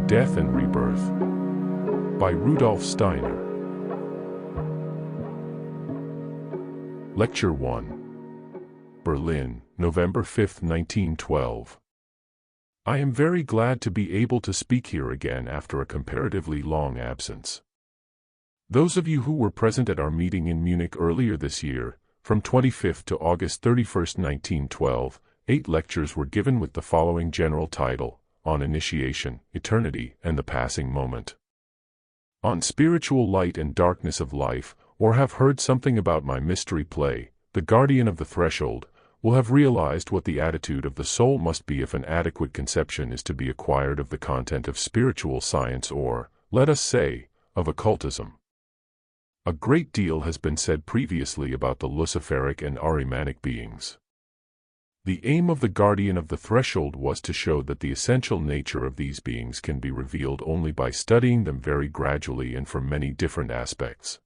Death and Rebirth by Rudolf Steiner. Lecture 1. Berlin, November 5, 1912. I am very glad to be able to speak here again after a comparatively long absence. Those of you who were present at our meeting in Munich earlier this year, from 25th to August 31, 1912, 8 lectures were given with the following general title: On Initiation, Eternity, and the Passing Moment. On Spiritual Light and Darkness of Life, or have heard something about my mystery play, The Guardian of the Threshold, will have realized what the attitude of the soul must be if an adequate conception is to be acquired of the content of spiritual science or, let us say, of occultism. A great deal has been said previously about the Luciferic and Ahrimanic beings. The aim of the Guardian of the Threshold was to show that the essential nature of these beings can be revealed only by studying them very gradually and from many different aspects.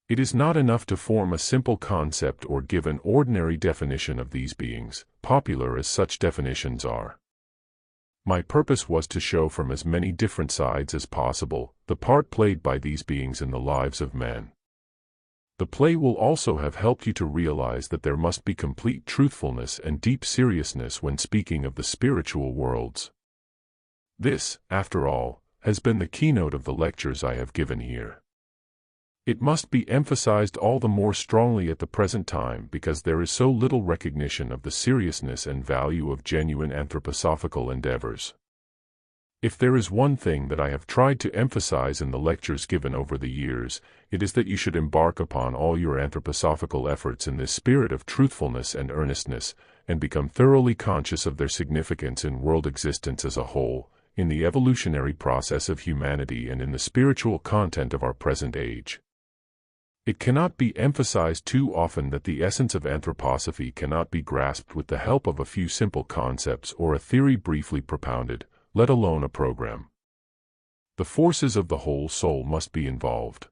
It is not enough to form a simple concept or give an ordinary definition of these beings, popular as such definitions are. My purpose was to show from as many different sides as possible the part played by these beings in the lives of men. The play will also have helped you to realize that there must be complete truthfulness and deep seriousness when speaking of the spiritual worlds. This, after all, has been the keynote of the lectures I have given here. It must be emphasized all the more strongly at the present time because there is so little recognition of the seriousness and value of genuine anthroposophical endeavors. If there is one thing that I have tried to emphasize in the lectures given over the years, it is that you should embark upon all your anthroposophical efforts in this spirit of truthfulness and earnestness, and become thoroughly conscious of their significance in world existence as a whole, in the evolutionary process of humanity and in the spiritual content of our present age. It cannot be emphasized too often that the essence of anthroposophy cannot be grasped with the help of a few simple concepts or a theory briefly propounded, let alone a program. The forces of the whole soul must be involved.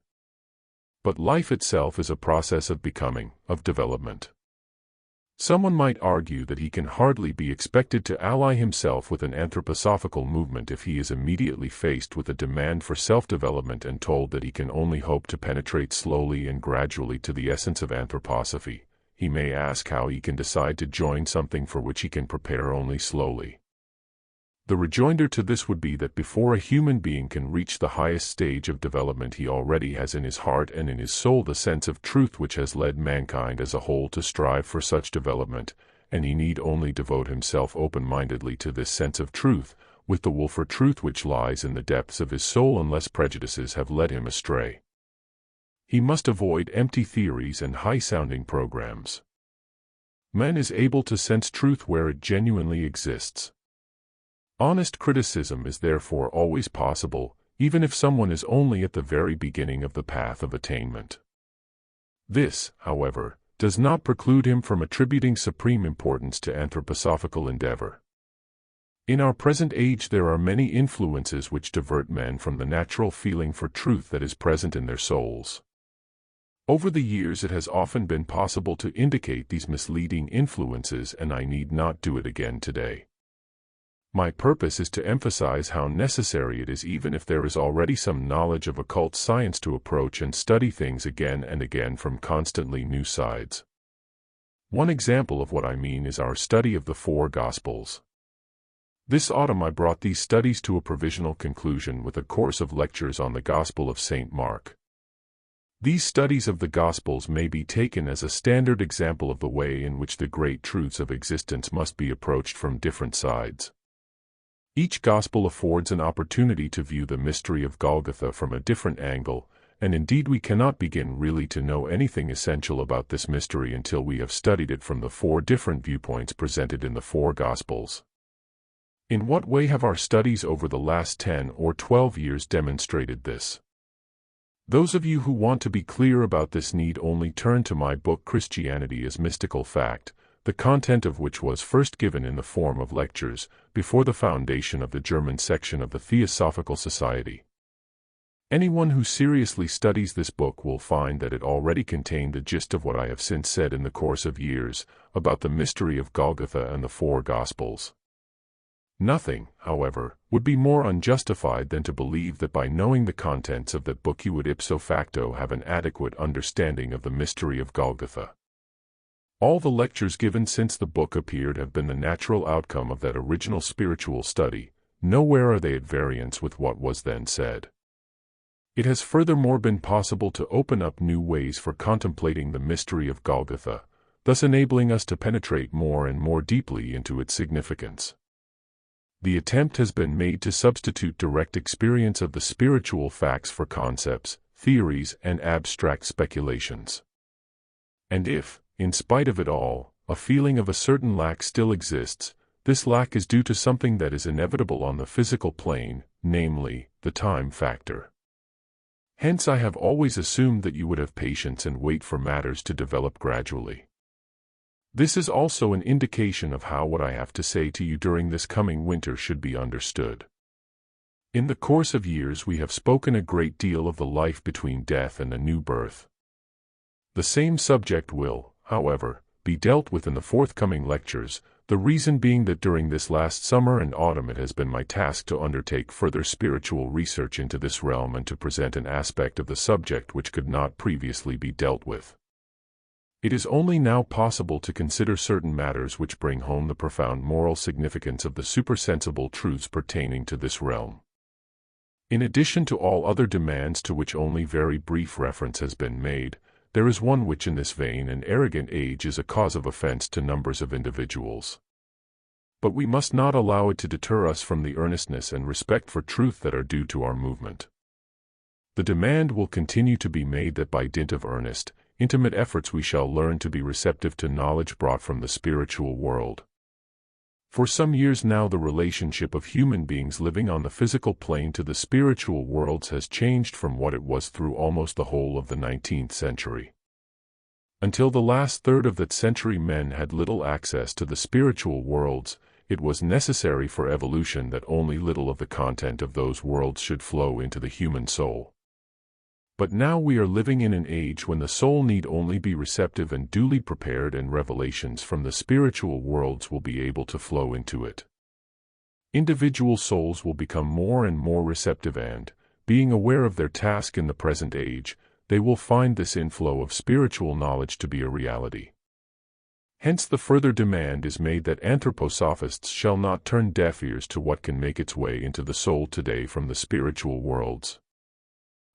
But life itself is a process of becoming, of development. Someone might argue that he can hardly be expected to ally himself with an anthroposophical movement if he is immediately faced with a demand for self-development and told that he can only hope to penetrate slowly and gradually to the essence of anthroposophy. He may ask how he can decide to join something for which he can prepare only slowly. The rejoinder to this would be that before a human being can reach the highest stage of development, he already has in his heart and in his soul the sense of truth which has led mankind as a whole to strive for such development, and he need only devote himself open-mindedly to this sense of truth, with the will for truth which lies in the depths of his soul unless prejudices have led him astray. He must avoid empty theories and high-sounding programs. Man is able to sense truth where it genuinely exists. Honest criticism is therefore always possible, even if someone is only at the very beginning of the path of attainment. This, however, does not preclude him from attributing supreme importance to anthroposophical endeavor. In our present age there are many influences which divert men from the natural feeling for truth that is present in their souls. Over the years it has often been possible to indicate these misleading influences, and I need not do it again today. My purpose is to emphasize how necessary it is, even if there is already some knowledge of occult science, to approach and study things again and again from constantly new sides. One example of what I mean is our study of the 4 Gospels. This autumn I brought these studies to a provisional conclusion with a course of lectures on the Gospel of St. Mark. These studies of the Gospels may be taken as a standard example of the way in which the great truths of existence must be approached from different sides. Each Gospel affords an opportunity to view the mystery of Golgotha from a different angle, and indeed we cannot begin really to know anything essential about this mystery until we have studied it from the 4 different viewpoints presented in the 4 Gospels. In what way have our studies over the last 10 or 12 years demonstrated this? Those of you who want to be clear about this need only turn to my book Christianity as Mystical Fact, the content of which was first given in the form of lectures, before the foundation of the German section of the Theosophical Society. Anyone who seriously studies this book will find that it already contained the gist of what I have since said in the course of years, about the mystery of Golgotha and the 4 Gospels. Nothing, however, would be more unjustified than to believe that by knowing the contents of that book you would ipso facto have an adequate understanding of the mystery of Golgotha. All the lectures given since the book appeared have been the natural outcome of that original spiritual study. Nowhere are they at variance with what was then said. It has furthermore been possible to open up new ways for contemplating the mystery of Golgotha, thus enabling us to penetrate more and more deeply into its significance. The attempt has been made to substitute direct experience of the spiritual facts for concepts, theories, and abstract speculations. And if, in spite of it all, a feeling of a certain lack still exists, this lack is due to something that is inevitable on the physical plane, namely, the time factor. Hence I have always assumed that you would have patience and wait for matters to develop gradually. This is also an indication of how what I have to say to you during this coming winter should be understood. In the course of years we have spoken a great deal of the life between death and a new birth. The same subject will, however, be dealt with in the forthcoming lectures, the reason being that during this last summer and autumn it has been my task to undertake further spiritual research into this realm and to present an aspect of the subject which could not previously be dealt with. It is only now possible to consider certain matters which bring home the profound moral significance of the supersensible truths pertaining to this realm. In addition to all other demands to which only very brief reference has been made, there is one which in this vain and arrogant age is a cause of offense to numbers of individuals. But we must not allow it to deter us from the earnestness and respect for truth that are due to our movement. The demand will continue to be made that by dint of earnest, intimate efforts we shall learn to be receptive to knowledge brought from the spiritual world. For some years now the relationship of human beings living on the physical plane to the spiritual worlds has changed from what it was through almost the whole of the 19th century. Until the last third of that century men had little access to the spiritual worlds. It was necessary for evolution that only little of the content of those worlds should flow into the human soul. But now we are living in an age when the soul need only be receptive and duly prepared, and revelations from the spiritual worlds will be able to flow into it. Individual souls will become more and more receptive and, being aware of their task in the present age, they will find this inflow of spiritual knowledge to be a reality. Hence the further demand is made that anthroposophists shall not turn deaf ears to what can make its way into the soul today from the spiritual worlds.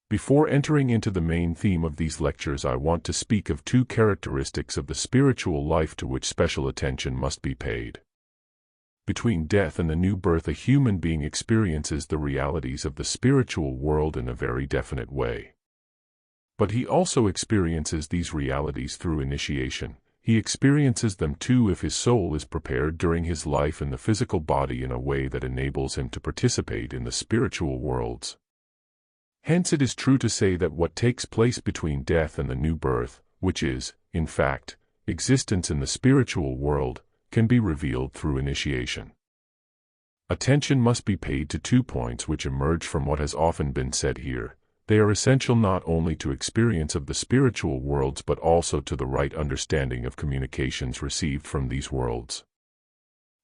Before entering into the main theme of these lectures, I want to speak of two characteristics of the spiritual life to which special attention must be paid. Between death and the new birth, a human being experiences the realities of the spiritual world in a very definite way. But he also experiences these realities through initiation. He experiences them too if his soul is prepared during his life in the physical body in a way that enables him to participate in the spiritual worlds. Hence it is true to say that what takes place between death and the new birth, which is, in fact, existence in the spiritual world, can be revealed through initiation. Attention must be paid to 2 points which emerge from what has often been said here. They are essential not only to experience of the spiritual worlds but also to the right understanding of communications received from these worlds.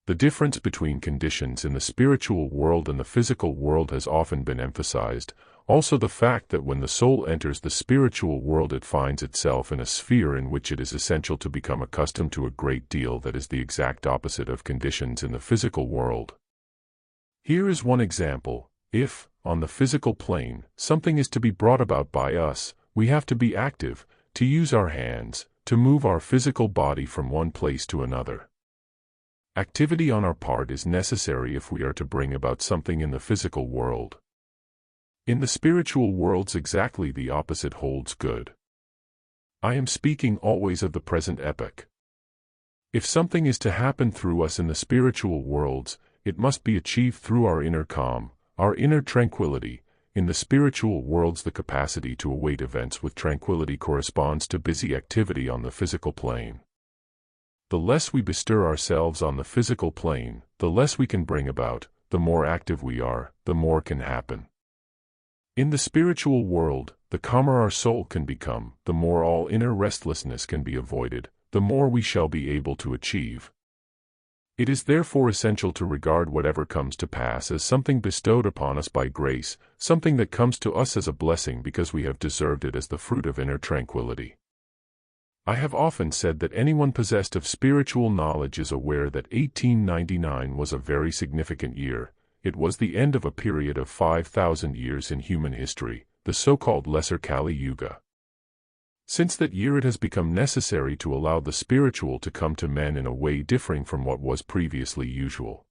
The difference between conditions in the spiritual world and the physical world has often been emphasized. Also the fact that when the soul enters the spiritual world it finds itself in a sphere in which it is essential to become accustomed to a great deal that is the exact opposite of conditions in the physical world. Here is one example. If, on the physical plane, something is to be brought about by us, we have to be active, to use our hands, to move our physical body from one place to another. Activity on our part is necessary if we are to bring about something in the physical world. In the spiritual worlds exactly the opposite holds good. I am speaking always of the present epoch. If something is to happen through us in the spiritual worlds, it must be achieved through our inner calm, our inner tranquility. In the spiritual worlds the capacity to await events with tranquility corresponds to busy activity on the physical plane. The less we bestir ourselves on the physical plane, the less we can bring about. The more active we are, the more can happen. In the spiritual world, the calmer our soul can become, the more all inner restlessness can be avoided, the more we shall be able to achieve. It is therefore essential to regard whatever comes to pass as something bestowed upon us by grace, something that comes to us as a blessing because we have deserved it as the fruit of inner tranquility. I have often said that anyone possessed of spiritual knowledge is aware that 1899 was a very significant year. It was the end of a period of 5,000 years in human history, the so-called Lesser Kali Yuga. Since that year it has become necessary to allow the spiritual to come to men in a way differing from what was previously usual.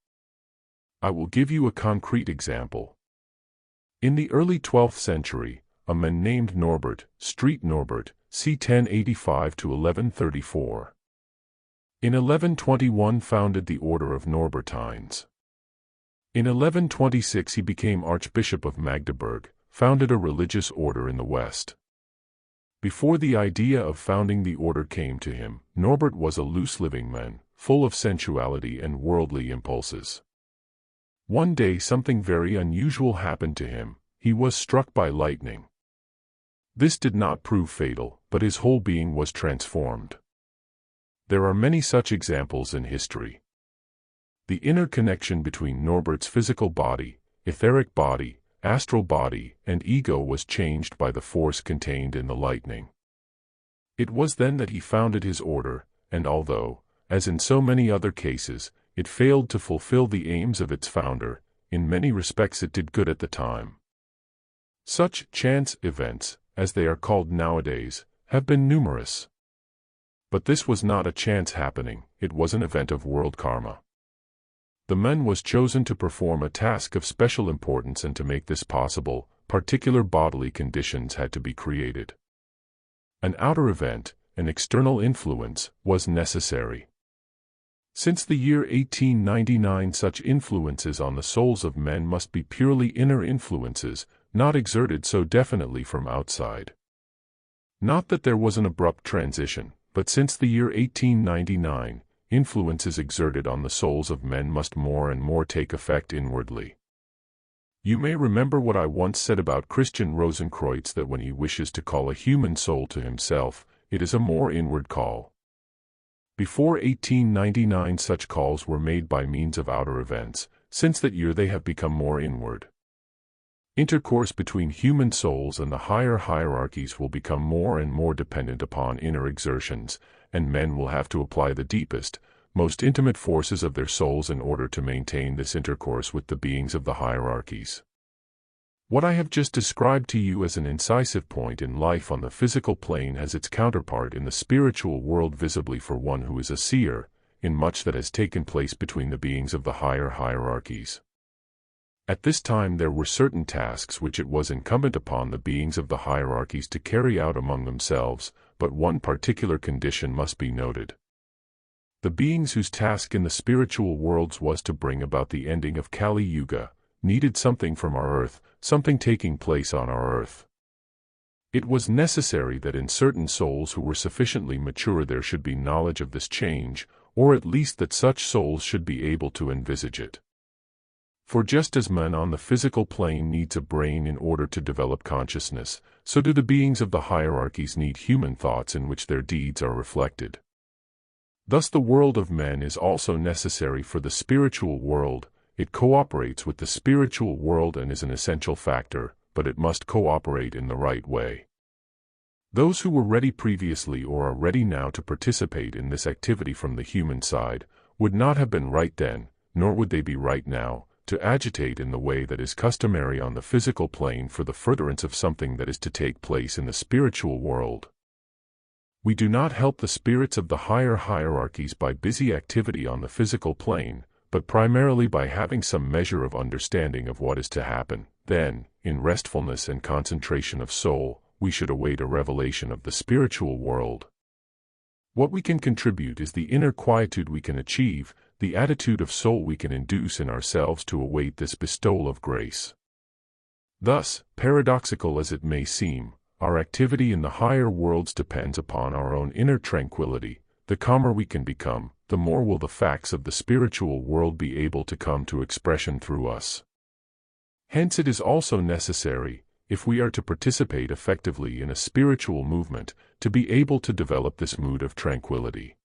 I will give you a concrete example. In the early 12th century, a man named Norbert, Street Norbert, c. 1085 to 1134. In 1121 founded the Order of Norbertines. In 1126 he became Archbishop of Magdeburg, founded a religious order in the West. Before the idea of founding the order came to him, Norbert was a loose-living man, full of sensuality and worldly impulses. One day something very unusual happened to him. He was struck by lightning. This did not prove fatal, but his whole being was transformed. There are many such examples in history. The inner connection between Norbert's physical body, etheric body, astral body, and ego was changed by the force contained in the lightning. It was then that he founded his order, and although, as in so many other cases, it failed to fulfill the aims of its founder, in many respects it did good at the time. Such chance events, as they are called nowadays, have been numerous. But this was not a chance happening, it was an event of world karma. The man was chosen to perform a task of special importance, and to make this possible, particular bodily conditions had to be created. An outer event, an external influence, was necessary. Since the year 1899 such influences on the souls of men must be purely inner influences, not exerted so definitely from outside. Not that there was an abrupt transition, but since the year 1899, influences exerted on the souls of men must more and more take effect inwardly. You may remember what I once said about Christian Rosenkreutz, that when he wishes to call a human soul to himself, it is a more inward call. Before 1899 such calls were made by means of outer events. Since that year they have become more inward. Intercourse between human souls and the higher hierarchies will become more and more dependent upon inner exertions, and men will have to apply the deepest, most intimate forces of their souls in order to maintain this intercourse with the beings of the hierarchies. What I have just described to you as an incisive point in life on the physical plane has its counterpart in the spiritual world visibly for one who is a seer, in much that has taken place between the beings of the higher hierarchies. At this time there were certain tasks which it was incumbent upon the beings of the hierarchies to carry out among themselves, but one particular condition must be noted. The beings whose task in the spiritual worlds was to bring about the ending of Kali Yuga, needed something from our earth, something taking place on our earth. It was necessary that in certain souls who were sufficiently mature there should be knowledge of this change, or at least that such souls should be able to envisage it. For just as man on the physical plane needs a brain in order to develop consciousness, so do the beings of the hierarchies need human thoughts in which their deeds are reflected. Thus the world of men is also necessary for the spiritual world. It cooperates with the spiritual world and is an essential factor, but it must cooperate in the right way. Those who were ready previously or are ready now to participate in this activity from the human side, would not have been right then, nor would they be right now, to agitate in the way that is customary on the physical plane for the furtherance of something that is to take place in the spiritual world. We do not help the spirits of the higher hierarchies by busy activity on the physical plane, but primarily by having some measure of understanding of what is to happen. Then, in restfulness and concentration of soul, we should await a revelation of the spiritual world. What we can contribute is the inner quietude we can achieve, the attitude of soul we can induce in ourselves to await this bestowal of grace. Thus, paradoxical as it may seem, our activity in the higher worlds depends upon our own inner tranquility. The calmer we can become, the more will the facts of the spiritual world be able to come to expression through us. Hence it is also necessary, if we are to participate effectively in a spiritual movement, to be able to develop this mood of tranquility.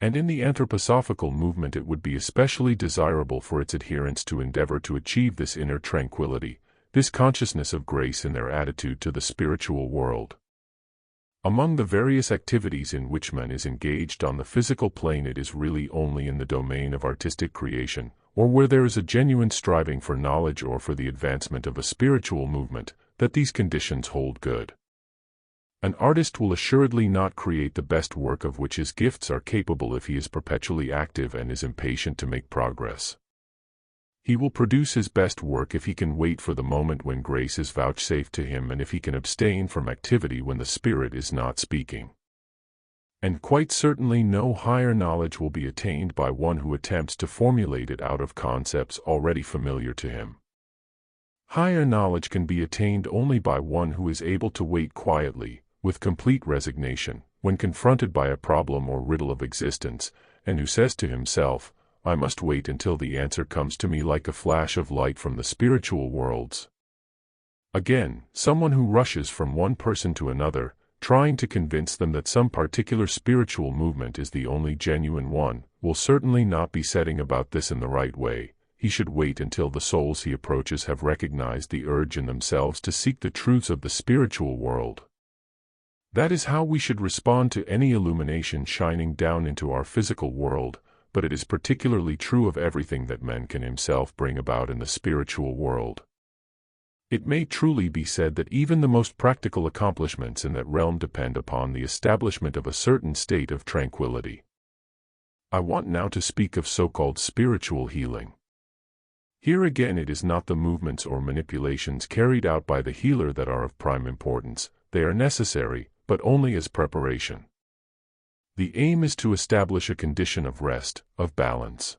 And in the anthroposophical movement it would be especially desirable for its adherents to endeavor to achieve this inner tranquility, this consciousness of grace in their attitude to the spiritual world. Among the various activities in which man is engaged on the physical plane, it is really only in the domain of artistic creation, or where there is a genuine striving for knowledge or for the advancement of a spiritual movement, that these conditions hold good. An artist will assuredly not create the best work of which his gifts are capable if he is perpetually active and is impatient to make progress. He will produce his best work if he can wait for the moment when grace is vouchsafed to him and if he can abstain from activity when the Spirit is not speaking. And quite certainly no higher knowledge will be attained by one who attempts to formulate it out of concepts already familiar to him. Higher knowledge can be attained only by one who is able to wait quietly, with complete resignation, when confronted by a problem or riddle of existence, and who says to himself, "I must wait until the answer comes to me like a flash of light from the spiritual worlds." Again, someone who rushes from one person to another, trying to convince them that some particular spiritual movement is the only genuine one, will certainly not be setting about this in the right way. He should wait until the souls he approaches have recognized the urge in themselves to seek the truths of the spiritual world. That is how we should respond to any illumination shining down into our physical world, but it is particularly true of everything that man can himself bring about in the spiritual world. It may truly be said that even the most practical accomplishments in that realm depend upon the establishment of a certain state of tranquility. I want now to speak of so-called spiritual healing. Here again it is not the movements or manipulations carried out by the healer that are of prime importance. They are necessary, but only as preparation. The aim is to establish a condition of rest, of balance.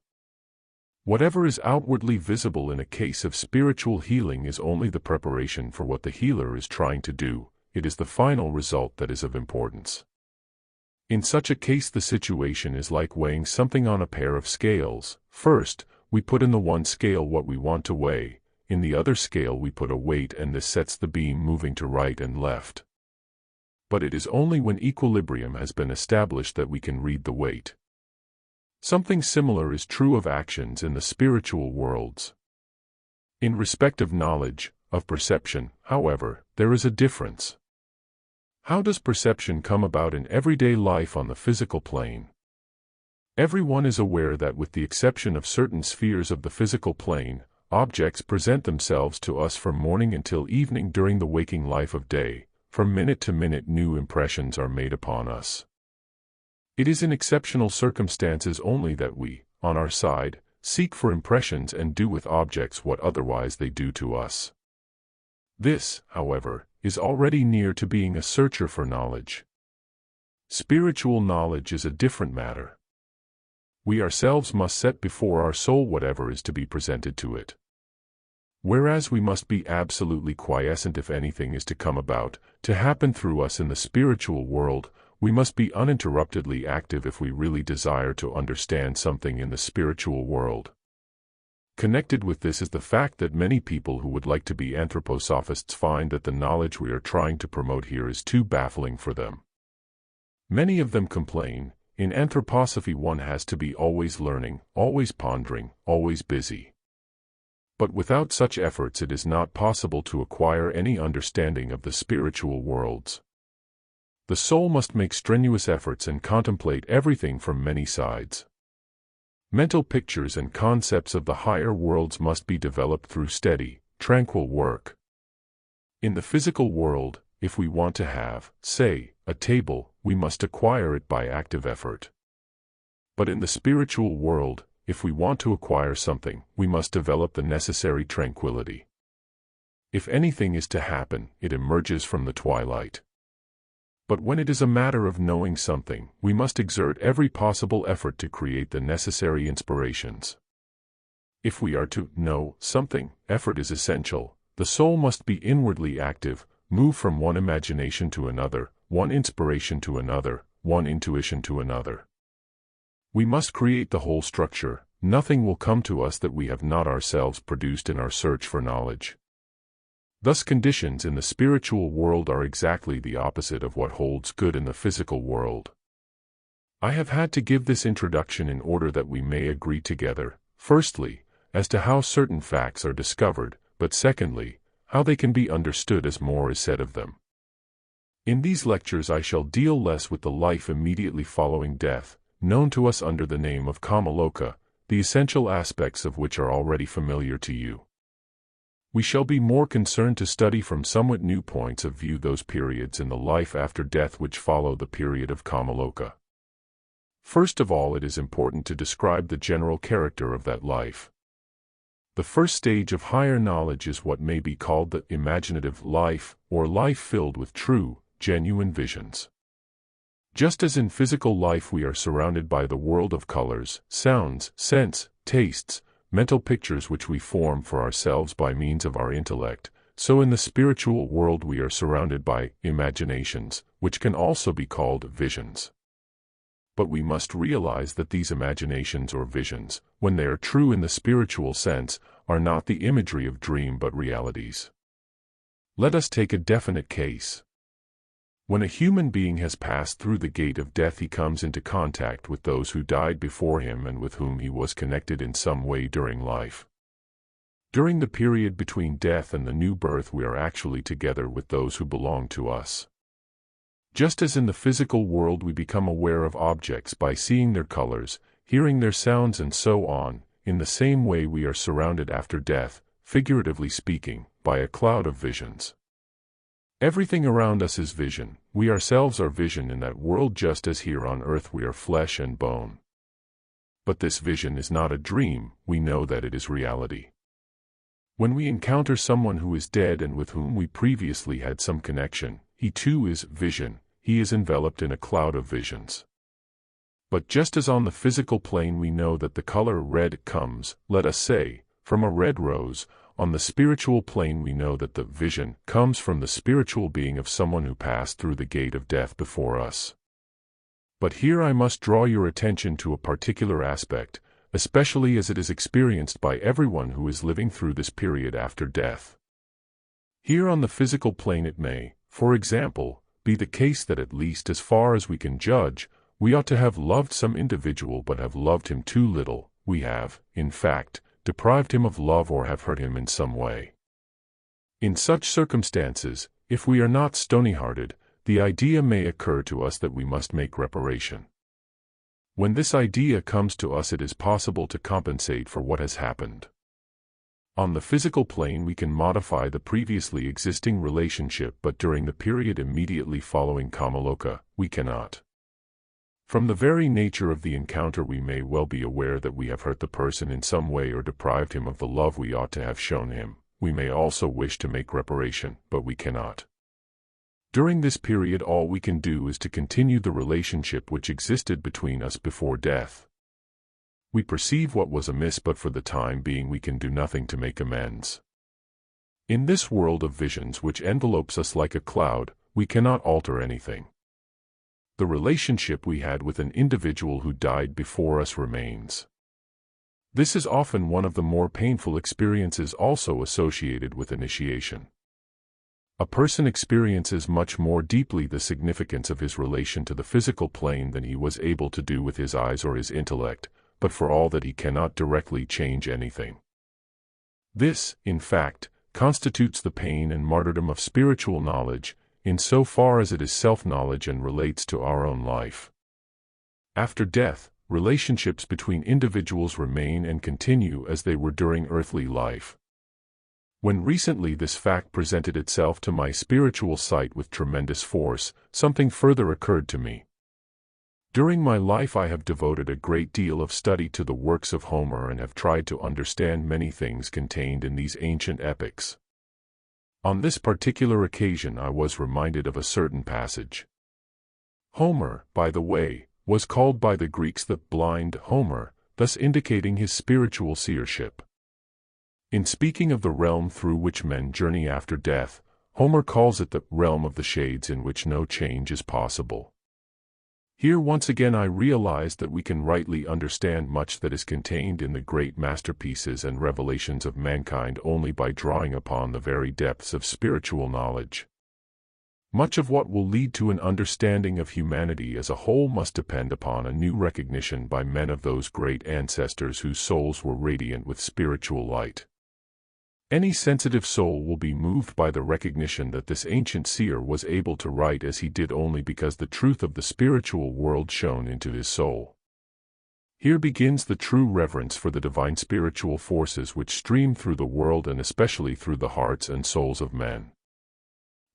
Whatever is outwardly visible in a case of spiritual healing is only the preparation for what the healer is trying to do. It is the final result that is of importance. In such a case the situation is like weighing something on a pair of scales. First, we put in the one scale what we want to weigh, in the other scale we put a weight, and this sets the beam moving to right and left. But it is only when equilibrium has been established that we can read the weight. Something similar is true of actions in the spiritual worlds. In respect of knowledge, of perception, however, there is a difference. How does perception come about in everyday life on the physical plane? Everyone is aware that with the exception of certain spheres of the physical plane, objects present themselves to us from morning until evening during the waking life of day. From minute to minute new impressions are made upon us. It is in exceptional circumstances only that we, on our side, seek for impressions and do with objects what otherwise they do to us. This, however, is already near to being a searcher for knowledge. Spiritual knowledge is a different matter. We ourselves must set before our soul whatever is to be presented to it. Whereas we must be absolutely quiescent if anything is to come about, to happen through us in the spiritual world, we must be uninterruptedly active if we really desire to understand something in the spiritual world. Connected with this is the fact that many people who would like to be anthroposophists find that the knowledge we are trying to promote here is too baffling for them. Many of them complain, in anthroposophy one has to be always learning, always pondering, always busy. But without such efforts it is not possible to acquire any understanding of the spiritual worlds. The soul must make strenuous efforts and contemplate everything from many sides. Mental pictures and concepts of the higher worlds must be developed through steady, tranquil work. In the physical world, if we want to have, say, a table, we must acquire it by active effort. But in the spiritual world, if we want to acquire something, we must develop the necessary tranquility. If anything is to happen, it emerges from the twilight. But when it is a matter of knowing something, we must exert every possible effort to create the necessary inspirations. If we are to know something, effort is essential. The soul must be inwardly active, move from one imagination to another, one inspiration to another, one intuition to another. We must create the whole structure. Nothing will come to us that we have not ourselves produced in our search for knowledge. Thus conditions in the spiritual world are exactly the opposite of what holds good in the physical world. I have had to give this introduction in order that we may agree together, firstly, as to how certain facts are discovered, but secondly, how they can be understood as more is said of them. In these lectures I shall deal less with the life immediately following death, known to us under the name of kamaloka, the essential aspects of which are already familiar to you. We shall be more concerned to study from somewhat new points of view those periods in the life after death which follow the period of kamaloka. First of all, it is important to describe the general character of that life. The first stage of higher knowledge is what may be called the imaginative life, or life filled with true, genuine visions. Just as in physical life we are surrounded by the world of colors, sounds, scents, tastes, mental pictures which we form for ourselves by means of our intellect, so in the spiritual world we are surrounded by imaginations, which can also be called visions. But we must realize that these imaginations or visions, when they are true in the spiritual sense, are not the imagery of dream but realities. Let us take a definite case. When a human being has passed through the gate of death, he comes into contact with those who died before him and with whom he was connected in some way during life. During the period between death and the new birth, we are actually together with those who belong to us. Just as in the physical world we become aware of objects by seeing their colors, hearing their sounds and so on, in the same way we are surrounded after death, figuratively speaking, by a cloud of visions. Everything around us is vision, we ourselves are vision in that world just as here on earth we are flesh and bone. But this vision is not a dream, we know that it is reality. When we encounter someone who is dead and with whom we previously had some connection, he too is vision, he is enveloped in a cloud of visions. But just as on the physical plane we know that the color red comes, let us say, from a red rose, on the spiritual plane we know that the vision comes from the spiritual being of someone who passed through the gate of death before us. But here I must draw your attention to a particular aspect, especially as it is experienced by everyone who is living through this period after death. Here on the physical plane it may, for example, be the case that at least as far as we can judge, we ought to have loved some individual but have loved him too little, we have, in fact, deprived him of love or have hurt him in some way. In such circumstances, if we are not stony-hearted, the idea may occur to us that we must make reparation. When this idea comes to us, it is possible to compensate for what has happened. On the physical plane we can modify the previously existing relationship, but during the period immediately following kamaloka, we cannot. From the very nature of the encounter we may well be aware that we have hurt the person in some way or deprived him of the love we ought to have shown him. We may also wish to make reparation, but we cannot. During this period all we can do is to continue the relationship which existed between us before death. We perceive what was amiss, but for the time being we can do nothing to make amends. In this world of visions which envelopes us like a cloud, we cannot alter anything. The relationship we had with an individual who died before us remains. This is often one of the more painful experiences also associated with initiation. A person experiences much more deeply the significance of his relation to the physical plane than he was able to do with his eyes or his intellect, but for all that he cannot directly change anything. This, in fact, constitutes the pain and martyrdom of spiritual knowledge, in so far as it is self-knowledge and relates to our own life. After death, relationships between individuals remain and continue as they were during earthly life. When recently this fact presented itself to my spiritual sight with tremendous force, something further occurred to me. During my life I have devoted a great deal of study to the works of Homer and have tried to understand many things contained in these ancient epics. On this particular occasion I was reminded of a certain passage. Homer, by the way, was called by the Greeks the blind Homer, thus indicating his spiritual seership. In speaking of the realm through which men journey after death, Homer calls it the realm of the shades in which no change is possible. Here once again I realized that we can rightly understand much that is contained in the great masterpieces and revelations of mankind only by drawing upon the very depths of spiritual knowledge. Much of what will lead to an understanding of humanity as a whole must depend upon a new recognition by men of those great ancestors whose souls were radiant with spiritual light. Any sensitive soul will be moved by the recognition that this ancient seer was able to write as he did only because the truth of the spiritual world shone into his soul. Here begins the true reverence for the divine spiritual forces which stream through the world and especially through the hearts and souls of men.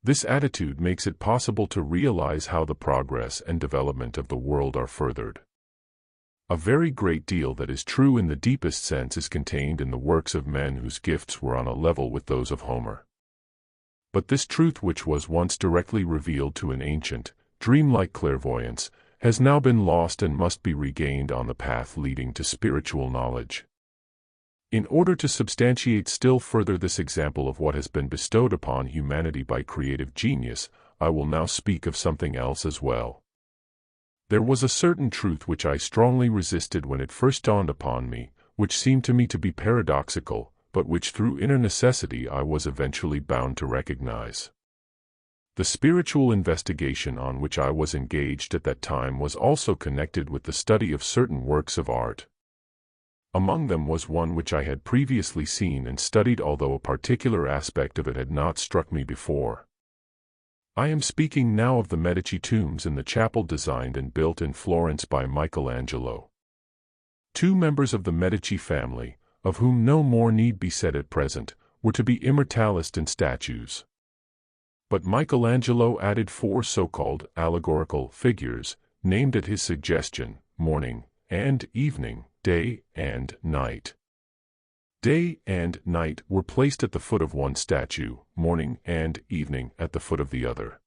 This attitude makes it possible to realize how the progress and development of the world are furthered. A very great deal that is true in the deepest sense is contained in the works of men whose gifts were on a level with those of Homer. But this truth, which was once directly revealed to an ancient, dreamlike clairvoyance, has now been lost and must be regained on the path leading to spiritual knowledge. In order to substantiate still further this example of what has been bestowed upon humanity by creative genius, I will now speak of something else as well. There was a certain truth which I strongly resisted when it first dawned upon me, which seemed to me to be paradoxical, but which through inner necessity I was eventually bound to recognize. The spiritual investigation on which I was engaged at that time was also connected with the study of certain works of art. Among them was one which I had previously seen and studied, although a particular aspect of it had not struck me before. I am speaking now of the Medici tombs in the chapel designed and built in Florence by Michelangelo. Two members of the Medici family, of whom no more need be said at present, were to be immortalized in statues. But Michelangelo added 4 so-called allegorical figures, named at his suggestion, morning and evening, day and night. Day and night were placed at the foot of one statue, morning and evening at the foot of the other.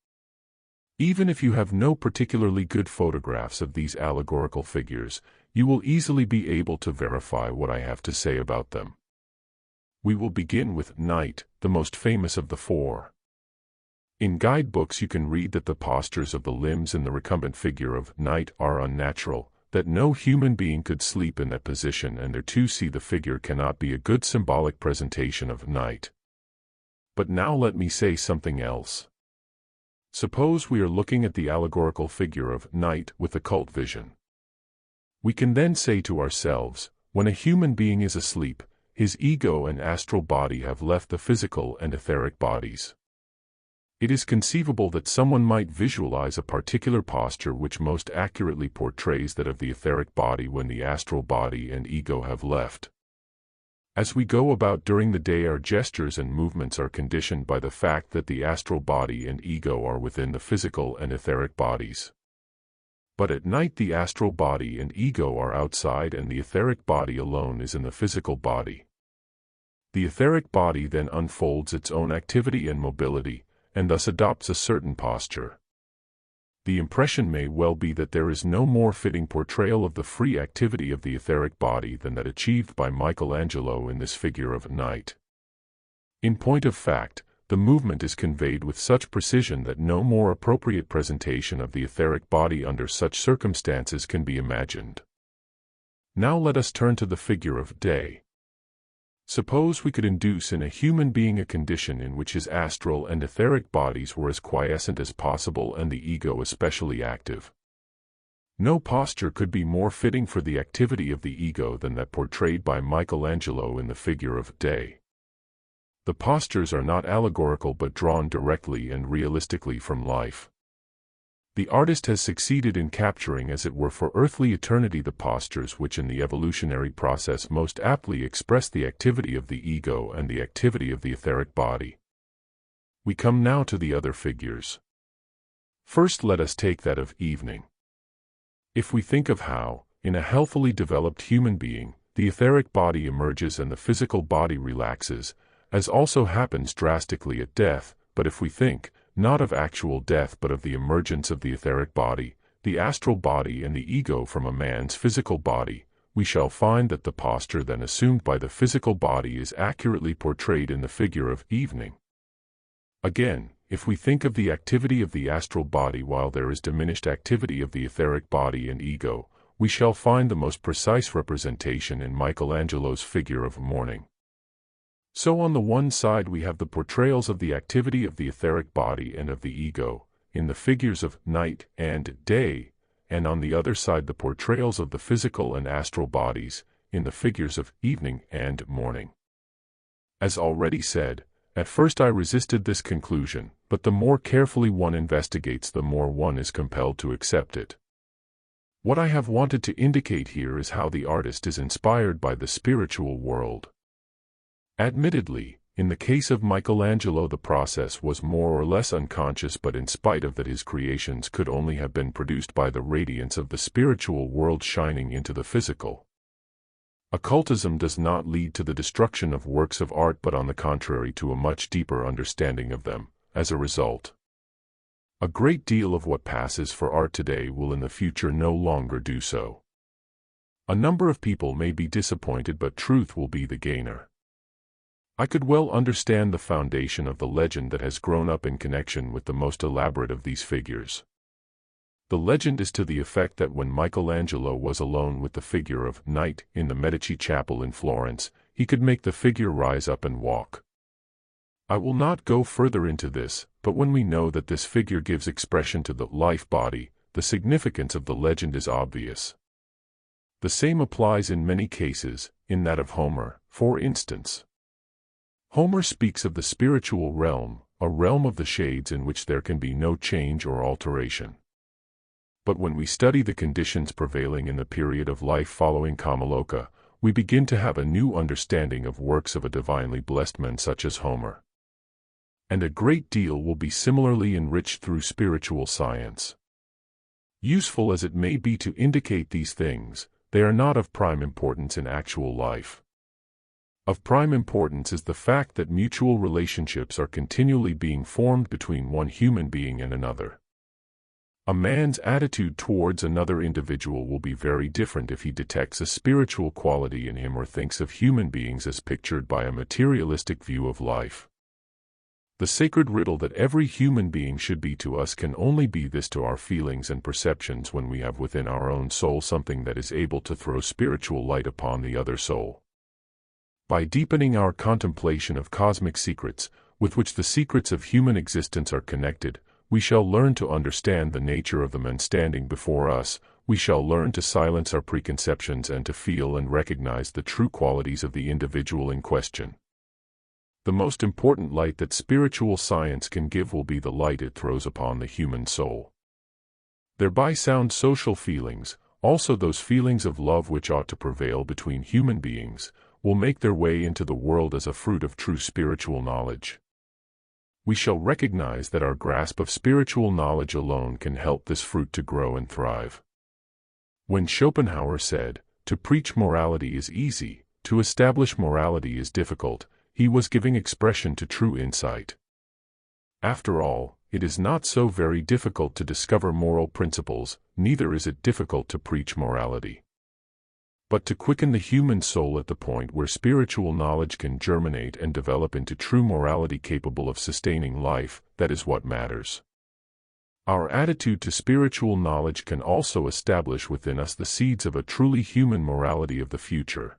Even if you have no particularly good photographs of these allegorical figures, you will easily be able to verify what I have to say about them. We will begin with night, the most famous of the 4. In guidebooks you can read that the postures of the limbs in the recumbent figure of night are unnatural, that no human being could sleep in that position, and there to see the figure cannot be a good symbolic presentation of night. But now let me say something else. Suppose we are looking at the allegorical figure of night with occult vision. We can then say to ourselves, when a human being is asleep, his ego and astral body have left the physical and etheric bodies. It is conceivable that someone might visualize a particular posture which most accurately portrays that of the etheric body when the astral body and ego have left. As we go about during the day, our gestures and movements are conditioned by the fact that the astral body and ego are within the physical and etheric bodies. But at night the astral body and ego are outside and the etheric body alone is in the physical body. The etheric body then unfolds its own activity and mobility, and thus adopts a certain posture. The impression may well be that there is no more fitting portrayal of the free activity of the etheric body than that achieved by Michelangelo in this figure of night. In point of fact, the movement is conveyed with such precision that no more appropriate presentation of the etheric body under such circumstances can be imagined. Now let us turn to the figure of day. Suppose we could induce in a human being a condition in which his astral and etheric bodies were as quiescent as possible and the ego especially active. No posture could be more fitting for the activity of the ego than that portrayed by Michelangelo in the figure of day. The postures are not allegorical but drawn directly and realistically from life. The artist has succeeded in capturing, as it were for earthly eternity, the postures which in the evolutionary process most aptly express the activity of the ego and the activity of the etheric body. We come now to the other figures. First let us take that of evening. If we think of how, in a healthily developed human being, the etheric body emerges and the physical body relaxes, as also happens drastically at death, but if we think, not of actual death but of the emergence of the etheric body, the astral body and the ego from a man's physical body, we shall find that the posture then assumed by the physical body is accurately portrayed in the figure of evening. Again, if we think of the activity of the astral body while there is diminished activity of the etheric body and ego, we shall find the most precise representation in Michelangelo's figure of morning. So on the one side we have the portrayals of the activity of the etheric body and of the ego, in the figures of night and day, and on the other side the portrayals of the physical and astral bodies, in the figures of evening and morning. As already said, at first I resisted this conclusion, but the more carefully one investigates, the more one is compelled to accept it. What I have wanted to indicate here is how the artist is inspired by the spiritual world. Admittedly, in the case of Michelangelo the process was more or less unconscious, but in spite of that his creations could only have been produced by the radiance of the spiritual world shining into the physical. Occultism does not lead to the destruction of works of art, but on the contrary to a much deeper understanding of them. As a result, a great deal of what passes for art today will in the future no longer do so. A number of people may be disappointed, but truth will be the gainer. I could well understand the foundation of the legend that has grown up in connection with the most elaborate of these figures. The legend is to the effect that when Michelangelo was alone with the figure of Night in the Medici Chapel in Florence, he could make the figure rise up and walk. I will not go further into this, but when we know that this figure gives expression to the life body, the significance of the legend is obvious. The same applies in many cases, in that of Homer, for instance. Homer speaks of the spiritual realm, a realm of the shades in which there can be no change or alteration. But when we study the conditions prevailing in the period of life following kamaloka, we begin to have a new understanding of works of a divinely blessed man such as Homer. And a great deal will be similarly enriched through spiritual science. Useful as it may be to indicate these things, they are not of prime importance in actual life. Of prime importance is the fact that mutual relationships are continually being formed between one human being and another. A man's attitude towards another individual will be very different if he detects a spiritual quality in him or thinks of human beings as pictured by a materialistic view of life. The sacred riddle that every human being should be to us can only be this to our feelings and perceptions when we have within our own soul something that is able to throw spiritual light upon the other soul. By deepening our contemplation of cosmic secrets, with which the secrets of human existence are connected, we shall learn to understand the nature of the man standing before us, we shall learn to silence our preconceptions and to feel and recognize the true qualities of the individual in question. The most important light that spiritual science can give will be the light it throws upon the human soul. Thereby sound social feelings, also those feelings of love which ought to prevail between human beings, will make their way into the world as a fruit of true spiritual knowledge. We shall recognize that our grasp of spiritual knowledge alone can help this fruit to grow and thrive. When Schopenhauer said, "To preach morality is easy, to establish morality is difficult," he was giving expression to true insight. After all, it is not so very difficult to discover moral principles, neither is it difficult to preach morality. But to quicken the human soul at the point where spiritual knowledge can germinate and develop into true morality capable of sustaining life, that is what matters. Our attitude to spiritual knowledge can also establish within us the seeds of a truly human morality of the future.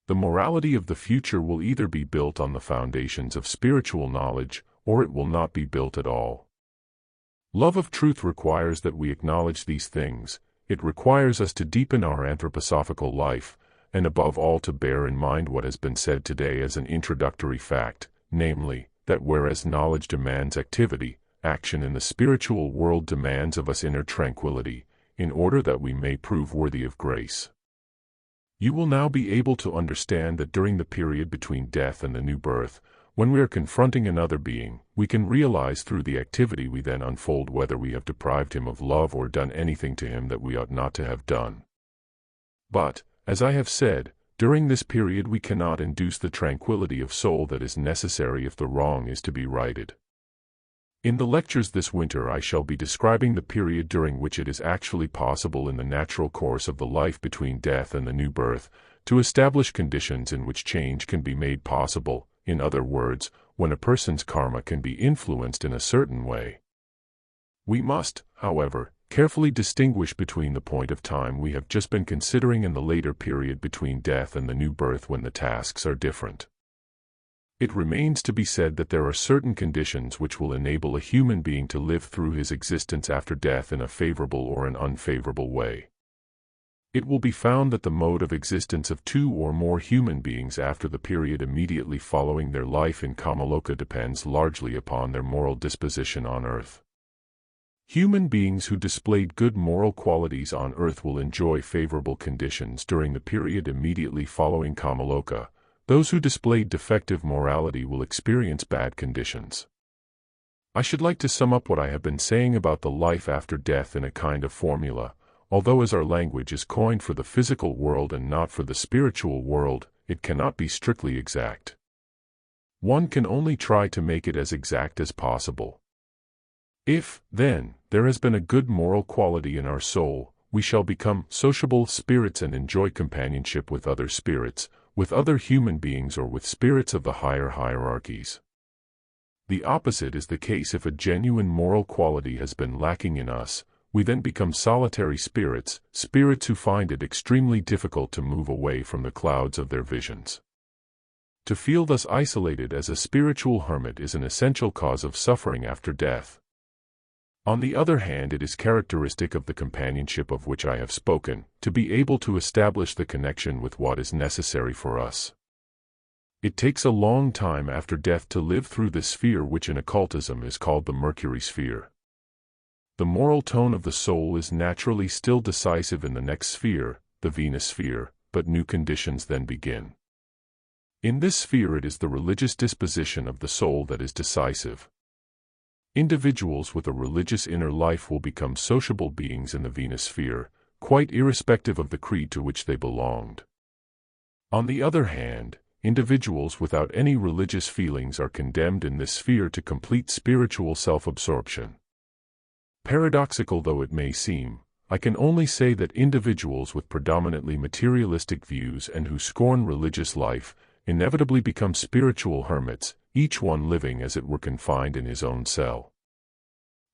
The morality of the future will either be built on the foundations of spiritual knowledge, or it will not be built at all. Love of truth requires that we acknowledge these things. It requires us to deepen our anthroposophical life, and above all to bear in mind what has been said today as an introductory fact, namely, that whereas knowledge demands activity, action in the spiritual world demands of us inner tranquility, in order that we may prove worthy of grace. You will now be able to understand that during the period between death and the new birth, when we are confronting another being, we can realize through the activity we then unfold whether we have deprived him of love or done anything to him that we ought not to have done. But, as I have said, during this period we cannot induce the tranquility of soul that is necessary if the wrong is to be righted. In the lectures this winter I shall be describing the period during which it is actually possible in the natural course of the life between death and the new birth, to establish conditions in which change can be made possible. In other words, when a person's karma can be influenced in a certain way. We must, however, carefully distinguish between the point of time we have just been considering and the later period between death and the new birth when the tasks are different. It remains to be said that there are certain conditions which will enable a human being to live through his existence after death in a favorable or an unfavorable way. It will be found that the mode of existence of two or more human beings after the period immediately following their life in kamaloka depends largely upon their moral disposition on earth. Human beings who displayed good moral qualities on earth will enjoy favorable conditions during the period immediately following kamaloka. Those who displayed defective morality will experience bad conditions. I should like to sum up what I have been saying about the life after death in a kind of formula. Although as our language is coined for the physical world and not for the spiritual world, it cannot be strictly exact. One can only try to make it as exact as possible. If, then, there has been a good moral quality in our soul, we shall become sociable spirits and enjoy companionship with other spirits, with other human beings or with spirits of the higher hierarchies. The opposite is the case if a genuine moral quality has been lacking in us. We then become solitary spirits, spirits who find it extremely difficult to move away from the clouds of their visions. To feel thus isolated as a spiritual hermit is an essential cause of suffering after death. On the other hand, it is characteristic of the companionship of which I have spoken, to be able to establish the connection with what is necessary for us. It takes a long time after death to live through this sphere which in occultism is called the Mercury sphere. The moral tone of the soul is naturally still decisive in the next sphere, the Venus sphere, but new conditions then begin. In this sphere it is the religious disposition of the soul that is decisive. Individuals with a religious inner life will become sociable beings in the Venus sphere, quite irrespective of the creed to which they belonged. On the other hand, individuals without any religious feelings are condemned in this sphere to complete spiritual self-absorption. Paradoxical though it may seem, I can only say that individuals with predominantly materialistic views and who scorn religious life inevitably become spiritual hermits, each one living as it were confined in his own cell.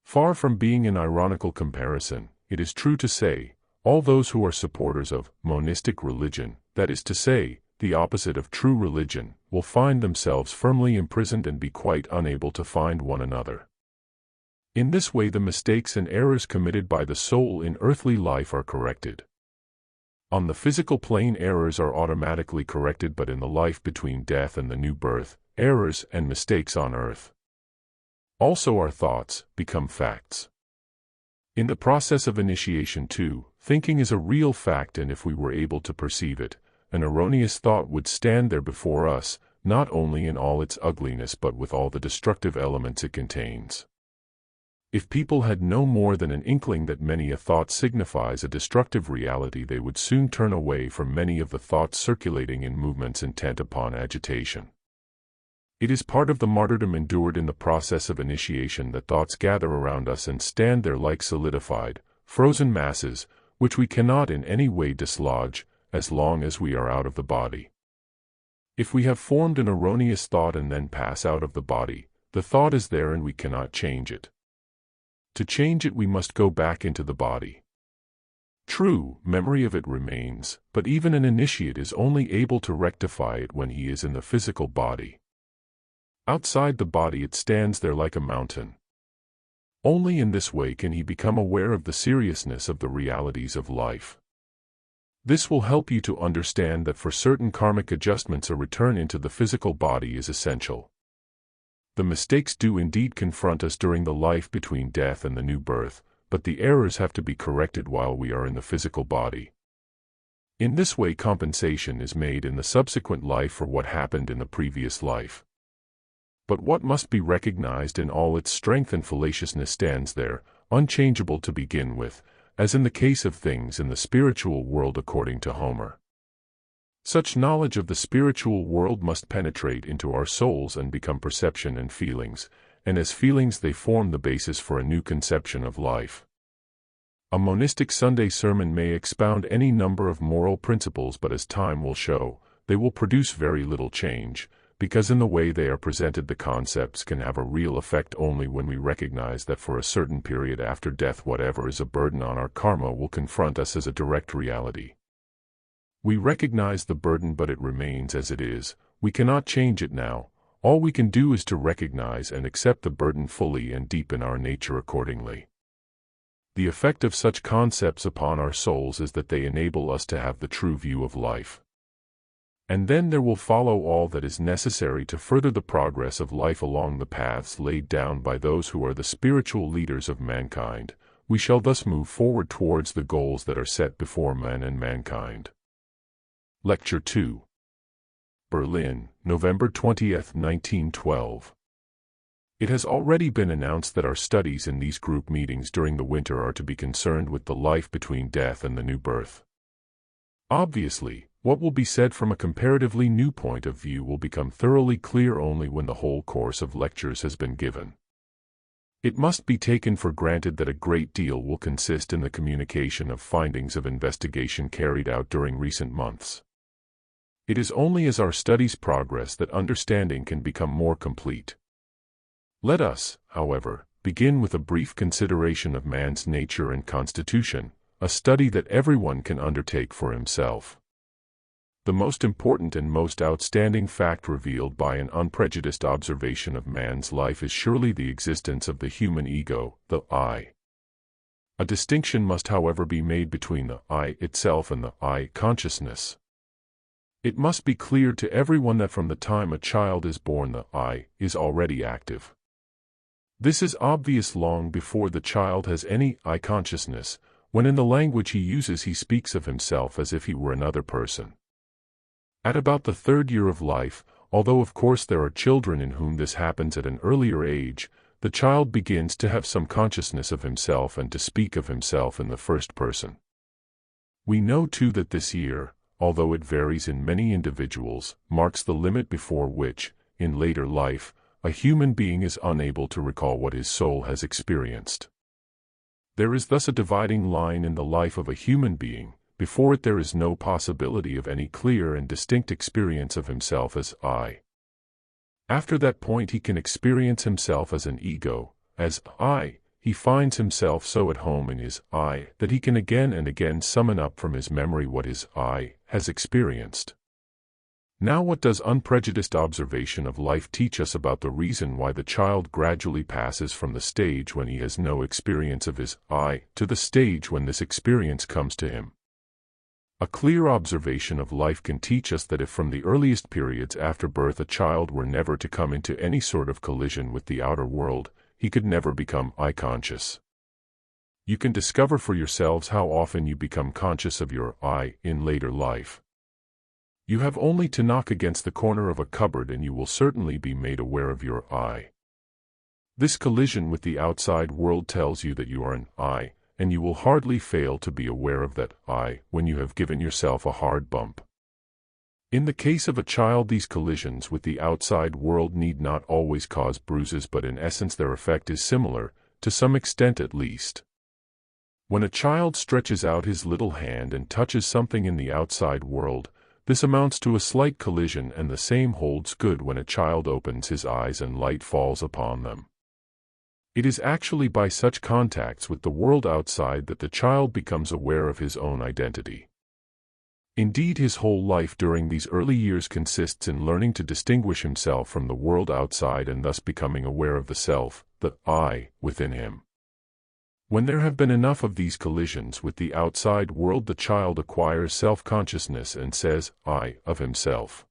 Far from being an ironical comparison, it is true to say, all those who are supporters of monistic religion, that is to say, the opposite of true religion, will find themselves firmly imprisoned and be quite unable to find one another. In this way the mistakes and errors committed by the soul in earthly life are corrected. On the physical plane errors are automatically corrected, but in the life between death and the new birth, errors and mistakes on earth, also our thoughts, become facts. In the process of initiation too, thinking is a real fact, and if we were able to perceive it, an erroneous thought would stand there before us, not only in all its ugliness but with all the destructive elements it contains. If people had no more than an inkling that many a thought signifies a destructive reality, they would soon turn away from many of the thoughts circulating in movements intent upon agitation. It is part of the martyrdom endured in the process of initiation that thoughts gather around us and stand there like solidified, frozen masses, which we cannot in any way dislodge, as long as we are out of the body. If we have formed an erroneous thought and then pass out of the body, the thought is there and we cannot change it. To change it we must go back into the body. True, memory of it remains, but even an initiate is only able to rectify it when he is in the physical body. Outside the body it stands there like a mountain. Only in this way can he become aware of the seriousness of the realities of life. This will help you to understand that for certain karmic adjustments a return into the physical body is essential. The mistakes do indeed confront us during the life between death and the new birth, but the errors have to be corrected while we are in the physical body. In this way compensation is made in the subsequent life for what happened in the previous life. But what must be recognized in all its strength and fallaciousness stands there, unchangeable to begin with, as in the case of things in the spiritual world according to Homer. Such knowledge of the spiritual world must penetrate into our souls and become perception and feelings, and as feelings they form the basis for a new conception of life. A monistic Sunday sermon may expound any number of moral principles, but as time will show, they will produce very little change, because in the way they are presented the concepts can have a real effect only when we recognize that for a certain period after death whatever is a burden on our karma will confront us as a direct reality. We recognize the burden, but it remains as it is. We cannot change it now, all we can do is to recognize and accept the burden fully and deepen our nature accordingly. The effect of such concepts upon our souls is that they enable us to have the true view of life. And then there will follow all that is necessary to further the progress of life along the paths laid down by those who are the spiritual leaders of mankind. We shall thus move forward towards the goals that are set before man and mankind. Lecture 2. Berlin, November 20, 1912. It has already been announced that our studies in these group meetings during the winter are to be concerned with the life between death and the new birth. Obviously, what will be said from a comparatively new point of view will become thoroughly clear only when the whole course of lectures has been given. It must be taken for granted that a great deal will consist in the communication of findings of investigation carried out during recent months. It is only as our studies progress that understanding can become more complete. Let us, however, begin with a brief consideration of man's nature and constitution, a study that everyone can undertake for himself. The most important and most outstanding fact revealed by an unprejudiced observation of man's life is surely the existence of the human ego, the I. A distinction must, however, be made between the I itself and the I consciousness. It must be clear to everyone that from the time a child is born the I is already active. This is obvious long before the child has any I consciousness, when in the language he uses he speaks of himself as if he were another person. At about the 3rd year of life, although of course there are children in whom this happens at an earlier age, the child begins to have some consciousness of himself and to speak of himself in the first person. We know too that this year, although it varies in many individuals, marks the limit before which, in later life, a human being is unable to recall what his soul has experienced. There is thus a dividing line in the life of a human being. Before it there is no possibility of any clear and distinct experience of himself as I. After that point he can experience himself as an ego, as I. He finds himself so at home in his I that he can again and again summon up from his memory what his I has experienced. Now what does unprejudiced observation of life teach us about the reason why the child gradually passes from the stage when he has no experience of his I to the stage when this experience comes to him? A clear observation of life can teach us that if from the earliest periods after birth a child were never to come into any sort of collision with the outer world, he could never become I-conscious. You can discover for yourselves how often you become conscious of your I in later life. You have only to knock against the corner of a cupboard and you will certainly be made aware of your I. This collision with the outside world tells you that you are an I, and you will hardly fail to be aware of that I when you have given yourself a hard bump. In the case of a child, these collisions with the outside world need not always cause bruises, but in essence their effect is similar, to some extent at least. When a child stretches out his little hand and touches something in the outside world, this amounts to a slight collision, and the same holds good when a child opens his eyes and light falls upon them. It is actually by such contacts with the world outside that the child becomes aware of his own identity. Indeed, his whole life during these early years consists in learning to distinguish himself from the world outside and thus becoming aware of the self, the I, within him. When there have been enough of these collisions with the outside world, the child acquires self-consciousness and says, I, of himself.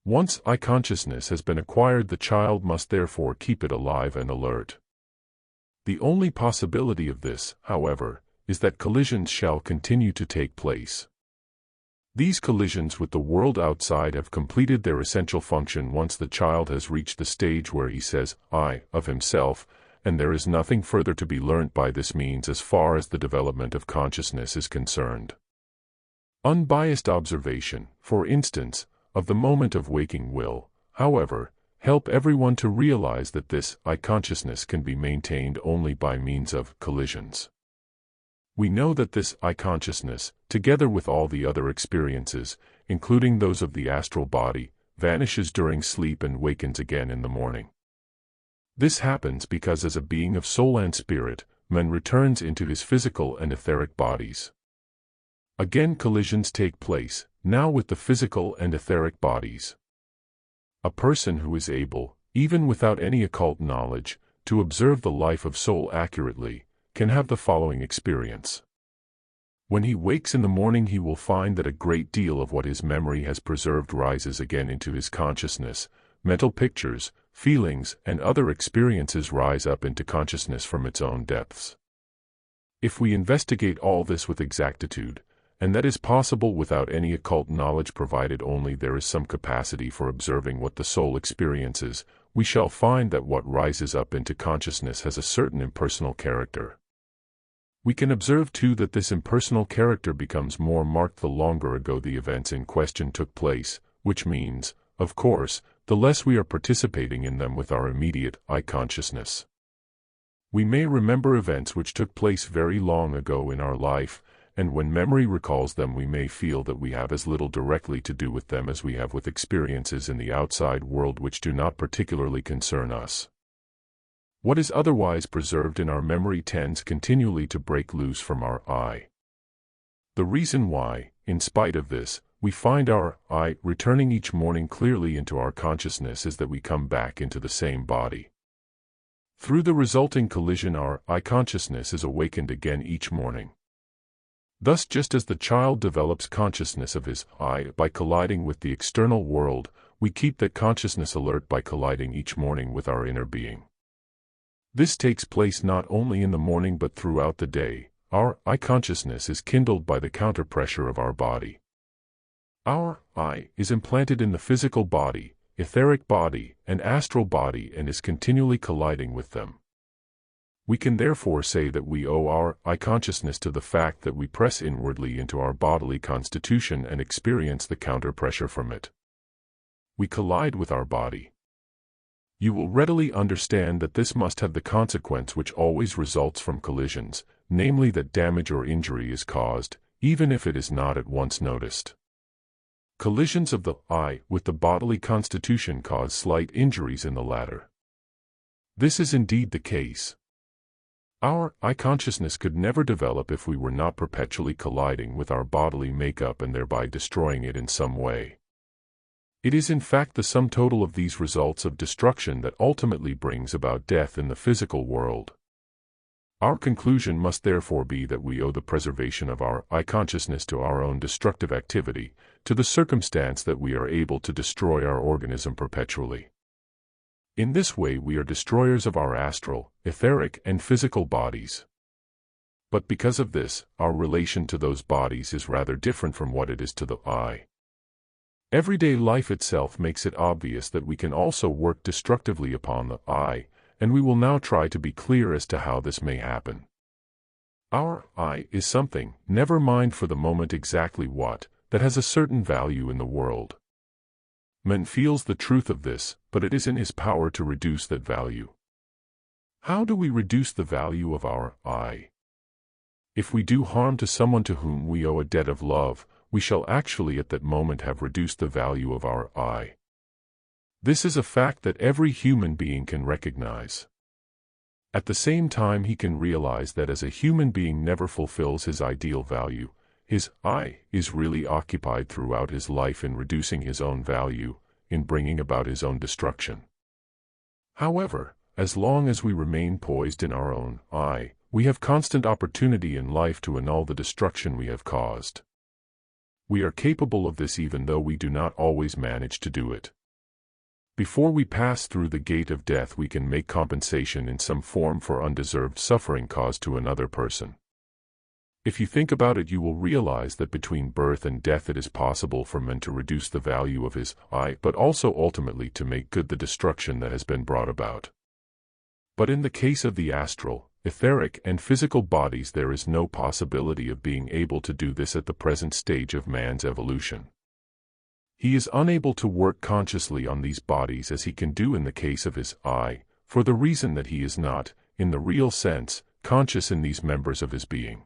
Once I-consciousness has been acquired, the child must therefore keep it alive and alert. The only possibility of this, however, is that collisions shall continue to take place. These collisions with the world outside have completed their essential function once the child has reached the stage where he says, I, of himself, and there is nothing further to be learnt by this means as far as the development of consciousness is concerned. Unbiased observation, for instance, of the moment of waking will, however, help everyone to realize that this I-consciousness can be maintained only by means of collisions. We know that this I-consciousness, together with all the other experiences, including those of the astral body, vanishes during sleep and wakens again in the morning. This happens because as a being of soul and spirit, man returns into his physical and etheric bodies. Again collisions take place, now with the physical and etheric bodies. A person who is able, even without any occult knowledge, to observe the life of soul accurately, can have the following experience. When he wakes in the morning, he will find that a great deal of what his memory has preserved rises again into his consciousness. Mental pictures, feelings, and other experiences rise up into consciousness from its own depths. If we investigate all this with exactitude, and that is possible without any occult knowledge provided only there is some capacity for observing what the soul experiences, we shall find that what rises up into consciousness has a certain impersonal character. We can observe too that this impersonal character becomes more marked the longer ago the events in question took place, which means, of course, the less we are participating in them with our immediate eye consciousness. We may remember events which took place very long ago in our life, and when memory recalls them we may feel that we have as little directly to do with them as we have with experiences in the outside world which do not particularly concern us. What is otherwise preserved in our memory tends continually to break loose from our eye. The reason why, in spite of this, we find our eye returning each morning clearly into our consciousness is that we come back into the same body. Through the resulting collision our eye consciousness is awakened again each morning. Thus, just as the child develops consciousness of his eye by colliding with the external world, we keep that consciousness alert by colliding each morning with our inner being. This takes place not only in the morning but throughout the day. Our eye consciousness is kindled by the counter-pressure of our body. Our eye is implanted in the physical body, etheric body, and astral body and is continually colliding with them. We can therefore say that we owe our eye consciousness to the fact that we press inwardly into our bodily constitution and experience the counter-pressure from it. We collide with our body. You will readily understand that this must have the consequence which always results from collisions, namely that damage or injury is caused, even if it is not at once noticed. Collisions of the eye with the bodily constitution cause slight injuries in the latter. This is indeed the case. Our eye consciousness could never develop if we were not perpetually colliding with our bodily makeup and thereby destroying it in some way. It is in fact the sum total of these results of destruction that ultimately brings about death in the physical world. Our conclusion must therefore be that we owe the preservation of our eye consciousness to our own destructive activity, to the circumstance that we are able to destroy our organism perpetually. In this way we are destroyers of our astral, etheric, and physical bodies. But because of this, our relation to those bodies is rather different from what it is to the eye. Everyday life itself makes it obvious that we can also work destructively upon the eye, and we will now try to be clear as to how this may happen. Our eye is something, never mind for the moment exactly what, that has a certain value in the world. Man feels the truth of this, but it is in his power to reduce that value. How do we reduce the value of our eye? If we do harm to someone to whom we owe a debt of love, we shall actually at that moment have reduced the value of our eye. This is a fact that every human being can recognize. At the same time he can realize that as a human being never fulfills his ideal value, his eye is really occupied throughout his life in reducing his own value, in bringing about his own destruction. However, as long as we remain poised in our own eye, we have constant opportunity in life to annul the destruction we have caused. We are capable of this even though we do not always manage to do it. Before we pass through the gate of death we can make compensation in some form for undeserved suffering caused to another person. If you think about it you will realize that between birth and death it is possible for man to reduce the value of his eye, but also ultimately to make good the destruction that has been brought about. But in the case of the astral, etheric, and physical bodies there is no possibility of being able to do this at the present stage of man's evolution. He is unable to work consciously on these bodies as he can do in the case of his eye, for the reason that he is not, in the real sense, conscious in these members of his being.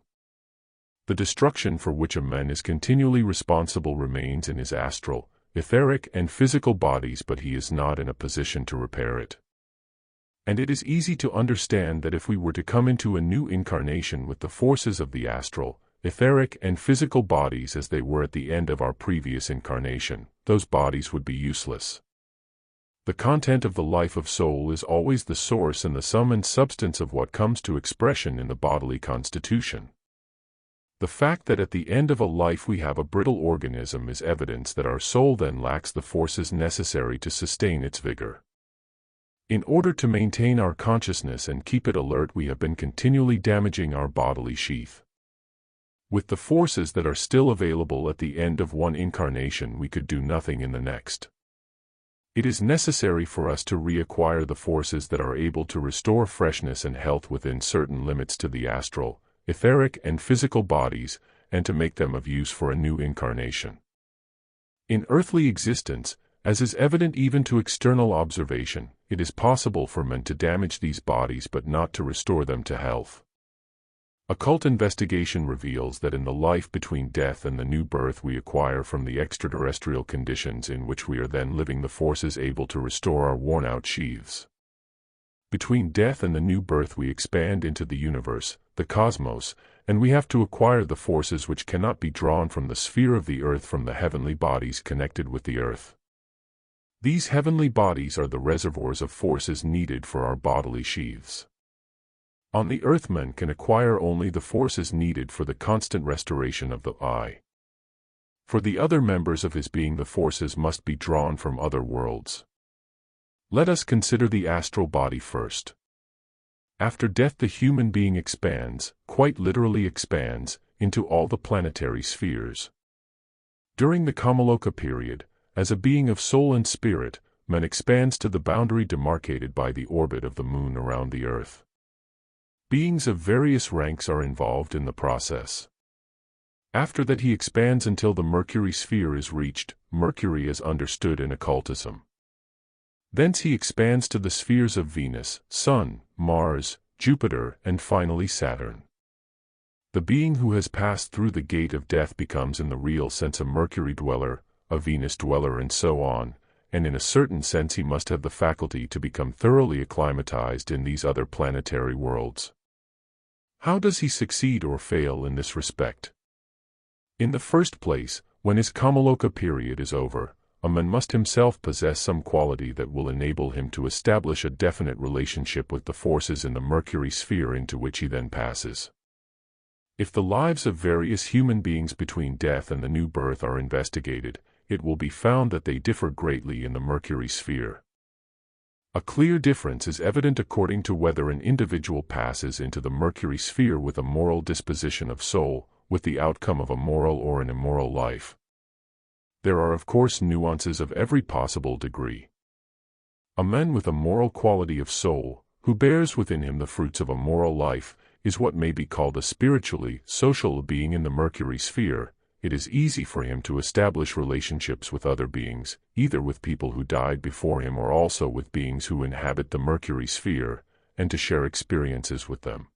The destruction for which a man is continually responsible remains in his astral, etheric, and physical bodies, but he is not in a position to repair it. And it is easy to understand that if we were to come into a new incarnation with the forces of the astral, etheric, and physical bodies as they were at the end of our previous incarnation, those bodies would be useless. The content of the life of soul is always the source and the sum and substance of what comes to expression in the bodily constitution. The fact that at the end of a life we have a brittle organism is evidence that our soul then lacks the forces necessary to sustain its vigor. In order to maintain our consciousness and keep it alert, we have been continually damaging our bodily sheath. With the forces that are still available at the end of one incarnation, we could do nothing in the next. It is necessary for us to reacquire the forces that are able to restore freshness and health within certain limits to the astral, etheric, and physical bodies, and to make them of use for a new incarnation. In earthly existence, as is evident even to external observation, it is possible for men to damage these bodies but not to restore them to health. Occult investigation reveals that in the life between death and the new birth we acquire from the extraterrestrial conditions in which we are then living the forces able to restore our worn-out sheaths. Between death and the new birth we expand into the universe, the cosmos, and we have to acquire the forces which cannot be drawn from the sphere of the earth from the heavenly bodies connected with the earth. These heavenly bodies are the reservoirs of forces needed for our bodily sheaths. On the earth man can acquire only the forces needed for the constant restoration of the eye. For the other members of his being the forces must be drawn from other worlds. Let us consider the astral body first. After death the human being expands, quite literally expands, into all the planetary spheres. During the kamaloka period, as a being of soul and spirit, man expands to the boundary demarcated by the orbit of the moon around the earth. Beings of various ranks are involved in the process. After that he expands until the Mercury sphere is reached, Mercury is understood in occultism. Thence he expands to the spheres of Venus, Sun, Mars, Jupiter, and finally Saturn. The being who has passed through the gate of death becomes in the real sense a Mercury dweller, a Venus dweller, and so on, and in a certain sense he must have the faculty to become thoroughly acclimatized in these other planetary worlds. How does he succeed or fail in this respect? In the first place, when his kamaloka period is over, a man must himself possess some quality that will enable him to establish a definite relationship with the forces in the Mercury sphere into which he then passes. If the lives of various human beings between death and the new birth are investigated, it will be found that they differ greatly in the Mercury sphere. A clear difference is evident according to whether an individual passes into the Mercury sphere with a moral disposition of soul, with the outcome of a moral or an immoral life. There are of course nuances of every possible degree. A man with a moral quality of soul, who bears within him the fruits of a moral life, is what may be called a spiritually social being in the Mercury sphere. It is easy for him to establish relationships with other beings, either with people who died before him or also with beings who inhabit the Mercury sphere, and to share experiences with them.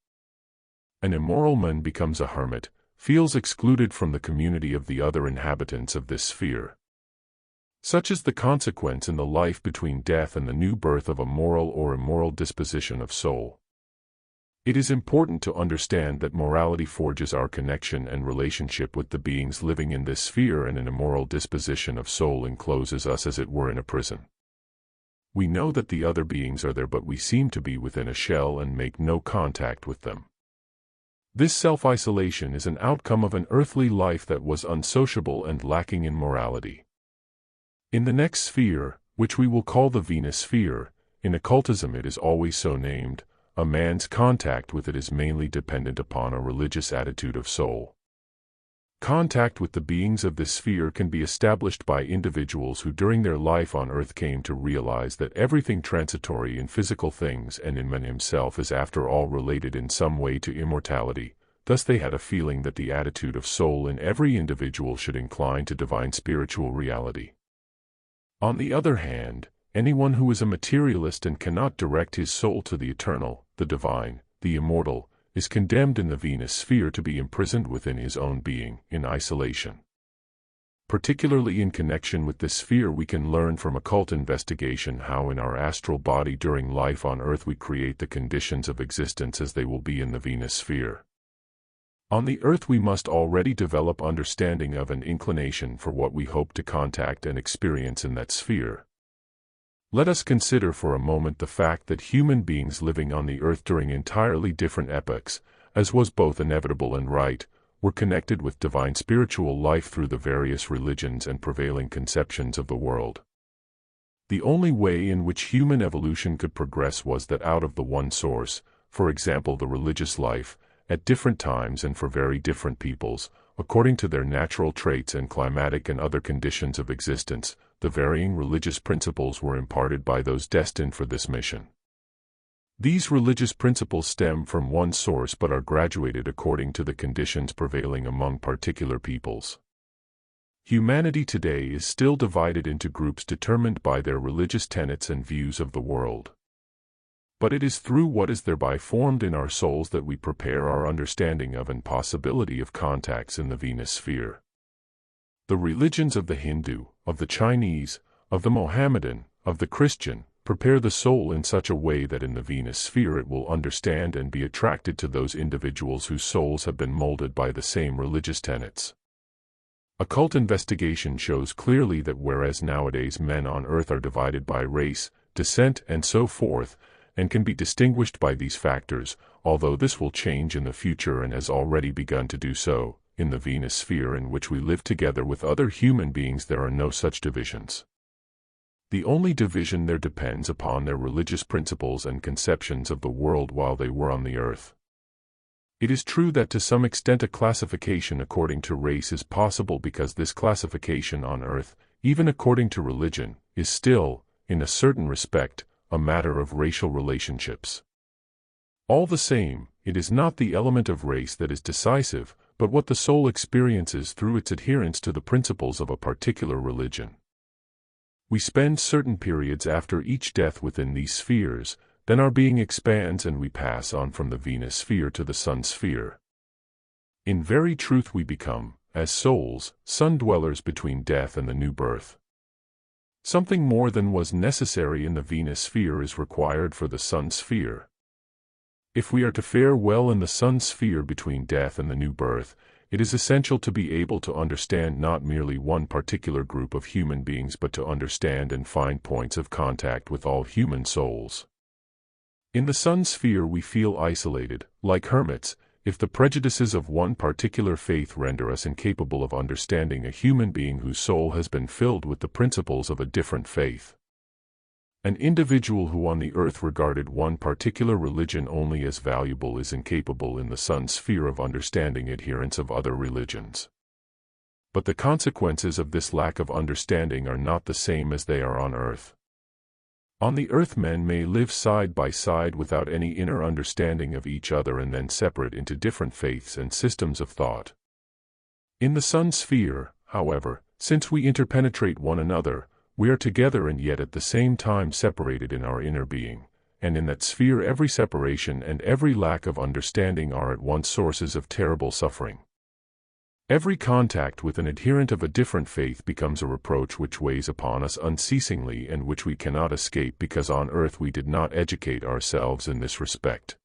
An immoral man becomes a hermit, feels excluded from the community of the other inhabitants of this sphere. Such is the consequence in the life between death and the new birth of a moral or immoral disposition of soul. It is important to understand that morality forges our connection and relationship with the beings living in this sphere, and an immoral disposition of soul encloses us as it were in a prison. We know that the other beings are there, but we seem to be within a shell and make no contact with them. This self-isolation is an outcome of an earthly life that was unsociable and lacking in morality. In the next sphere, which we will call the Venus sphere, in occultism it is always so named, a man's contact with it is mainly dependent upon a religious attitude of soul. Contact with the beings of this sphere can be established by individuals who during their life on earth came to realize that everything transitory in physical things and in man himself is after all related in some way to immortality. Thus they had a feeling that the attitude of soul in every individual should incline to divine spiritual reality. On the other hand, anyone who is a materialist and cannot direct his soul to the eternal, the divine, the immortal, is condemned in the Venus sphere to be imprisoned within his own being, in isolation. Particularly in connection with this sphere we can learn from occult investigation how in our astral body during life on earth we create the conditions of existence as they will be in the Venus sphere. On the earth we must already develop understanding of an inclination for what we hope to contact and experience in that sphere. Let us consider for a moment the fact that human beings living on the earth during entirely different epochs, as was both inevitable and right, were connected with divine spiritual life through the various religions and prevailing conceptions of the world. The only way in which human evolution could progress was that out of the one source, for example the religious life, at different times and for very different peoples, according to their natural traits and climatic and other conditions of existence, the varying religious principles were imparted by those destined for this mission. These religious principles stem from one source but are graduated according to the conditions prevailing among particular peoples. Humanity today is still divided into groups determined by their religious tenets and views of the world. But it is through what is thereby formed in our souls that we prepare our understanding of and possibility of contacts in the Venus sphere. The religions of the Hindu, of the Chinese, of the Mohammedan, of the Christian, prepare the soul in such a way that in the Venus sphere it will understand and be attracted to those individuals whose souls have been molded by the same religious tenets. Occult investigation shows clearly that whereas nowadays men on earth are divided by race, descent, and so forth, and can be distinguished by these factors, although this will change in the future and has already begun to do so, in the Venus sphere in which we live together with other human beings there are no such divisions. The only division there depends upon their religious principles and conceptions of the world while they were on the earth. It is true that to some extent a classification according to race is possible because this classification on earth, even according to religion, is still, in a certain respect, a matter of racial relationships. All the same, it is not the element of race that is decisive, but what the soul experiences through its adherence to the principles of a particular religion. We spend certain periods after each death within these spheres, then our being expands and we pass on from the Venus sphere to the Sun sphere. In very truth we become, as souls, sun dwellers between death and the new birth. Something more than was necessary in the Venus sphere is required for the Sun sphere. If we are to fare well in the Sun sphere between death and the new birth, it is essential to be able to understand not merely one particular group of human beings but to understand and find points of contact with all human souls. In the Sun sphere we feel isolated, like hermits, if the prejudices of one particular faith render us incapable of understanding a human being whose soul has been filled with the principles of a different faith. An individual who on the earth regarded one particular religion only as valuable is incapable in the Sun sphere of understanding adherents of other religions. But the consequences of this lack of understanding are not the same as they are on earth. On the earth men may live side by side without any inner understanding of each other and then separate into different faiths and systems of thought. In the Sun sphere, however, since we interpenetrate one another, we are together and yet at the same time separated in our inner being, and in that sphere every separation and every lack of understanding are at once sources of terrible suffering. Every contact with an adherent of a different faith becomes a reproach which weighs upon us unceasingly and which we cannot escape because on earth we did not educate ourselves in this respect.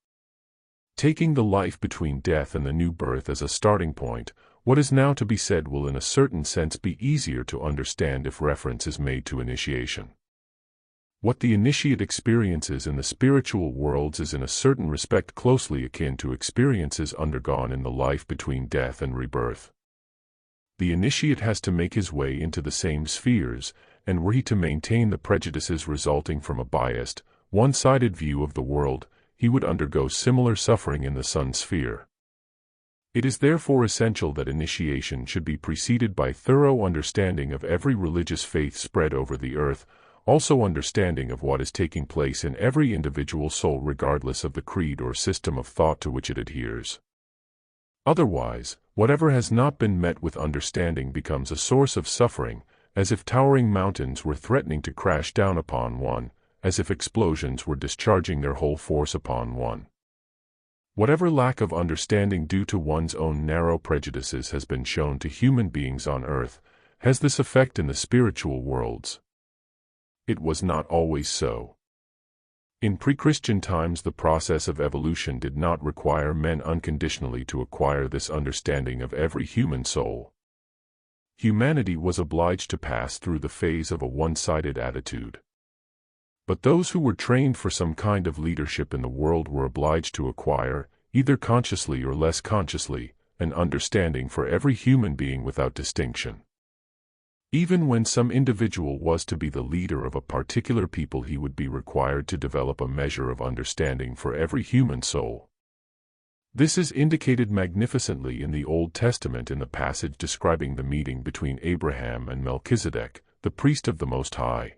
Taking the life between death and the new birth as a starting point, what is now to be said will in a certain sense be easier to understand if reference is made to initiation. What the initiate experiences in the spiritual worlds is in a certain respect closely akin to experiences undergone in the life between death and rebirth. The initiate has to make his way into the same spheres, and were he to maintain the prejudices resulting from a biased, one-sided view of the world, he would undergo similar suffering in the Sun sphere. It is therefore essential that initiation should be preceded by thorough understanding of every religious faith spread over the earth, also understanding of what is taking place in every individual soul regardless of the creed or system of thought to which it adheres. Otherwise, whatever has not been met with understanding becomes a source of suffering, as if towering mountains were threatening to crash down upon one, as if explosions were discharging their whole force upon one. Whatever lack of understanding due to one's own narrow prejudices has been shown to human beings on earth, has this effect in the spiritual worlds. It was not always so. In pre-Christian times the process of evolution did not require men unconditionally to acquire this understanding of every human soul. Humanity was obliged to pass through the phase of a one-sided attitude. But those who were trained for some kind of leadership in the world were obliged to acquire, either consciously or less consciously, an understanding for every human being without distinction. Even when some individual was to be the leader of a particular people, he would be required to develop a measure of understanding for every human soul. This is indicated magnificently in the Old Testament in the passage describing the meeting between Abraham and Melchizedek, the priest of the Most High.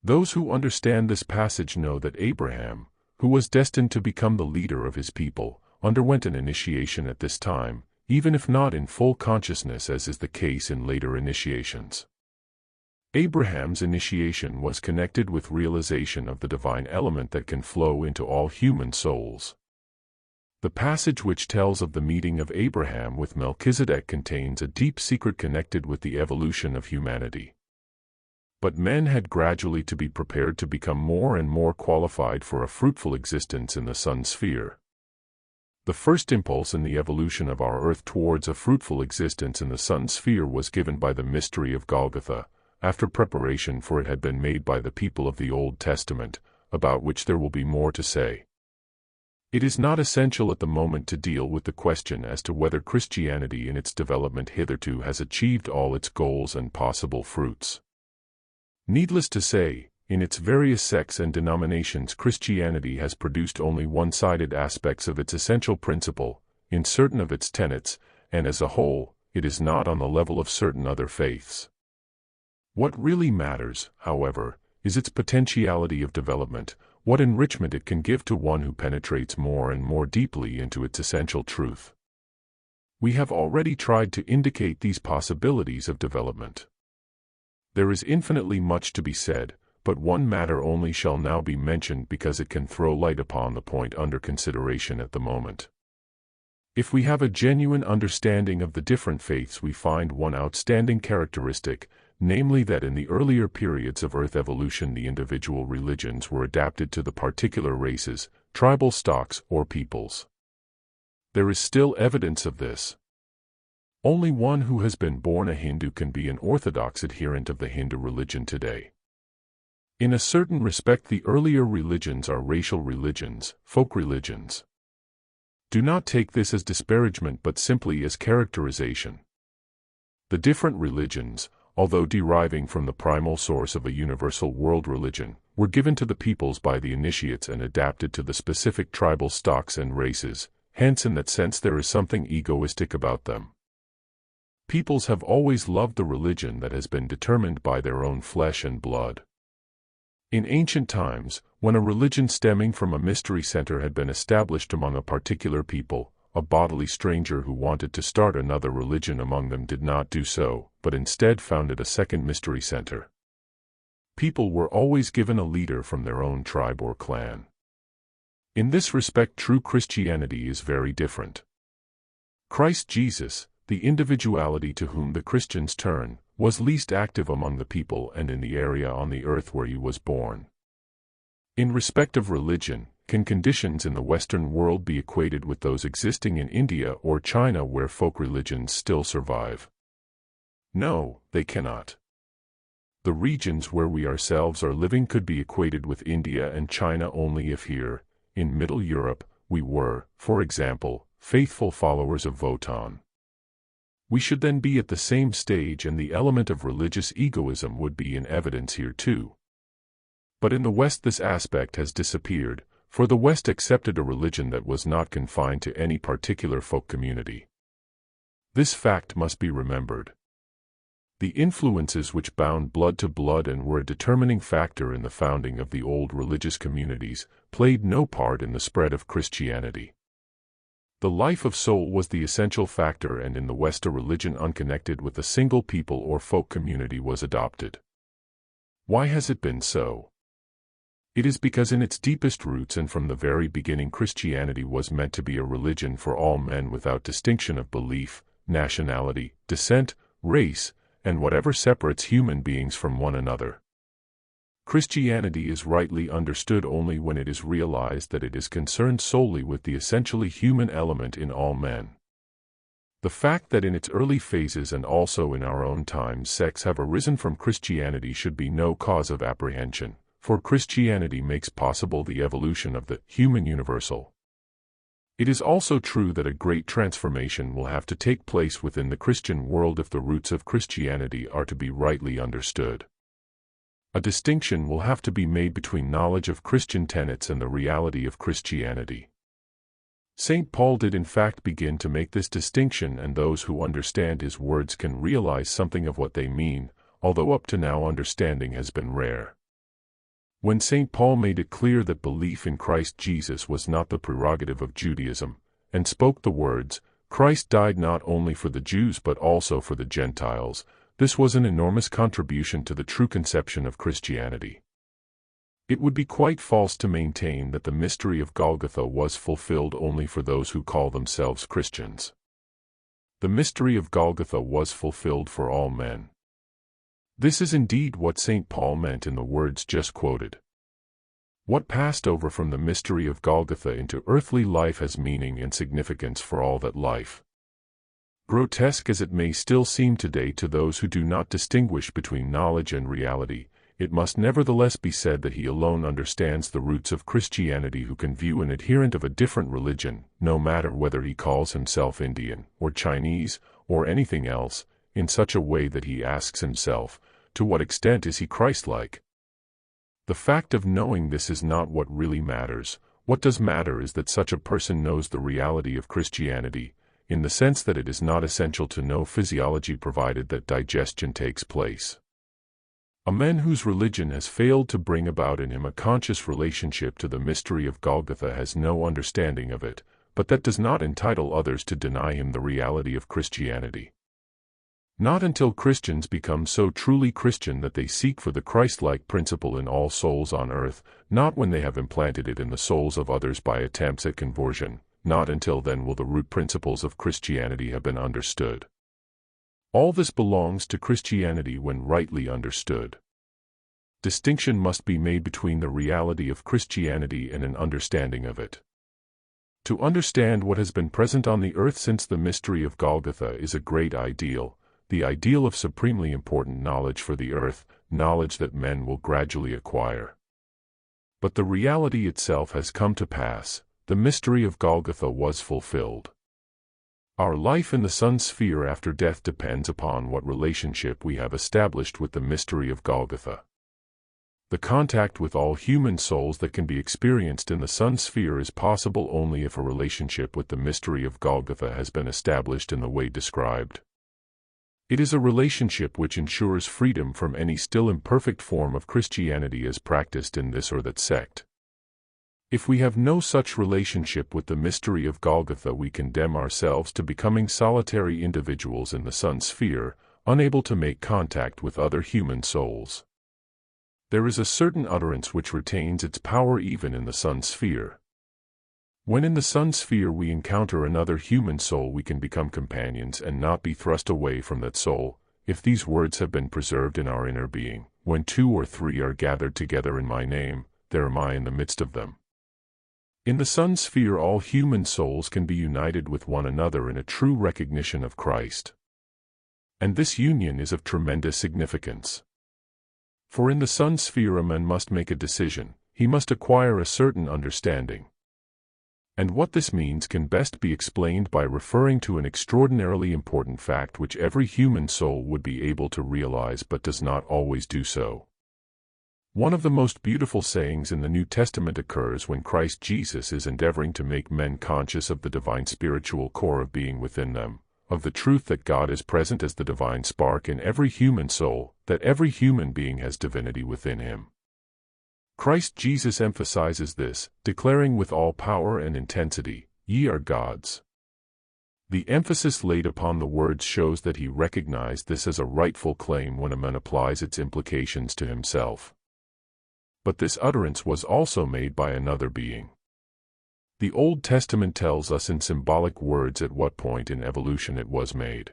Those who understand this passage know that Abraham, who was destined to become the leader of his people, underwent an initiation at this time, even if not in full consciousness as is the case in later initiations. Abraham's initiation was connected with realization of the divine element that can flow into all human souls. The passage which tells of the meeting of Abraham with Melchizedek contains a deep secret connected with the evolution of humanity. But men had gradually to be prepared to become more and more qualified for a fruitful existence in the sun sphere. The first impulse in the evolution of our earth towards a fruitful existence in the sun sphere was given by the mystery of Golgotha, after preparation for it had been made by the people of the Old Testament, about which there will be more to say. It is not essential at the moment to deal with the question as to whether Christianity in its development hitherto has achieved all its goals and possible fruits. Needless to say, in its various sects and denominations, Christianity has produced only one-sided aspects of its essential principle, in certain of its tenets, and as a whole, it is not on the level of certain other faiths. What really matters, however, is its potentiality of development, what enrichment it can give to one who penetrates more and more deeply into its essential truth. We have already tried to indicate these possibilities of development. There is infinitely much to be said, but one matter only shall now be mentioned because it can throw light upon the point under consideration at the moment. If we have a genuine understanding of the different faiths, we find one outstanding characteristic, namely that in the earlier periods of Earth evolution the individual religions were adapted to the particular races, tribal stocks, or peoples. There is still evidence of this. Only one who has been born a Hindu can be an orthodox adherent of the Hindu religion today. In a certain respect, the earlier religions are racial religions, folk religions. Do not take this as disparagement but simply as characterization. The different religions, although deriving from the primal source of a universal world religion, were given to the peoples by the initiates and adapted to the specific tribal stocks and races, hence in that sense there is something egoistic about them. Peoples have always loved the religion that has been determined by their own flesh and blood. In ancient times, when a religion stemming from a mystery center had been established among a particular people, a bodily stranger who wanted to start another religion among them did not do so, but instead founded a second mystery center. People were always given a leader from their own tribe or clan. In this respect, true Christianity is very different. Christ Jesus, the individuality to whom the Christians turn, was least active among the people and in the area on the earth where he was born. In respect of religion, can conditions in the Western world be equated with those existing in India or China where folk religions still survive? No, they cannot. The regions where we ourselves are living could be equated with India and China only if here, in Middle Europe, we were, for example, faithful followers of Wotan. We should then be at the same stage and the element of religious egoism would be in evidence here too. But in the West this aspect has disappeared, for the West accepted a religion that was not confined to any particular folk community. This fact must be remembered. The influences which bound blood to blood and were a determining factor in the founding of the old religious communities played no part in the spread of Christianity. The life of soul was the essential factor, and in the West a religion unconnected with a single people or folk community was adopted. Why has it been so? It is because in its deepest roots and from the very beginning Christianity was meant to be a religion for all men without distinction of belief, nationality, descent, race, and whatever separates human beings from one another. Christianity is rightly understood only when it is realized that it is concerned solely with the essentially human element in all men. The fact that in its early phases and also in our own times sects have arisen from Christianity should be no cause of apprehension, for Christianity makes possible the evolution of the human universal. It is also true that a great transformation will have to take place within the Christian world if the roots of Christianity are to be rightly understood. A distinction will have to be made between knowledge of Christian tenets and the reality of Christianity. St. Paul did in fact begin to make this distinction, and those who understand his words can realize something of what they mean, although up to now understanding has been rare. When St. Paul made it clear that belief in Christ Jesus was not the prerogative of Judaism, and spoke the words, "Christ died not only for the Jews but also for the Gentiles," this was an enormous contribution to the true conception of Christianity. It would be quite false to maintain that the mystery of Golgotha was fulfilled only for those who call themselves Christians. The mystery of Golgotha was fulfilled for all men. This is indeed what St. Paul meant in the words just quoted. What passed over from the mystery of Golgotha into earthly life has meaning and significance for all that life. Grotesque as it may still seem today to those who do not distinguish between knowledge and reality, it must nevertheless be said that he alone understands the roots of Christianity who can view an adherent of a different religion, no matter whether he calls himself Indian, or Chinese, or anything else, in such a way that he asks himself, to what extent is he Christ-like? The fact of knowing this is not what really matters. What does matter is that such a person knows the reality of Christianity, in the sense that it is not essential to know physiology provided that digestion takes place. A man whose religion has failed to bring about in him a conscious relationship to the mystery of Golgotha has no understanding of it, but that does not entitle others to deny him the reality of Christianity. Not until Christians become so truly Christian that they seek for the Christ-like principle in all souls on earth, not when they have implanted it in the souls of others by attempts at conversion, not until then will the root principles of Christianity have been understood. All this belongs to Christianity when rightly understood. Distinction must be made between the reality of Christianity and an understanding of it. To understand what has been present on the earth since the mystery of Golgotha is a great ideal, the ideal of supremely important knowledge for the earth, knowledge that men will gradually acquire. But the reality itself has come to pass. The mystery of Golgotha was fulfilled. Our life in the sun sphere after death depends upon what relationship we have established with the mystery of Golgotha. The contact with all human souls that can be experienced in the sun sphere is possible only if a relationship with the mystery of Golgotha has been established in the way described. It is a relationship which ensures freedom from any still imperfect form of Christianity as practiced in this or that sect. If we have no such relationship with the mystery of Golgotha, we condemn ourselves to becoming solitary individuals in the sun sphere, unable to make contact with other human souls. There is a certain utterance which retains its power even in the sun sphere. When in the sun sphere we encounter another human soul, we can become companions and not be thrust away from that soul, if these words have been preserved in our inner being. When 2 or 3 are gathered together in my name, there am I in the midst of them. In the sun sphere all human souls can be united with one another in a true recognition of Christ. And this union is of tremendous significance. For in the sun sphere a man must make a decision, he must acquire a certain understanding. And what this means can best be explained by referring to an extraordinarily important fact which every human soul would be able to realize but does not always do so. One of the most beautiful sayings in the New Testament occurs when Christ Jesus is endeavoring to make men conscious of the divine spiritual core of being within them, of the truth that God is present as the divine spark in every human soul, that every human being has divinity within him. Christ Jesus emphasizes this, declaring with all power and intensity, "Ye are gods." The emphasis laid upon the words shows that he recognized this as a rightful claim when a man applies its implications to himself. But this utterance was also made by another being. The Old Testament tells us in symbolic words at what point in evolution it was made.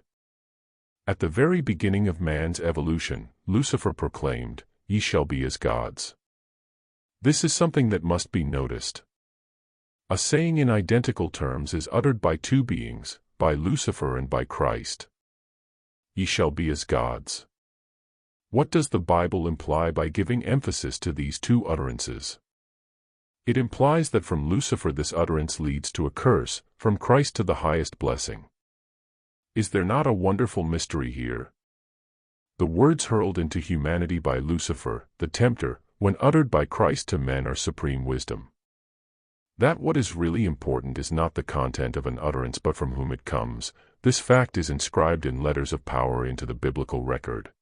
At the very beginning of man's evolution, Lucifer proclaimed, "Ye shall be as gods." This is something that must be noticed. A saying in identical terms is uttered by 2 beings, by Lucifer and by Christ. Ye shall be as gods. What does the Bible imply by giving emphasis to these two utterances? It implies that from Lucifer this utterance leads to a curse, from Christ to the highest blessing. Is there not a wonderful mystery here? The words hurled into humanity by Lucifer, the tempter, when uttered by Christ to men are supreme wisdom. That what is really important is not the content of an utterance but from whom it comes. This fact is inscribed in letters of power into the biblical record.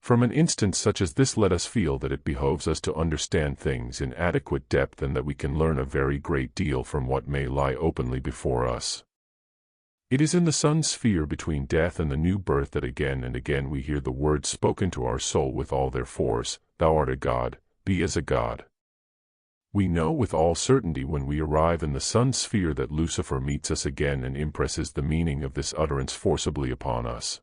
From an instance such as this let us feel that it behoves us to understand things in adequate depth and that we can learn a very great deal from what may lie openly before us. It is in the sun sphere between death and the new birth that again and again we hear the words spoken to our soul with all their force, "Thou art a god, be as a god." We know with all certainty when we arrive in the sun sphere that Lucifer meets us again and impresses the meaning of this utterance forcibly upon us.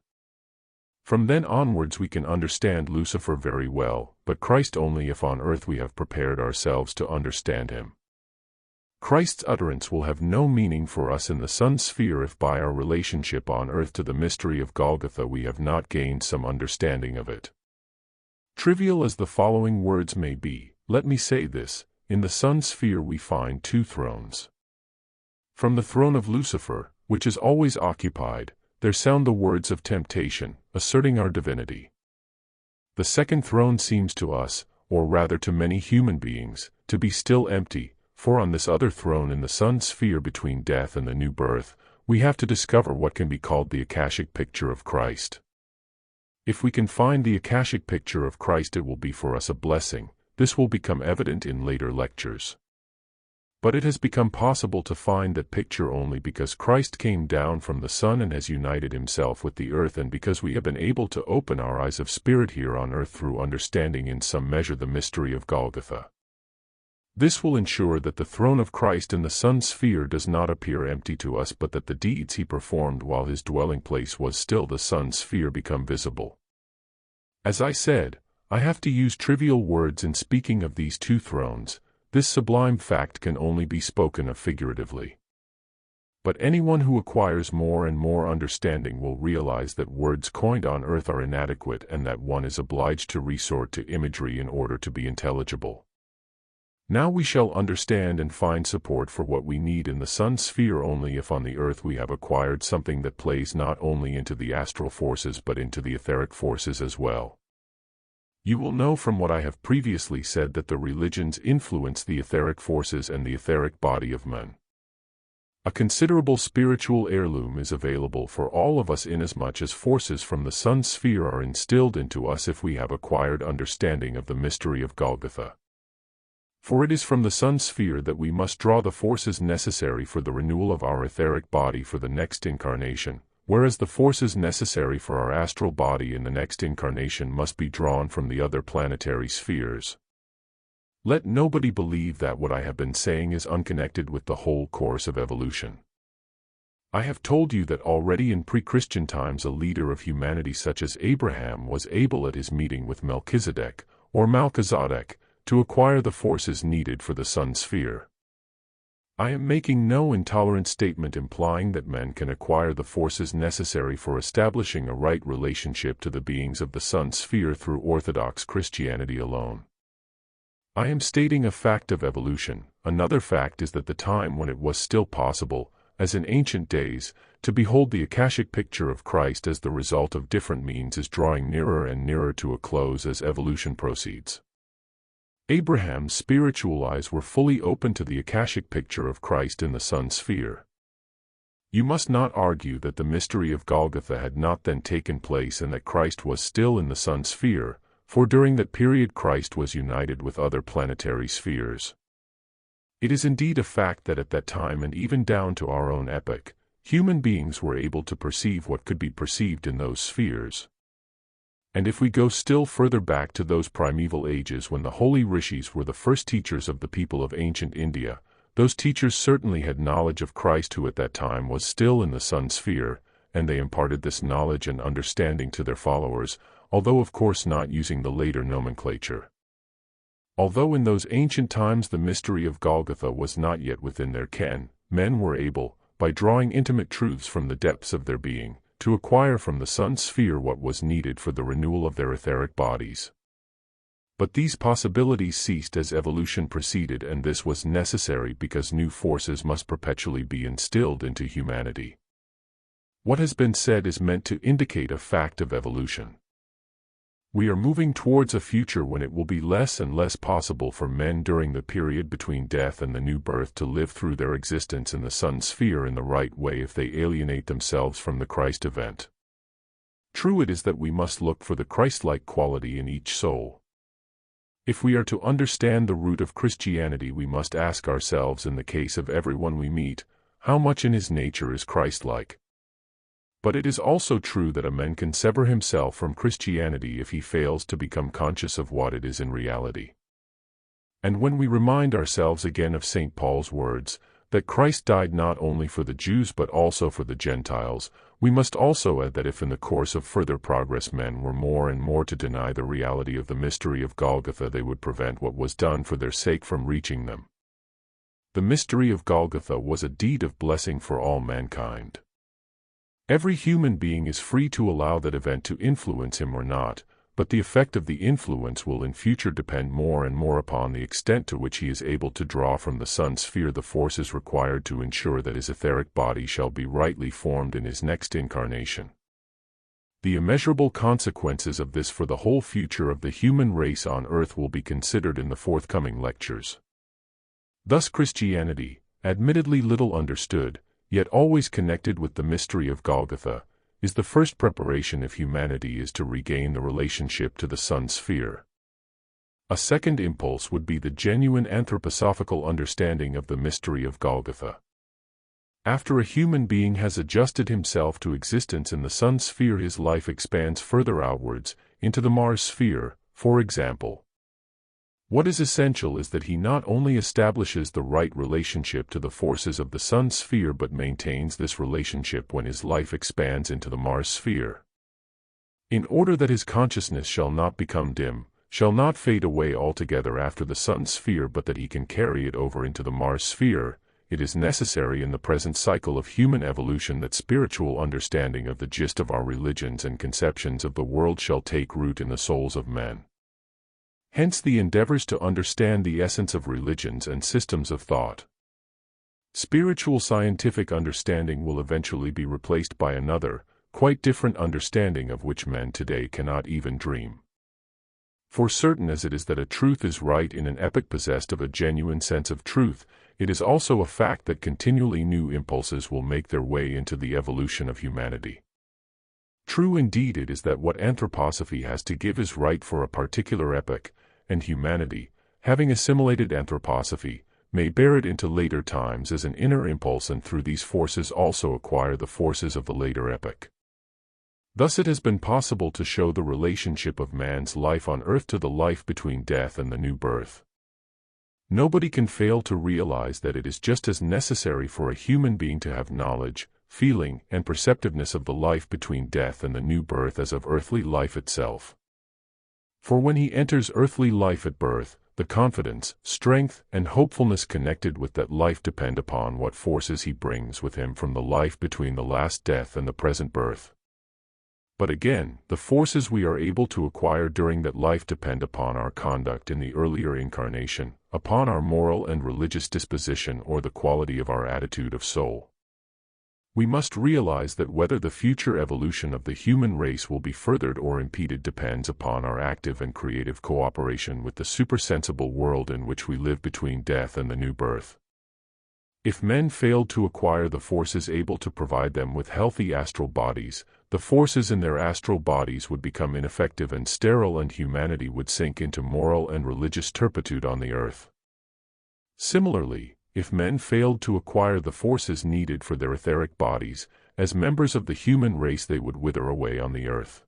From then onwards we can understand Lucifer very well, but Christ only if on earth we have prepared ourselves to understand him. Christ's utterance will have no meaning for us in the sun sphere if by our relationship on earth to the mystery of Golgotha we have not gained some understanding of it. Trivial as the following words may be, let me say this: in the sun sphere we find two thrones. From the throne of Lucifer, which is always occupied, there sound the words of temptation, asserting our divinity. The second throne seems to us, or rather to many human beings, to be still empty, for on this other throne in the sun sphere between death and the new birth, we have to discover what can be called the Akashic picture of Christ. If we can find the Akashic picture of Christ it will be for us a blessing. This will become evident in later lectures. But it has become possible to find that picture only because Christ came down from the sun and has united himself with the earth, and because we have been able to open our eyes of spirit here on earth through understanding in some measure the mystery of Golgotha. This will ensure that the throne of Christ in the sun sphere does not appear empty to us, but that the deeds he performed while his dwelling place was still the sun sphere become visible. As I said, I have to use trivial words in speaking of these two thrones. This sublime fact can only be spoken of figuratively. But anyone who acquires more and more understanding will realize that words coined on earth are inadequate and that one is obliged to resort to imagery in order to be intelligible. Now we shall understand and find support for what we need in the sun sphere only if on the earth we have acquired something that plays not only into the astral forces but into the etheric forces as well. You will know from what I have previously said that the religions influence the etheric forces and the etheric body of man. A considerable spiritual heirloom is available for all of us inasmuch as forces from the sun sphere are instilled into us if we have acquired understanding of the mystery of Golgotha. For it is from the sun sphere that we must draw the forces necessary for the renewal of our etheric body for the next incarnation, whereas the forces necessary for our astral body in the next incarnation must be drawn from the other planetary spheres. Let nobody believe that what I have been saying is unconnected with the whole course of evolution. I have told you that already in pre-Christian times a leader of humanity such as Abraham was able at his meeting with Melchizedek, or Malchizedek, to acquire the forces needed for the sun sphere. I am making no intolerant statement implying that men can acquire the forces necessary for establishing a right relationship to the beings of the sun sphere through Orthodox Christianity alone. I am stating a fact of evolution. Another fact is that the time when it was still possible, as in ancient days, to behold the Akashic picture of Christ as the result of different means is drawing nearer and nearer to a close as evolution proceeds. Abraham's spiritual eyes were fully open to the Akashic picture of Christ in the sun sphere. You must not argue that the mystery of Golgotha had not then taken place and that Christ was still in the sun sphere, for during that period Christ was united with other planetary spheres. It is indeed a fact that at that time and even down to our own epoch, human beings were able to perceive what could be perceived in those spheres. And if we go still further back to those primeval ages when the holy rishis were the first teachers of the people of ancient India, those teachers certainly had knowledge of Christ who at that time was still in the sun sphere, and they imparted this knowledge and understanding to their followers, although of course not using the later nomenclature. Although in those ancient times the mystery of Golgotha was not yet within their ken, men were able, by drawing intimate truths from the depths of their being, to acquire from the sun sphere what was needed for the renewal of their etheric bodies. But these possibilities ceased as evolution proceeded, and this was necessary because new forces must perpetually be instilled into humanity. What has been said is meant to indicate a fact of evolution. We are moving towards a future when it will be less and less possible for men during the period between death and the new birth to live through their existence in the sun sphere in the right way if they alienate themselves from the Christ event. True it is that we must look for the Christ-like quality in each soul. If we are to understand the root of Christianity, we must ask ourselves, in the case of everyone we meet, how much in his nature is Christ-like? But it is also true that a man can sever himself from Christianity if he fails to become conscious of what it is in reality. And when we remind ourselves again of St. Paul's words, that Christ died not only for the Jews but also for the Gentiles, we must also add that if in the course of further progress men were more and more to deny the reality of the mystery of Golgotha, they would prevent what was done for their sake from reaching them. The mystery of Golgotha was a deed of blessing for all mankind. Every human being is free to allow that event to influence him or not, but the effect of the influence will in future depend more and more upon the extent to which he is able to draw from the sun sphere the forces required to ensure that his etheric body shall be rightly formed in his next incarnation. The immeasurable consequences of this for the whole future of the human race on earth will be considered in the forthcoming lectures. Thus Christianity, admittedly little understood, yet always connected with the mystery of Golgotha, is the first preparation if humanity is to regain the relationship to the sun sphere. A second impulse would be the genuine anthroposophical understanding of the mystery of Golgotha. After a human being has adjusted himself to existence in the sun sphere, his life expands further outwards, into the Mars sphere, for example. What is essential is that he not only establishes the right relationship to the forces of the sun sphere but maintains this relationship when his life expands into the Mars sphere. In order that his consciousness shall not become dim, shall not fade away altogether after the sun sphere, but that he can carry it over into the Mars sphere, it is necessary in the present cycle of human evolution that spiritual understanding of the gist of our religions and conceptions of the world shall take root in the souls of men. Hence the endeavors to understand the essence of religions and systems of thought. Spiritual scientific understanding will eventually be replaced by another, quite different understanding of which men today cannot even dream. For certain as it is that a truth is right in an epoch possessed of a genuine sense of truth, it is also a fact that continually new impulses will make their way into the evolution of humanity. True indeed it is that what anthroposophy has to give is right for a particular epoch, and humanity, having assimilated anthroposophy, may bear it into later times as an inner impulse and through these forces also acquire the forces of the later epoch. Thus it has been possible to show the relationship of man's life on earth to the life between death and the new birth. Nobody can fail to realize that it is just as necessary for a human being to have knowledge, feeling, and perceptiveness of the life between death and the new birth as of earthly life itself. For when he enters earthly life at birth, the confidence, strength, and hopefulness connected with that life depend upon what forces he brings with him from the life between the last death and the present birth. But again, the forces we are able to acquire during that life depend upon our conduct in the earlier incarnation, upon our moral and religious disposition or the quality of our attitude of soul. We must realize that whether the future evolution of the human race will be furthered or impeded depends upon our active and creative cooperation with the supersensible world in which we live between death and the new birth. If men failed to acquire the forces able to provide them with healthy astral bodies, the forces in their astral bodies would become ineffective and sterile, and humanity would sink into moral and religious turpitude on the earth. Similarly, if men failed to acquire the forces needed for their etheric bodies, as members of the human race they would wither away on the earth.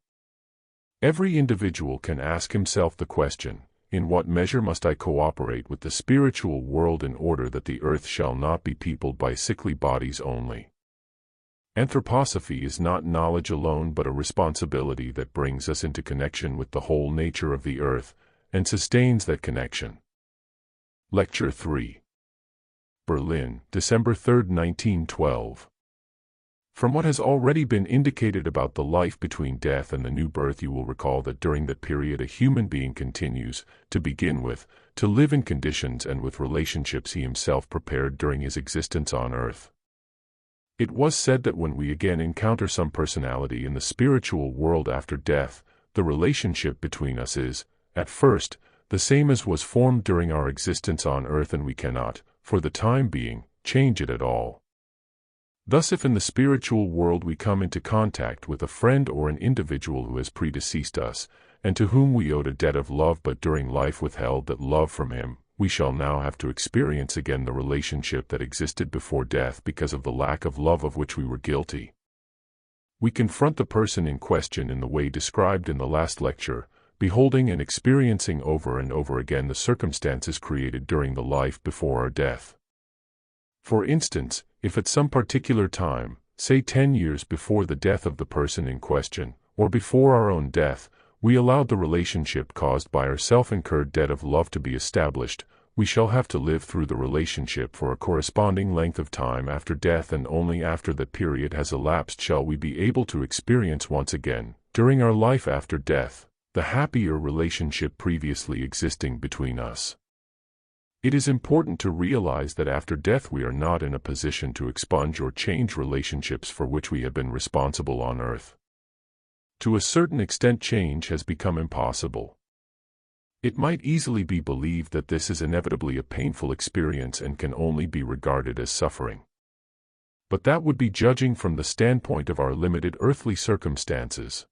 Every individual can ask himself the question, in what measure must I cooperate with the spiritual world in order that the earth shall not be peopled by sickly bodies only? Anthroposophy is not knowledge alone but a responsibility that brings us into connection with the whole nature of the earth, and sustains that connection. Lecture 3. Berlin, December 3, 1912. From what has already been indicated about the life between death and the new birth, you will recall that during that period a human being continues, to begin with, to live in conditions and with relationships he himself prepared during his existence on earth. It was said that when we again encounter some personality in the spiritual world after death, the relationship between us is, at first, the same as was formed during our existence on earth, and we cannot, for the time being, change it at all. Thus, if in the spiritual world we come into contact with a friend or an individual who has predeceased us, and to whom we owed a debt of love but during life withheld that love from him, we shall now have to experience again the relationship that existed before death because of the lack of love of which we were guilty. We confront the person in question in the way described in the last lecture, beholding and experiencing over and over again the circumstances created during the life before our death. For instance, if at some particular time, say 10 years before the death of the person in question, or before our own death, we allowed the relationship caused by our self-incurred debt of love to be established, we shall have to live through the relationship for a corresponding length of time after death, and only after that period has elapsed shall we be able to experience once again, during our life after death, the happier relationship previously existing between us. It is important to realize that after death we are not in a position to expunge or change relationships for which we have been responsible on earth. To a certain extent, change has become impossible. It might easily be believed that this is inevitably a painful experience and can only be regarded as suffering. But that would be judging from the standpoint of our limited earthly circumstances.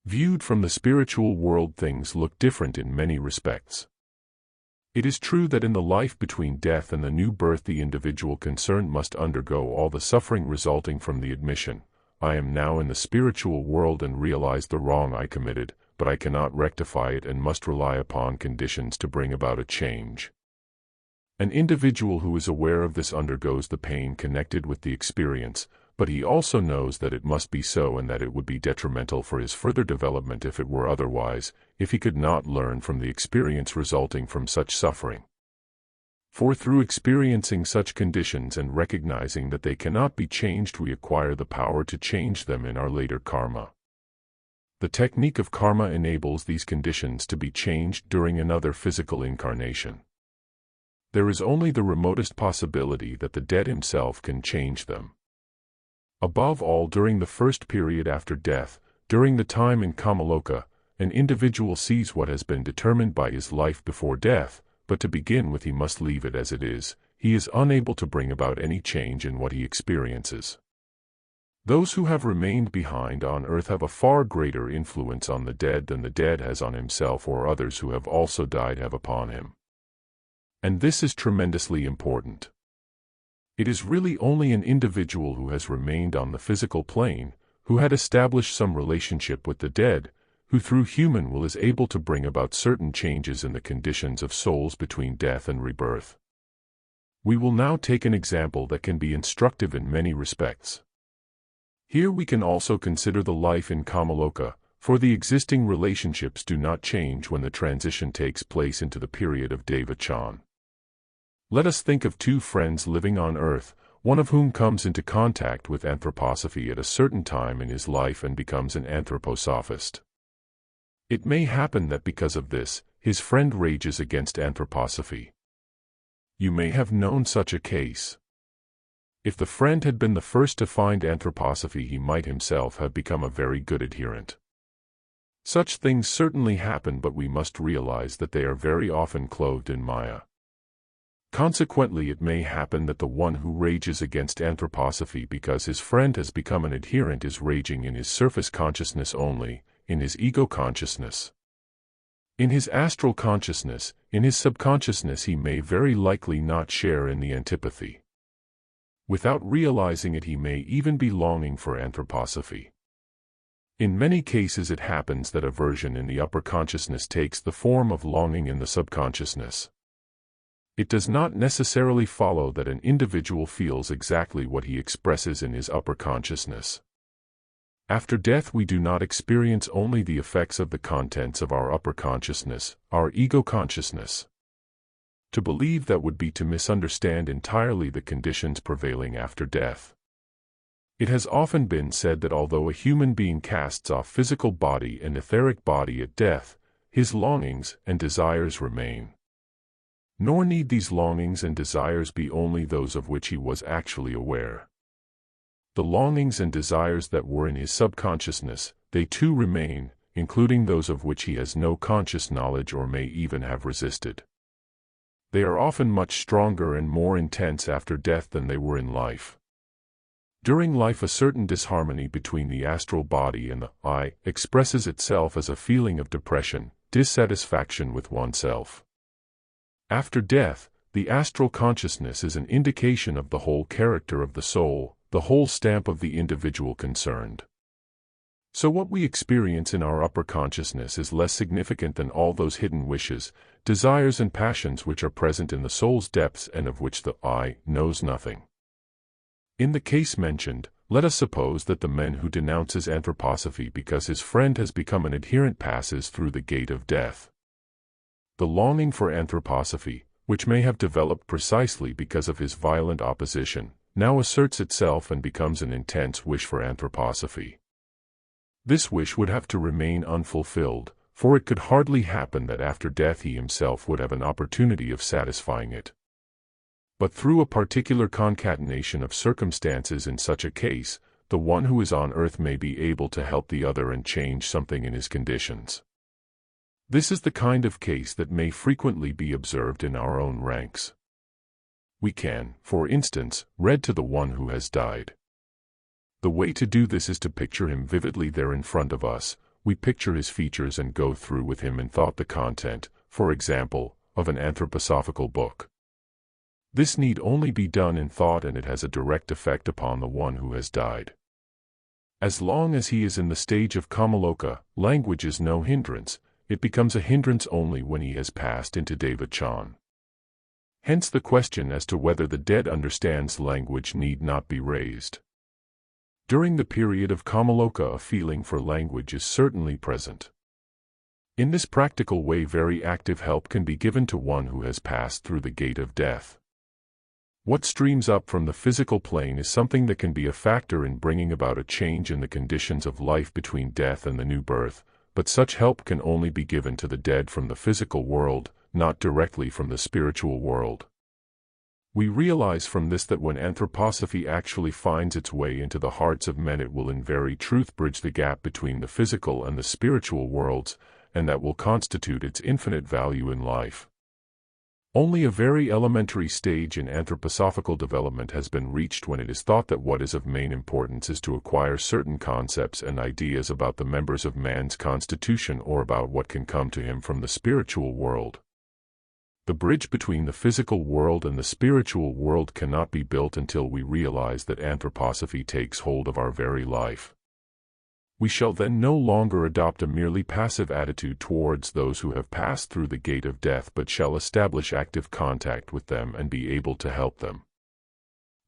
Viewed from the spiritual world, things look different in many respects. It is true that in the life between death and the new birth the individual concerned must undergo all the suffering resulting from the admission, I am now in the spiritual world and realize the wrong I committed, but I cannot rectify it and must rely upon conditions to bring about a change. An individual who is aware of this undergoes the pain connected with the experience, but he also knows that it must be so and that it would be detrimental for his further development if it were otherwise, if he could not learn from the experience resulting from such suffering. For through experiencing such conditions and recognizing that they cannot be changed, we acquire the power to change them in our later karma. The technique of karma enables these conditions to be changed during another physical incarnation. There is only the remotest possibility that the dead himself can change them. Above all, during the first period after death, during the time in kamaloka, an individual sees what has been determined by his life before death, but to begin with he must leave it as it is. He is unable to bring about any change in what he experiences. Those who have remained behind on earth have a far greater influence on the dead than the dead has on himself or others who have also died have upon him. And this is tremendously important. It is really only an individual who has remained on the physical plane, who had established some relationship with the dead, who through human will is able to bring about certain changes in the conditions of souls between death and rebirth. We will now take an example that can be instructive in many respects. Here we can also consider the life in kamaloka, for the existing relationships do not change when the transition takes place into the period of Devachan. Let us think of two friends living on earth, one of whom comes into contact with anthroposophy at a certain time in his life and becomes an anthroposophist. It may happen that because of this, his friend rages against anthroposophy. You may have known such a case. If the friend had been the first to find anthroposophy, he might himself have become a very good adherent. Such things certainly happen, but we must realize that they are very often clothed in Maya. Consequently, it may happen that the one who rages against anthroposophy because his friend has become an adherent is raging in his surface consciousness only, in his ego consciousness. In his astral consciousness, in his subconsciousness, he may very likely not share in the antipathy. Without realizing it, he may even be longing for anthroposophy. In many cases it happens that aversion in the upper consciousness takes the form of longing in the subconsciousness. It does not necessarily follow that an individual feels exactly what he expresses in his upper consciousness. After death we do not experience only the effects of the contents of our upper consciousness, our ego consciousness. To believe that would be to misunderstand entirely the conditions prevailing after death. It has often been said that although a human being casts off physical body and etheric body at death, his longings and desires remain. Nor need these longings and desires be only those of which he was actually aware. The longings and desires that were in his subconsciousness, they too remain, including those of which he has no conscious knowledge or may even have resisted. They are often much stronger and more intense after death than they were in life. During life, a certain disharmony between the astral body and the I expresses itself as a feeling of depression, dissatisfaction with oneself. After death, the astral consciousness is an indication of the whole character of the soul, the whole stamp of the individual concerned. So what we experience in our upper consciousness is less significant than all those hidden wishes, desires and passions which are present in the soul's depths and of which the I knows nothing. In the case mentioned, let us suppose that the man who denounces anthroposophy because his friend has become an adherent passes through the gate of death. The longing for anthroposophy, which may have developed precisely because of his violent opposition, now asserts itself and becomes an intense wish for anthroposophy. This wish would have to remain unfulfilled, for it could hardly happen that after death he himself would have an opportunity of satisfying it. But through a particular concatenation of circumstances in such a case, the one who is on earth may be able to help the other and change something in his conditions. This is the kind of case that may frequently be observed in our own ranks. We can, for instance, read to the one who has died. The way to do this is to picture him vividly there in front of us. We picture his features and go through with him in thought the content, for example, of an anthroposophical book. This need only be done in thought and it has a direct effect upon the one who has died. As long as he is in the stage of kamaloka, language is no hindrance, it becomes a hindrance only when he has passed into devachan. Hence the question as to whether the dead understands language need not be raised. During the period of kamaloka a feeling for language is certainly present. In this practical way very active help can be given to one who has passed through the gate of death. What streams up from the physical plane is something that can be a factor in bringing about a change in the conditions of life between death and the new birth, but such help can only be given to the dead from the physical world, not directly from the spiritual world. We realize from this that when anthroposophy actually finds its way into the hearts of men it will in very truth bridge the gap between the physical and the spiritual worlds, and that will constitute its infinite value in life. Only a very elementary stage in anthroposophical development has been reached when it is thought that what is of main importance is to acquire certain concepts and ideas about the members of man's constitution or about what can come to him from the spiritual world. The bridge between the physical world and the spiritual world cannot be built until we realize that anthroposophy takes hold of our very life. We shall then no longer adopt a merely passive attitude towards those who have passed through the gate of death but shall establish active contact with them and be able to help them.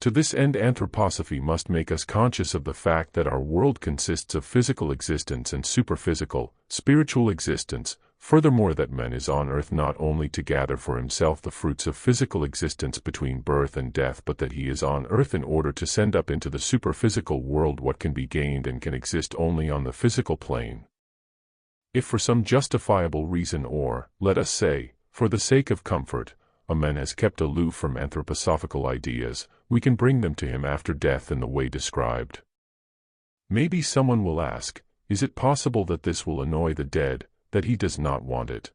To this end anthroposophy must make us conscious of the fact that our world consists of physical existence and superphysical, spiritual existence, furthermore that man is on earth not only to gather for himself the fruits of physical existence between birth and death but that he is on earth in order to send up into the superphysical world what can be gained and can exist only on the physical plane. If for some justifiable reason or, let us say, for the sake of comfort, a man has kept aloof from anthroposophical ideas, we can bring them to him after death in the way described. Maybe someone will ask, is it possible that this will annoy the dead, that he does not want it?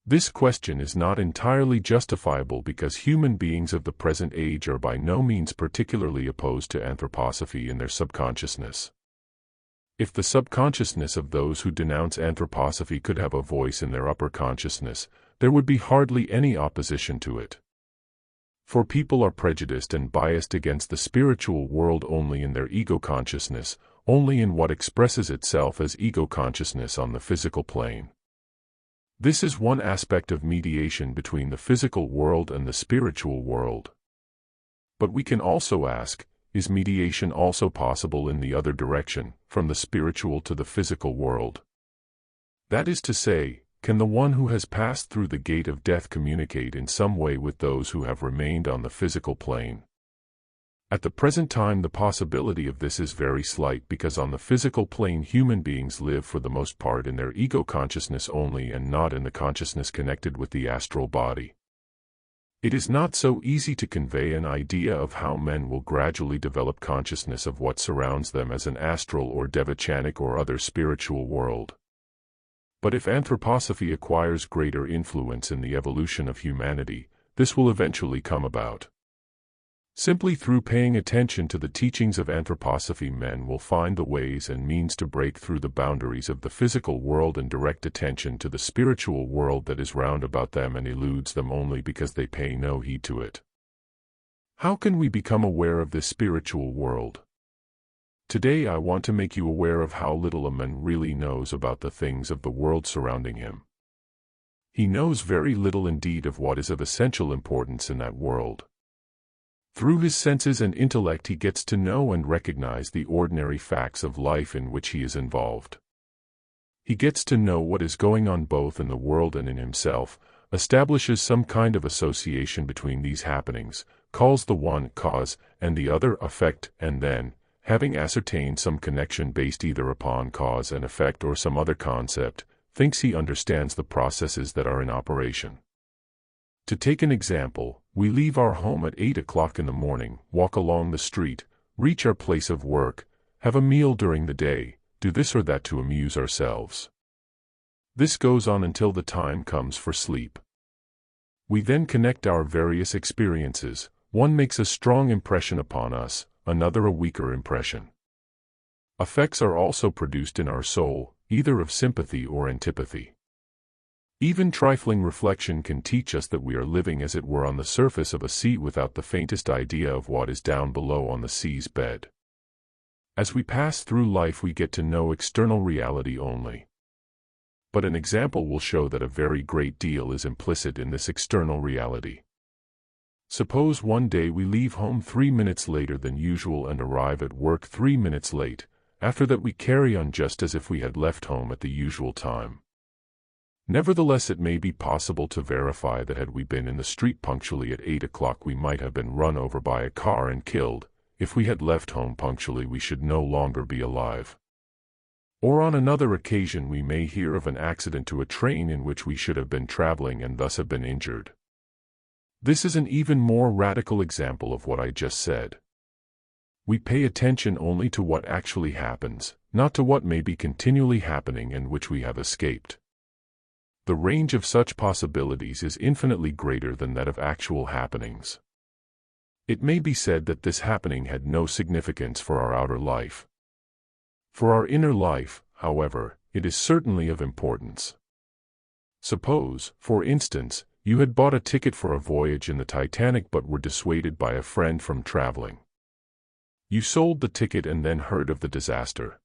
This question is not entirely justifiable because human beings of the present age are by no means particularly opposed to anthroposophy in their subconsciousness. If the subconsciousness of those who denounce anthroposophy could have a voice in their upper consciousness, there would be hardly any opposition to it. For people are prejudiced and biased against the spiritual world only in their ego consciousness, only in what expresses itself as ego consciousness on the physical plane. This is one aspect of mediation between the physical world and the spiritual world. But we can also ask, is mediation also possible in the other direction, from the spiritual to the physical world? That is to say, can the one who has passed through the gate of death communicate in some way with those who have remained on the physical plane? At the present time, the possibility of this is very slight because on the physical plane human beings live for the most part in their ego consciousness only and not in the consciousness connected with the astral body. It is not so easy to convey an idea of how men will gradually develop consciousness of what surrounds them as an astral or devachanic or other spiritual world. But if anthroposophy acquires greater influence in the evolution of humanity, this will eventually come about. Simply through paying attention to the teachings of anthroposophy, men will find the ways and means to break through the boundaries of the physical world and direct attention to the spiritual world that is round about them and eludes them only because they pay no heed to it. How can we become aware of this spiritual world? Today I want to make you aware of how little a man really knows about the things of the world surrounding him. He knows very little indeed of what is of essential importance in that world. Through his senses and intellect he gets to know and recognize the ordinary facts of life in which he is involved. He gets to know what is going on both in the world and in himself, establishes some kind of association between these happenings, calls the one cause and the other effect, and then, having ascertained some connection based either upon cause and effect or some other concept, thinks he understands the processes that are in operation. To take an example, we leave our home at 8 o'clock in the morning, walk along the street, reach our place of work, have a meal during the day, do this or that to amuse ourselves. This goes on until the time comes for sleep. We then connect our various experiences. One makes a strong impression upon us, another a weaker impression. Effects are also produced in our soul, either of sympathy or antipathy. Even trifling reflection can teach us that we are living as it were on the surface of a sea without the faintest idea of what is down below on the sea's bed. As we pass through life we get to know external reality only. But an example will show that a very great deal is implicit in this external reality. Suppose one day we leave home 3 minutes later than usual and arrive at work 3 minutes late. After that we carry on just as if we had left home at the usual time. Nevertheless, it may be possible to verify that had we been in the street punctually at 8 o'clock we might have been run over by a car and killed. If we had left home punctually we should no longer be alive. Or on another occasion we may hear of an accident to a train in which we should have been traveling and thus have been injured. This is an even more radical example of what I just said. We pay attention only to what actually happens, not to what may be continually happening and which we have escaped. The range of such possibilities is infinitely greater than that of actual happenings. It may be said that this happening had no significance for our outer life. For our inner life, however, it is certainly of importance. Suppose, for instance, you had bought a ticket for a voyage in the Titanic but were dissuaded by a friend from traveling. You sold the ticket and then heard of the disaster.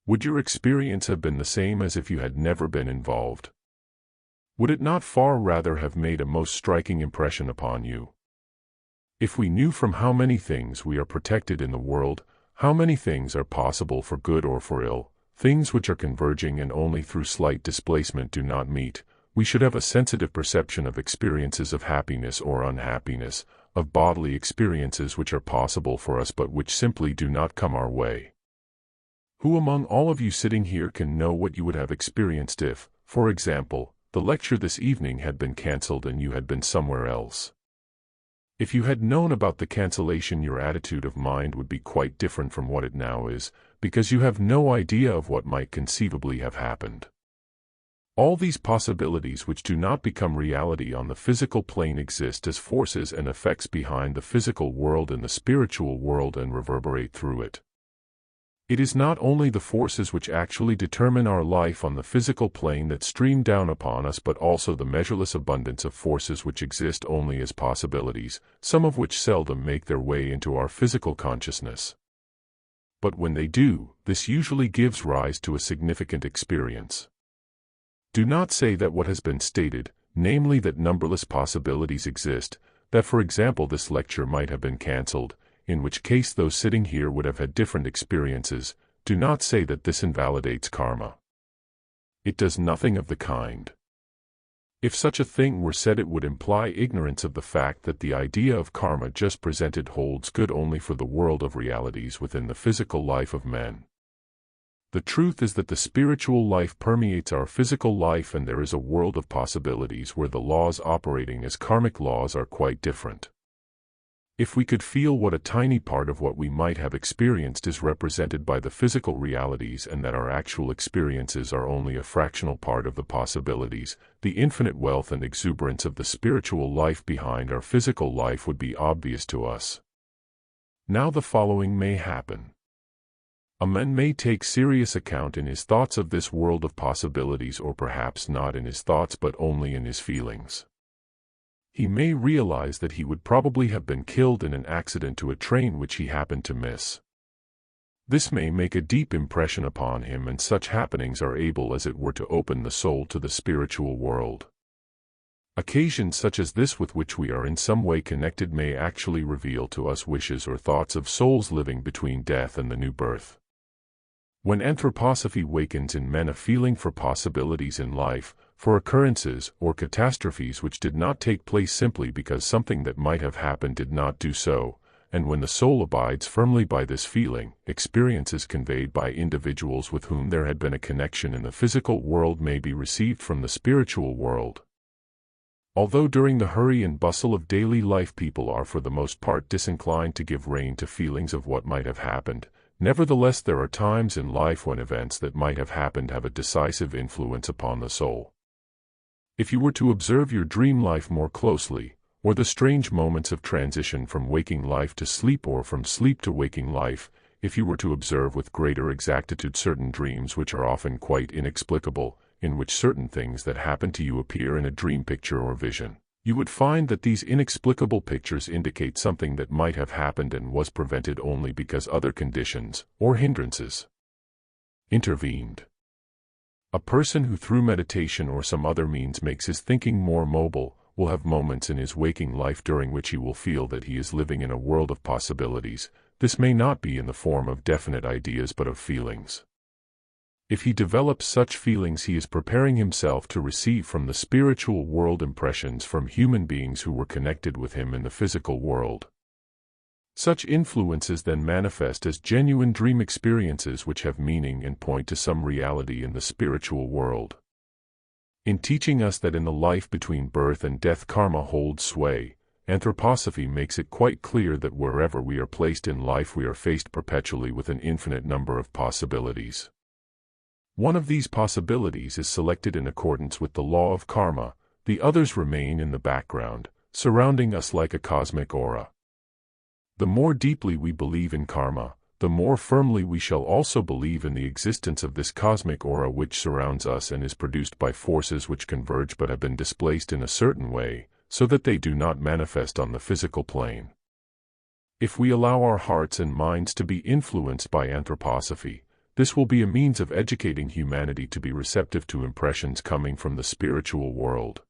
Would your experience have been the same as if you had never been involved? Would it not far rather have made a most striking impression upon you? If we knew from how many things we are protected in the world, how many things are possible for good or for ill, things which are converging and only through slight displacement do not meet, we should have a sensitive perception of experiences of happiness or unhappiness, of bodily experiences which are possible for us but which simply do not come our way. Who among all of you sitting here can know what you would have experienced if, for example, the lecture this evening had been cancelled and you had been somewhere else? If you had known about the cancellation, your attitude of mind would be quite different from what it now is, because you have no idea of what might conceivably have happened. All these possibilities which do not become reality on the physical plane exist as forces and effects behind the physical world and the spiritual world and reverberate through it. It is not only the forces which actually determine our life on the physical plane that stream down upon us, but also the measureless abundance of forces which exist only as possibilities, some of which seldom make their way into our physical consciousness. But when they do, this usually gives rise to a significant experience. Do not say that what has been stated, namely that numberless possibilities exist, that for example this lecture might have been cancelled, in which case those sitting here would have had different experiences. Do not say that this invalidates karma. It does nothing of the kind. If such a thing were said, it would imply ignorance of the fact that the idea of karma just presented holds good only for the world of realities within the physical life of men. The truth is that the spiritual life permeates our physical life, and there is a world of possibilities where the laws operating as karmic laws are quite different. If we could feel what a tiny part of what we might have experienced is represented by the physical realities, and that our actual experiences are only a fractional part of the possibilities, the infinite wealth and exuberance of the spiritual life behind our physical life would be obvious to us. Now the following may happen. A man may take serious account in his thoughts of this world of possibilities, or perhaps not in his thoughts but only in his feelings. He may realize that he would probably have been killed in an accident to a train which he happened to miss. This may make a deep impression upon him, and such happenings are able as it were to open the soul to the spiritual world. Occasions such as this with which we are in some way connected may actually reveal to us wishes or thoughts of souls living between death and the new birth. When anthroposophy wakens in men a feeling for possibilities in life, for occurrences or catastrophes which did not take place simply because something that might have happened did not do so, and when the soul abides firmly by this feeling, experiences conveyed by individuals with whom there had been a connection in the physical world may be received from the spiritual world. Although during the hurry and bustle of daily life people are for the most part disinclined to give rein to feelings of what might have happened, nevertheless there are times in life when events that might have happened have a decisive influence upon the soul. If you were to observe your dream life more closely, or the strange moments of transition from waking life to sleep or from sleep to waking life, if you were to observe with greater exactitude certain dreams which are often quite inexplicable, in which certain things that happen to you appear in a dream picture or vision, you would find that these inexplicable pictures indicate something that might have happened and was prevented only because other conditions, or hindrances, intervened. A person who through meditation or some other means makes his thinking more mobile, will have moments in his waking life during which he will feel that he is living in a world of possibilities. This may not be in the form of definite ideas but of feelings. If he develops such feelings, he is preparing himself to receive from the spiritual world impressions from human beings who were connected with him in the physical world. Such influences then manifest as genuine dream experiences which have meaning and point to some reality in the spiritual world. In teaching us that in the life between birth and death karma holds sway, anthroposophy makes it quite clear that wherever we are placed in life we are faced perpetually with an infinite number of possibilities. One of these possibilities is selected in accordance with the law of karma, the others remain in the background, surrounding us like a cosmic aura. The more deeply we believe in karma, the more firmly we shall also believe in the existence of this cosmic aura which surrounds us and is produced by forces which converge but have been displaced in a certain way, so that they do not manifest on the physical plane. If we allow our hearts and minds to be influenced by anthroposophy, this will be a means of educating humanity to be receptive to impressions coming from the spiritual world.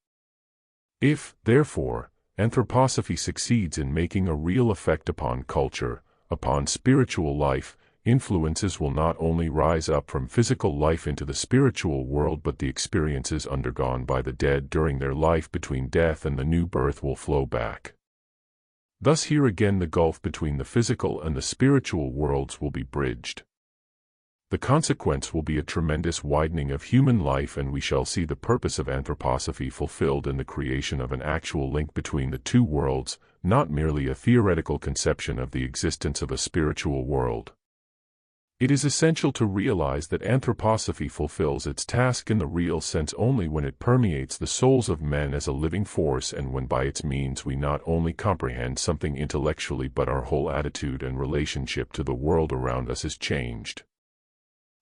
If, therefore, anthroposophy succeeds in making a real effect upon culture, upon spiritual life, influences will not only rise up from physical life into the spiritual world, but the experiences undergone by the dead during their life between death and the new birth will flow back. Thus here again the gulf between the physical and the spiritual worlds will be bridged. The consequence will be a tremendous widening of human life, and we shall see the purpose of anthroposophy fulfilled in the creation of an actual link between the two worlds, not merely a theoretical conception of the existence of a spiritual world. It is essential to realize that anthroposophy fulfills its task in the real sense only when it permeates the souls of men as a living force, and when by its means we not only comprehend something intellectually but our whole attitude and relationship to the world around us is changed.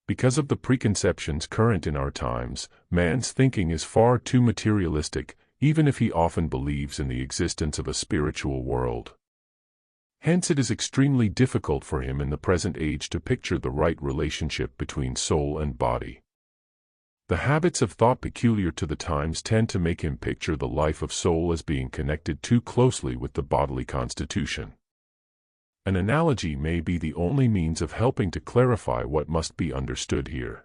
Because of the preconceptions current in our times, man's thinking is far too materialistic, even if he often believes in the existence of a spiritual world. Hence it is extremely difficult for him in the present age to picture the right relationship between soul and body. The habits of thought peculiar to the times tend to make him picture the life of soul as being connected too closely with the bodily constitution. An analogy may be the only means of helping to clarify what must be understood here.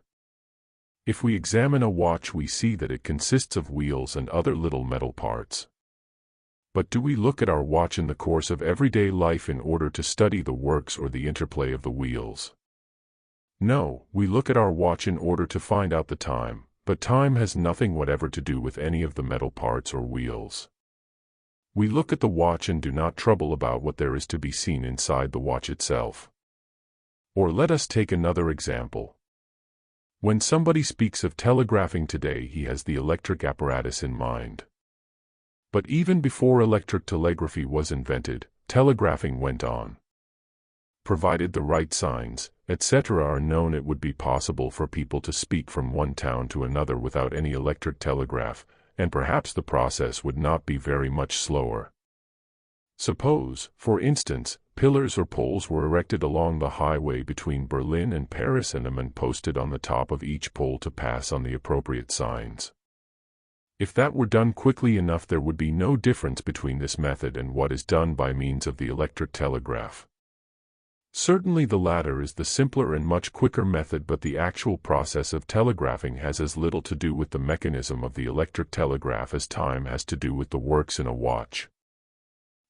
If we examine a watch, we see that it consists of wheels and other little metal parts. But do we look at our watch in the course of everyday life in order to study the works or the interplay of the wheels? No, we look at our watch in order to find out the time, but time has nothing whatever to do with any of the metal parts or wheels. We look at the watch and do not trouble about what there is to be seen inside the watch itself. Or let us take another example. When somebody speaks of telegraphing today, he has the electric apparatus in mind. But even before electric telegraphy was invented, telegraphing went on. Provided the right signs, etc. are known, it would be possible for people to speak from one town to another without any electric telegraph, and perhaps the process would not be very much slower. Suppose, for instance, pillars or poles were erected along the highway between Berlin and Paris and a man posted on the top of each pole to pass on the appropriate signs. If that were done quickly enough, there would be no difference between this method and what is done by means of the electric telegraph. Certainly the latter is the simpler and much quicker method, but the actual process of telegraphing has as little to do with the mechanism of the electric telegraph as time has to do with the works in a watch.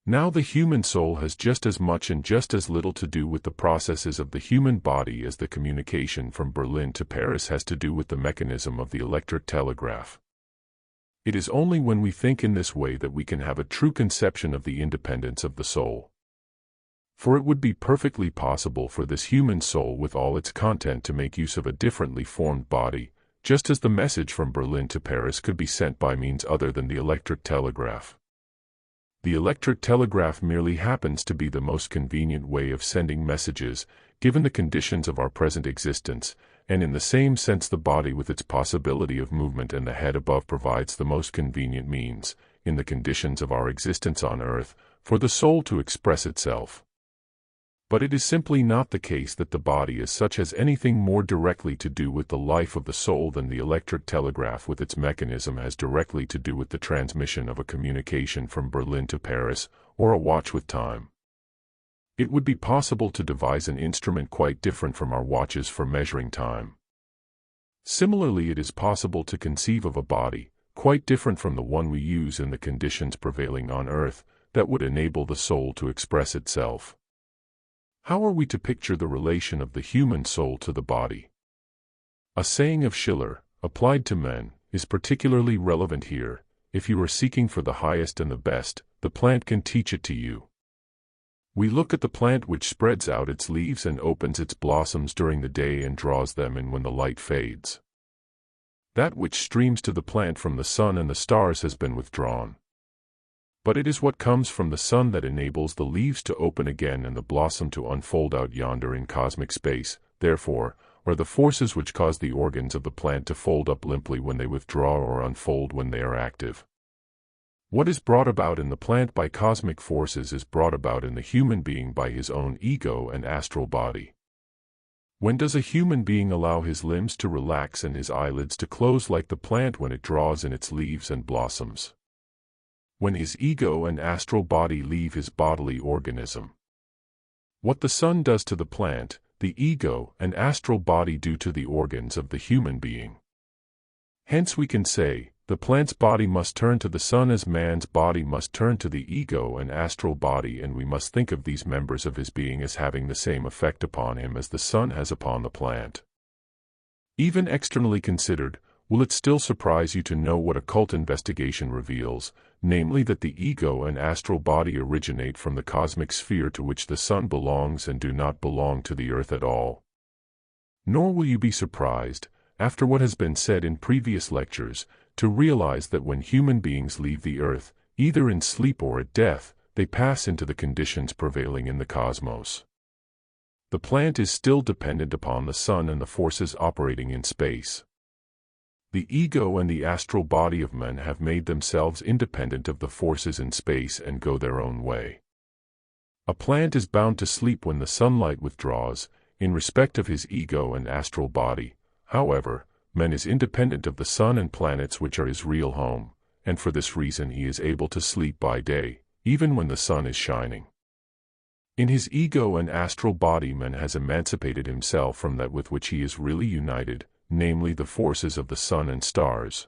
Now the human soul has just as much and just as little to do with the processes of the human body as the communication from Berlin to Paris has to do with the mechanism of the electric telegraph. It is only when we think in this way that we can have a true conception of the independence of the soul. For it would be perfectly possible for this human soul with all its content to make use of a differently formed body, just as the message from Berlin to Paris could be sent by means other than the electric telegraph. The electric telegraph merely happens to be the most convenient way of sending messages, given the conditions of our present existence, and in the same sense the body with its possibility of movement and the head above provides the most convenient means, in the conditions of our existence on earth, for the soul to express itself. But it is simply not the case that the body as such has anything more directly to do with the life of the soul than the electric telegraph with its mechanism has directly to do with the transmission of a communication from Berlin to Paris, or a watch with time. It would be possible to devise an instrument quite different from our watches for measuring time. Similarly, it is possible to conceive of a body, quite different from the one we use in the conditions prevailing on earth, that would enable the soul to express itself. How are we to picture the relation of the human soul to the body? A saying of Schiller, applied to men, is particularly relevant here: if you are seeking for the highest and the best, the plant can teach it to you. We look at the plant which spreads out its leaves and opens its blossoms during the day and draws them in when the light fades. That which streams to the plant from the sun and the stars has been withdrawn. But it is what comes from the sun that enables the leaves to open again and the blossom to unfold out yonder in cosmic space. Therefore, are the forces which cause the organs of the plant to fold up limply when they withdraw or unfold when they are active. What is brought about in the plant by cosmic forces is brought about in the human being by his own ego and astral body. When does a human being allow his limbs to relax and his eyelids to close like the plant when it draws in its leaves and blossoms? When his ego and astral body leave his bodily organism. What the sun does to the plant, the ego and astral body do to the organs of the human being. Hence we can say, the plant's body must turn to the sun as man's body must turn to the ego and astral body, and we must think of these members of his being as having the same effect upon him as the sun has upon the plant. Even externally considered, will it still surprise you to know what occult investigation reveals, namely that the ego and astral body originate from the cosmic sphere to which the sun belongs and do not belong to the earth at all? Nor will you be surprised, after what has been said in previous lectures, to realize that when human beings leave the earth, either in sleep or at death, they pass into the conditions prevailing in the cosmos. The plant is still dependent upon the sun and the forces operating in space. The ego and the astral body of men have made themselves independent of the forces in space and go their own way. A plant is bound to sleep when the sunlight withdraws. In respect of his ego and astral body, however, man is independent of the sun and planets which are his real home, and for this reason he is able to sleep by day, even when the sun is shining. In his ego and astral body man has emancipated himself from that with which he is really united, namely the forces of the sun and stars.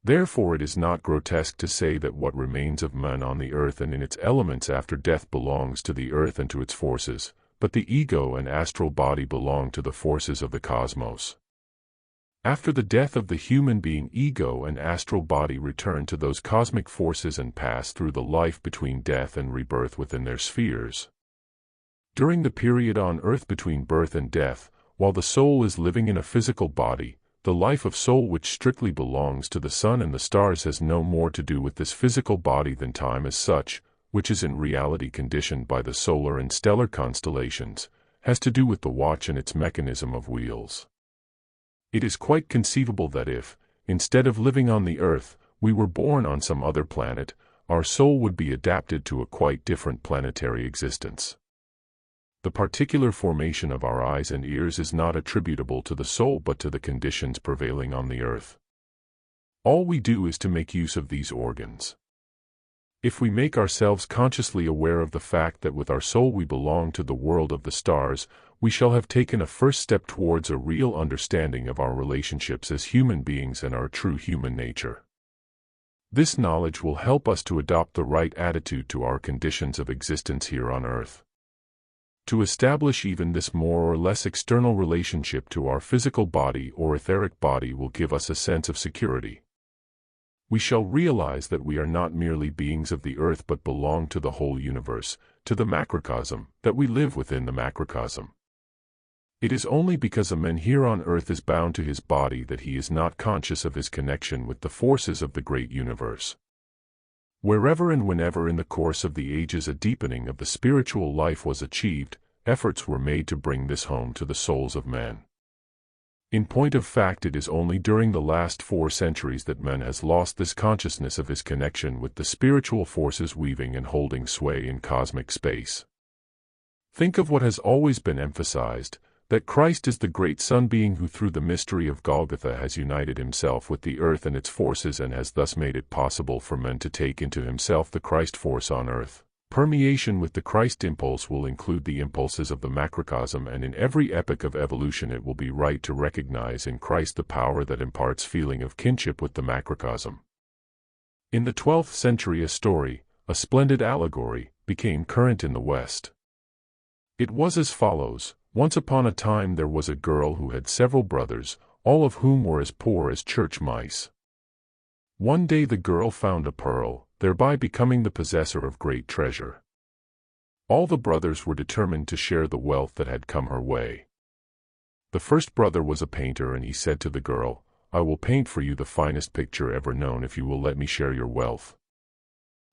Therefore it is not grotesque to say that what remains of man on the earth and in its elements after death belongs to the earth and to its forces, but the ego and astral body belong to the forces of the cosmos. After the death of the human being, ego and astral body return to those cosmic forces and pass through the life between death and rebirth within their spheres. During the period on earth between birth and death, while the soul is living in a physical body, the life of soul which strictly belongs to the sun and the stars has no more to do with this physical body than time as such, which is in reality conditioned by the solar and stellar constellations, has to do with the watch and its mechanism of wheels. It is quite conceivable that if, instead of living on the earth, we were born on some other planet, our soul would be adapted to a quite different planetary existence. The particular formation of our eyes and ears is not attributable to the soul but to the conditions prevailing on the earth. All we do is to make use of these organs. If we make ourselves consciously aware of the fact that with our soul we belong to the world of the stars, we shall have taken a first step towards a real understanding of our relationships as human beings and our true human nature. This knowledge will help us to adopt the right attitude to our conditions of existence here on earth. To establish even this more or less external relationship to our physical body or etheric body will give us a sense of security. We shall realize that we are not merely beings of the earth but belong to the whole universe, to the macrocosm, that we live within the macrocosm. It is only because a man here on earth is bound to his body that he is not conscious of his connection with the forces of the great universe. Wherever and whenever in the course of the ages a deepening of the spiritual life was achieved, efforts were made to bring this home to the souls of men. In point of fact, it is only during the last 4 centuries that man has lost this consciousness of his connection with the spiritual forces weaving and holding sway in cosmic space. Think of what has always been emphasized, that Christ is the great Sun being who through the mystery of Golgotha has united himself with the earth and its forces and has thus made it possible for man to take into himself the Christ force on earth. Permeation with the Christ impulse will include the impulses of the macrocosm, and in every epoch of evolution it will be right to recognize in Christ the power that imparts feeling of kinship with the macrocosm. In the 12th century a story, a splendid allegory, became current in the West. It was as follows. Once upon a time there was a girl who had several brothers, all of whom were as poor as church mice. One day the girl found a pearl, thereby becoming the possessor of great treasure. All the brothers were determined to share the wealth that had come her way. The first brother was a painter, and he said to the girl, "I will paint for you the finest picture ever known if you will let me share your wealth."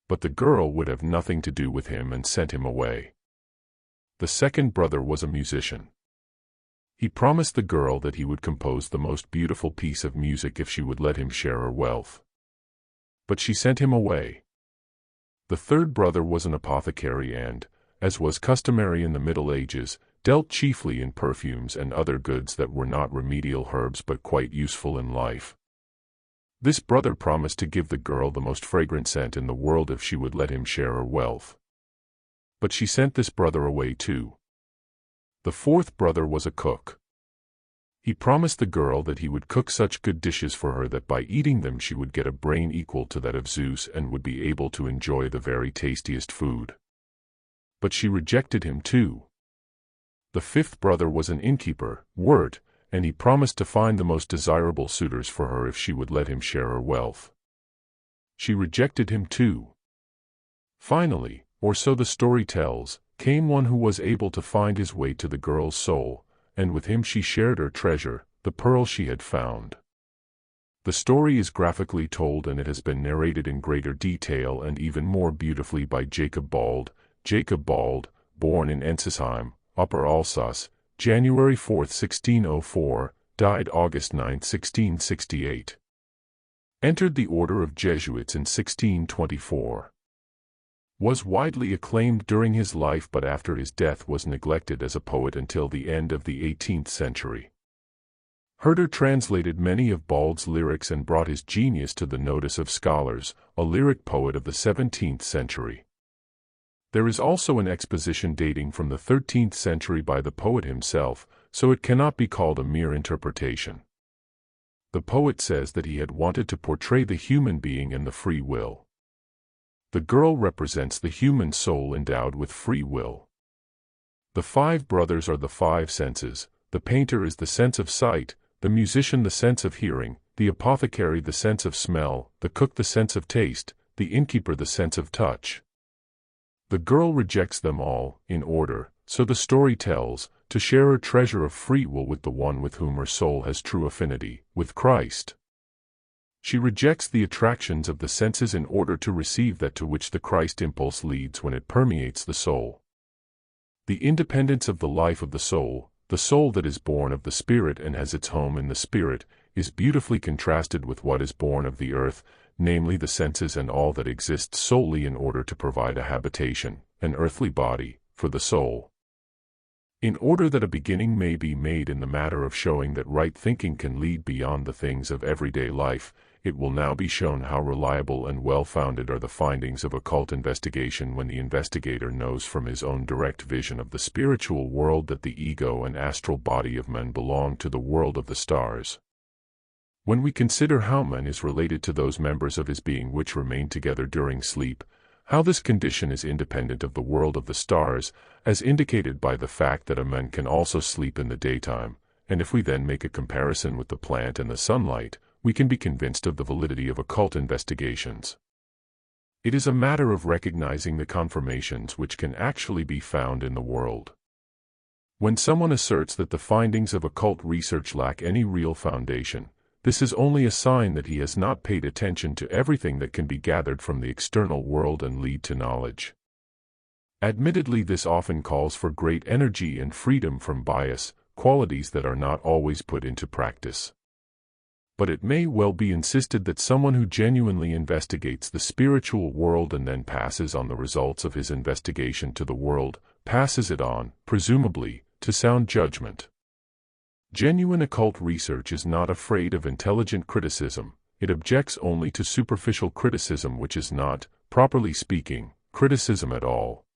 But the girl would have nothing to do with him and sent him away. The second brother was a musician. He promised the girl that he would compose the most beautiful piece of music if she would let him share her wealth. But she sent him away. The third brother was an apothecary and, as was customary in the Middle Ages, dealt chiefly in perfumes and other goods that were not remedial herbs but quite useful in life. This brother promised to give the girl the most fragrant scent in the world if she would let him share her wealth. But she sent this brother away too. The fourth brother was a cook. He promised the girl that he would cook such good dishes for her that by eating them she would get a brain equal to that of Zeus and would be able to enjoy the very tastiest food. But she rejected him too. The fifth brother was an innkeeper, and he promised to find the most desirable suitors for her if she would let him share her wealth. She rejected him too. Finally, or so the story tells, came one who was able to find his way to the girl's soul, and with him she shared her treasure, the pearl she had found. The story is graphically told, and it has been narrated in greater detail and even more beautifully by Jacob Bald. Jacob Bald, born in Ensisheim, Upper Alsace, January 4, 1604, died August 9, 1668. Entered the order of Jesuits in 1624. Was widely acclaimed during his life, but after his death was neglected as a poet until the end of the 18th century. Herder translated many of Bald's lyrics and brought his genius to the notice of scholars, a lyric poet of the 17th century. There is also an exposition dating from the 13th century by the poet himself, so it cannot be called a mere interpretation. The poet says that he had wanted to portray the human being and the free will. The girl represents the human soul endowed with free will. The five brothers are the five senses. The painter is the sense of sight, the musician the sense of hearing, the apothecary the sense of smell, the cook the sense of taste, the innkeeper the sense of touch. The girl rejects them all, in order, so the story tells, to share her treasure of free will with the one with whom her soul has true affinity, with Christ. She rejects the attractions of the senses in order to receive that to which the Christ impulse leads when it permeates the soul. The independence of the life of the soul that is born of the Spirit and has its home in the Spirit, is beautifully contrasted with what is born of the earth, namely the senses and all that exists solely in order to provide a habitation, an earthly body, for the soul. In order that a beginning may be made in the matter of showing that right thinking can lead beyond the things of everyday life, it will now be shown how reliable and well-founded are the findings of occult investigation when the investigator knows from his own direct vision of the spiritual world that the ego and astral body of man belong to the world of the stars. When we consider how man is related to those members of his being which remain together during sleep, how this condition is independent of the world of the stars, as indicated by the fact that a man can also sleep in the daytime, and if we then make a comparison with the plant and the sunlight, we can be convinced of the validity of occult investigations. It is a matter of recognizing the confirmations which can actually be found in the world. When someone asserts that the findings of occult research lack any real foundation, this is only a sign that he has not paid attention to everything that can be gathered from the external world and lead to knowledge. Admittedly, this often calls for great energy and freedom from bias, qualities that are not always put into practice. But it may well be insisted that someone who genuinely investigates the spiritual world and then passes on the results of his investigation to the world, passes it on, presumably, to sound judgment. Genuine occult research is not afraid of intelligent criticism, it objects only to superficial criticism which is not, properly speaking, criticism at all.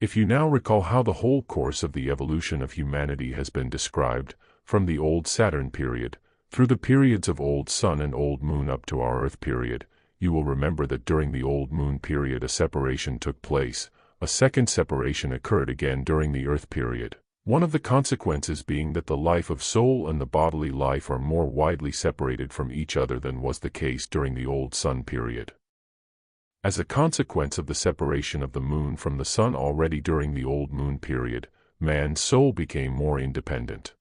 If you now recall how the whole course of the evolution of humanity has been described, from the old Saturn period, through the periods of old Sun and old Moon up to our Earth period, you will remember that during the old Moon period a separation took place, a second separation occurred again during the Earth period. One of the consequences being that the life of soul and the bodily life are more widely separated from each other than was the case during the old Sun period. As a consequence of the separation of the Moon from the Sun already during the old Moon period, man's soul became more independent.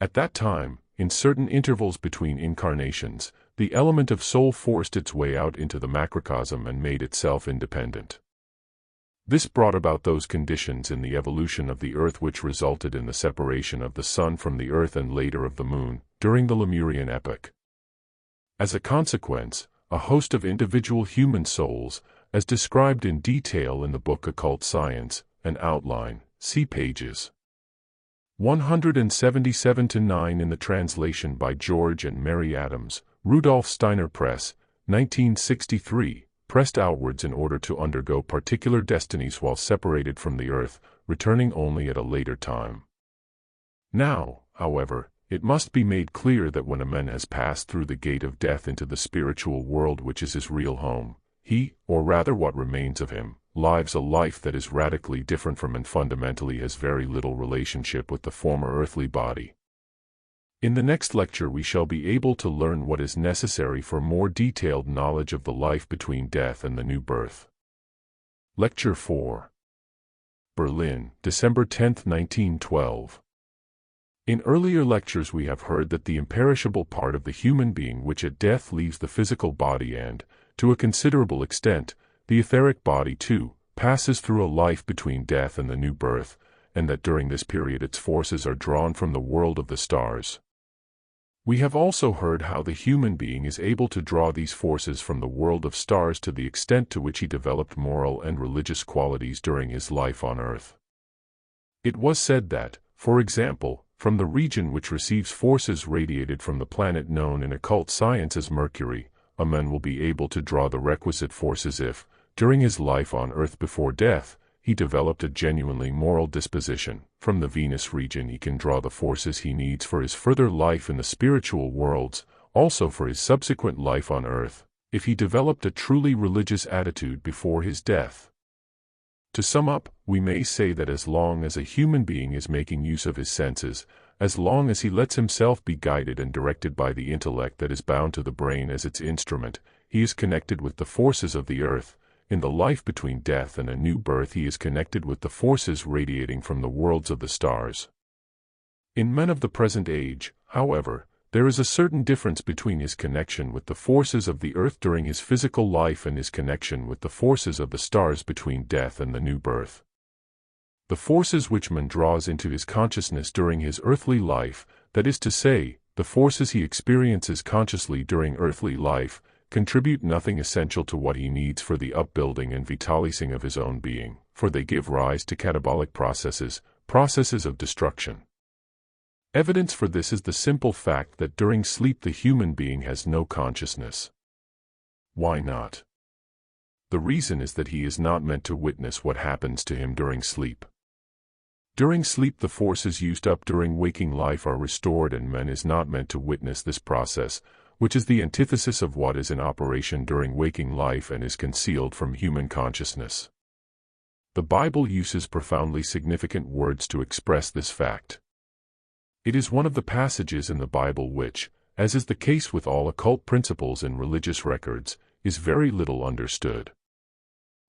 At that time, in certain intervals between incarnations, the element of soul forced its way out into the macrocosm and made itself independent. This brought about those conditions in the evolution of the Earth which resulted in the separation of the Sun from the Earth and later of the Moon, during the Lemurian epoch. As a consequence, a host of individual human souls, as described in detail in the book Occult Science, an outline, see pages 177-9 in the translation by George and Mary Adams, Rudolf Steiner Press, 1963, pressed outwards in order to undergo particular destinies while separated from the earth, returning only at a later time. Now, however, it must be made clear that when a man has passed through the gate of death into the spiritual world which is his real home, he, or rather what remains of him, lives a life that is radically different from and fundamentally has very little relationship with the former earthly body. In the next lecture we shall be able to learn what is necessary for more detailed knowledge of the life between death and the new birth. Lecture 4. Berlin, December 10, 1912. In earlier lectures we have heard that the imperishable part of the human being which at death leaves the physical body and, to a considerable extent, the etheric body too, passes through a life between death and the new birth, and that during this period its forces are drawn from the world of the stars. We have also heard how the human being is able to draw these forces from the world of stars to the extent to which he developed moral and religious qualities during his life on earth. It was said that, for example, from the region which receives forces radiated from the planet known in occult science as Mercury, a man will be able to draw the requisite forces if, during his life on earth before death, he developed a genuinely moral disposition. From the Venus region he can draw the forces he needs for his further life in the spiritual worlds, also for his subsequent life on Earth, if he developed a truly religious attitude before his death. To sum up, we may say that as long as a human being is making use of his senses, as long as he lets himself be guided and directed by the intellect that is bound to the brain as its instrument, he is connected with the forces of the earth. In the life between death and a new birth he is connected with the forces radiating from the worlds of the stars. In men of the present age, however, there is a certain difference between his connection with the forces of the earth during his physical life and his connection with the forces of the stars between death and the new birth. The forces which man draws into his consciousness during his earthly life, that is to say, the forces he experiences consciously during earthly life, contribute nothing essential to what he needs for the upbuilding and vitalizing of his own being, for they give rise to catabolic processes, processes of destruction. Evidence for this is the simple fact that during sleep the human being has no consciousness. Why not? The reason is that he is not meant to witness what happens to him during sleep. During sleep the forces used up during waking life are restored, and man is not meant to witness this process, which is the antithesis of what is in operation during waking life and is concealed from human consciousness. The Bible uses profoundly significant words to express this fact. It is one of the passages in the Bible which, as is the case with all occult principles in religious records, is very little understood.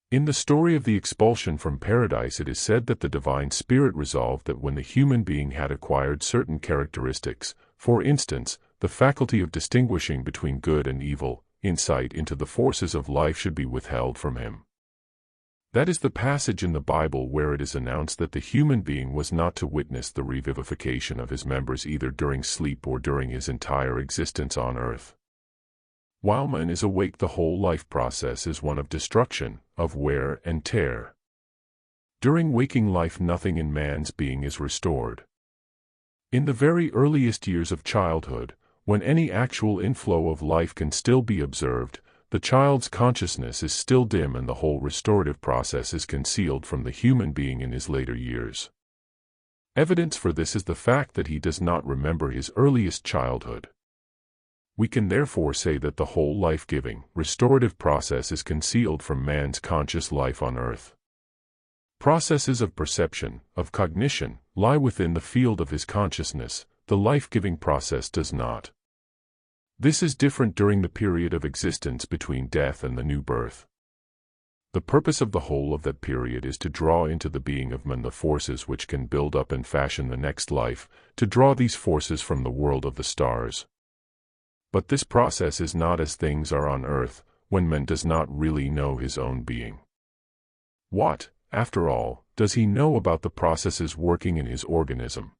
In the story of the expulsion from paradise it is said that the divine spirit resolved that when the human being had acquired certain characteristics, for instance, the faculty of distinguishing between good and evil, insight into the forces of life should be withheld from him. That is the passage in the Bible where it is announced that the human being was not to witness the revivification of his members either during sleep or during his entire existence on earth. While man is awake, the whole life process is one of destruction, of wear and tear. During waking life nothing in man's being is restored. In the very earliest years of childhood, when any actual inflow of life can still be observed, the child's consciousness is still dim and the whole restorative process is concealed from the human being in his later years. Evidence for this is the fact that he does not remember his earliest childhood. We can therefore say that the whole life-giving, restorative process is concealed from man's conscious life on earth. Processes of perception, of cognition, lie within the field of his consciousness, the life-giving process does not. This is different during the period of existence between death and the new birth. The purpose of the whole of that period is to draw into the being of man the forces which can build up and fashion the next life, to draw these forces from the world of the stars. But this process is not as things are on earth, when man does not really know his own being. What, after all, does he know about the processes working in his organism?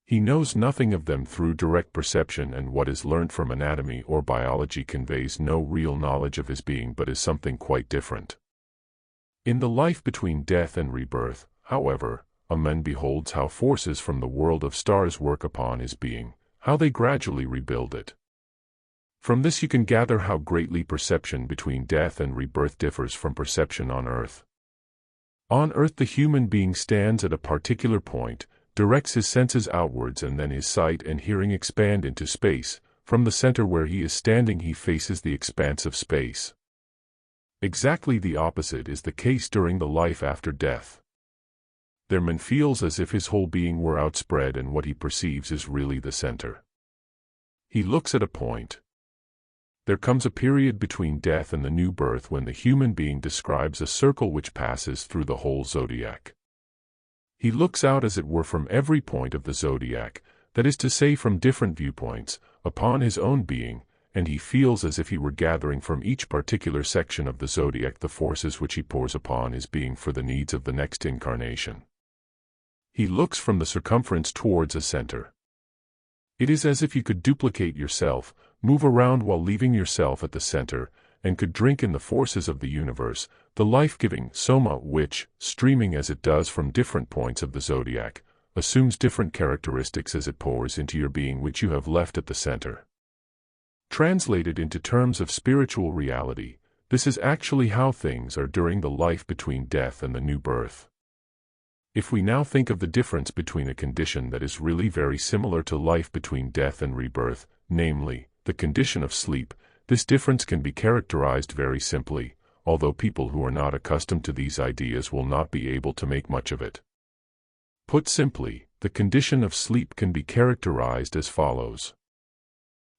He knows nothing of them through direct perception, and what is learnt from anatomy or biology conveys no real knowledge of his being but is something quite different. In the life between death and rebirth, however, a man beholds how forces from the world of stars work upon his being, how they gradually rebuild it. From this you can gather how greatly perception between death and rebirth differs from perception on earth. On earth the human being stands at a particular point, directs his senses outwards, and then his sight and hearing expand into space. From the center where he is standing he faces the expanse of space. Exactly the opposite is the case during the life after death. There man feels as if his whole being were outspread, and what he perceives is really the center. He looks at a point. There comes a period between death and the new birth when the human being describes a circle which passes through the whole zodiac. He looks out as it were from every point of the zodiac, that is to say from different viewpoints, upon his own being, and he feels as if he were gathering from each particular section of the zodiac the forces which he pours upon his being for the needs of the next incarnation. He looks from the circumference towards a center. It is as if you could duplicate yourself, move around while leaving yourself at the center, and could drink in the forces of the universe, the life-giving soma which, streaming as it does from different points of the zodiac, assumes different characteristics as it pours into your being which you have left at the center. Translated into terms of spiritual reality, this is actually how things are during the life between death and the new birth. If we now think of the difference between a condition that is really very similar to life between death and rebirth, namely, the condition of sleep, this difference can be characterized very simply, although people who are not accustomed to these ideas will not be able to make much of it. Put simply, the condition of sleep can be characterized as follows.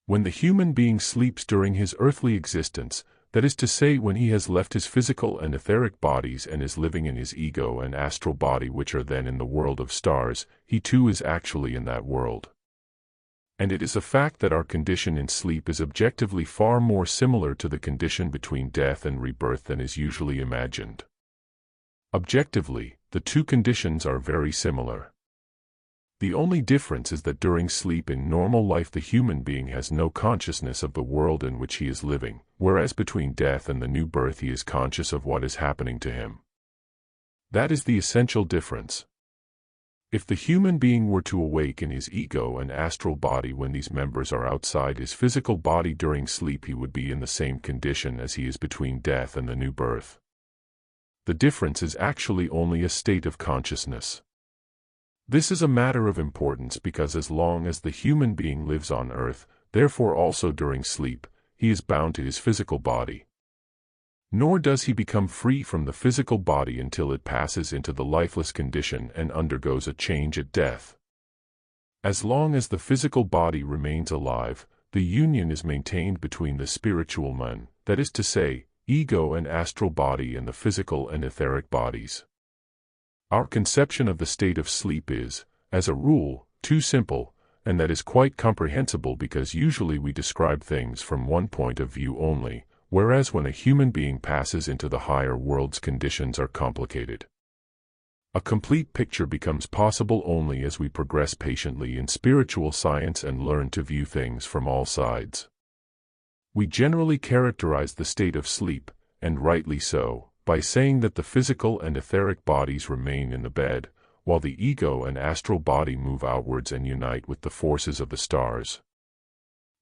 When the human being sleeps during his earthly existence, that is to say when he has left his physical and etheric bodies and is living in his ego and astral body which are then in the world of stars, he too is actually in that world. And it is a fact that our condition in sleep is objectively far more similar to the condition between death and rebirth than is usually imagined. Objectively, the two conditions are very similar. The only difference is that during sleep in normal life the human being has no consciousness of the world in which he is living, whereas between death and the new birth he is conscious of what is happening to him. That is the essential difference. If the human being were to awake in his ego and astral body when these members are outside his physical body during sleep, he would be in the same condition as he is between death and the new birth. The difference is actually only a state of consciousness. This is a matter of importance because as long as the human being lives on earth, therefore also during sleep, he is bound to his physical body. Nor does he become free from the physical body until it passes into the lifeless condition and undergoes a change at death. As long as the physical body remains alive, the union is maintained between the spiritual man, that is to say, ego and astral body, and the physical and etheric bodies. Our conception of the state of sleep is, as a rule, too simple, and that is quite comprehensible because usually we describe things from one point of view only, whereas when a human being passes into the higher worlds conditions are complicated. A complete picture becomes possible only as we progress patiently in spiritual science and learn to view things from all sides. We generally characterize the state of sleep, and rightly so, by saying that the physical and etheric bodies remain in the bed, while the ego and astral body move outwards and unite with the forces of the stars.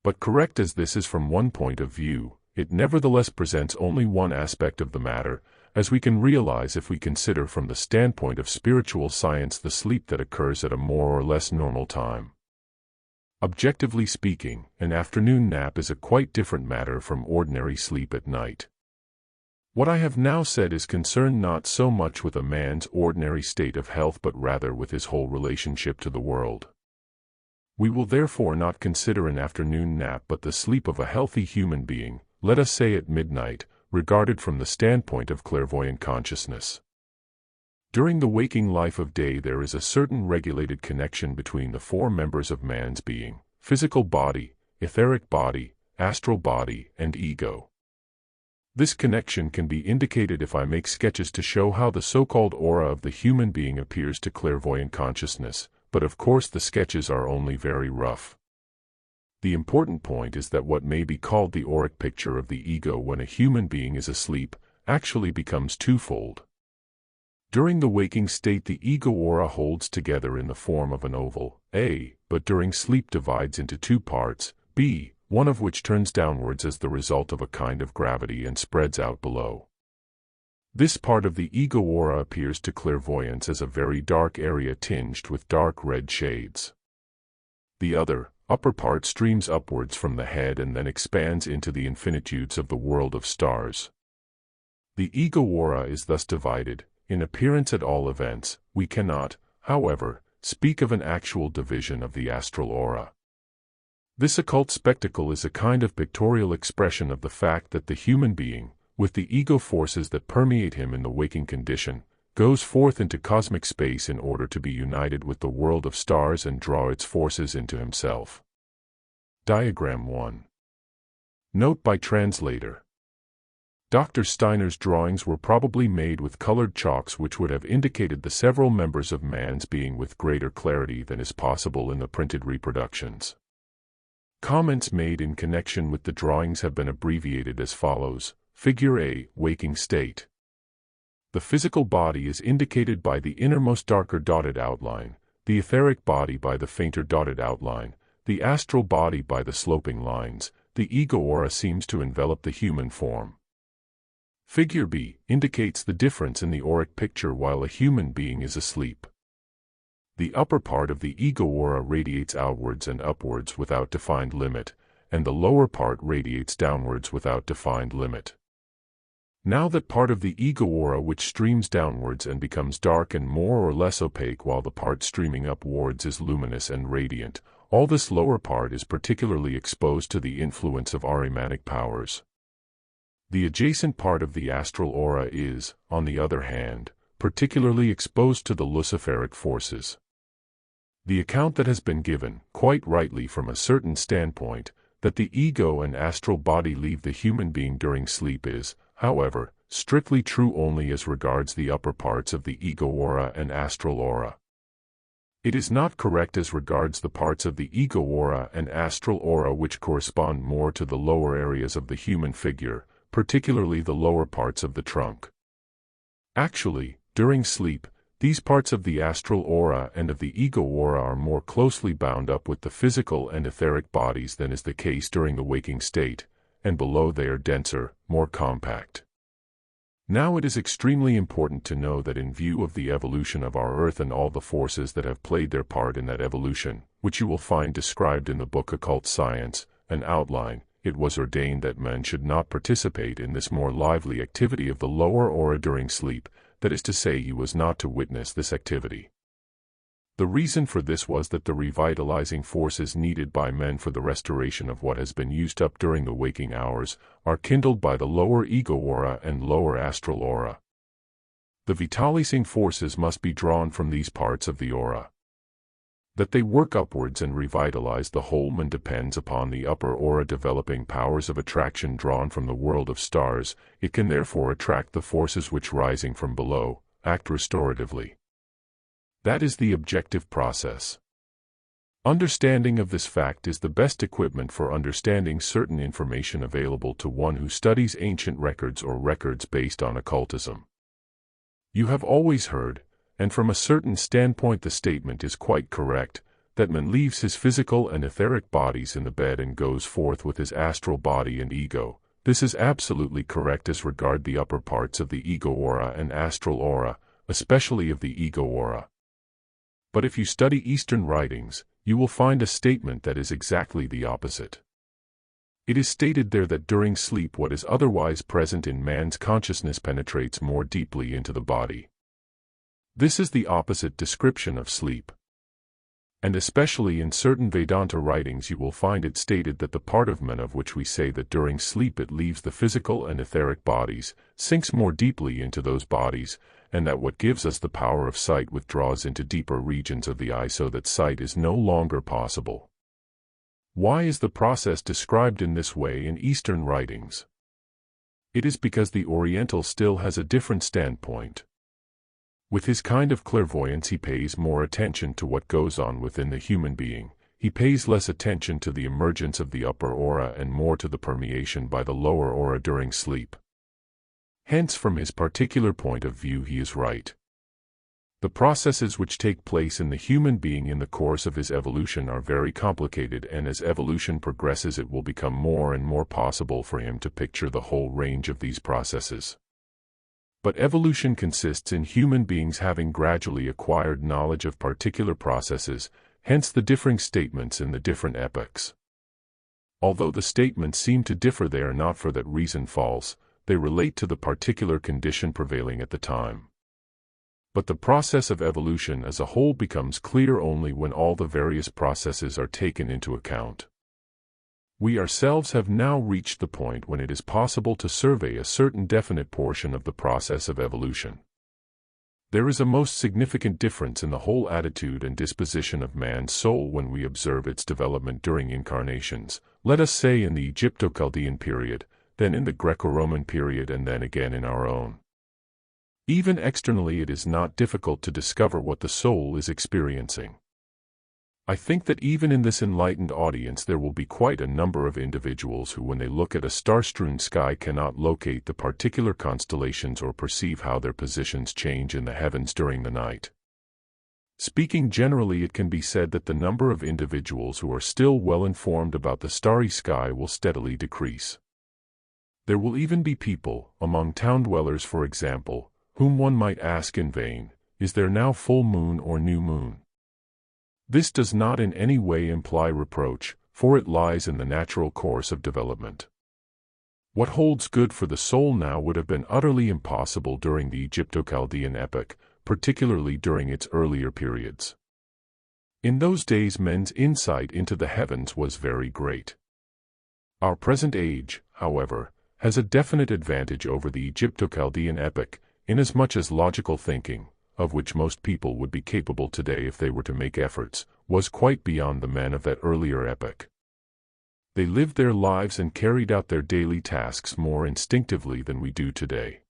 But correct as this is from one point of view, it nevertheless presents only one aspect of the matter, as we can realize if we consider from the standpoint of spiritual science the sleep that occurs at a more or less normal time. Objectively speaking, an afternoon nap is a quite different matter from ordinary sleep at night. What I have now said is concerned not so much with a man's ordinary state of health but rather with his whole relationship to the world. We will therefore not consider an afternoon nap but the sleep of a healthy human being, let us say at midnight, regarded from the standpoint of clairvoyant consciousness. During the waking life of day there is a certain regulated connection between the four members of man's being: physical body, etheric body, astral body, and ego. This connection can be indicated if I make sketches to show how the so-called aura of the human being appears to clairvoyant consciousness, but of course the sketches are only very rough. The important point is that what may be called the auric picture of the ego when a human being is asleep actually becomes twofold. During the waking state the ego aura holds together in the form of an oval, A, but during sleep divides into two parts, B, one of which turns downwards as the result of a kind of gravity and spreads out below. This part of the ego aura appears to clairvoyance as a very dark area tinged with dark red shades. The other, upper part streams upwards from the head and then expands into the infinitudes of the world of stars. The ego aura is thus divided. In appearance at all events, we cannot, however, speak of an actual division of the astral aura. This occult spectacle is a kind of pictorial expression of the fact that the human being, with the ego forces that permeate him in the waking condition, goes forth into cosmic space in order to be united with the world of stars and draw its forces into himself. Diagram 1. Note by translator. Dr. Steiner's drawings were probably made with colored chalks which would have indicated the several members of man's being with greater clarity than is possible in the printed reproductions. Comments made in connection with the drawings have been abbreviated as follows. Figure A, waking state. The physical body is indicated by the innermost darker dotted outline, the etheric body by the fainter dotted outline, the astral body by the sloping lines. The ego aura seems to envelop the human form. Figure B indicates the difference in the auric picture while a human being is asleep. The upper part of the ego aura radiates outwards and upwards without defined limit, and the lower part radiates downwards without defined limit. Now that part of the ego aura which streams downwards and becomes dark and more or less opaque while the part streaming upwards is luminous and radiant, all this lower part is particularly exposed to the influence of Ahrimanic powers. The adjacent part of the astral aura is, on the other hand, particularly exposed to the luciferic forces. The account that has been given, quite rightly from a certain standpoint, that the ego and astral body leave the human being during sleep is, however, strictly true only as regards the upper parts of the ego aura and astral aura. It is not correct as regards the parts of the ego aura and astral aura which correspond more to the lower areas of the human figure, particularly the lower parts of the trunk. Actually, during sleep, these parts of the astral aura and of the ego aura are more closely bound up with the physical and etheric bodies than is the case during the waking state, and below they are denser, more compact. Now it is extremely important to know that in view of the evolution of our Earth and all the forces that have played their part in that evolution, which you will find described in the book Occult Science, an outline, it was ordained that men should not participate in this more lively activity of the lower aura during sleep, that is to say, he was not to witness this activity. The reason for this was that the revitalizing forces needed by men for the restoration of what has been used up during the waking hours are kindled by the lower ego aura and lower astral aura. The vitalizing forces must be drawn from these parts of the aura. That they work upwards and revitalize the whole man depends upon the upper aura developing powers of attraction drawn from the world of stars. It can therefore attract the forces which, rising from below, act restoratively. That is the objective process. Understanding of this fact is the best equipment for understanding certain information available to one who studies ancient records or records based on occultism. You have always heard, and from a certain standpoint the statement is quite correct, that man leaves his physical and etheric bodies in the bed and goes forth with his astral body and ego. This is absolutely correct as regard the upper parts of the ego aura and astral aura, especially of the ego aura. But if you study Eastern writings, you will find a statement that is exactly the opposite. It is stated there that during sleep what is otherwise present in man's consciousness penetrates more deeply into the body. This is the opposite description of sleep. And especially in certain Vedanta writings you will find it stated that the part of man of which we say that during sleep it leaves the physical and etheric bodies, sinks more deeply into those bodies, and that what gives us the power of sight withdraws into deeper regions of the eye so that sight is no longer possible. Why is the process described in this way in Eastern writings? It is because the Oriental still has a different standpoint. With his kind of clairvoyance he pays more attention to what goes on within the human being. He pays less attention to the emergence of the upper aura and more to the permeation by the lower aura during sleep. Hence, from his particular point of view, he is right. The processes which take place in the human being in the course of his evolution are very complicated, and as evolution progresses it will become more and more possible for him to picture the whole range of these processes. But evolution consists in human beings having gradually acquired knowledge of particular processes, hence the differing statements in the different epochs. Although the statements seem to differ, they are not for that reason false. They relate to the particular condition prevailing at the time. But the process of evolution as a whole becomes clear only when all the various processes are taken into account. We ourselves have now reached the point when it is possible to survey a certain definite portion of the process of evolution. There is a most significant difference in the whole attitude and disposition of man's soul when we observe its development during incarnations, let us say in the Egypto-Chaldean period, then in the Greco-Roman period, and then again in our own. Even externally it is not difficult to discover what the soul is experiencing. I think that even in this enlightened audience there will be quite a number of individuals who, when they look at a star-strewn sky, cannot locate the particular constellations or perceive how their positions change in the heavens during the night. Speaking generally, it can be said that the number of individuals who are still well informed about the starry sky will steadily decrease. There will even be people, among town dwellers for example, whom one might ask in vain, is there now full moon or new moon? This does not in any way imply reproach, for it lies in the natural course of development. What holds good for the soul now would have been utterly impossible during the Egypto-Chaldean epoch, particularly during its earlier periods. In those days men's insight into the heavens was very great. Our present age, however, has a definite advantage over the Egypto-Chaldean epoch, inasmuch as logical thinking, of which most people would be capable today if they were to make efforts, was quite beyond the men of that earlier epoch. They lived their lives and carried out their daily tasks more instinctively than we do today.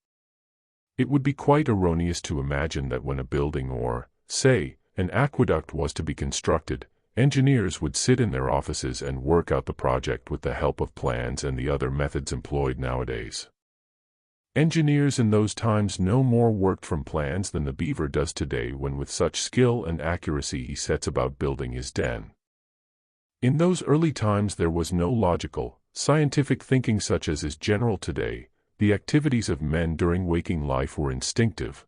It would be quite erroneous to imagine that when a building or, say, an aqueduct was to be constructed, engineers would sit in their offices and work out the project with the help of plans and the other methods employed nowadays. Engineers in those times no more worked from plans than the beaver does today when with such skill and accuracy he sets about building his den. In those early times there was no logical, scientific thinking such as is general today. The activities of men during waking life were instinctive.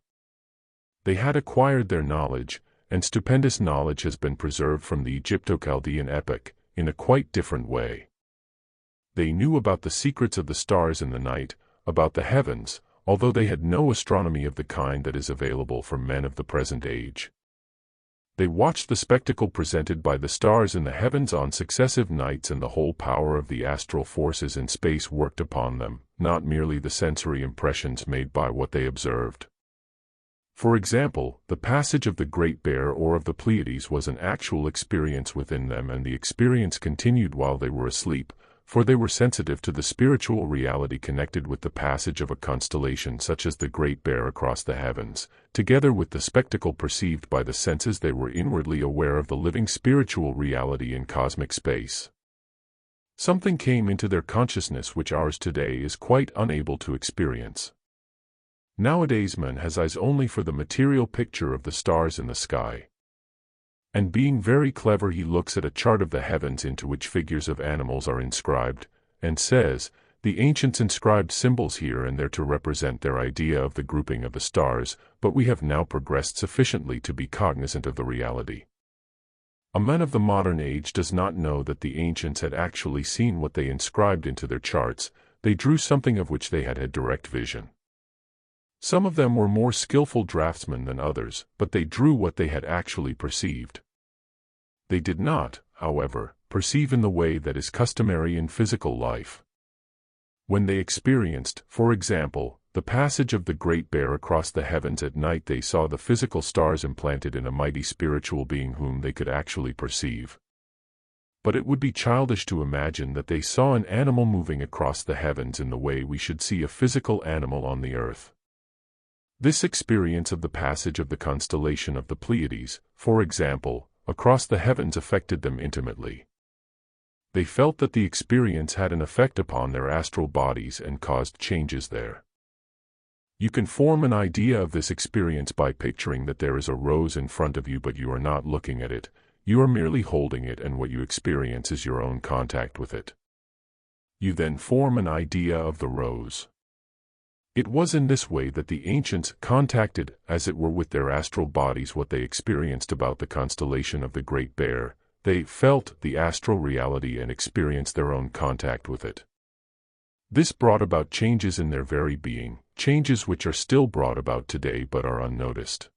They had acquired their knowledge, and stupendous knowledge has been preserved from the Egypto-Chaldean epoch, in a quite different way. They knew about the secrets of the stars in the night, about the heavens, although they had no astronomy of the kind that is available for men of the present age. They watched the spectacle presented by the stars in the heavens on successive nights, and the whole power of the astral forces in space worked upon them, not merely the sensory impressions made by what they observed. For example, the passage of the Great Bear or of the Pleiades was an actual experience within them, and the experience continued while they were asleep, for they were sensitive to the spiritual reality connected with the passage of a constellation such as the Great Bear across the heavens. Together with the spectacle perceived by the senses, they were inwardly aware of the living spiritual reality in cosmic space. Something came into their consciousness which ours today is quite unable to experience. Nowadays man has eyes only for the material picture of the stars in the sky. And being very clever, he looks at a chart of the heavens into which figures of animals are inscribed, and says, the ancients inscribed symbols here and there to represent their idea of the grouping of the stars, but we have now progressed sufficiently to be cognizant of the reality. A man of the modern age does not know that the ancients had actually seen what they inscribed into their charts. They drew something of which they had had direct vision. Some of them were more skillful draftsmen than others, but they drew what they had actually perceived. They did not, however, perceive in the way that is customary in physical life. When they experienced, for example, the passage of the Great Bear across the heavens at night, they saw the physical stars implanted in a mighty spiritual being whom they could actually perceive. But it would be childish to imagine that they saw an animal moving across the heavens in the way we should see a physical animal on the earth. This experience of the passage of the constellation of the Pleiades, for example, across the heavens affected them intimately. They felt that the experience had an effect upon their astral bodies and caused changes there. You can form an idea of this experience by picturing that there is a rose in front of you, but you are not looking at it, you are merely holding it, and what you experience is your own contact with it. You then form an idea of the rose. It was in this way that the ancients contacted, as it were with their astral bodies, what they experienced about the constellation of the Great Bear. They felt the astral reality and experienced their own contact with it. This brought about changes in their very being, changes which are still brought about today but are unnoticed.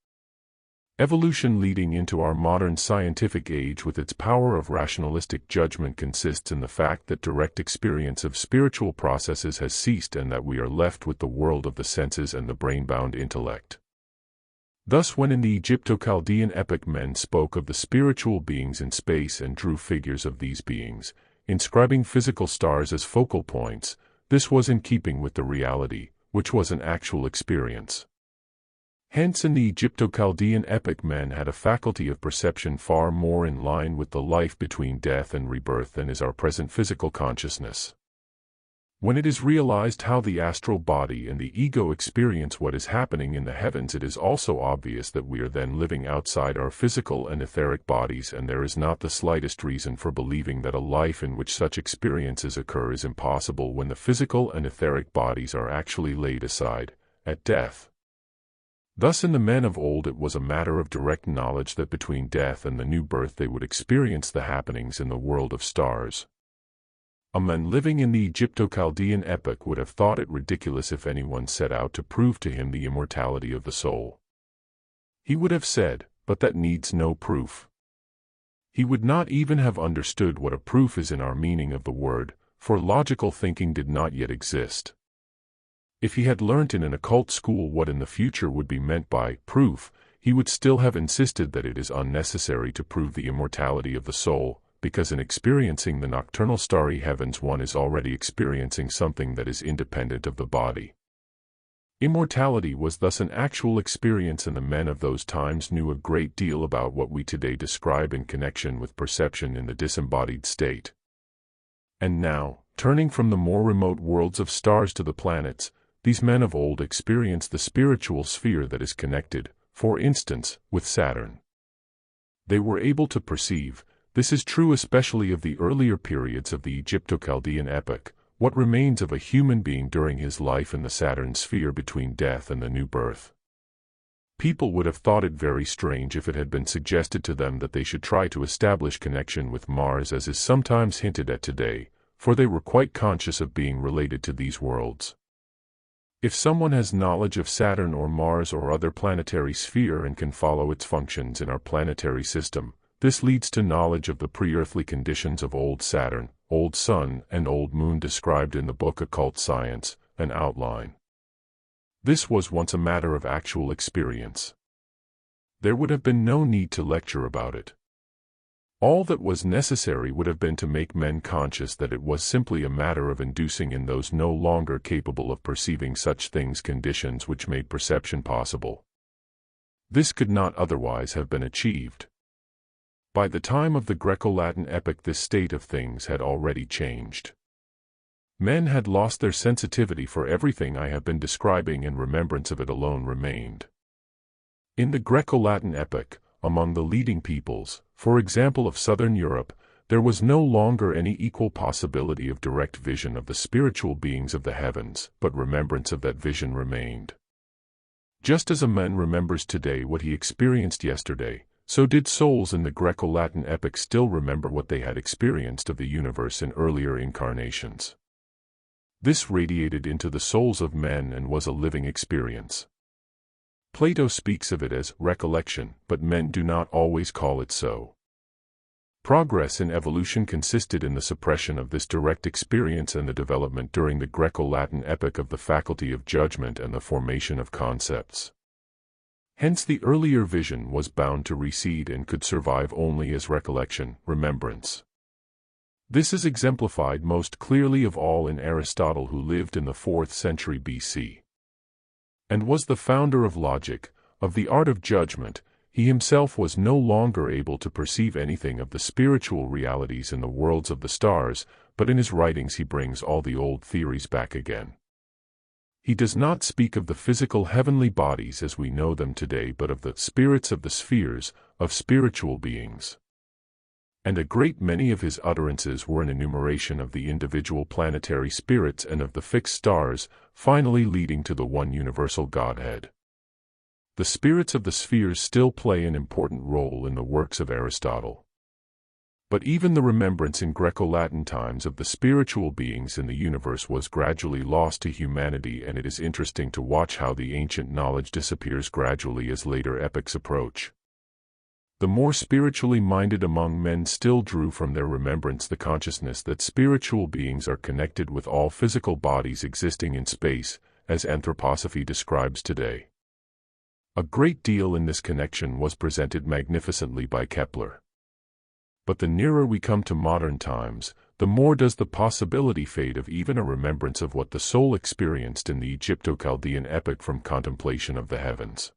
Evolution leading into our modern scientific age with its power of rationalistic judgment consists in the fact that direct experience of spiritual processes has ceased, and that we are left with the world of the senses and the brain-bound intellect. Thus when in the Egypto-Chaldean epoch men spoke of the spiritual beings in space and drew figures of these beings, inscribing physical stars as focal points, this was in keeping with the reality, which was an actual experience. Hence in the Egypto-Chaldean epoch men had a faculty of perception far more in line with the life between death and rebirth than is our present physical consciousness. When it is realized how the astral body and the ego experience what is happening in the heavens, it is also obvious that we are then living outside our physical and etheric bodies, and there is not the slightest reason for believing that a life in which such experiences occur is impossible when the physical and etheric bodies are actually laid aside at death. Thus in the men of old it was a matter of direct knowledge that between death and the new birth they would experience the happenings in the world of stars. A man living in the Egypto-Chaldean epoch would have thought it ridiculous if anyone set out to prove to him the immortality of the soul. He would have said, "But that needs no proof." He would not even have understood what a proof is in our meaning of the word, for logical thinking did not yet exist. If he had learnt in an occult school what in the future would be meant by proof, he would still have insisted that it is unnecessary to prove the immortality of the soul, because in experiencing the nocturnal starry heavens one is already experiencing something that is independent of the body. Immortality was thus an actual experience, and the men of those times knew a great deal about what we today describe in connection with perception in the disembodied state. And now, turning from the more remote worlds of stars to the planets, these men of old experienced the spiritual sphere that is connected, for instance, with Saturn. They were able to perceive, this is true especially of the earlier periods of the Egypto-Chaldean epoch, what remains of a human being during his life in the Saturn sphere between death and the new birth. People would have thought it very strange if it had been suggested to them that they should try to establish connection with Mars, as is sometimes hinted at today, for they were quite conscious of being related to these worlds. If someone has knowledge of Saturn or Mars or other planetary sphere and can follow its functions in our planetary system, this leads to knowledge of the pre-earthly conditions of old Saturn, old Sun, and old Moon described in the book Occult Science, an outline. This was once a matter of actual experience. There would have been no need to lecture about it. All that was necessary would have been to make men conscious that it was simply a matter of inducing in those no longer capable of perceiving such things conditions which made perception possible. This could not otherwise have been achieved. By the time of the Greco-Latin epoch this state of things had already changed. Men had lost their sensitivity for everything I have been describing, and remembrance of it alone remained. In the Greco-Latin epoch, among the leading peoples, for example of southern Europe, there was no longer any equal possibility of direct vision of the spiritual beings of the heavens, but remembrance of that vision remained. Just as a man remembers today what he experienced yesterday, so did souls in the Greco-Latin epoch still remember what they had experienced of the universe in earlier incarnations. This radiated into the souls of men and was a living experience. Plato speaks of it as recollection, but men do not always call it so. Progress in evolution consisted in the suppression of this direct experience and the development during the Greco-Latin epoch of the faculty of judgment and the formation of concepts. Hence the earlier vision was bound to recede and could survive only as recollection, remembrance. This is exemplified most clearly of all in Aristotle, who lived in the 4th century BC. And was the founder of logic, of the art of judgment. He himself was no longer able to perceive anything of the spiritual realities in the worlds of the stars, but in his writings he brings all the old theories back again. He does not speak of the physical heavenly bodies as we know them today, but of the spirits of the spheres, of spiritual beings. And a great many of his utterances were an enumeration of the individual planetary spirits and of the fixed stars, finally leading to the one universal Godhead. The spirits of the spheres still play an important role in the works of Aristotle. But even the remembrance in Greco-Latin times of the spiritual beings in the universe was gradually lost to humanity, and it is interesting to watch how the ancient knowledge disappears gradually as later epochs approach. The more spiritually minded among men still drew from their remembrance the consciousness that spiritual beings are connected with all physical bodies existing in space, as anthroposophy describes today. A great deal in this connection was presented magnificently by Kepler. But the nearer we come to modern times, the more does the possibility fade of even a remembrance of what the soul experienced in the Egypto-Chaldean epoch from contemplation of the heavens.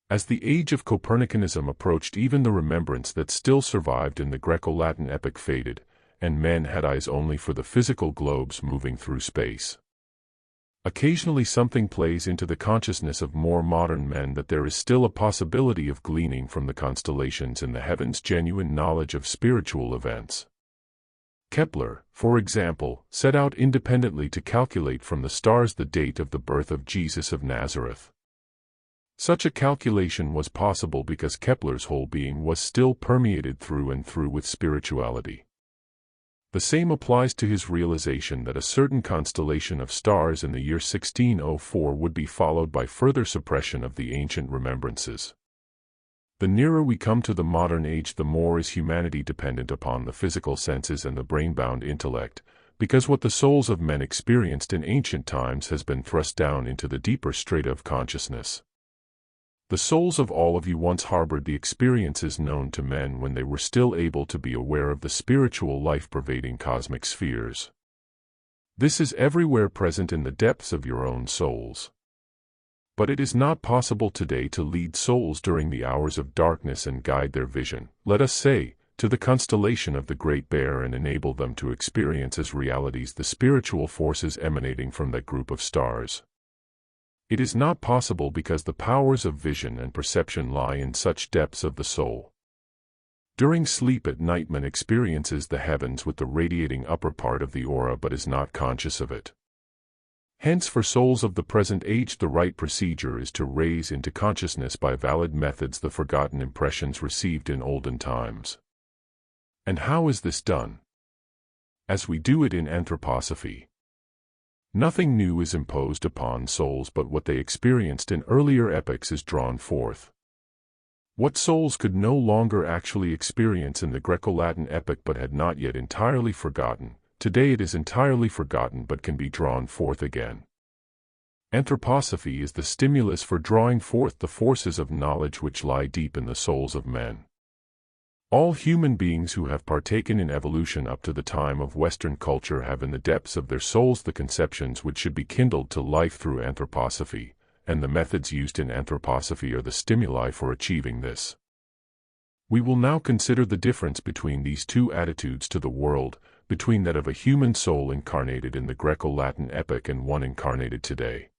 As the age of Copernicanism approached, even the remembrance that still survived in the Greco-Latin epoch faded, and men had eyes only for the physical globes moving through space. Occasionally something plays into the consciousness of more modern men that there is still a possibility of gleaning from the constellations in the heavens genuine knowledge of spiritual events. Kepler, for example, set out independently to calculate from the stars the date of the birth of Jesus of Nazareth. Such a calculation was possible because Kepler's whole being was still permeated through and through with spirituality. The same applies to his realization that a certain constellation of stars in the year 1604 would be followed by further suppression of the ancient remembrances. The nearer we come to the modern age, the more is humanity dependent upon the physical senses and the brain-bound intellect, because what the souls of men experienced in ancient times has been thrust down into the deeper strata of consciousness. The souls of all of you once harbored the experiences known to men when they were still able to be aware of the spiritual life pervading cosmic spheres. This is everywhere present in the depths of your own souls. But it is not possible today to lead souls during the hours of darkness and guide their vision, let us say, to the constellation of the Great Bear and enable them to experience as realities the spiritual forces emanating from that group of stars. It is not possible because the powers of vision and perception lie in such depths of the soul. During sleep at night man experiences the heavens with the radiating upper part of the aura but is not conscious of it. Hence for souls of the present age the right procedure is to raise into consciousness by valid methods the forgotten impressions received in olden times. And how is this done? As we do it in anthroposophy. Nothing new is imposed upon souls, but what they experienced in earlier epochs is drawn forth. What souls could no longer actually experience in the Greco-Latin epoch but had not yet entirely forgotten, today it is entirely forgotten but can be drawn forth again. Anthroposophy is the stimulus for drawing forth the forces of knowledge which lie deep in the souls of men. All human beings who have partaken in evolution up to the time of Western culture have in the depths of their souls the conceptions which should be kindled to life through anthroposophy, and the methods used in anthroposophy are the stimuli for achieving this. We will now consider the difference between these two attitudes to the world, between that of a human soul incarnated in the Greco-Latin epoch and one incarnated today.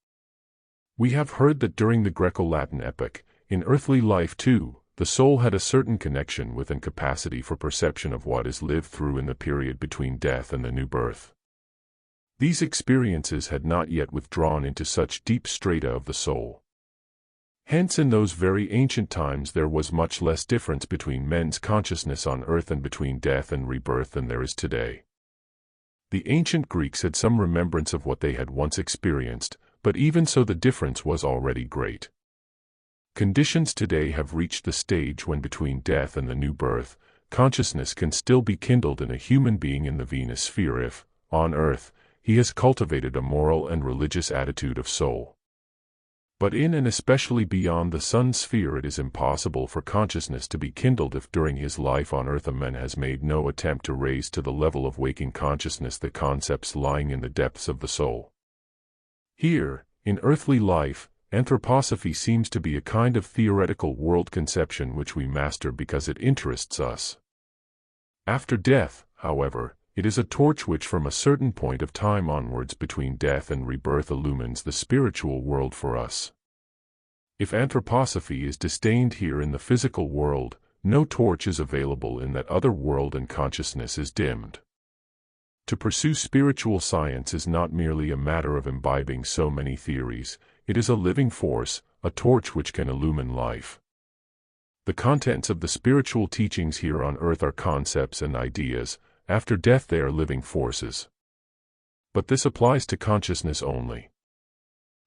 We have heard that during the Greco-Latin epoch, in earthly life too, the soul had a certain connection with and capacity for perception of what is lived through in the period between death and the new birth. These experiences had not yet withdrawn into such deep strata of the soul. Hence in those very ancient times there was much less difference between men's consciousness on earth and between death and rebirth than there is today. The ancient Greeks had some remembrance of what they had once experienced, but even so the difference was already great. Conditions today have reached the stage when between death and the new birth, consciousness can still be kindled in a human being in the Venus sphere if, on earth, he has cultivated a moral and religious attitude of soul. But in and especially beyond the sun sphere it is impossible for consciousness to be kindled if during his life on earth a man has made no attempt to raise to the level of waking consciousness the concepts lying in the depths of the soul. Here, in earthly life, anthroposophy seems to be a kind of theoretical world conception which we master because it interests us. After death, however, it is a torch which from a certain point of time onwards between death and rebirth illumines the spiritual world for us. If anthroposophy is disdained here in the physical world, no torch is available in that other world and consciousness is dimmed. To pursue spiritual science is not merely a matter of imbibing so many theories, it is a living force, a torch which can illumine life. The contents of the spiritual teachings here on earth are concepts and ideas, after death they are living forces. But this applies to consciousness only.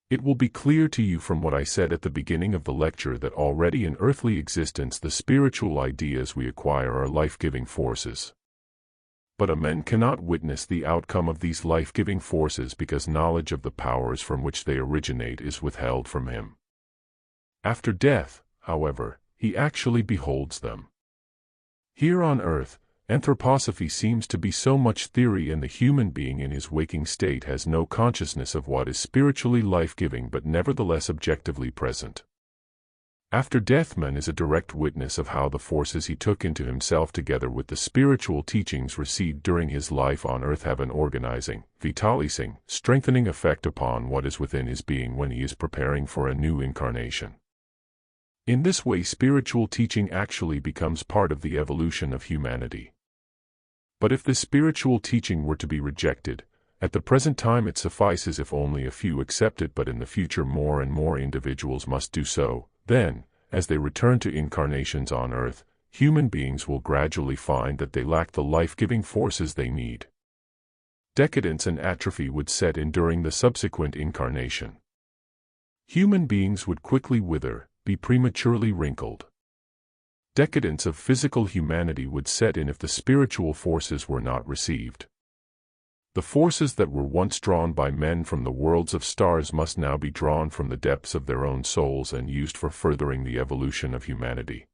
It will be clear to you from what I said at the beginning of the lecture that already in earthly existence the spiritual ideas we acquire are life-giving forces. But a man cannot witness the outcome of these life-giving forces because knowledge of the powers from which they originate is withheld from him. After death, however, he actually beholds them. Here on earth, anthroposophy seems to be so much theory and the human being in his waking state has no consciousness of what is spiritually life-giving but nevertheless objectively present. After death, man is a direct witness of how the forces he took into himself together with the spiritual teachings received during his life on earth have an organizing, vitalizing, strengthening effect upon what is within his being when he is preparing for a new incarnation. In this way, spiritual teaching actually becomes part of the evolution of humanity. But if this spiritual teaching were to be rejected, at the present time it suffices if only a few accept it, but in the future more and more individuals must do so. Then, as they return to incarnations on earth, human beings will gradually find that they lack the life-giving forces they need. Decadence and atrophy would set in during the subsequent incarnation. Human beings would quickly wither, be prematurely wrinkled. Decadence of physical humanity would set in if the spiritual forces were not received. The forces that were once drawn by men from the worlds of stars must now be drawn from the depths of their own souls and used for furthering the evolution of humanity.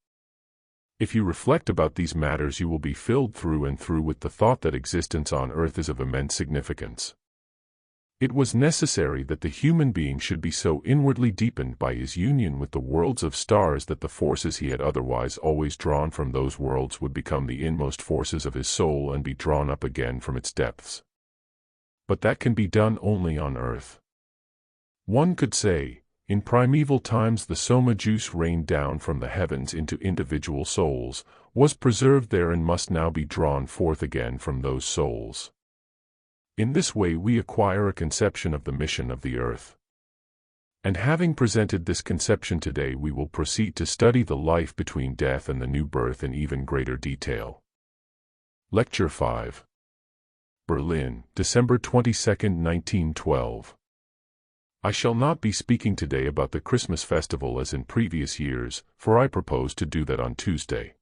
If you reflect about these matters, you will be filled through and through with the thought that existence on earth is of immense significance. It was necessary that the human being should be so inwardly deepened by his union with the worlds of stars that the forces he had otherwise always drawn from those worlds would become the inmost forces of his soul and be drawn up again from its depths. But that can be done only on earth. One could say, in primeval times the soma juice rained down from the heavens into individual souls, was preserved there and must now be drawn forth again from those souls. In this way we acquire a conception of the mission of the earth. And having presented this conception today, we will proceed to study the life between death and the new birth in even greater detail. Lecture 5. Berlin, December 22, 1912. I shall not be speaking today about the Christmas festival as in previous years, for I propose to do that on Tuesday.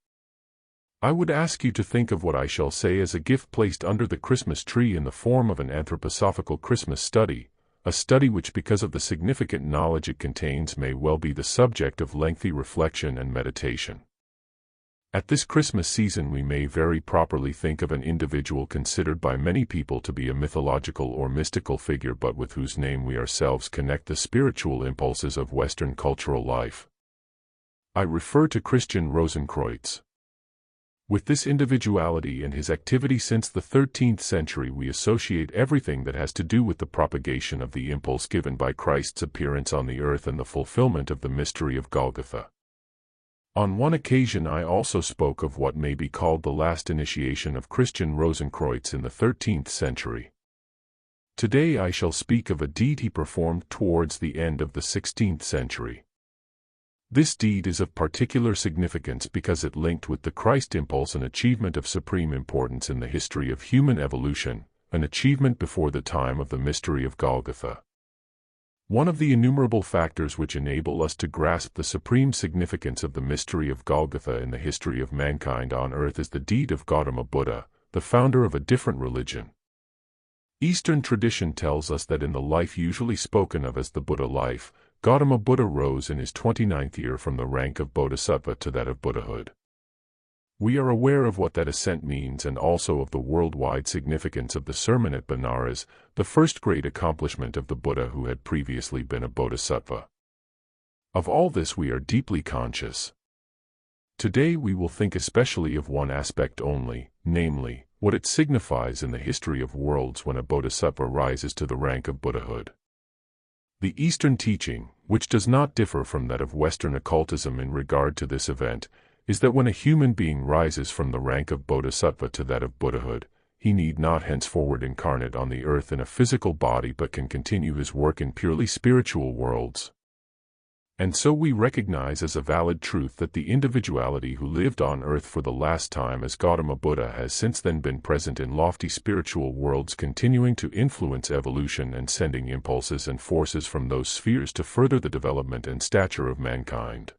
I would ask you to think of what I shall say as a gift placed under the Christmas tree in the form of an anthroposophical Christmas study, a study which, because of the significant knowledge it contains, may well be the subject of lengthy reflection and meditation. At this Christmas season we may very properly think of an individual considered by many people to be a mythological or mystical figure, but with whose name we ourselves connect the spiritual impulses of Western cultural life. I refer to Christian Rosenkreutz. With this individuality and his activity since the 13th century we associate everything that has to do with the propagation of the impulse given by Christ's appearance on the earth and the fulfillment of the mystery of Golgotha. On one occasion I also spoke of what may be called the last initiation of Christian Rosenkreutz in the 13th century. Today I shall speak of a deed he performed towards the end of the 16th century. This deed is of particular significance because it linked with the Christ impulse an achievement of supreme importance in the history of human evolution, an achievement before the time of the mystery of Golgotha. One of the innumerable factors which enable us to grasp the supreme significance of the mystery of Golgotha in the history of mankind on earth is the deed of Gautama Buddha, the founder of a different religion. Eastern tradition tells us that in the life usually spoken of as the Buddha life, Gautama Buddha rose in his 29th year from the rank of Bodhisattva to that of Buddhahood. We are aware of what that ascent means and also of the worldwide significance of the sermon at Benares, the first great accomplishment of the Buddha who had previously been a Bodhisattva. Of all this we are deeply conscious. Today we will think especially of one aspect only, namely, what it signifies in the history of worlds when a Bodhisattva rises to the rank of Buddhahood. The Eastern teaching, which does not differ from that of Western occultism in regard to this event, is that when a human being rises from the rank of Bodhisattva to that of Buddhahood, he need not henceforward incarnate on the earth in a physical body but can continue his work in purely spiritual worlds. And so we recognize as a valid truth that the individuality who lived on earth for the last time as Gautama Buddha has since then been present in lofty spiritual worlds, continuing to influence evolution and sending impulses and forces from those spheres to further the development and stature of mankind.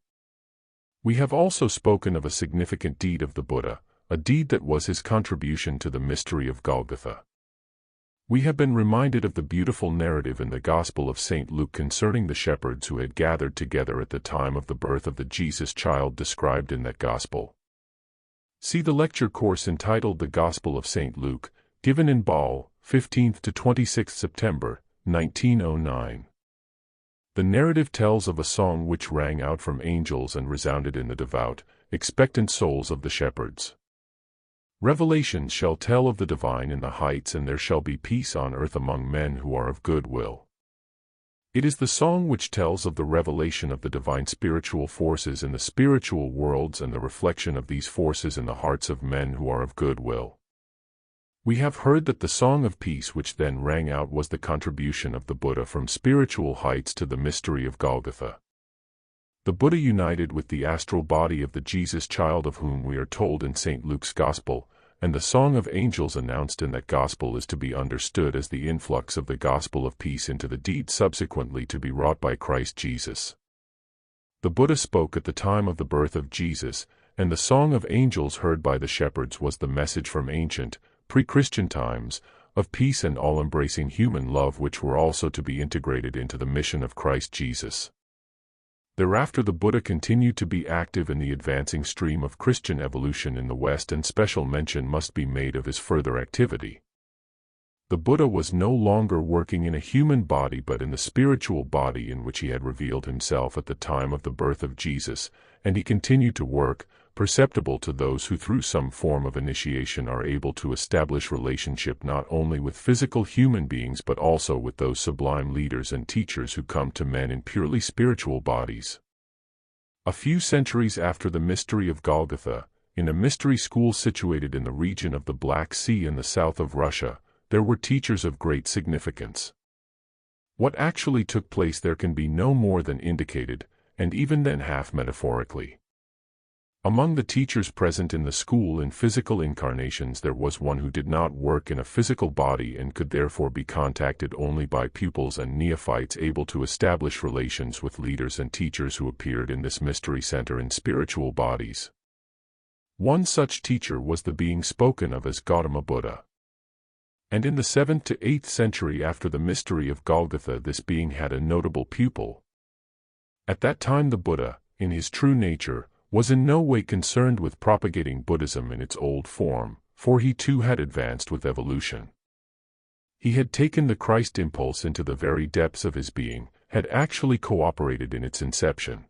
We have also spoken of a significant deed of the Buddha, a deed that was his contribution to the mystery of Golgotha. We have been reminded of the beautiful narrative in the Gospel of St. Luke concerning the shepherds who had gathered together at the time of the birth of the Jesus child described in that Gospel. See the lecture course entitled The Gospel of St. Luke, given in Ball, 15th to 26th September, 1909. The narrative tells of a song which rang out from angels and resounded in the devout, expectant souls of the shepherds. Revelations shall tell of the divine in the heights, and there shall be peace on earth among men who are of good will. It is the song which tells of the revelation of the divine spiritual forces in the spiritual worlds and the reflection of these forces in the hearts of men who are of good will. We have heard that the song of peace which then rang out was the contribution of the Buddha from spiritual heights to the mystery of Golgotha. The Buddha united with the astral body of the Jesus child of whom we are told in St. Luke's Gospel, and the song of angels announced in that Gospel is to be understood as the influx of the gospel of peace into the deed subsequently to be wrought by Christ Jesus. The Buddha spoke at the time of the birth of Jesus, and the song of angels heard by the shepherds was the message from ancient, pre-Christian times, of peace and all-embracing human love which were also to be integrated into the mission of Christ Jesus. Thereafter the Buddha continued to be active in the advancing stream of Christian evolution in the West, and special mention must be made of his further activity. The Buddha was no longer working in a human body but in the spiritual body in which he had revealed himself at the time of the birth of Jesus, and he continued to work, perceptible to those who through some form of initiation are able to establish relationship not only with physical human beings but also with those sublime leaders and teachers who come to men in purely spiritual bodies. A few centuries after the mystery of Golgotha, in a mystery school situated in the region of the Black Sea in the south of Russia, there were teachers of great significance. What actually took place there can be no more than indicated, and even then half metaphorically. Among the teachers present in the school in physical incarnations there was one who did not work in a physical body and could therefore be contacted only by pupils and neophytes able to establish relations with leaders and teachers who appeared in this mystery center in spiritual bodies. One such teacher was the being spoken of as Gautama Buddha. And in the 7th to 8th century after the mystery of Golgotha this being had a notable pupil. At that time the Buddha, in his true nature, was in no way concerned with propagating Buddhism in its old form, for he too had advanced with evolution. He had taken the Christ impulse into the very depths of his being, had actually cooperated in its inception.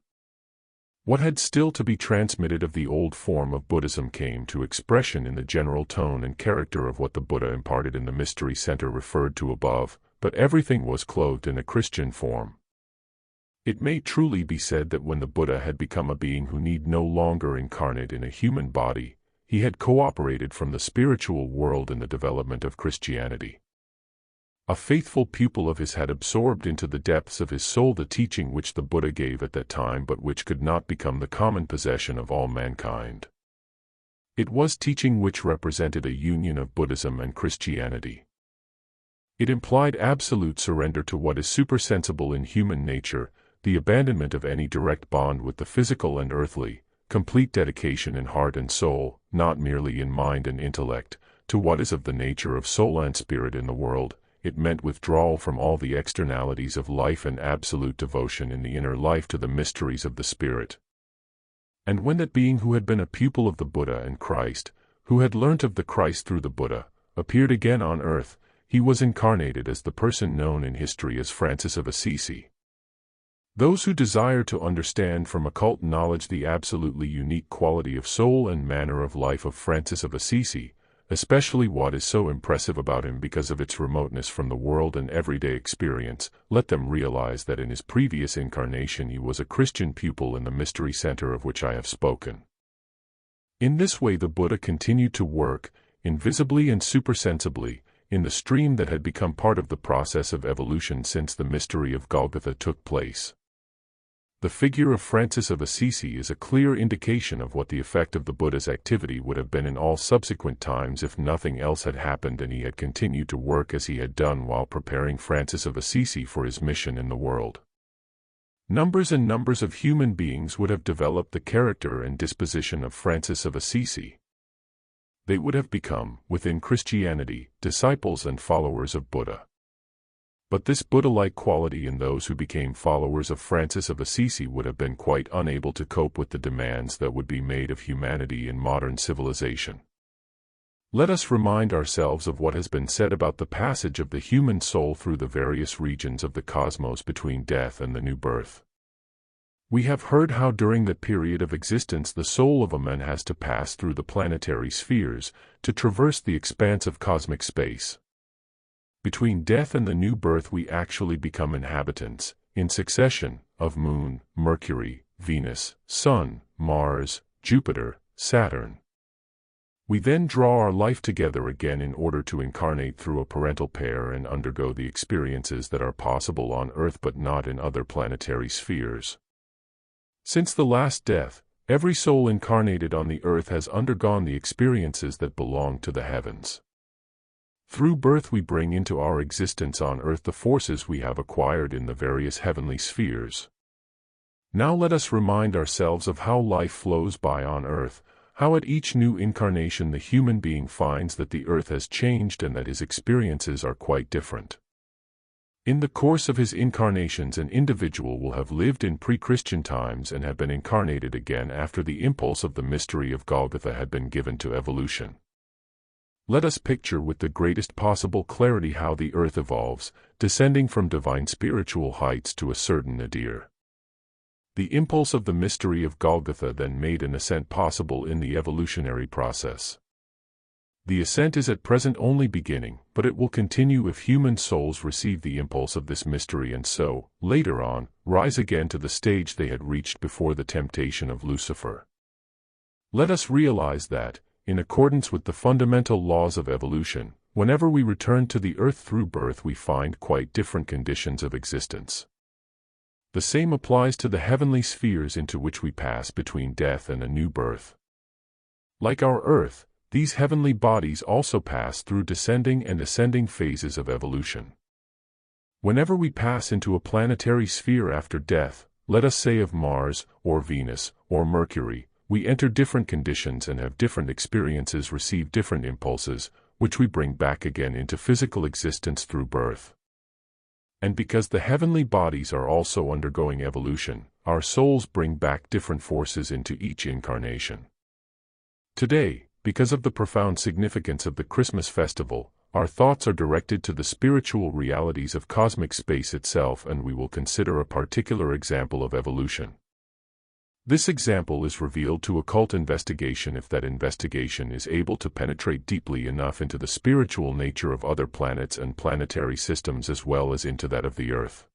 What had still to be transmitted of the old form of Buddhism came to expression in the general tone and character of what the Buddha imparted in the mystery center referred to above, but everything was clothed in a Christian form. It may truly be said that when the Buddha had become a being who need no longer incarnate in a human body, he had cooperated from the spiritual world in the development of Christianity. A faithful pupil of his had absorbed into the depths of his soul the teaching which the Buddha gave at that time but which could not become the common possession of all mankind. It was teaching which represented a union of Buddhism and Christianity. It implied absolute surrender to what is supersensible in human nature, the abandonment of any direct bond with the physical and earthly, complete dedication in heart and soul, not merely in mind and intellect, to what is of the nature of soul and spirit in the world. It meant withdrawal from all the externalities of life and absolute devotion in the inner life to the mysteries of the spirit. And when that being who had been a pupil of the Buddha and Christ, who had learnt of the Christ through the Buddha, appeared again on earth, he was incarnated as the person known in history as Francis of Assisi. Those who desire to understand from occult knowledge the absolutely unique quality of soul and manner of life of Francis of Assisi, especially what is so impressive about him because of its remoteness from the world and everyday experience, let them realize that in his previous incarnation he was a Christian pupil in the mystery center of which I have spoken. In this way the Buddha continued to work, invisibly and supersensibly, in the stream that had become part of the process of evolution since the mystery of Golgotha took place. The figure of Francis of Assisi is a clear indication of what the effect of the Buddha's activity would have been in all subsequent times if nothing else had happened and he had continued to work as he had done while preparing Francis of Assisi for his mission in the world. Numbers and numbers of human beings would have developed the character and disposition of Francis of Assisi. They would have become, within Christianity, disciples and followers of Buddha. But this Buddha-like quality in those who became followers of Francis of Assisi would have been quite unable to cope with the demands that would be made of humanity in modern civilization. Let us remind ourselves of what has been said about the passage of the human soul through the various regions of the cosmos between death and the new birth. We have heard how during that period of existence the soul of a man has to pass through the planetary spheres, to traverse the expanse of cosmic space. Between death and the new birth we actually become inhabitants, in succession, of Moon, Mercury, Venus, Sun, Mars, Jupiter, Saturn. We then draw our life together again in order to incarnate through a parental pair and undergo the experiences that are possible on Earth but not in other planetary spheres. Since the last death, every soul incarnated on the Earth has undergone the experiences that belong to the heavens. Through birth we bring into our existence on Earth the forces we have acquired in the various heavenly spheres. Now let us remind ourselves of how life flows by on Earth, how at each new incarnation the human being finds that the Earth has changed and that his experiences are quite different. In the course of his incarnations an individual will have lived in pre-Christian times and have been incarnated again after the impulse of the mystery of Golgotha had been given to evolution. Let us picture with the greatest possible clarity how the Earth evolves, descending from divine spiritual heights to a certain nadir. The impulse of the mystery of Golgotha then made an ascent possible in the evolutionary process. The ascent is at present only beginning, but it will continue if human souls receive the impulse of this mystery and so, later on, rise again to the stage they had reached before the temptation of Lucifer. Let us realize that, in accordance with the fundamental laws of evolution, whenever we return to the Earth through birth we find quite different conditions of existence. The same applies to the heavenly spheres into which we pass between death and a new birth. Like our Earth, these heavenly bodies also pass through descending and ascending phases of evolution. Whenever we pass into a planetary sphere after death, let us say of Mars, or Venus, or Mercury, we enter different conditions and have different experiences, receive different impulses, which we bring back again into physical existence through birth. And because the heavenly bodies are also undergoing evolution, our souls bring back different forces into each incarnation. Today, because of the profound significance of the Christmas festival, our thoughts are directed to the spiritual realities of cosmic space itself, and we will consider a particular example of evolution. This example is revealed to occult investigation if that investigation is able to penetrate deeply enough into the spiritual nature of other planets and planetary systems as well as into that of the Earth.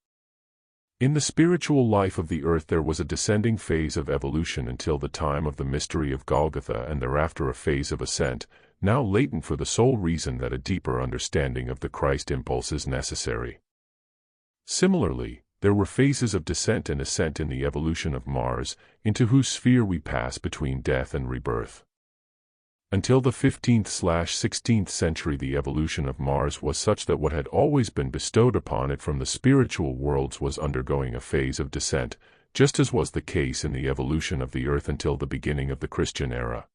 In the spiritual life of the Earth there was a descending phase of evolution until the time of the mystery of Golgotha, and thereafter a phase of ascent, now latent for the sole reason that a deeper understanding of the Christ impulse is necessary. Similarly, there were phases of descent and ascent in the evolution of Mars, into whose sphere we pass between death and rebirth. Until the 15th/16th century the evolution of Mars was such that what had always been bestowed upon it from the spiritual worlds was undergoing a phase of descent, just as was the case in the evolution of the Earth until the beginning of the Christian era.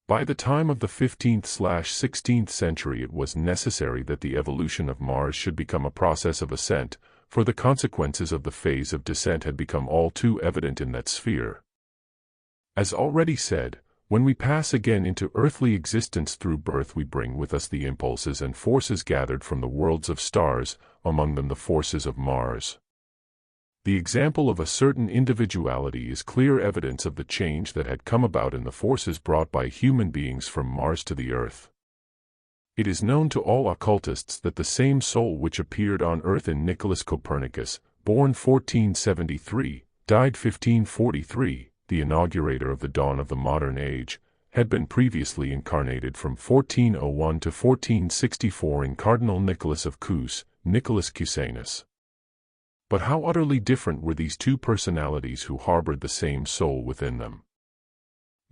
By the time of the 15th/16th century it was necessary that the evolution of Mars should become a process of ascent, for the consequences of the phase of descent had become all too evident in that sphere. As already said, when we pass again into earthly existence through birth we bring with us the impulses and forces gathered from the worlds of stars, among them the forces of Mars. The example of a certain individuality is clear evidence of the change that had come about in the forces brought by human beings from Mars to the Earth. It is known to all occultists that the same soul which appeared on Earth in Nicholas Copernicus, born 1473, died 1543, the inaugurator of the dawn of the modern age, had been previously incarnated from 1401 to 1464 in Cardinal Nicholas of Cus, Nicholas Cusanus. But how utterly different were these two personalities who harbored the same soul within them.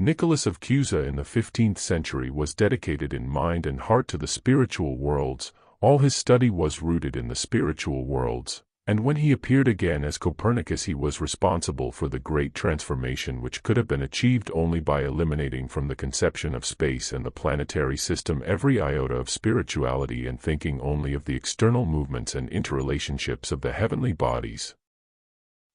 Nicholas of Cusa in the 15th century was dedicated in mind and heart to the spiritual worlds, all his study was rooted in the spiritual worlds, and when he appeared again as Copernicus he was responsible for the great transformation which could have been achieved only by eliminating from the conception of space and the planetary system every iota of spirituality and thinking only of the external movements and interrelationships of the heavenly bodies.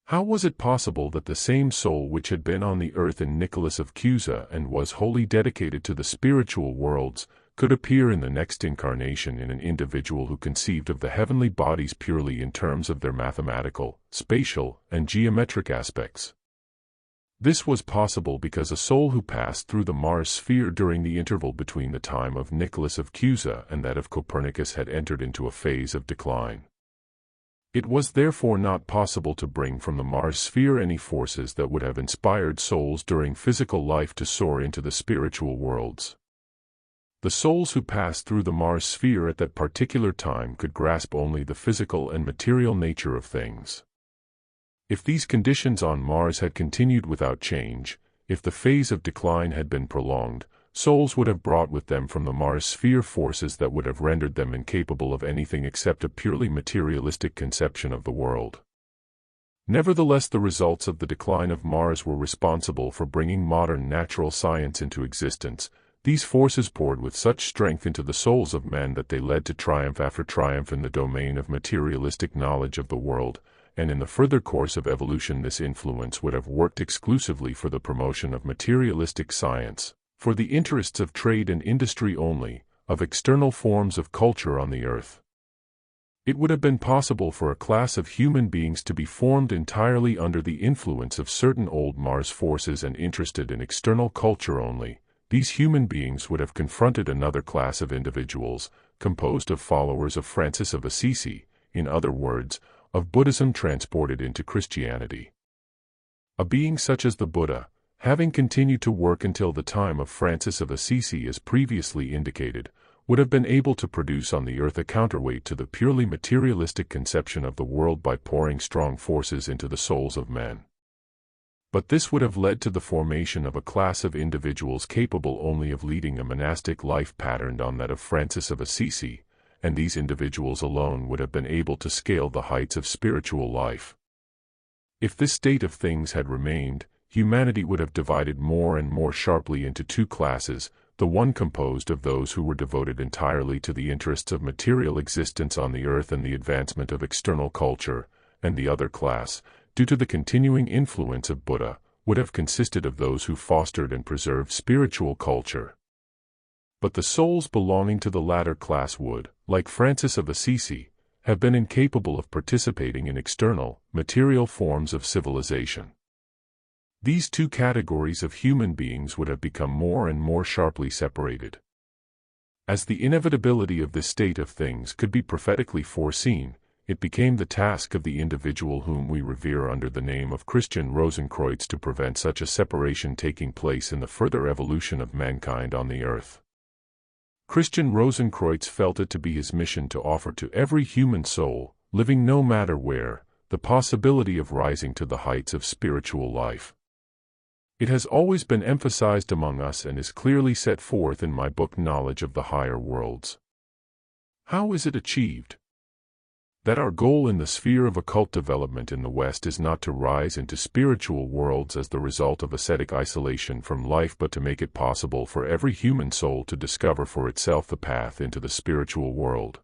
How was it possible that the same soul which had been on the earth in Nicholas of Cusa and was wholly dedicated to the spiritual worlds, could appear in the next incarnation in an individual who conceived of the heavenly bodies purely in terms of their mathematical, spatial, and geometric aspects? This was possible because a soul who passed through the Mars sphere during the interval between the time of Nicholas of Cusa and that of Copernicus had entered into a phase of decline. It was therefore not possible to bring from the Mars sphere any forces that would have inspired souls during physical life to soar into the spiritual worlds. The souls who passed through the Mars sphere at that particular time could grasp only the physical and material nature of things. If these conditions on Mars had continued without change, if the phase of decline had been prolonged, souls would have brought with them from the Mars sphere forces that would have rendered them incapable of anything except a purely materialistic conception of the world. Nevertheless, the results of the decline of Mars were responsible for bringing modern natural science into existence. These forces poured with such strength into the souls of men that they led to triumph after triumph in the domain of materialistic knowledge of the world, and in the further course of evolution this influence would have worked exclusively for the promotion of materialistic science, for the interests of trade and industry only, of external forms of culture on the earth. It would have been possible for a class of human beings to be formed entirely under the influence of certain old Mars forces and interested in external culture only. These human beings would have confronted another class of individuals, composed of followers of Francis of Assisi, in other words, of Buddhism transported into Christianity. A being such as the Buddha, having continued to work until the time of Francis of Assisi as previously indicated, would have been able to produce on the earth a counterweight to the purely materialistic conception of the world by pouring strong forces into the souls of men. But this would have led to the formation of a class of individuals capable only of leading a monastic life patterned on that of Francis of Assisi, and these individuals alone would have been able to scale the heights of spiritual life. If this state of things had remained, humanity would have divided more and more sharply into two classes, the one composed of those who were devoted entirely to the interests of material existence on the earth and the advancement of external culture, and the other class, due to the continuing influence of Buddha, would have consisted of those who fostered and preserved spiritual culture. But the souls belonging to the latter class would, like Francis of Assisi, have been incapable of participating in external, material forms of civilization. These two categories of human beings would have become more and more sharply separated. As the inevitability of this state of things could be prophetically foreseen, it became the task of the individual whom we revere under the name of Christian Rosenkreutz to prevent such a separation taking place in the further evolution of mankind on the earth. Christian Rosenkreutz felt it to be his mission to offer to every human soul, living no matter where, the possibility of rising to the heights of spiritual life. It has always been emphasized among us and is clearly set forth in my book Knowledge of the Higher Worlds. How is it achieved? That our goal in the sphere of occult development in the West is not to rise into spiritual worlds as the result of ascetic isolation from life but to make it possible for every human soul to discover for itself the path into the spiritual world.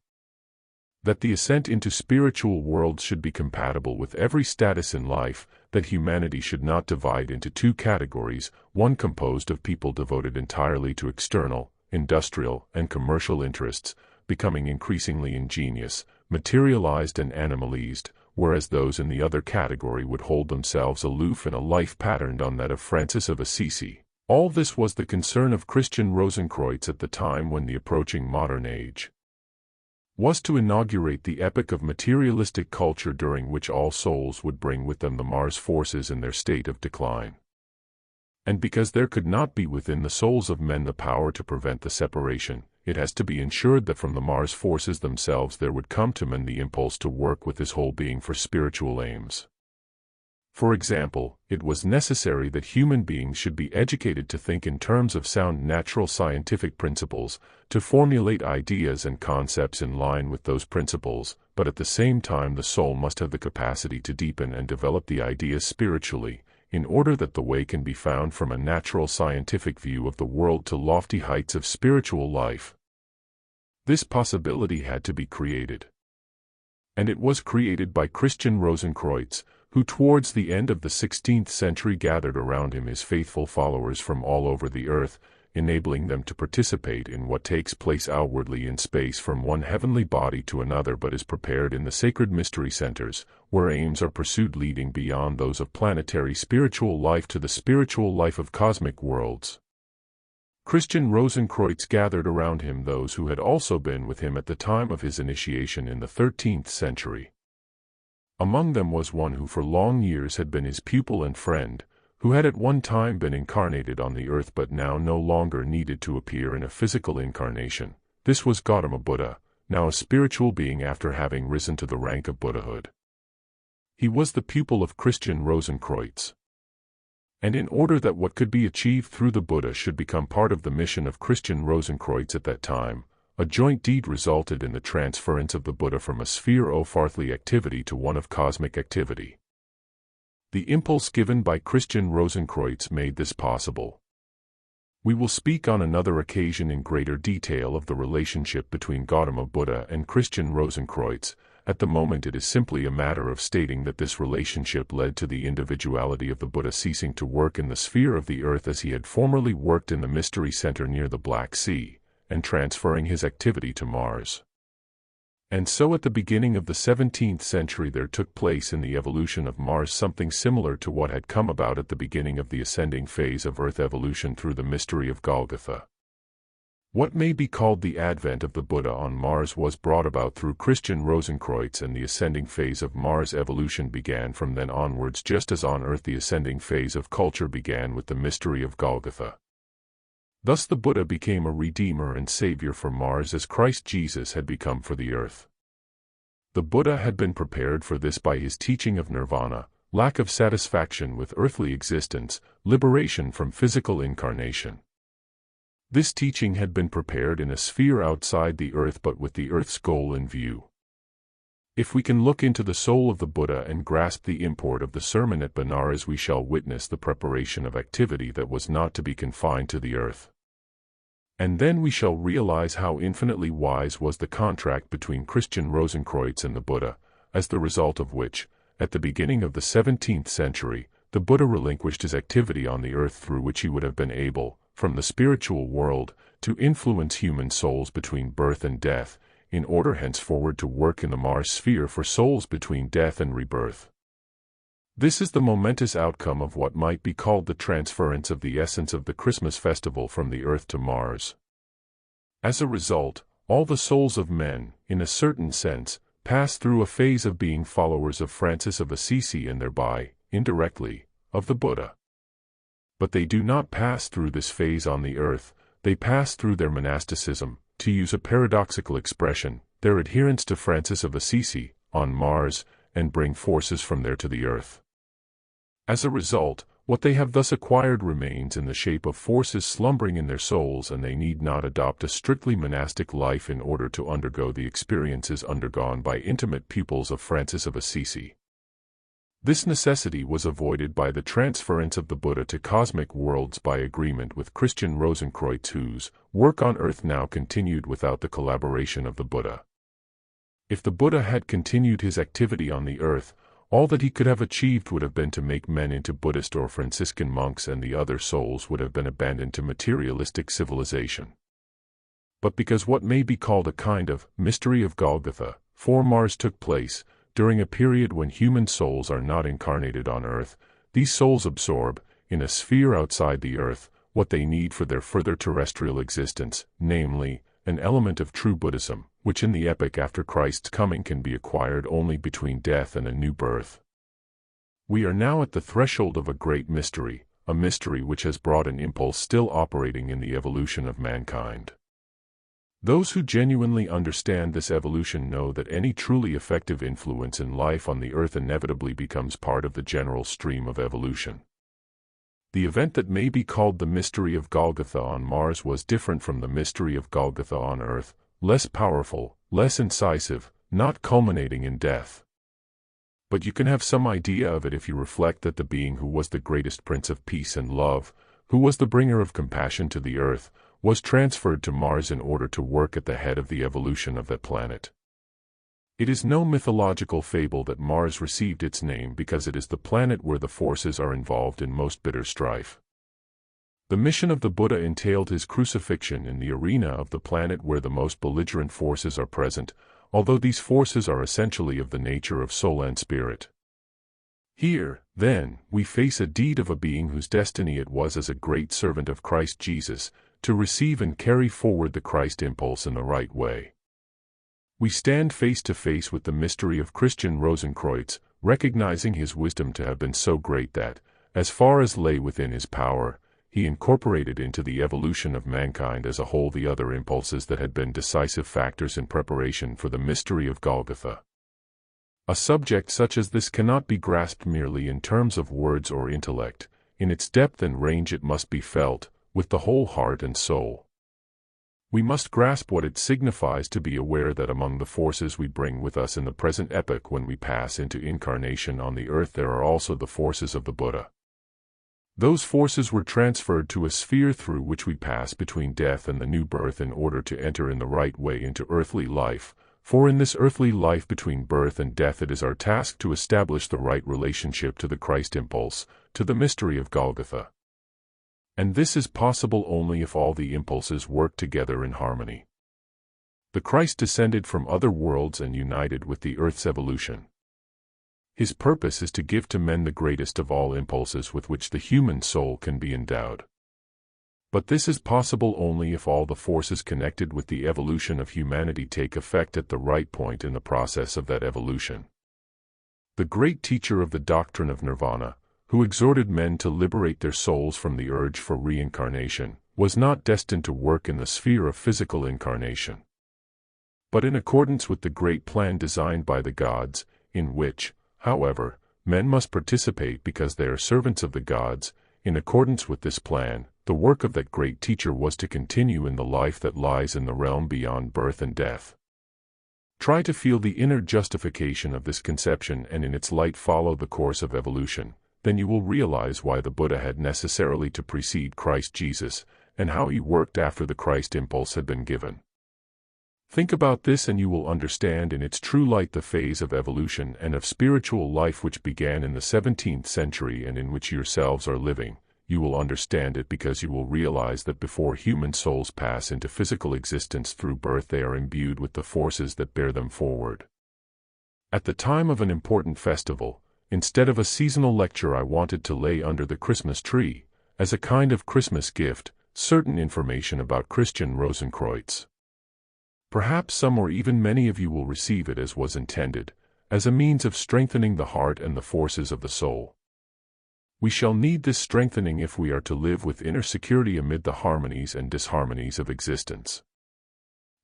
That the ascent into spiritual worlds should be compatible with every status in life, that humanity should not divide into two categories, one composed of people devoted entirely to external, industrial, and commercial interests, becoming increasingly ingenious, materialized and animalized, whereas those in the other category would hold themselves aloof in a life patterned on that of Francis of Assisi. All this was the concern of Christian Rosenkreutz at the time when the approaching modern age was to inaugurate the epoch of materialistic culture during which all souls would bring with them the Mars forces in their state of decline. And because there could not be within the souls of men the power to prevent the separation, it has to be ensured that from the Mars forces themselves there would come to man the impulse to work with his whole being for spiritual aims. For example, it was necessary that human beings should be educated to think in terms of sound natural scientific principles, to formulate ideas and concepts in line with those principles, but at the same time the soul must have the capacity to deepen and develop the ideas spiritually, in order that the way can be found from a natural scientific view of the world to lofty heights of spiritual life. This possibility had to be created. And it was created by Christian Rosenkreutz, who towards the end of the 16th century gathered around him his faithful followers from all over the earth, enabling them to participate in what takes place outwardly in space from one heavenly body to another but is prepared in the sacred mystery centers, where aims are pursued leading beyond those of planetary spiritual life to the spiritual life of cosmic worlds. Christian Rosenkreutz gathered around him those who had also been with him at the time of his initiation in the 13th century. Among them was one who for long years had been his pupil and friend, who had at one time been incarnated on the earth but now no longer needed to appear in a physical incarnation. This was Gautama Buddha, now a spiritual being after having risen to the rank of Buddhahood. He was the pupil of Christian Rosenkreutz. And in order that what could be achieved through the Buddha should become part of the mission of Christian Rosenkreutz at that time, a joint deed resulted in the transference of the Buddha from a sphere of earthly activity to one of cosmic activity. The impulse given by Christian Rosenkreutz made this possible. We will speak on another occasion in greater detail of the relationship between Gautama Buddha and Christian Rosenkreutz. At the moment it is simply a matter of stating that this relationship led to the individuality of the Buddha ceasing to work in the sphere of the earth as he had formerly worked in the mystery center near the Black Sea, and transferring his activity to Mars. And so at the beginning of the 17th century there took place in the evolution of Mars something similar to what had come about at the beginning of the ascending phase of Earth evolution through the mystery of Golgotha. What may be called the advent of the Buddha on Mars was brought about through Christian Rosenkreutz, and the ascending phase of Mars evolution began from then onwards, just as on Earth the ascending phase of culture began with the mystery of Golgotha. Thus the Buddha became a redeemer and savior for Mars as Christ Jesus had become for the earth. The Buddha had been prepared for this by his teaching of nirvana, lack of satisfaction with earthly existence, liberation from physical incarnation. This teaching had been prepared in a sphere outside the earth but with the earth's goal in view. If we can look into the soul of the Buddha and grasp the import of the sermon at Benares, we shall witness the preparation of activity that was not to be confined to the earth. And then we shall realize how infinitely wise was the contract between Christian Rosenkreutz and the Buddha, as the result of which, at the beginning of the 17th century, the Buddha relinquished his activity on the earth, through which he would have been able, from the spiritual world, to influence human souls between birth and death, in order henceforward to work in the Mars sphere for souls between death and rebirth. This is the momentous outcome of what might be called the transference of the essence of the Christmas festival from the earth to Mars. As a result, all the souls of men, in a certain sense, pass through a phase of being followers of Francis of Assisi and thereby, indirectly, of the Buddha. But they do not pass through this phase on the earth, they pass through their monasticism, to use a paradoxical expression, their adherence to Francis of Assisi, on Mars, and bring forces from there to the earth. As a result, what they have thus acquired remains in the shape of forces slumbering in their souls, and they need not adopt a strictly monastic life in order to undergo the experiences undergone by intimate pupils of Francis of Assisi. This necessity was avoided by the transference of the Buddha to cosmic worlds by agreement with Christian Rosenkreutz, whose work on earth now continued without the collaboration of the Buddha. If the Buddha had continued his activity on the earth, all that he could have achieved would have been to make men into Buddhist or Franciscan monks, and the other souls would have been abandoned to materialistic civilization. But because what may be called a kind of mystery of Golgotha, for Mars took place, during a period when human souls are not incarnated on earth, these souls absorb, in a sphere outside the earth, what they need for their further terrestrial existence, namely, an element of true Buddhism, which in the epoch after Christ's coming can be acquired only between death and a new birth. We are now at the threshold of a great mystery, a mystery which has brought an impulse still operating in the evolution of mankind. Those who genuinely understand this evolution know that any truly effective influence in life on the earth inevitably becomes part of the general stream of evolution. The event that may be called the mystery of Golgotha on Mars was different from the mystery of Golgotha on earth, less powerful, less incisive, not culminating in death. But you can have some idea of it if you reflect that the being who was the greatest Prince of Peace and Love, who was the bringer of compassion to the earth, was transferred to Mars in order to work at the head of the evolution of that planet. It is no mythological fable that Mars received its name because it is the planet where the forces are involved in most bitter strife. The mission of the Buddha entailed his crucifixion in the arena of the planet where the most belligerent forces are present, although these forces are essentially of the nature of soul and spirit. Here, then, we face a deed of a being whose destiny it was as a great servant of Christ Jesus, to receive and carry forward the Christ impulse in the right way. We stand face to face with the mystery of Christian Rosenkreutz, recognizing his wisdom to have been so great that, as far as lay within his power, he incorporated into the evolution of mankind as a whole the other impulses that had been decisive factors in preparation for the mystery of Golgotha. A subject such as this cannot be grasped merely in terms of words or intellect. In its depth and range it must be felt, with the whole heart and soul. We must grasp what it signifies to be aware that among the forces we bring with us in the present epoch when we pass into incarnation on the earth there are also the forces of the Buddha. Those forces were transferred to a sphere through which we pass between death and the new birth in order to enter in the right way into earthly life, for in this earthly life between birth and death it is our task to establish the right relationship to the Christ impulse, to the mystery of Golgotha. And this is possible only if all the impulses work together in harmony. The Christ descended from other worlds and united with the earth's evolution. His purpose is to give to men the greatest of all impulses with which the human soul can be endowed. But this is possible only if all the forces connected with the evolution of humanity take effect at the right point in the process of that evolution. The great teacher of the doctrine of nirvana, who exhorted men to liberate their souls from the urge for reincarnation, was not destined to work in the sphere of physical incarnation. But in accordance with the great plan designed by the gods, in which, however, men must participate because they are servants of the gods, in accordance with this plan, the work of that great teacher was to continue in the life that lies in the realm beyond birth and death. Try to feel the inner justification of this conception and in its light follow the course of evolution. Then you will realize why the Buddha had necessarily to precede Christ Jesus, and how he worked after the Christ impulse had been given. Think about this and you will understand in its true light the phase of evolution and of spiritual life which began in the 17th century and in which yourselves are living. You will understand it because you will realize that before human souls pass into physical existence through birth they are imbued with the forces that bear them forward. At the time of an important festival, instead of a seasonal lecture I wanted to lay under the Christmas tree, as a kind of Christmas gift, certain information about Christian Rosenkreutz. Perhaps some or even many of you will receive it as was intended, as a means of strengthening the heart and the forces of the soul. We shall need this strengthening if we are to live with inner security amid the harmonies and disharmonies of existence.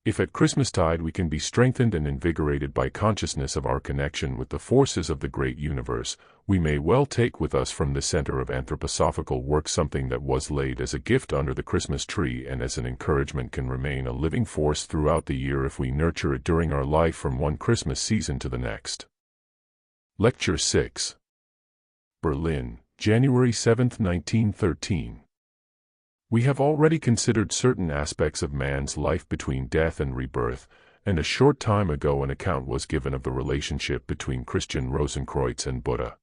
If at Christmastide we can be strengthened and invigorated by consciousness of our connection with the forces of the great universe, we may well take with us from the center of anthroposophical work something that was laid as a gift under the Christmas tree and as an encouragement can remain a living force throughout the year if we nurture it during our life from one Christmas season to the next. Lecture 6. Berlin, January 7, 1913. We have already considered certain aspects of man's life between death and rebirth, and a short time ago an account was given of the relationship between Christian Rosenkreutz and Buddha.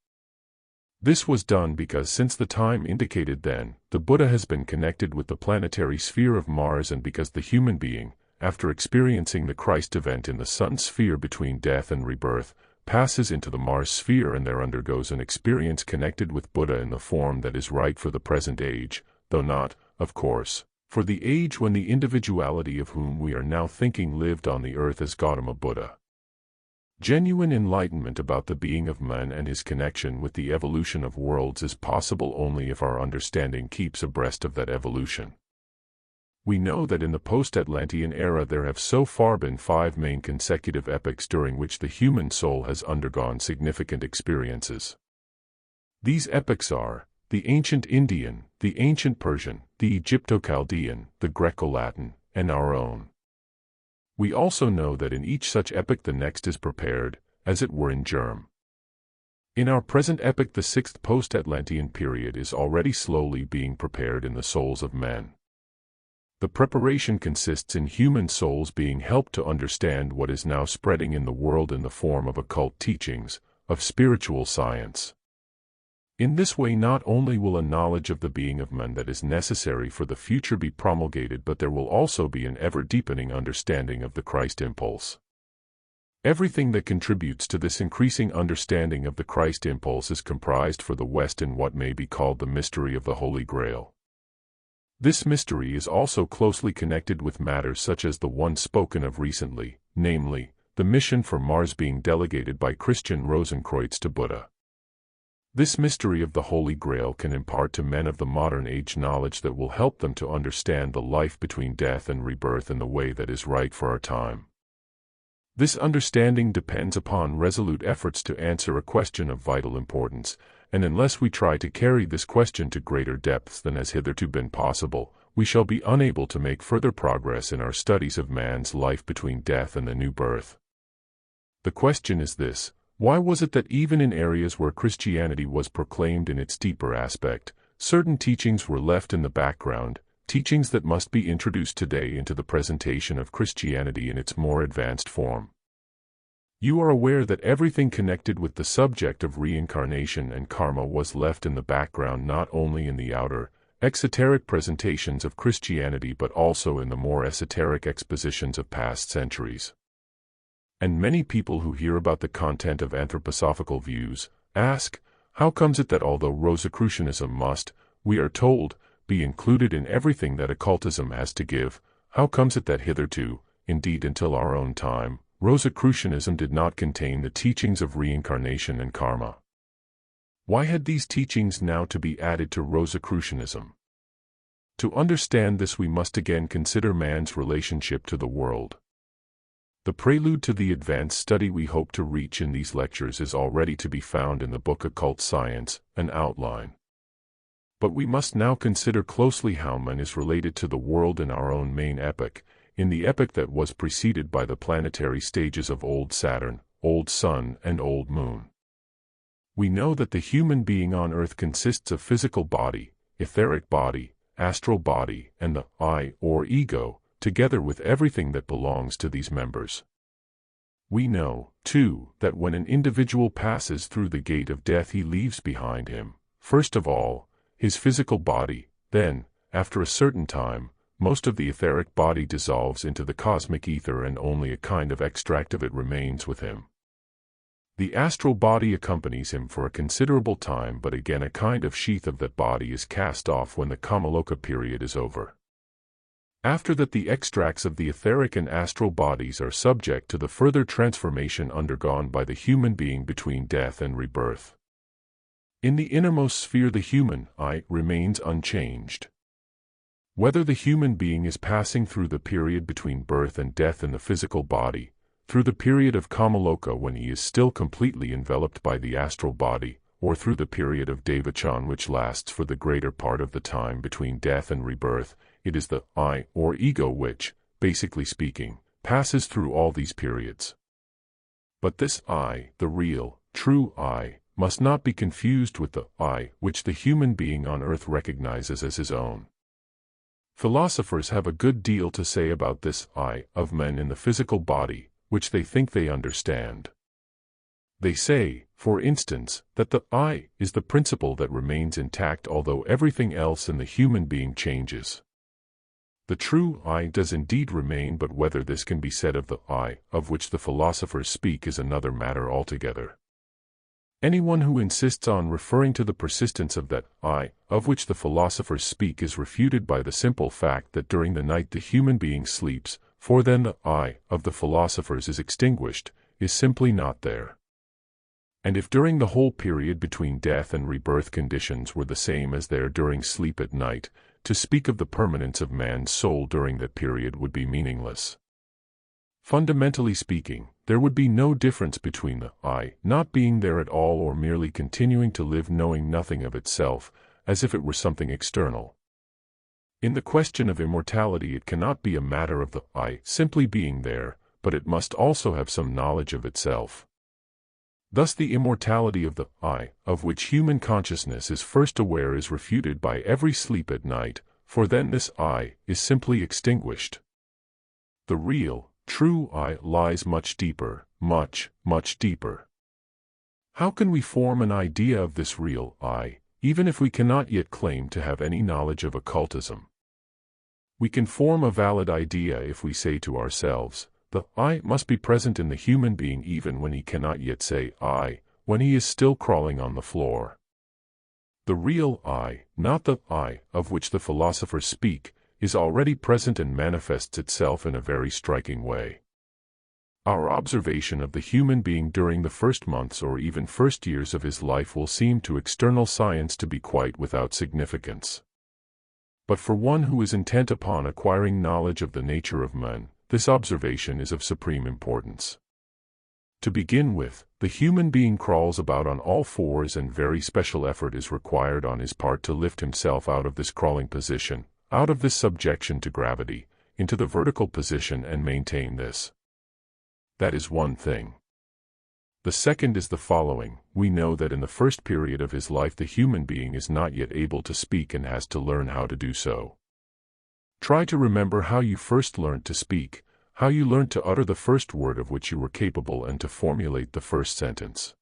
This was done because since the time indicated then, the Buddha has been connected with the planetary sphere of Mars and because the human being, after experiencing the Christ event in the Sun sphere between death and rebirth, passes into the Mars sphere and there undergoes an experience connected with Buddha in the form that is right for the present age, though not, of course, for the age when the individuality of whom we are now thinking lived on the earth as Gautama Buddha. Genuine enlightenment about the being of man and his connection with the evolution of worlds is possible only if our understanding keeps abreast of that evolution. We know that in the post-Atlantean era there have so far been 5 main consecutive epochs during which the human soul has undergone significant experiences. These epochs are the ancient Indian, the ancient Persian, the Egypto-Chaldean, the Greco-Latin, and our own. We also know that in each such epoch the next is prepared, as it were in germ. In our present epoch the 6th post-Atlantean period is already slowly being prepared in the souls of men. The preparation consists in human souls being helped to understand what is now spreading in the world in the form of occult teachings, of spiritual science. In this way not only will a knowledge of the being of man that is necessary for the future be promulgated, but there will also be an ever-deepening understanding of the Christ impulse. Everything that contributes to this increasing understanding of the Christ impulse is comprised for the West in what may be called the mystery of the Holy Grail. This mystery is also closely connected with matters such as the one spoken of recently, namely, the mission for Mars being delegated by Christian Rosenkreutz to Buddha. This mystery of the Holy Grail can impart to men of the modern age knowledge that will help them to understand the life between death and rebirth in the way that is right for our time. This understanding depends upon resolute efforts to answer a question of vital importance, and unless we try to carry this question to greater depths than has hitherto been possible, we shall be unable to make further progress in our studies of man's life between death and the new birth. The question is this: why was it that even in areas where Christianity was proclaimed in its deeper aspect, certain teachings were left in the background, teachings that must be introduced today into the presentation of Christianity in its more advanced form? You are aware that everything connected with the subject of reincarnation and karma was left in the background not only in the outer, exoteric presentations of Christianity but also in the more esoteric expositions of past centuries. And many people who hear about the content of anthroposophical views ask, how comes it that although Rosicrucianism must, we are told, be included in everything that occultism has to give, how comes it that hitherto, indeed until our own time, Rosicrucianism did not contain the teachings of reincarnation and karma? Why had these teachings now to be added to Rosicrucianism? To understand this we must again consider man's relationship to the world. The prelude to the advanced study we hope to reach in these lectures is already to be found in the book Occult Science, an outline. But we must now consider closely how man is related to the world in our own main epoch, in the epoch that was preceded by the planetary stages of Old Saturn, Old Sun, and Old Moon. We know that the human being on Earth consists of physical body, etheric body, astral body, and the I, or ego, together with everything that belongs to these members. We know, too, that when an individual passes through the gate of death he leaves behind him, first of all, his physical body, then, after a certain time, most of the etheric body dissolves into the cosmic ether and only a kind of extract of it remains with him. The astral body accompanies him for a considerable time, but again a kind of sheath of that body is cast off when the kamaloka period is over. After that, the extracts of the etheric and astral bodies are subject to the further transformation undergone by the human being between death and rebirth. In the innermost sphere the human I remains unchanged. Whether the human being is passing through the period between birth and death in the physical body, through the period of kamaloka when he is still completely enveloped by the astral body, or through the period of devachan which lasts for the greater part of the time between death and rebirth, it is the I, or ego which, basically speaking, passes through all these periods. But this I, the real, true I, must not be confused with the I which the human being on earth recognizes as his own. Philosophers have a good deal to say about this I of men in the physical body, which they think they understand. They say, for instance, that the I is the principle that remains intact although everything else in the human being changes. The true I does indeed remain, but whether this can be said of the I of which the philosophers speak is another matter altogether. Anyone who insists on referring to the persistence of that I of which the philosophers speak is refuted by the simple fact that during the night the human being sleeps, for then the I of the philosophers is extinguished, is simply not there. And if during the whole period between death and rebirth conditions were the same as there during sleep at night, to speak of the permanence of man's soul during that period would be meaningless. Fundamentally speaking, there would be no difference between the I not being there at all or merely continuing to live knowing nothing of itself, as if it were something external. In the question of immortality it cannot be a matter of the I simply being there, but it must also have some knowledge of itself. Thus the immortality of the I of which human consciousness is first aware is refuted by every sleep at night, for then this I is simply extinguished. The real, true I lies much deeper, much, much deeper. How can we form an idea of this real I, even if we cannot yet claim to have any knowledge of occultism? We can form a valid idea if we say to ourselves, the I must be present in the human being even when he cannot yet say I, when he is still crawling on the floor. The real I, not the I of which the philosophers speak, is already present and manifests itself in a very striking way. Our observation of the human being during the first months or even first years of his life will seem to external science to be quite without significance. But for one who is intent upon acquiring knowledge of the nature of man, this observation is of supreme importance. To begin with, the human being crawls about on all fours and very special effort is required on his part to lift himself out of this crawling position, out of this subjection to gravity, into the vertical position and maintain this. That is one thing. The second is the following: we know that in the first period of his life the human being is not yet able to speak and has to learn how to do so. Try to remember how you first learned to speak, how you learned to utter the first word of which you were capable and to formulate the first sentence.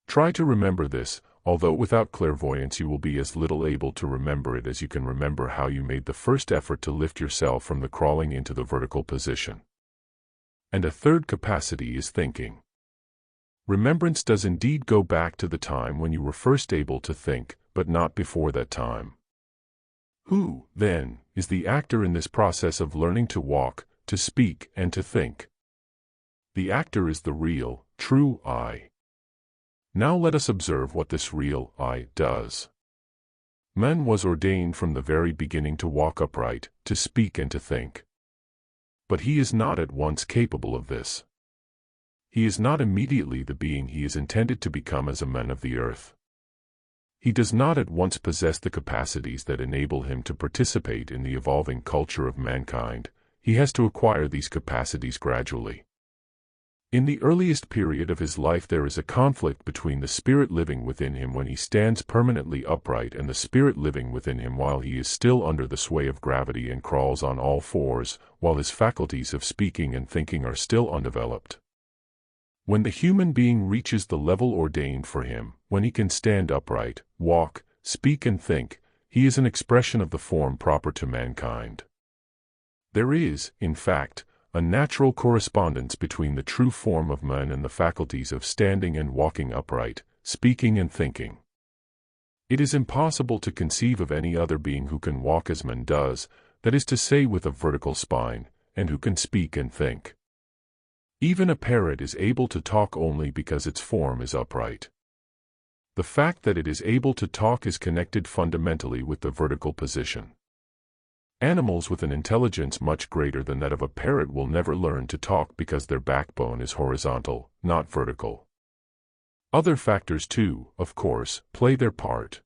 Try to remember this, although without clairvoyance you will be as little able to remember it as you can remember how you made the first effort to lift yourself from the crawling into the vertical position. And a third capacity is thinking. Remembrance does indeed go back to the time when you were first able to think, but not before that time. Who, then, is the actor in this process of learning to walk, to speak, and to think? The actor is the real, true I. Now let us observe what this real I does. Man was ordained from the very beginning to walk upright, to speak and to think. But he is not at once capable of this. He is not immediately the being he is intended to become as a man of the earth. He does not at once possess the capacities that enable him to participate in the evolving culture of mankind. He has to acquire these capacities gradually. In the earliest period of his life there is a conflict between the spirit living within him when he stands permanently upright and the spirit living within him while he is still under the sway of gravity and crawls on all fours, while his faculties of speaking and thinking are still undeveloped. When the human being reaches the level ordained for him, when he can stand upright, walk, speak and think, he is an expression of the form proper to mankind. There is, in fact, a natural correspondence between the true form of man and the faculties of standing and walking upright, speaking and thinking. It is impossible to conceive of any other being who can walk as man does, that is to say with a vertical spine, and who can speak and think. Even a parrot is able to talk only because its form is upright. The fact that it is able to talk is connected fundamentally with the vertical position. Animals with an intelligence much greater than that of a parrot will never learn to talk because their backbone is horizontal, not vertical. Other factors too, of course, play their part.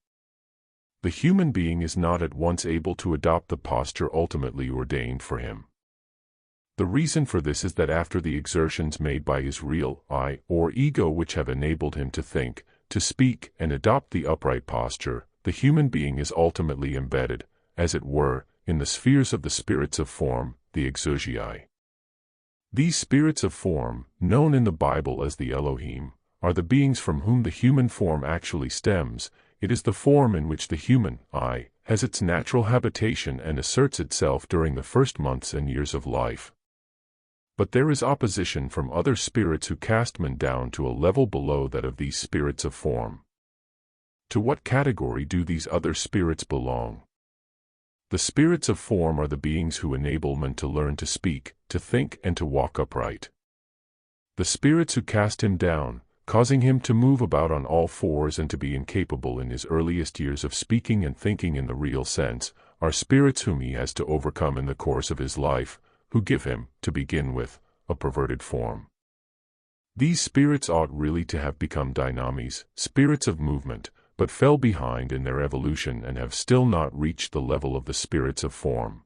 The human being is not at once able to adopt the posture ultimately ordained for him. The reason for this is that after the exertions made by his real I or ego which have enabled him to think, to speak, and adopt the upright posture, the human being is ultimately embedded, as it were, in the spheres of the spirits of form, the exousiai. These spirits of form, known in the Bible as the Elohim, are the beings from whom the human form actually stems. It is the form in which the human I has its natural habitation and asserts itself during the first months and years of life. But there is opposition from other spirits who cast man down to a level below that of these spirits of form. To what category do these other spirits belong? The spirits of form are the beings who enable man to learn to speak, to think, and to walk upright. The spirits who cast him down, causing him to move about on all fours and to be incapable in his earliest years of speaking and thinking in the real sense, are spirits whom he has to overcome in the course of his life, who give him, to begin with, a perverted form. These spirits ought really to have become dynamis, spirits of movement, but fell behind in their evolution and have still not reached the level of the spirits of form.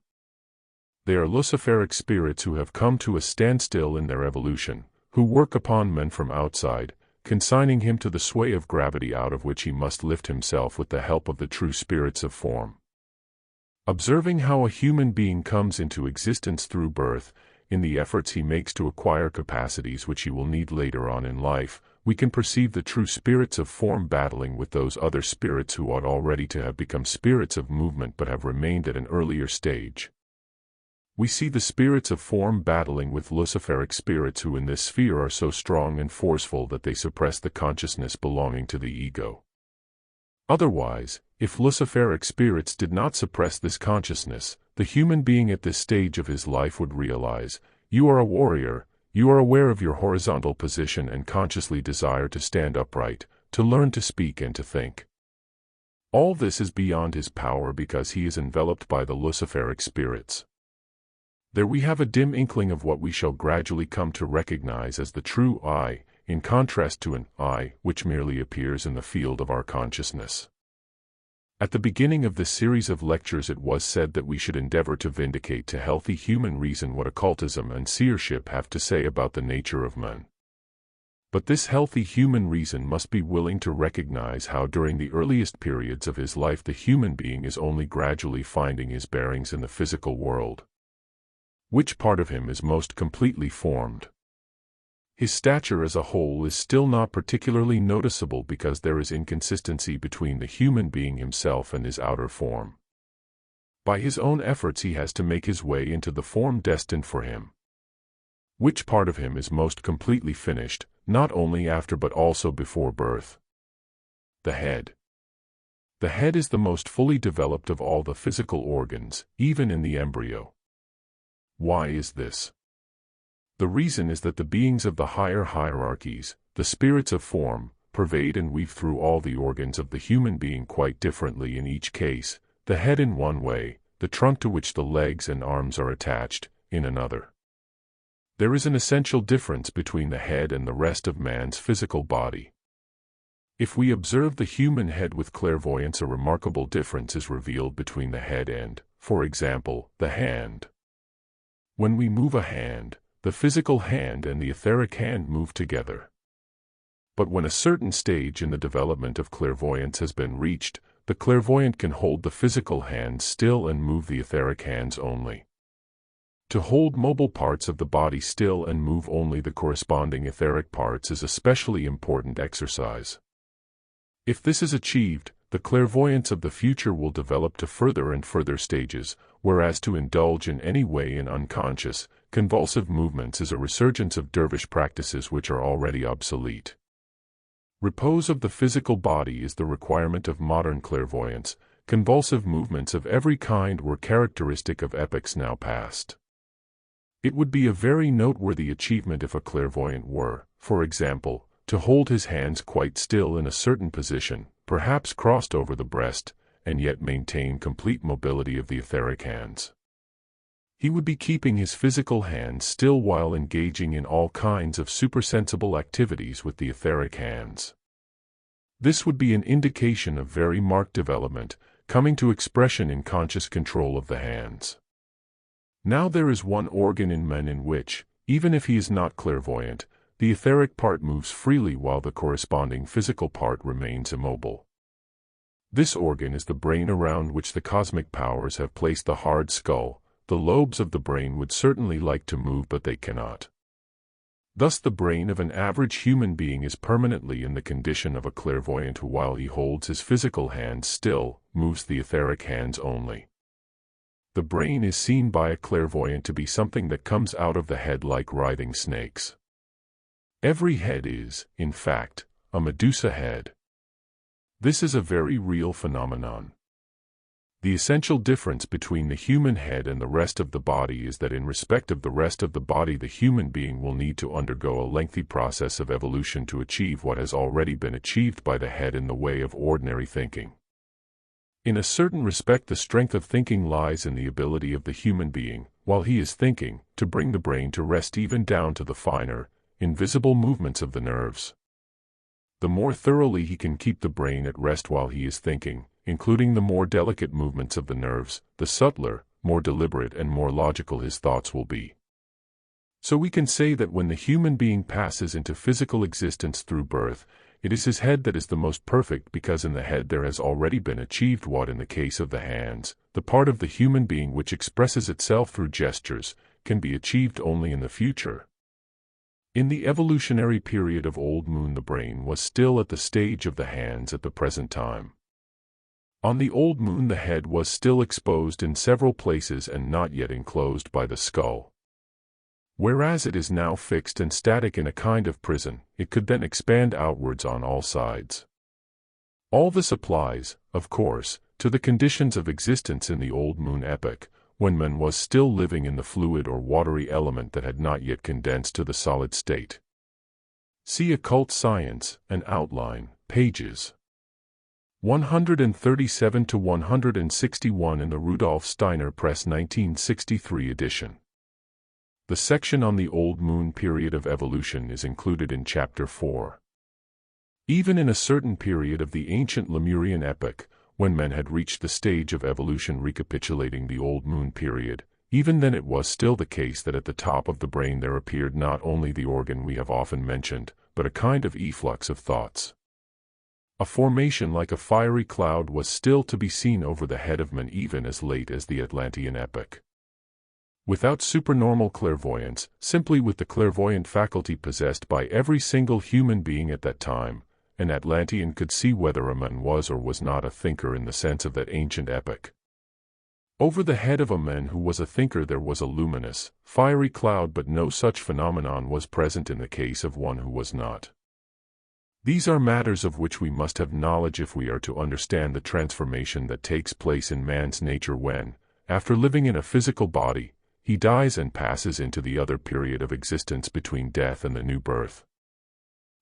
They are luciferic spirits who have come to a standstill in their evolution, who work upon man from outside, consigning him to the sway of gravity out of which he must lift himself with the help of the true spirits of form. Observing how a human being comes into existence through birth, in the efforts he makes to acquire capacities which he will need later on in life, we can perceive the true spirits of form battling with those other spirits who ought already to have become spirits of movement but have remained at an earlier stage. We see the spirits of form battling with luciferic spirits who in this sphere are so strong and forceful that they suppress the consciousness belonging to the ego. Otherwise, if luciferic spirits did not suppress this consciousness, the human being at this stage of his life would realize, you are a warrior, you are aware of your horizontal position and consciously desire to stand upright, to learn to speak and to think. All this is beyond his power because he is enveloped by the luciferic spirits. There we have a dim inkling of what we shall gradually come to recognize as the true I, in contrast to an I which merely appears in the field of our consciousness. At the beginning of this series of lectures it was said that we should endeavor to vindicate to healthy human reason what occultism and seership have to say about the nature of man. But this healthy human reason must be willing to recognize how during the earliest periods of his life the human being is only gradually finding his bearings in the physical world. Which part of him is most completely formed? His stature as a whole is still not particularly noticeable because there is inconsistency between the human being himself and his outer form. By his own efforts he has to make his way into the form destined for him. Which part of him is most completely finished, not only after but also before birth? The head. The head is the most fully developed of all the physical organs, even in the embryo. Why is this? The reason is that the beings of the higher hierarchies, the spirits of form, pervade and weave through all the organs of the human being quite differently in each case, the head in one way, the trunk to which the legs and arms are attached, in another. There is an essential difference between the head and the rest of man's physical body. If we observe the human head with clairvoyance, a remarkable difference is revealed between the head and, for example, the hand. When we move a hand, the physical hand and the etheric hand move together. But when a certain stage in the development of clairvoyance has been reached, the clairvoyant can hold the physical hand still and move the etheric hands only. To hold mobile parts of the body still and move only the corresponding etheric parts is a specially important exercise. If this is achieved, the clairvoyance of the future will develop to further and further stages, whereas to indulge in any way in unconscious, convulsive movements is a resurgence of dervish practices which are already obsolete. Repose of the physical body is the requirement of modern clairvoyance. Convulsive movements of every kind were characteristic of epochs now past. It would be a very noteworthy achievement if a clairvoyant were, for example, to hold his hands quite still in a certain position, perhaps crossed over the breast, and yet maintain complete mobility of the etheric hands. He would be keeping his physical hands still while engaging in all kinds of supersensible activities with the etheric hands. This would be an indication of very marked development, coming to expression in conscious control of the hands. Now there is one organ in man in which, even if he is not clairvoyant, the etheric part moves freely while the corresponding physical part remains immobile. This organ is the brain around which the cosmic powers have placed the hard skull. The lobes of the brain would certainly like to move but they cannot. Thus the brain of an average human being is permanently in the condition of a clairvoyant who, while he holds his physical hands still, moves the etheric hands only. The brain is seen by a clairvoyant to be something that comes out of the head like writhing snakes. Every head is, in fact, a Medusa head. This is a very real phenomenon. The essential difference between the human head and the rest of the body is that in respect of the rest of the body the human being will need to undergo a lengthy process of evolution to achieve what has already been achieved by the head in the way of ordinary thinking. In a certain respect the strength of thinking lies in the ability of the human being, while he is thinking, to bring the brain to rest even down to the finer, invisible movements of the nerves. The more thoroughly he can keep the brain at rest while he is thinking, including the more delicate movements of the nerves, the subtler, more deliberate and more logical his thoughts will be. So we can say that when the human being passes into physical existence through birth, it is his head that is the most perfect because in the head there has already been achieved what in the case of the hands, the part of the human being which expresses itself through gestures, can be achieved only in the future. In the evolutionary period of Old Moon, the brain was still at the stage of the hands at the present time. On the Old Moon, the head was still exposed in several places and not yet enclosed by the skull. Whereas it is now fixed and static in a kind of prison, it could then expand outwards on all sides. All this applies, of course, to the conditions of existence in the Old Moon epoch, when man was still living in the fluid or watery element that had not yet condensed to the solid state. See Occult Science, an outline, pages 137 to 161 in the Rudolf Steiner Press 1963 edition. The section on the Old Moon period of evolution is included in Chapter 4. Even in a certain period of the ancient Lemurian epoch, when men had reached the stage of evolution recapitulating the Old Moon period, even then it was still the case that at the top of the brain there appeared not only the organ we have often mentioned, but a kind of efflux of thoughts. A formation like a fiery cloud was still to be seen over the head of man even as late as the Atlantean epoch. Without supernormal clairvoyance, simply with the clairvoyant faculty possessed by every single human being at that time, an Atlantean could see whether a man was or was not a thinker in the sense of that ancient epoch. Over the head of a man who was a thinker there was a luminous, fiery cloud, but no such phenomenon was present in the case of one who was not. These are matters of which we must have knowledge if we are to understand the transformation that takes place in man's nature when, after living in a physical body, he dies and passes into the other period of existence between death and the new birth.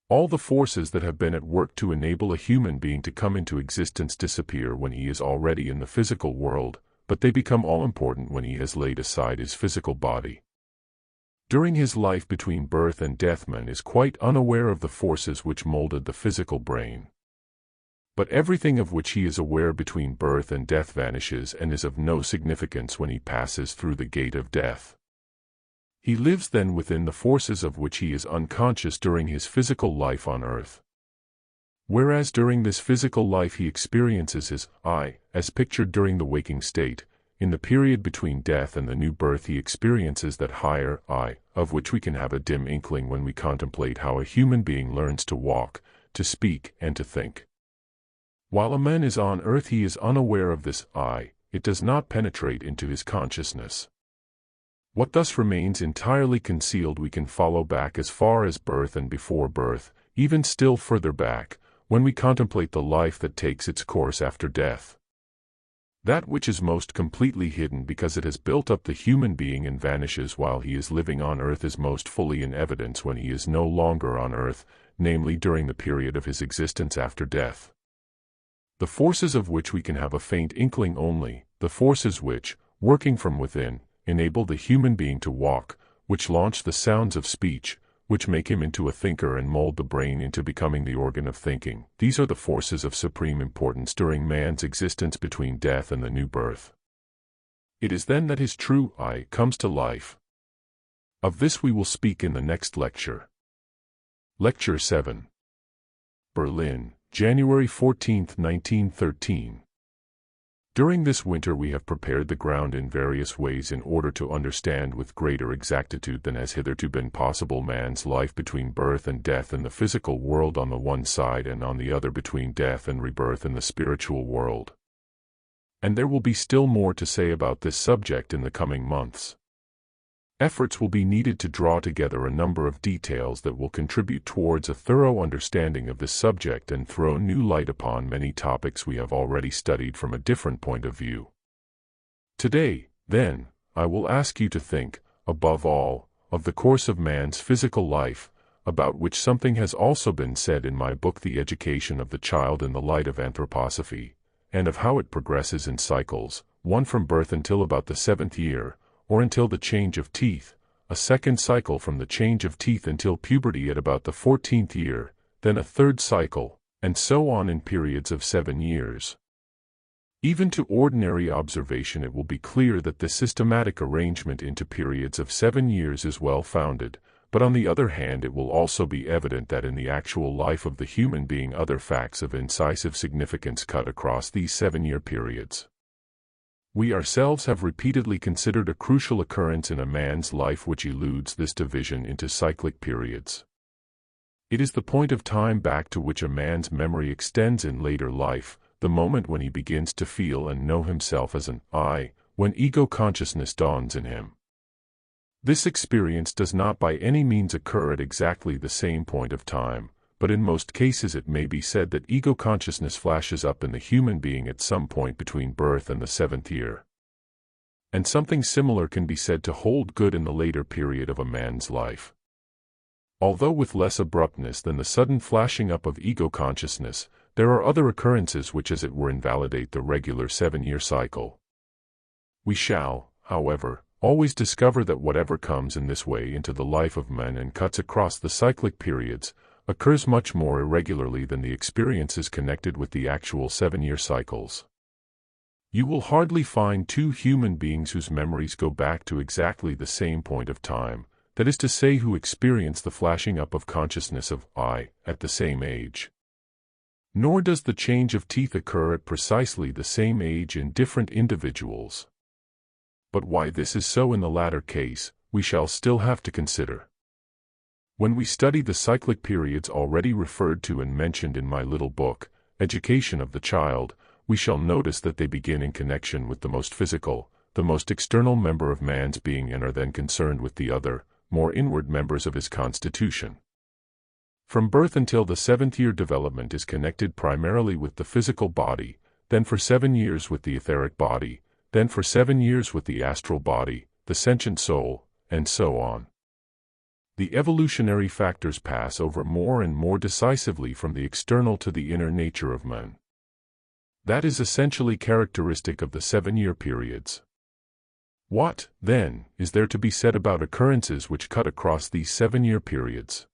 All the forces that have been at work to enable a human being to come into existence disappear when he is already in the physical world, but they become all-important when he has laid aside his physical body. During his life between birth and death, man is quite unaware of the forces which molded the physical brain. But everything of which he is aware between birth and death vanishes and is of no significance when he passes through the gate of death. He lives then within the forces of which he is unconscious during his physical life on earth. Whereas during this physical life he experiences his I, as pictured during the waking state, in the period between death and the new birth he experiences that higher I, of which we can have a dim inkling when we contemplate how a human being learns to walk, to speak, and to think. While a man is on earth he is unaware of this I, it does not penetrate into his consciousness. What thus remains entirely concealed we can follow back as far as birth and before birth, even still further back, when we contemplate the life that takes its course after death. That which is most completely hidden because it has built up the human being and vanishes while he is living on earth is most fully in evidence when he is no longer on earth, namely during the period of his existence after death. The forces of which we can have a faint inkling only, the forces which, working from within, enable the human being to walk, which launch the sounds of speech, which make him into a thinker and mold the brain into becoming the organ of thinking. These are the forces of supreme importance during man's existence between death and the new birth. It is then that his true I comes to life. Of this we will speak in the next lecture. Lecture 7. Berlin, January 14, 1913. During this winter we have prepared the ground in various ways in order to understand with greater exactitude than has hitherto been possible man's life between birth and death in the physical world on the one side and on the other between death and rebirth in the spiritual world. And there will be still more to say about this subject in the coming months. Efforts will be needed to draw together a number of details that will contribute towards a thorough understanding of this subject and throw new light upon many topics we have already studied from a different point of view. Today, then, I will ask you to think, above all, of the course of man's physical life, about which something has also been said in my book The Education of the Child in the Light of Anthroposophy, and of how it progresses in cycles, one from birth until about the 7th year, or until the change of teeth, a second cycle from the change of teeth until puberty at about the 14th year, then a third cycle, and so on in periods of 7 years. Even to ordinary observation it will be clear that this systematic arrangement into periods of 7 years is well founded, but on the other hand it will also be evident that in the actual life of the human being other facts of incisive significance cut across these 7-year periods. We ourselves have repeatedly considered a crucial occurrence in a man's life which eludes this division into cyclic periods. It is the point of time back to which a man's memory extends in later life, the moment when he begins to feel and know himself as an I, when ego consciousness dawns in him. This experience does not by any means occur at exactly the same point of time, but in most cases it may be said that ego consciousness flashes up in the human being at some point between birth and the 7th year. And something similar can be said to hold good in the later period of a man's life. Although with less abruptness than the sudden flashing up of ego consciousness, there are other occurrences which as it were invalidate the regular 7-year cycle. We shall, however, always discover that whatever comes in this way into the life of man and cuts across the cyclic periods, occurs much more irregularly than the experiences connected with the actual 7-year cycles. You will hardly find two human beings whose memories go back to exactly the same point of time, that is to say who experience the flashing up of consciousness of I at the same age. Nor does the change of teeth occur at precisely the same age in different individuals. But why this is so in the latter case, we shall still have to consider. When we study the cyclic periods already referred to and mentioned in my little book, Education of the Child, we shall notice that they begin in connection with the most physical, the most external member of man's being and are then concerned with the other, more inward members of his constitution. From birth until the 7th year development is connected primarily with the physical body, then for 7 years with the etheric body, then for 7 years with the astral body, the sentient soul, and so on. The evolutionary factors pass over more and more decisively from the external to the inner nature of man. That is essentially characteristic of the 7-year periods. What, then, is there to be said about occurrences which cut across these 7-year periods?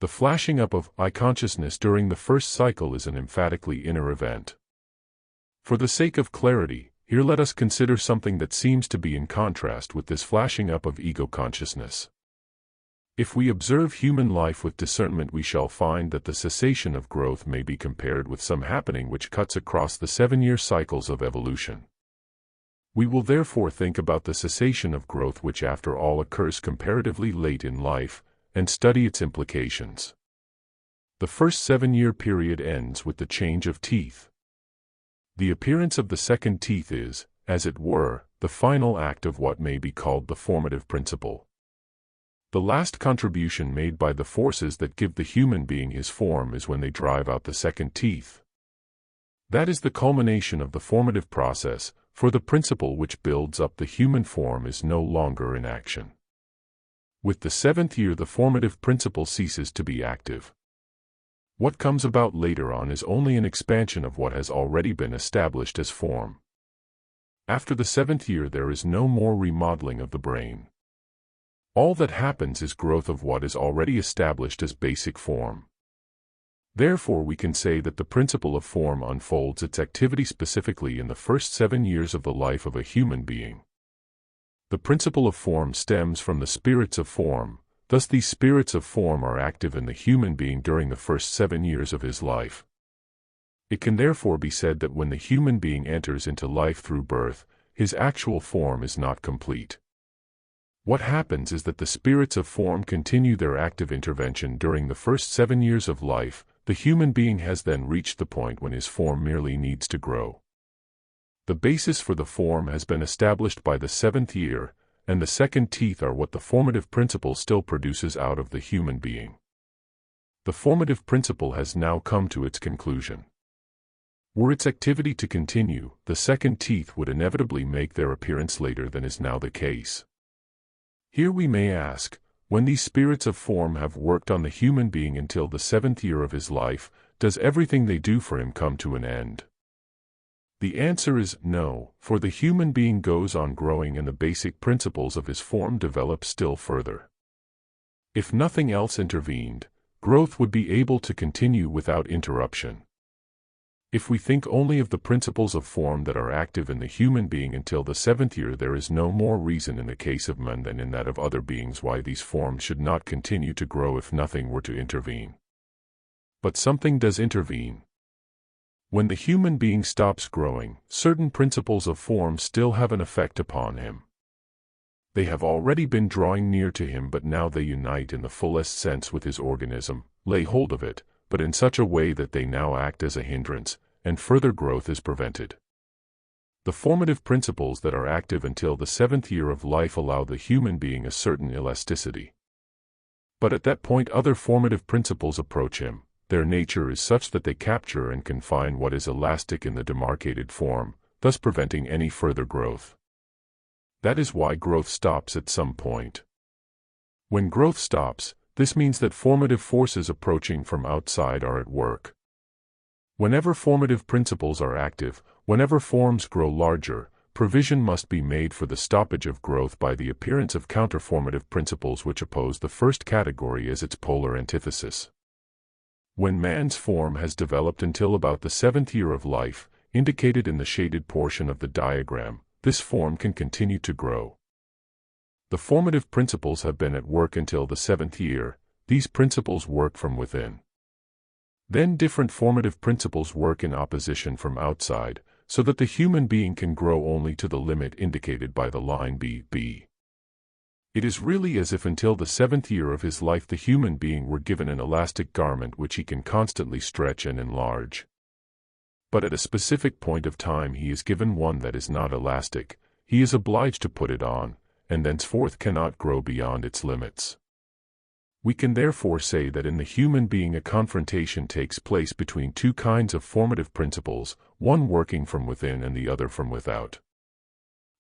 The flashing up of I consciousness during the first cycle is an emphatically inner event. For the sake of clarity, here let us consider something that seems to be in contrast with this flashing up of ego consciousness. If we observe human life with discernment, we shall find that the cessation of growth may be compared with some happening which cuts across the 7-year cycles of evolution. We will therefore think about the cessation of growth which after all occurs comparatively late in life, and study its implications. The first 7-year period ends with the change of teeth. The appearance of the second teeth is, as it were, the final act of what may be called the formative principle. The last contribution made by the forces that give the human being his form is when they drive out the second teeth. That is the culmination of the formative process, for the principle which builds up the human form is no longer in action. With the 7th year the formative principle ceases to be active. What comes about later on is only an expansion of what has already been established as form. After the 7th year there is no more remodeling of the brain. All that happens is growth of what is already established as basic form. Therefore we can say that the principle of form unfolds its activity specifically in the first 7 years of the life of a human being. The principle of form stems from the spirits of form, thus these spirits of form are active in the human being during the first 7 years of his life. It can therefore be said that when the human being enters into life through birth, his actual form is not complete. What happens is that the spirits of form continue their active intervention during the first 7 years of life. The human being has then reached the point when his form merely needs to grow. The basis for the form has been established by the 7th year, and the second teeth are what the formative principle still produces out of the human being. The formative principle has now come to its conclusion. Were its activity to continue, the second teeth would inevitably make their appearance later than is now the case. Here we may ask, when these spirits of form have worked on the human being until the 7th year of his life, does everything they do for him come to an end? The answer is no, for the human being goes on growing and the basic principles of his form develop still further. If nothing else intervened, growth would be able to continue without interruption. If we think only of the principles of form that are active in the human being until the 7th year, there is no more reason in the case of man than in that of other beings why these forms should not continue to grow if nothing were to intervene. But something does intervene. When the human being stops growing, certain principles of form still have an effect upon him. They have already been drawing near to him, but now they unite in the fullest sense with his organism, lay hold of it, but in such a way that they now act as a hindrance, and further growth is prevented. The formative principles that are active until the 7th year of life allow the human being a certain elasticity. But at that point other formative principles approach him. Their nature is such that they capture and confine what is elastic in the demarcated form, thus preventing any further growth. That is why growth stops at some point. When growth stops, this means that formative forces approaching from outside are at work. Whenever formative principles are active, whenever forms grow larger, provision must be made for the stoppage of growth by the appearance of counterformative principles which oppose the first category as its polar antithesis. When man's form has developed until about the 7th year of life, indicated in the shaded portion of the diagram, this form can continue to grow. The formative principles have been at work until the 7th year. These principles work from within. Then different formative principles work in opposition from outside, so that the human being can grow only to the limit indicated by the line B. It is really as if until the 7th year of his life the human being were given an elastic garment which he can constantly stretch and enlarge. But at a specific point of time he is given one that is not elastic, he is obliged to put it on, and thenceforth cannot grow beyond its limits. We can therefore say that in the human being a confrontation takes place between two kinds of formative principles, one working from within and the other from without.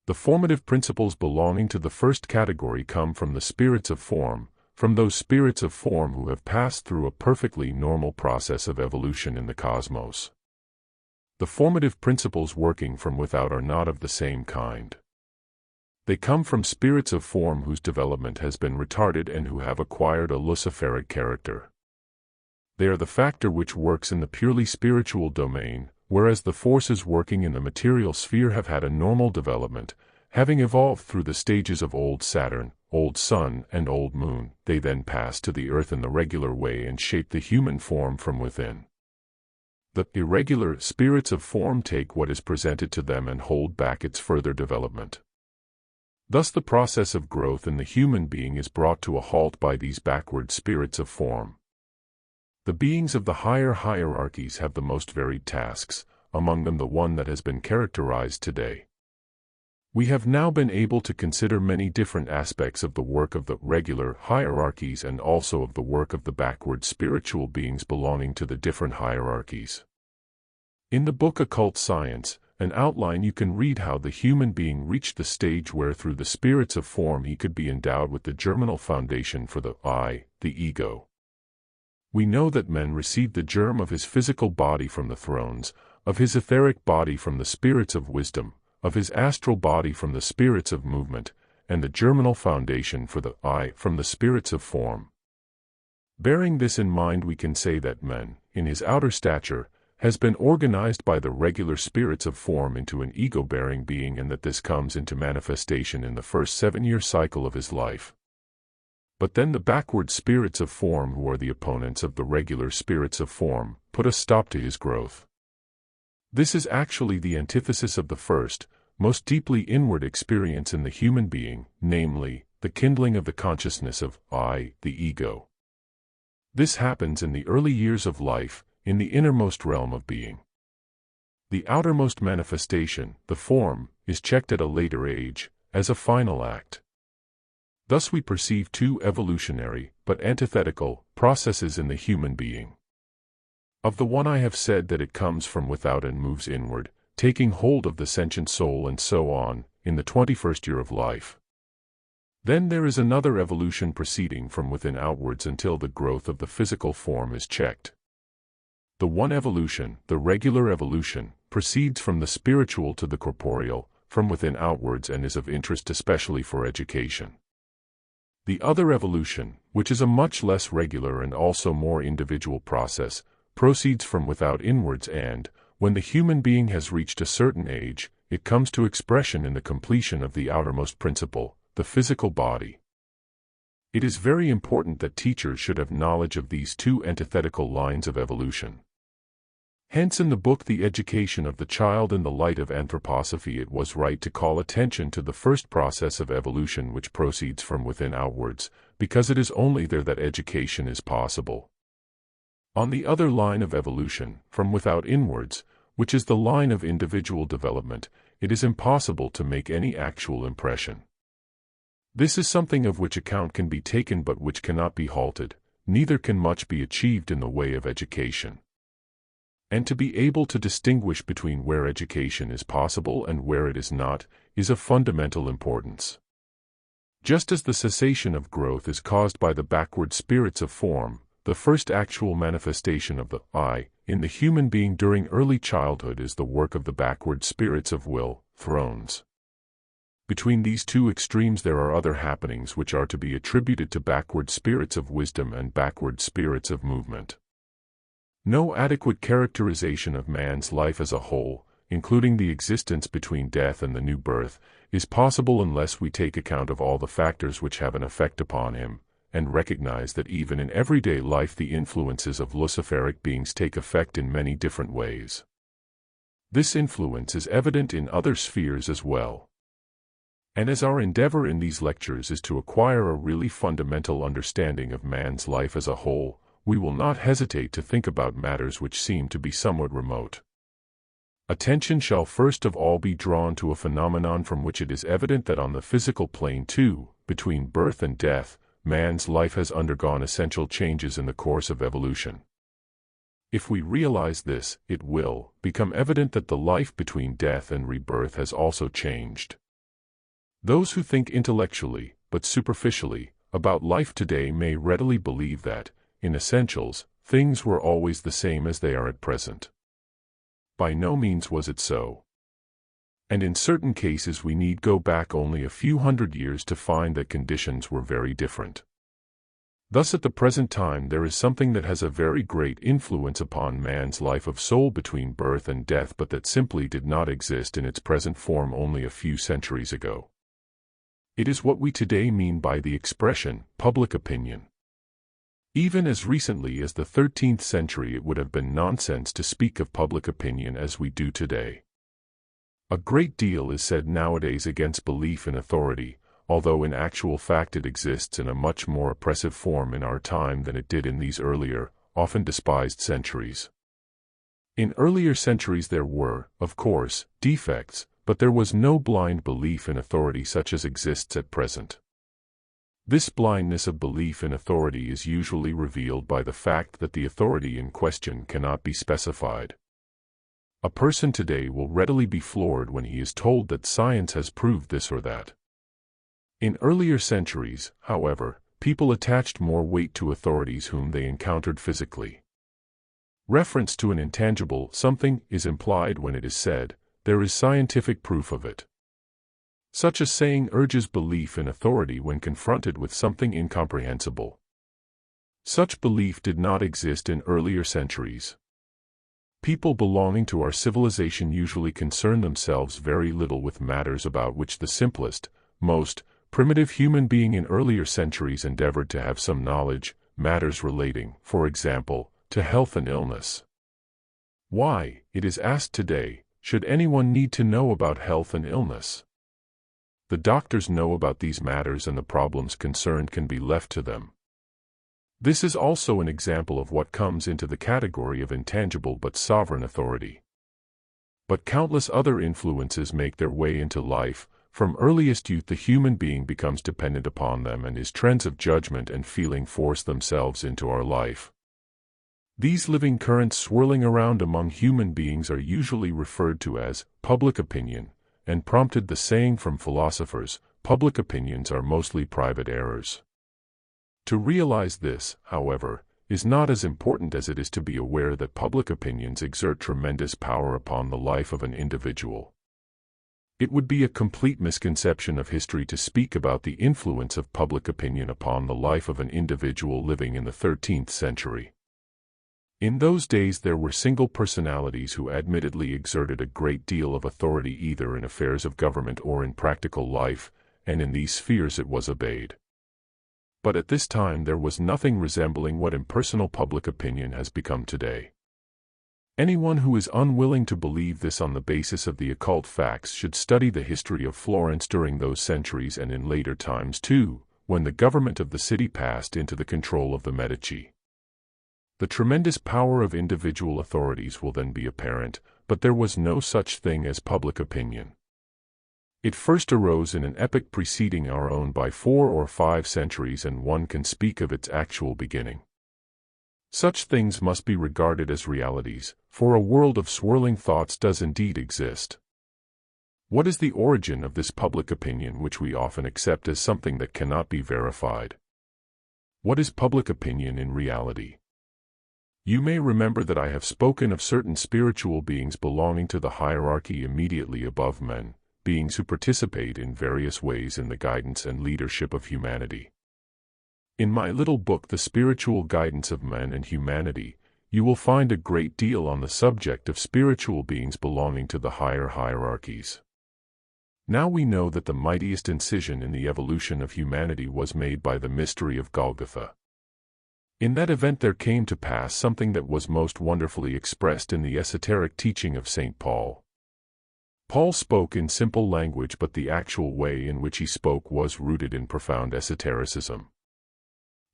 The formative principles belonging to the first category come from the spirits of form, from those spirits of form who have passed through a perfectly normal process of evolution in the cosmos. The formative principles working from without are not of the same kind. They come from spirits of form whose development has been retarded and who have acquired a luciferic character. They are the factor which works in the purely spiritual domain, whereas the forces working in the material sphere have had a normal development, having evolved through the stages of old Saturn, old Sun, and old Moon. They then pass to the Earth in the regular way and shape the human form from within. The irregular spirits of form take what is presented to them and hold back its further development. Thus the process of growth in the human being is brought to a halt by these backward spirits of form. The beings of the higher hierarchies have the most varied tasks, among them the one that has been characterized today. We have now been able to consider many different aspects of the work of the regular hierarchies and also of the work of the backward spiritual beings belonging to the different hierarchies. In the book Occult Science, an outline you can read how the human being reached the stage where through the spirits of form he could be endowed with the germinal foundation for the I, the ego. We know that man received the germ of his physical body from the thrones, of his etheric body from the spirits of wisdom, of his astral body from the spirits of movement, and the germinal foundation for the I from the spirits of form. Bearing this in mind, we can say that man, in his outer stature, has been organized by the regular spirits of form into an ego-bearing being, and that this comes into manifestation in the first 7-year cycle of his life. But then the backward spirits of form, who are the opponents of the regular spirits of form, put a stop to his growth. This is actually the antithesis of the first, most deeply inward experience in the human being, namely, the kindling of the consciousness of I, the ego. This happens in the early years of life, in the innermost realm of being. The outermost manifestation, the form, is checked at a later age, as a final act. Thus we perceive two evolutionary, but antithetical, processes in the human being. Of the one I have said that it comes from without and moves inward, taking hold of the sentient soul and so on, in the 21st year of life. Then there is another evolution proceeding from within outwards until the growth of the physical form is checked. The one evolution, the regular evolution, proceeds from the spiritual to the corporeal, from within outwards, and is of interest especially for education. The other evolution, which is a much less regular and also more individual process, proceeds from without inwards, and, when the human being has reached a certain age, it comes to expression in the completion of the outermost principle, the physical body. It is very important that teachers should have knowledge of these two antithetical lines of evolution. Hence in the book The Education of the Child in the Light of Anthroposophy it was right to call attention to the first process of evolution which proceeds from within outwards, because it is only there that education is possible. On the other line of evolution, from without inwards, which is the line of individual development, it is impossible to make any actual impression. This is something of which account can be taken but which cannot be halted, neither can much be achieved in the way of education. And to be able to distinguish between where education is possible and where it is not, is of fundamental importance. Just as the cessation of growth is caused by the backward spirits of form, the first actual manifestation of the I in the human being during early childhood is the work of the backward spirits of will, thrones. Between these two extremes there are other happenings which are to be attributed to backward spirits of wisdom and backward spirits of movement. No adequate characterization of man's life as a whole, including the existence between death and the new birth, is possible unless we take account of all the factors which have an effect upon him, and recognize that even in everyday life the influences of Luciferic beings take effect in many different ways. This influence is evident in other spheres as well. And as our endeavor in these lectures is to acquire a really fundamental understanding of man's life as a whole, we will not hesitate to think about matters which seem to be somewhat remote. Attention shall first of all be drawn to a phenomenon from which it is evident that on the physical plane too, between birth and death, man's life has undergone essential changes in the course of evolution. If we realize this, it will become evident that the life between death and rebirth has also changed. Those who think intellectually, but superficially, about life today may readily believe that, in essentials, things were always the same as they are at present. By no means was it so. And in certain cases we need go back only a few hundred years to find that conditions were very different. Thus at the present time there is something that has a very great influence upon man's life of soul between birth and death but that simply did not exist in its present form only a few centuries ago. It is what we today mean by the expression, public opinion. Even as recently as the 13th century it would have been nonsense to speak of public opinion as we do today. A great deal is said nowadays against belief in authority, although in actual fact it exists in a much more oppressive form in our time than it did in these earlier, often despised centuries. In earlier centuries there were, of course, defects, but there was no blind belief in authority such as exists at present. This blindness of belief in authority is usually revealed by the fact that the authority in question cannot be specified. A person today will readily be floored when he is told that science has proved this or that. In earlier centuries, however, people attached more weight to authorities whom they encountered physically. Reference to an intangible something is implied when it is said, there is scientific proof of it. Such a saying urges belief in authority when confronted with something incomprehensible. Such belief did not exist in earlier centuries. People belonging to our civilization usually concern themselves very little with matters about which the simplest, most primitive human being in earlier centuries endeavored to have some knowledge, matters relating, for example, to health and illness. Why, it is asked today, should anyone need to know about health and illness? The doctors know about these matters and the problems concerned can be left to them. This is also an example of what comes into the category of intangible but sovereign authority. But countless other influences make their way into life. From earliest youth the human being becomes dependent upon them and his trends of judgment and feeling force themselves into our life. These living currents swirling around among human beings are usually referred to as public opinion, and prompted the saying from philosophers, public opinions are mostly private errors. To realize this, however, is not as important as it is to be aware that public opinions exert tremendous power upon the life of an individual. It would be a complete misconception of history to speak about the influence of public opinion upon the life of an individual living in the 13th century. In those days there were single personalities who admittedly exerted a great deal of authority either in affairs of government or in practical life, and in these spheres it was obeyed. But at this time there was nothing resembling what impersonal public opinion has become today. Anyone who is unwilling to believe this on the basis of the occult facts should study the history of Florence during those centuries and in later times too, when the government of the city passed into the control of the Medici. The tremendous power of individual authorities will then be apparent, but there was no such thing as public opinion. It first arose in an epoch preceding our own by 4 or 5 centuries, and one can speak of its actual beginning. Such things must be regarded as realities, for a world of swirling thoughts does indeed exist. What is the origin of this public opinion which we often accept as something that cannot be verified? What is public opinion in reality? You may remember that I have spoken of certain spiritual beings belonging to the hierarchy immediately above men, beings who participate in various ways in the guidance and leadership of humanity. In my little book, The Spiritual Guidance of Men and Humanity, you will find a great deal on the subject of spiritual beings belonging to the higher hierarchies. Now we know that the mightiest incision in the evolution of humanity was made by the mystery of Golgotha. In that event there came to pass something that was most wonderfully expressed in the esoteric teaching of St. Paul. Paul spoke in simple language, but the actual way in which he spoke was rooted in profound esotericism.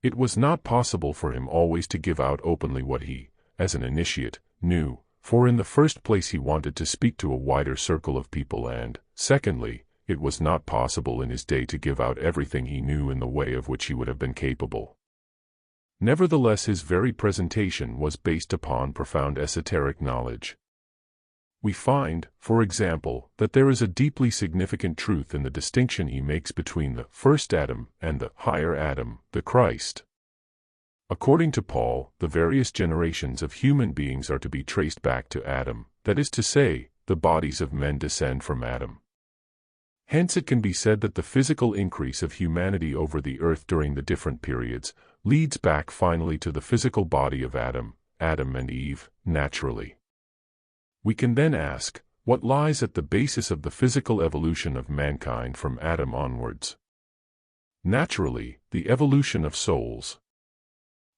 It was not possible for him always to give out openly what he, as an initiate, knew, for in the first place he wanted to speak to a wider circle of people, and, secondly, it was not possible in his day to give out everything he knew in the way of which he would have been capable. Nevertheless, his very presentation was based upon profound esoteric knowledge. We find, for example, that there is a deeply significant truth in the distinction he makes between the first Adam and the higher Adam, the Christ. According to Paul, the various generations of human beings are to be traced back to Adam, that is to say, the bodies of men descend from Adam. Hence it can be said that the physical increase of humanity over the earth during the different periods leads back finally to the physical body of Adam and Eve, naturally. We can then ask, what lies at the basis of the physical evolution of mankind from Adam onwards? Naturally, the evolution of souls.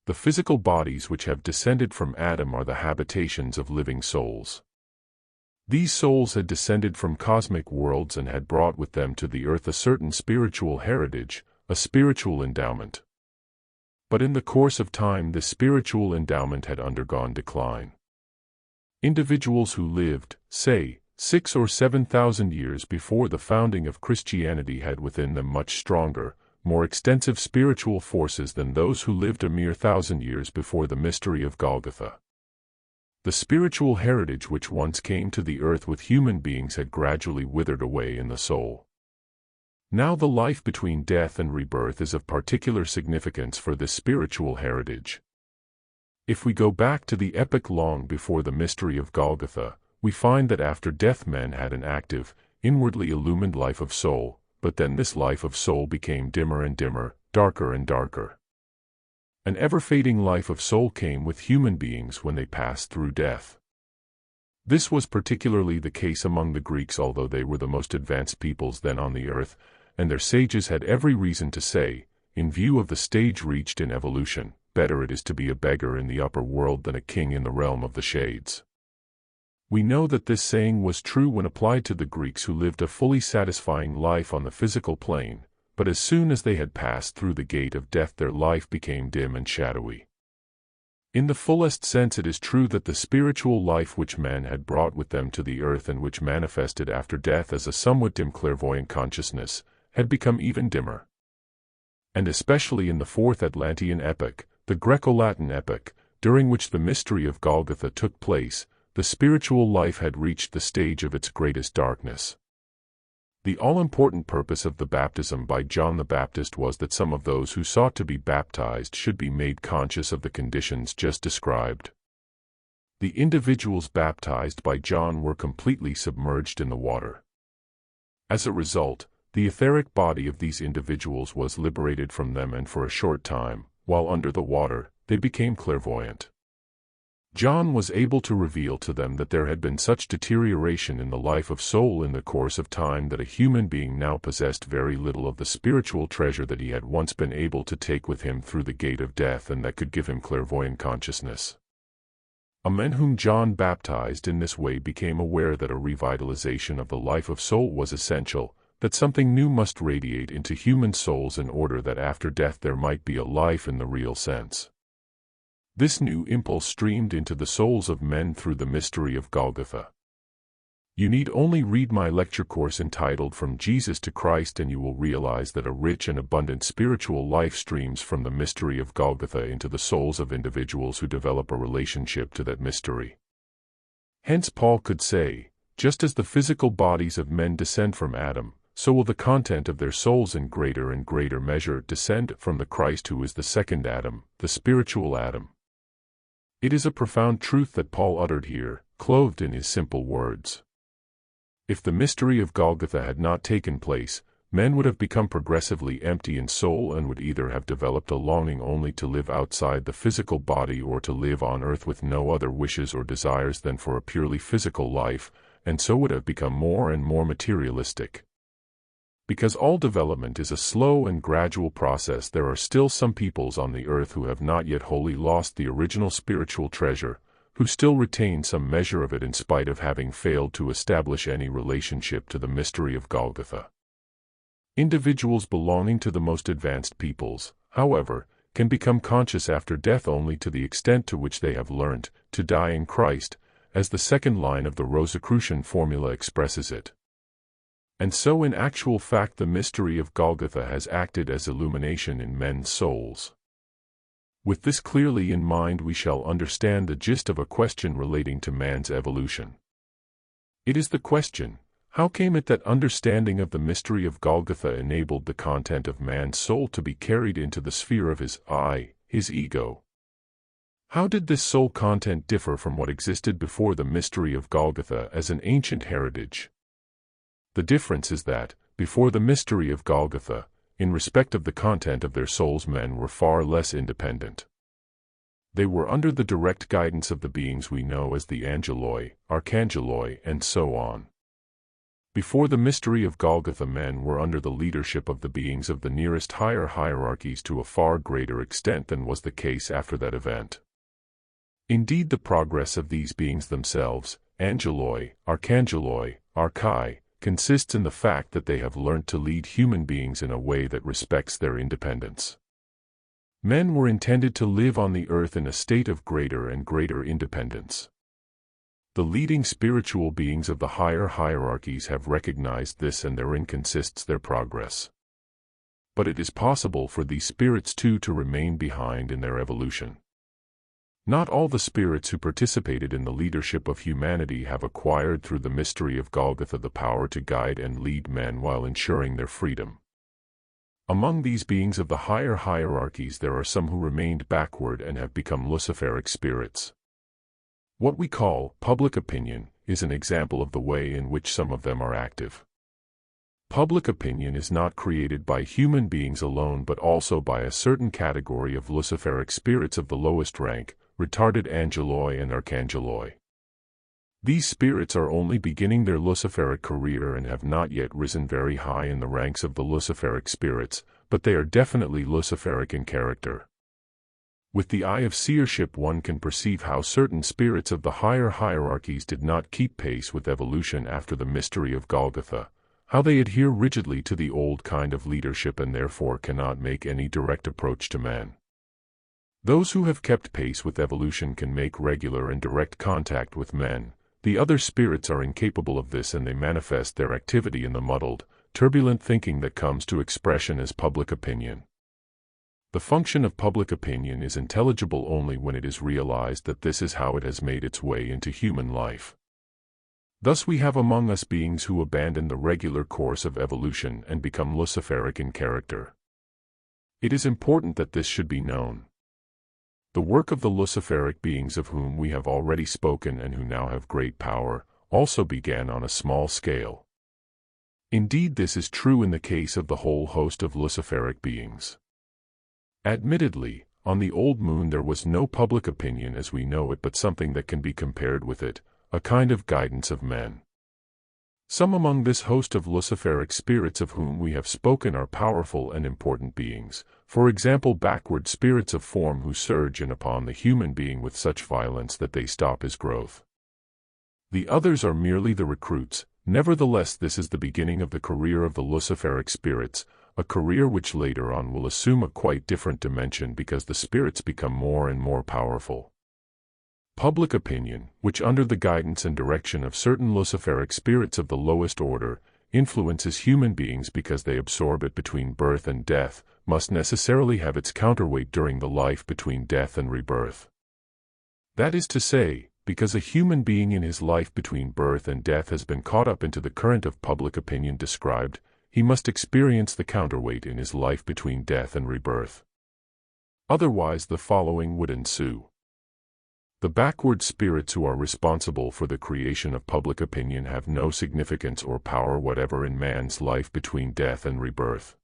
The physical bodies which have descended from Adam are the habitations of living souls. These souls had descended from cosmic worlds and had brought with them to the earth a certain spiritual heritage, a spiritual endowment. But in the course of time this spiritual endowment had undergone decline. Individuals who lived, say, 6,000 or 7,000 years before the founding of Christianity had within them much stronger, more extensive spiritual forces than those who lived a mere 1,000 years before the mystery of Golgotha. The spiritual heritage which once came to the earth with human beings had gradually withered away in the soul. Now the life between death and rebirth is of particular significance for this spiritual heritage. If we go back to the epoch long before the mystery of Golgotha, we find that after death men had an active, inwardly illumined life of soul, but then this life of soul became dimmer and dimmer, darker and darker. An ever-fading life of soul came with human beings when they passed through death. This was particularly the case among the Greeks, although they were the most advanced peoples then on the earth, and their sages had every reason to say, in view of the stage reached in evolution, better it is to be a beggar in the upper world than a king in the realm of the shades. We know that this saying was true when applied to the Greeks who lived a fully satisfying life on the physical plane, but as soon as they had passed through the gate of death their life became dim and shadowy. In the fullest sense it is true that the spiritual life which men had brought with them to the earth and which manifested after death as a somewhat dim clairvoyant consciousness, had become even dimmer. And especially in the Fourth Atlantean epoch, the Greco-Latin epoch, during which the mystery of Golgotha took place, the spiritual life had reached the stage of its greatest darkness. The all-important purpose of the baptism by John the Baptist was that some of those who sought to be baptized should be made conscious of the conditions just described. The individuals baptized by John were completely submerged in the water. As a result, the etheric body of these individuals was liberated from them, and for a short time, while under the water, they became clairvoyant. John was able to reveal to them that there had been such deterioration in the life of soul in the course of time that a human being now possessed very little of the spiritual treasure that he had once been able to take with him through the gate of death and that could give him clairvoyant consciousness. Men whom John baptized in this way became aware that a revitalization of the life of soul was essential, that something new must radiate into human souls in order that after death there might be a life in the real sense. This new impulse streamed into the souls of men through the mystery of Golgotha. You need only read my lecture course entitled From Jesus to Christ and you will realize that a rich and abundant spiritual life streams from the mystery of Golgotha into the souls of individuals who develop a relationship to that mystery. Hence Paul could say, just as the physical bodies of men descend from Adam, so will the content of their souls in greater and greater measure descend from the Christ who is the second Adam, the spiritual Adam. It is a profound truth that Paul uttered here, clothed in his simple words. If the mystery of Golgotha had not taken place, men would have become progressively empty in soul and would either have developed a longing only to live outside the physical body or to live on earth with no other wishes or desires than for a purely physical life, and so would have become more and more materialistic. Because all development is a slow and gradual process, there are still some peoples on the earth who have not yet wholly lost the original spiritual treasure, who still retain some measure of it in spite of having failed to establish any relationship to the mystery of Golgotha. Individuals belonging to the most advanced peoples, however, can become conscious after death only to the extent to which they have learnt to die in Christ, as the second line of the Rosicrucian formula expresses it. And so in actual fact the mystery of Golgotha has acted as illumination in men's souls. With this clearly in mind we shall understand the gist of a question relating to man's evolution. It is the question, how came it that understanding of the mystery of Golgotha enabled the content of man's soul to be carried into the sphere of his I, his ego? How did this soul content differ from what existed before the mystery of Golgotha as an ancient heritage? The difference is that, before the mystery of Golgotha, in respect of the content of their souls, men were far less independent. They were under the direct guidance of the beings we know as the angeloi, archangeloi, and so on. Before the mystery of Golgotha, men were under the leadership of the beings of the nearest higher hierarchies to a far greater extent than was the case after that event. Indeed, the progress of these beings themselves, angeloi, archangeloi, archai, consists in the fact that they have learnt to lead human beings in a way that respects their independence. Men were intended to live on the earth in a state of greater and greater independence. The leading spiritual beings of the higher hierarchies have recognized this, and therein consists their progress. But it is possible for these spirits too to remain behind in their evolution. Not all the spirits who participated in the leadership of humanity have acquired through the mystery of Golgotha the power to guide and lead men while ensuring their freedom. Among these beings of the higher hierarchies there are some who remained backward and have become luciferic spirits. What we call public opinion is an example of the way in which some of them are active. Public opinion is not created by human beings alone but also by a certain category of luciferic spirits of the lowest rank, retarded angeloi and archangeloi. These spirits are only beginning their luciferic career and have not yet risen very high in the ranks of the luciferic spirits, but they are definitely luciferic in character. With the eye of seership one can perceive how certain spirits of the higher hierarchies did not keep pace with evolution after the mystery of Golgotha, how they adhere rigidly to the old kind of leadership and therefore cannot make any direct approach to man. Those who have kept pace with evolution can make regular and direct contact with men. The other spirits are incapable of this, and they manifest their activity in the muddled, turbulent thinking that comes to expression as public opinion. The function of public opinion is intelligible only when it is realized that this is how it has made its way into human life. Thus we have among us beings who abandon the regular course of evolution and become luciferic in character. It is important that this should be known. The work of the luciferic beings of whom we have already spoken and who now have great power, also began on a small scale. Indeed, this is true in the case of the whole host of luciferic beings. Admittedly, on the old moon there was no public opinion as we know it, but something that can be compared with it, a kind of guidance of men. Some among this host of Luciferic spirits of whom we have spoken are powerful and important beings, for example backward spirits of form who surge in upon the human being with such violence that they stop his growth. The others are merely the recruits. Nevertheless, this is the beginning of the career of the Luciferic spirits, a career which later on will assume a quite different dimension because the spirits become more and more powerful. Public opinion, which under the guidance and direction of certain Luciferic spirits of the lowest order, influences human beings because they absorb it between birth and death, must necessarily have its counterweight during the life between death and rebirth. That is to say, because a human being in his life between birth and death has been caught up into the current of public opinion described, he must experience the counterweight in his life between death and rebirth. Otherwise the following would ensue. The backward spirits who are responsible for the creation of public opinion have no significance or power whatever in man's life between death and rebirth.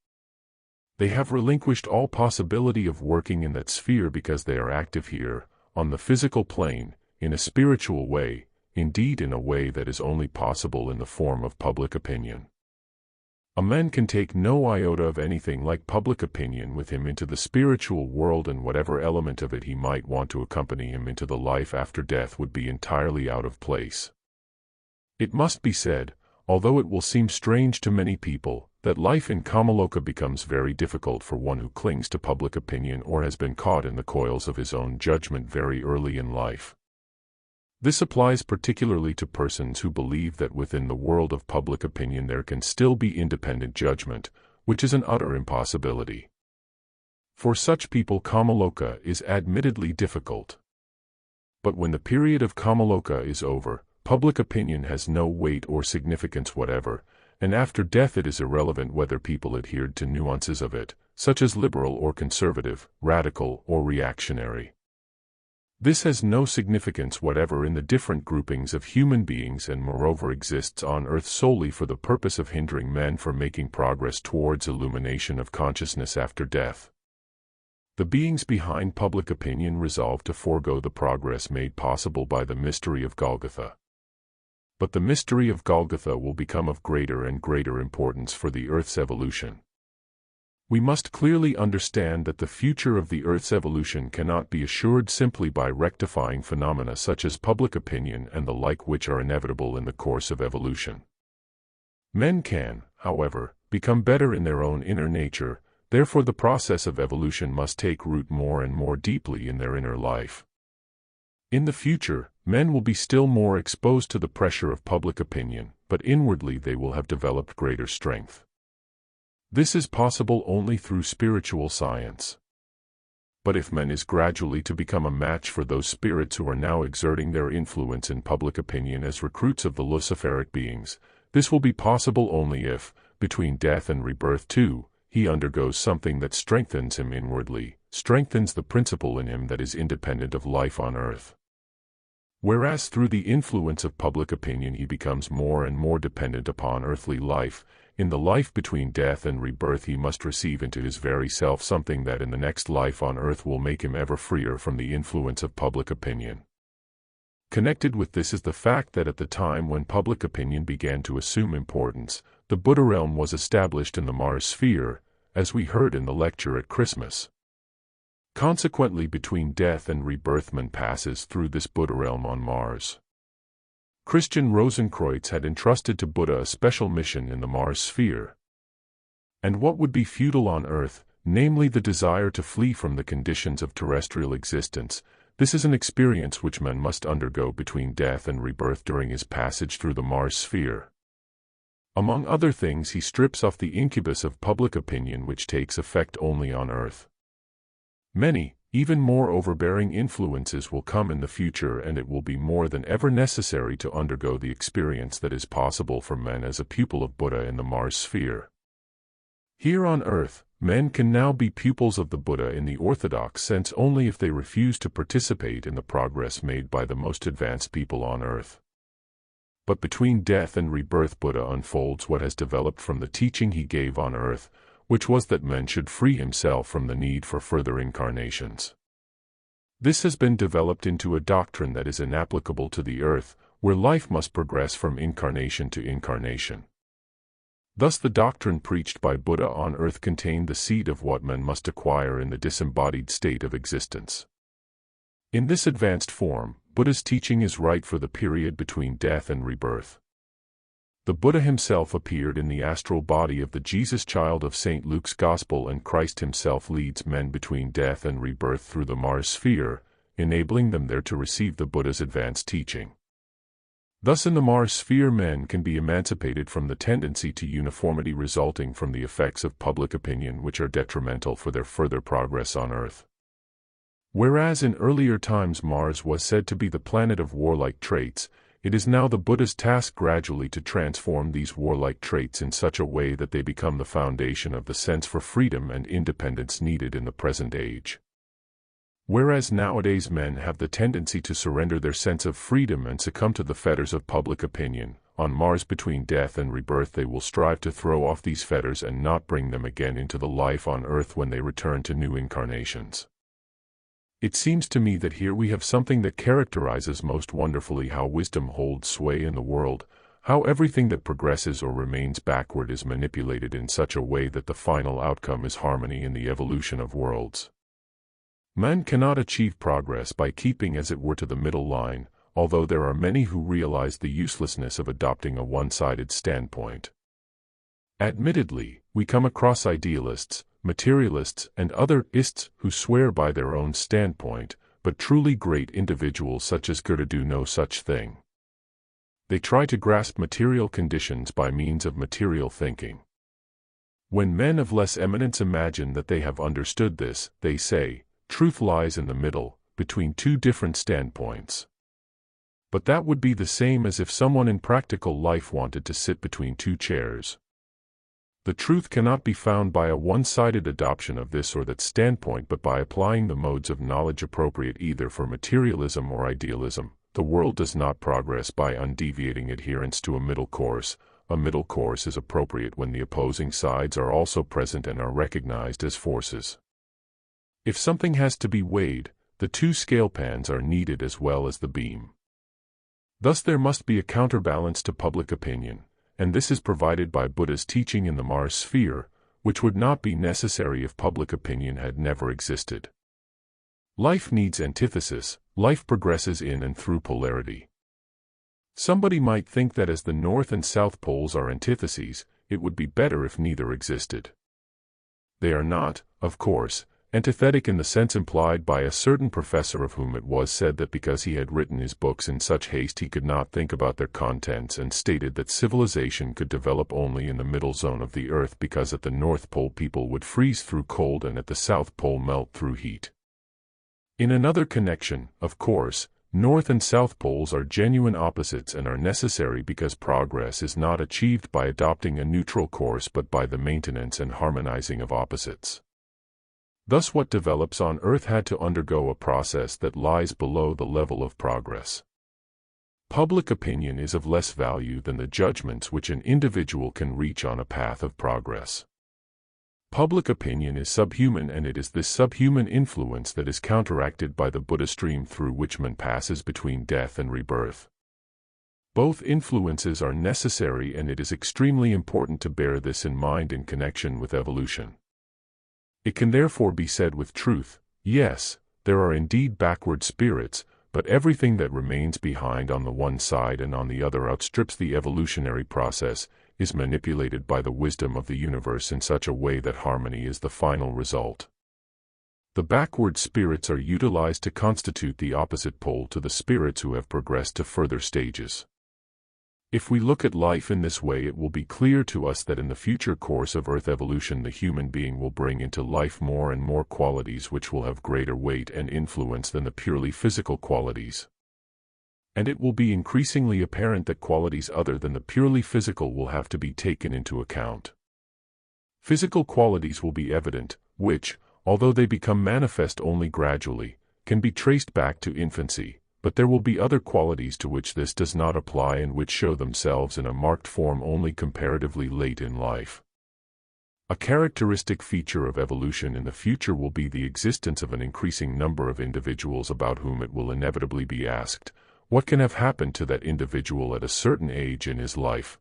They have relinquished all possibility of working in that sphere because they are active here, on the physical plane, in a spiritual way, indeed in a way that is only possible in the form of public opinion. A man can take no iota of anything like public opinion with him into the spiritual world, and whatever element of it he might want to accompany him into the life after death would be entirely out of place. It must be said, although it will seem strange to many people, that life in kamaloka becomes very difficult for one who clings to public opinion or has been caught in the coils of his own judgment very early in life. This applies particularly to persons who believe that within the world of public opinion there can still be independent judgment, which is an utter impossibility. For such people kamaloka is admittedly difficult. But when the period of kamaloka is over, public opinion has no weight or significance whatever, and after death it is irrelevant whether people adhered to nuances of it, such as liberal or conservative, radical or reactionary. This has no significance whatever in the different groupings of human beings and moreover exists on earth solely for the purpose of hindering men from making progress towards illumination of consciousness after death. The beings behind public opinion resolve to forego the progress made possible by the mystery of Golgotha. But the mystery of Golgotha will become of greater and greater importance for the Earth's evolution. We must clearly understand that the future of the Earth's evolution cannot be assured simply by rectifying phenomena such as public opinion and the like which are inevitable in the course of evolution. Men can, however, become better in their own inner nature, therefore the process of evolution must take root more and more deeply in their inner life. In the future, men will be still more exposed to the pressure of public opinion, but inwardly they will have developed greater strength. This is possible only through spiritual science. But if man is gradually to become a match for those spirits who are now exerting their influence in public opinion as recruits of the Luciferic beings, this will be possible only if, between death and rebirth too, he undergoes something that strengthens him inwardly, strengthens the principle in him that is independent of life on earth. Whereas through the influence of public opinion he becomes more and more dependent upon earthly life, in the life between death and rebirth he must receive into his very self something that in the next life on earth will make him ever freer from the influence of public opinion. Connected with this is the fact that at the time when public opinion began to assume importance, the Buddha realm was established in the Mars sphere, as we heard in the lecture at Christmas. Consequently, between death and rebirth man passes through this Buddha realm on Mars. Christian Rosenkreutz had entrusted to Buddha a special mission in the Mars sphere. And what would be futile on Earth, namely the desire to flee from the conditions of terrestrial existence, this is an experience which man must undergo between death and rebirth during his passage through the Mars sphere. Among other things, he strips off the incubus of public opinion which takes effect only on Earth. Many, even more overbearing influences will come in the future, and it will be more than ever necessary to undergo the experience that is possible for men as a pupil of Buddha in the Mars sphere. Here on Earth, men can now be pupils of the Buddha in the orthodox sense only if they refuse to participate in the progress made by the most advanced people on Earth. But between death and rebirth Buddha unfolds what has developed from the teaching he gave on Earth, which was that man should free himself from the need for further incarnations. This has been developed into a doctrine that is inapplicable to the Earth, where life must progress from incarnation to incarnation. Thus the doctrine preached by Buddha on earth contained the seed of what men must acquire in the disembodied state of existence. In this advanced form, Buddha's teaching is right for the period between death and rebirth. The Buddha himself appeared in the astral body of the Jesus child of St. Luke's Gospel, and Christ himself leads men between death and rebirth through the Mars sphere, enabling them there to receive the Buddha's advanced teaching. Thus in the Mars sphere men can be emancipated from the tendency to uniformity resulting from the effects of public opinion which are detrimental for their further progress on Earth. Whereas in earlier times Mars was said to be the planet of warlike traits, it is now the Buddha's task gradually to transform these warlike traits in such a way that they become the foundation of the sense for freedom and independence needed in the present age. Whereas nowadays men have the tendency to surrender their sense of freedom and succumb to the fetters of public opinion, on Mars between death and rebirth they will strive to throw off these fetters and not bring them again into the life on Earth when they return to new incarnations. It seems to me that here we have something that characterizes most wonderfully how wisdom holds sway in the world, how everything that progresses or remains backward is manipulated in such a way that the final outcome is harmony in the evolution of worlds. Man cannot achieve progress by keeping as it were to the middle line, although there are many who realize the uselessness of adopting a one-sided standpoint. Admittedly, we come across idealists, materialists, and other ists who swear by their own standpoint, but truly great individuals such as Goethe do no such thing. They try to grasp material conditions by means of material thinking. When men of less eminence imagine that they have understood this, they say, truth lies in the middle, between two different standpoints. But that would be the same as if someone in practical life wanted to sit between two chairs. The truth cannot be found by a one-sided adoption of this or that standpoint, but by applying the modes of knowledge appropriate either for materialism or idealism. The world does not progress by undeviating adherence to a middle course. A middle course is appropriate when the opposing sides are also present and are recognized as forces. If something has to be weighed, the two scale pans are needed as well as the beam. Thus there must be a counterbalance to public opinion, and this is provided by Buddha's teaching in the Mars sphere, which would not be necessary if public opinion had never existed. Life needs antithesis, life progresses in and through polarity. Somebody might think that as the North and South poles are antitheses, it would be better if neither existed. They are not, of course, antithetic in the sense implied by a certain professor of whom it was said that because he had written his books in such haste he could not think about their contents, and stated that civilization could develop only in the middle zone of the earth because at the North Pole people would freeze through cold and at the South Pole melt through heat. In another connection, of course, North and South poles are genuine opposites and are necessary because progress is not achieved by adopting a neutral course but by the maintenance and harmonizing of opposites. Thus what develops on Earth had to undergo a process that lies below the level of progress. Public opinion is of less value than the judgments which an individual can reach on a path of progress. Public opinion is subhuman, and it is this subhuman influence that is counteracted by the Buddha stream through which man passes between death and rebirth. Both influences are necessary, and it is extremely important to bear this in mind in connection with evolution. It can therefore be said with truth, yes, there are indeed backward spirits, but everything that remains behind on the one side and on the other outstrips the evolutionary process, is manipulated by the wisdom of the universe in such a way that harmony is the final result. The backward spirits are utilized to constitute the opposite pole to the spirits who have progressed to further stages. If we look at life in this way, it will be clear to us that in the future course of Earth evolution the human being will bring into life more and more qualities which will have greater weight and influence than the purely physical qualities. And it will be increasingly apparent that qualities other than the purely physical will have to be taken into account. Physical qualities will be evident, which, although they become manifest only gradually, can be traced back to infancy. But there will be other qualities to which this does not apply and which show themselves in a marked form only comparatively late in life. A characteristic feature of evolution in the future will be the existence of an increasing number of individuals about whom it will inevitably be asked, What can have happened to that individual at a certain age in his life?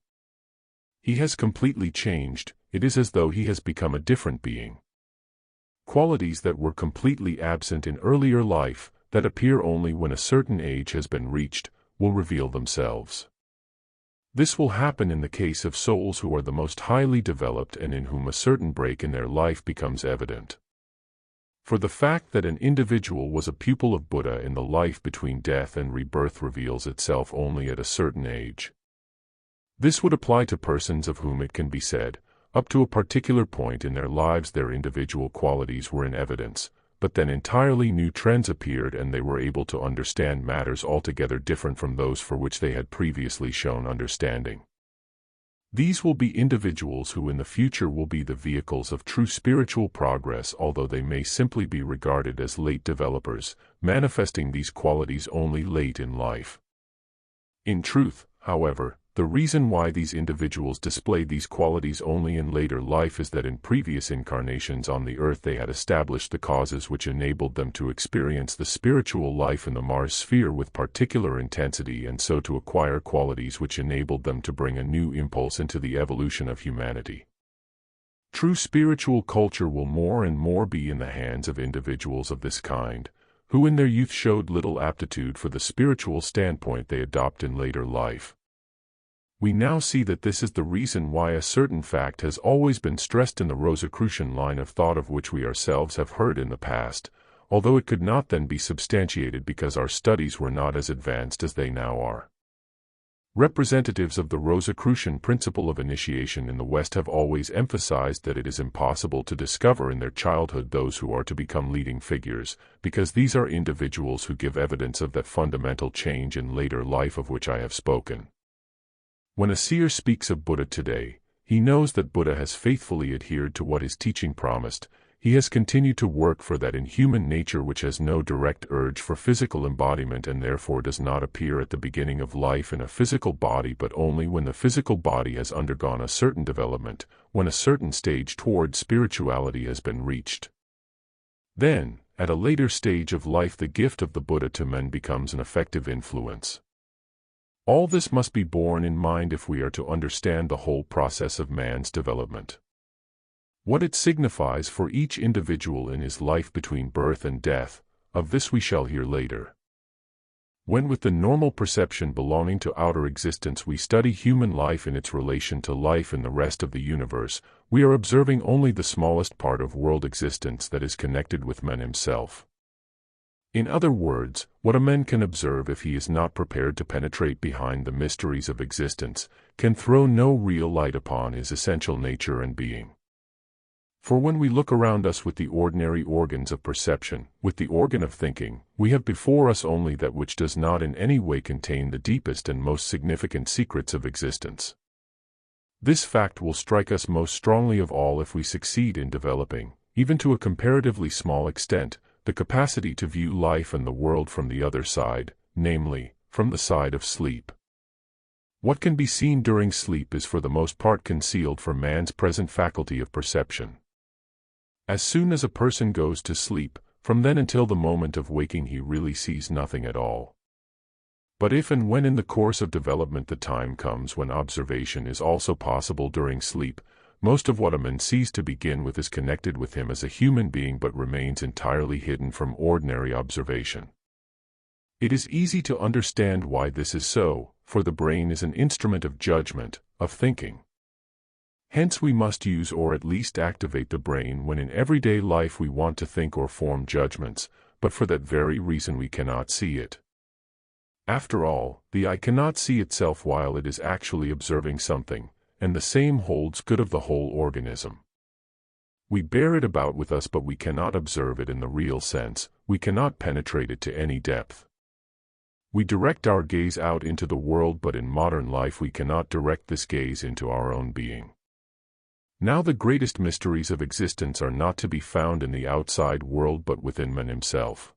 He has completely changed. It is as though he has become a different being. Qualities that were completely absent in earlier life, that appear only when a certain age has been reached, will reveal themselves. This will happen in the case of souls who are the most highly developed and in whom a certain break in their life becomes evident. For the fact that an individual was a pupil of Buddha in the life between death and rebirth reveals itself only at a certain age. This would apply to persons of whom it can be said, up to a particular point in their lives their individual qualities were in evidence, but then entirely new trends appeared and they were able to understand matters altogether different from those for which they had previously shown understanding. These will be individuals who in the future will be the vehicles of true spiritual progress, although they may simply be regarded as late developers, manifesting these qualities only late in life. In truth, however, the reason why these individuals display these qualities only in later life is that in previous incarnations on the earth they had established the causes which enabled them to experience the spiritual life in the Mars sphere with particular intensity and so to acquire qualities which enabled them to bring a new impulse into the evolution of humanity. True spiritual culture will more and more be in the hands of individuals of this kind, who in their youth showed little aptitude for the spiritual standpoint they adopt in later life. We now see that this is the reason why a certain fact has always been stressed in the Rosicrucian line of thought of which we ourselves have heard in the past, although it could not then be substantiated because our studies were not as advanced as they now are. Representatives of the Rosicrucian principle of initiation in the West have always emphasized that it is impossible to discover in their childhood those who are to become leading figures, because these are individuals who give evidence of that fundamental change in later life of which I have spoken. When a seer speaks of Buddha today, he knows that Buddha has faithfully adhered to what his teaching promised. He has continued to work for that in human nature which has no direct urge for physical embodiment and therefore does not appear at the beginning of life in a physical body but only when the physical body has undergone a certain development, when a certain stage toward spirituality has been reached. Then, at a later stage of life the gift of the Buddha to men becomes an effective influence. All this must be borne in mind if we are to understand the whole process of man's development. What it signifies for each individual in his life between birth and death, of this we shall hear later. When with the normal perception belonging to outer existence we study human life in its relation to life in the rest of the universe, we are observing only the smallest part of world existence that is connected with man himself. In other words, what a man can observe if he is not prepared to penetrate behind the mysteries of existence, can throw no real light upon his essential nature and being. For when we look around us with the ordinary organs of perception, with the organ of thinking, we have before us only that which does not in any way contain the deepest and most significant secrets of existence. This fact will strike us most strongly of all if we succeed in developing, even to a comparatively small extent, the capacity to view life and the world from the other side, namely, from the side of sleep. What can be seen during sleep is for the most part concealed from man's present faculty of perception. As soon as a person goes to sleep, from then until the moment of waking he really sees nothing at all. But if and when in the course of development the time comes when observation is also possible during sleep, most of what a man sees to begin with is connected with him as a human being but remains entirely hidden from ordinary observation. It is easy to understand why this is so, for the brain is an instrument of judgment, of thinking. Hence we must use or at least activate the brain when in everyday life we want to think or form judgments, but for that very reason we cannot see it. After all, the eye cannot see itself while it is actually observing something, and the same holds good of the whole organism. We bear it about with us but we cannot observe it in the real sense, we cannot penetrate it to any depth. We direct our gaze out into the world but in modern life we cannot direct this gaze into our own being. Now the greatest mysteries of existence are not to be found in the outside world but within man himself.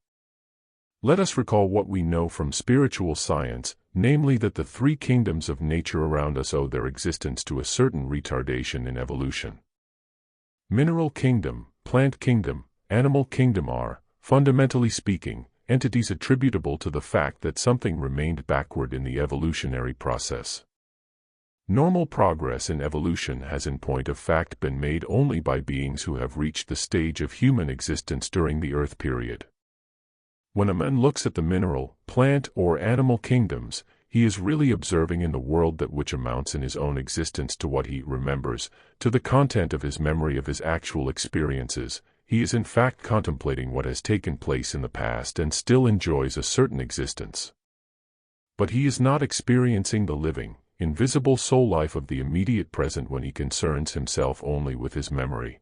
Let us recall what we know from spiritual science, namely that the three kingdoms of nature around us owe their existence to a certain retardation in evolution. Mineral kingdom, plant kingdom, animal kingdom are, fundamentally speaking, entities attributable to the fact that something remained backward in the evolutionary process. Normal progress in evolution has in point of fact been made only by beings who have reached the stage of human existence during the Earth period. When a man looks at the mineral, plant, or animal kingdoms, he is really observing in the world that which amounts in his own existence to what he remembers, to the content of his memory of his actual experiences. He is in fact contemplating what has taken place in the past and still enjoys a certain existence. But he is not experiencing the living, invisible soul life of the immediate present when he concerns himself only with his memory.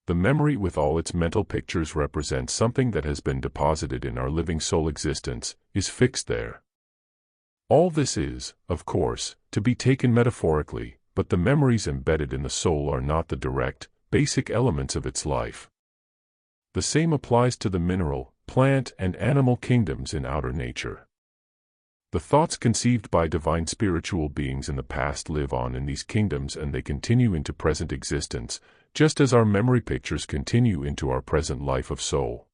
The memory with all its mental pictures represents something that has been deposited in our living soul existence, is fixed there. All this is, of course, to be taken metaphorically, but the memories embedded in the soul are not the direct, basic elements of its life. The same applies to the mineral, plant, and animal kingdoms in outer nature. The thoughts conceived by divine spiritual beings in the past live on in these kingdoms and they continue into present existence, just as our memory pictures continue into our present life of soul.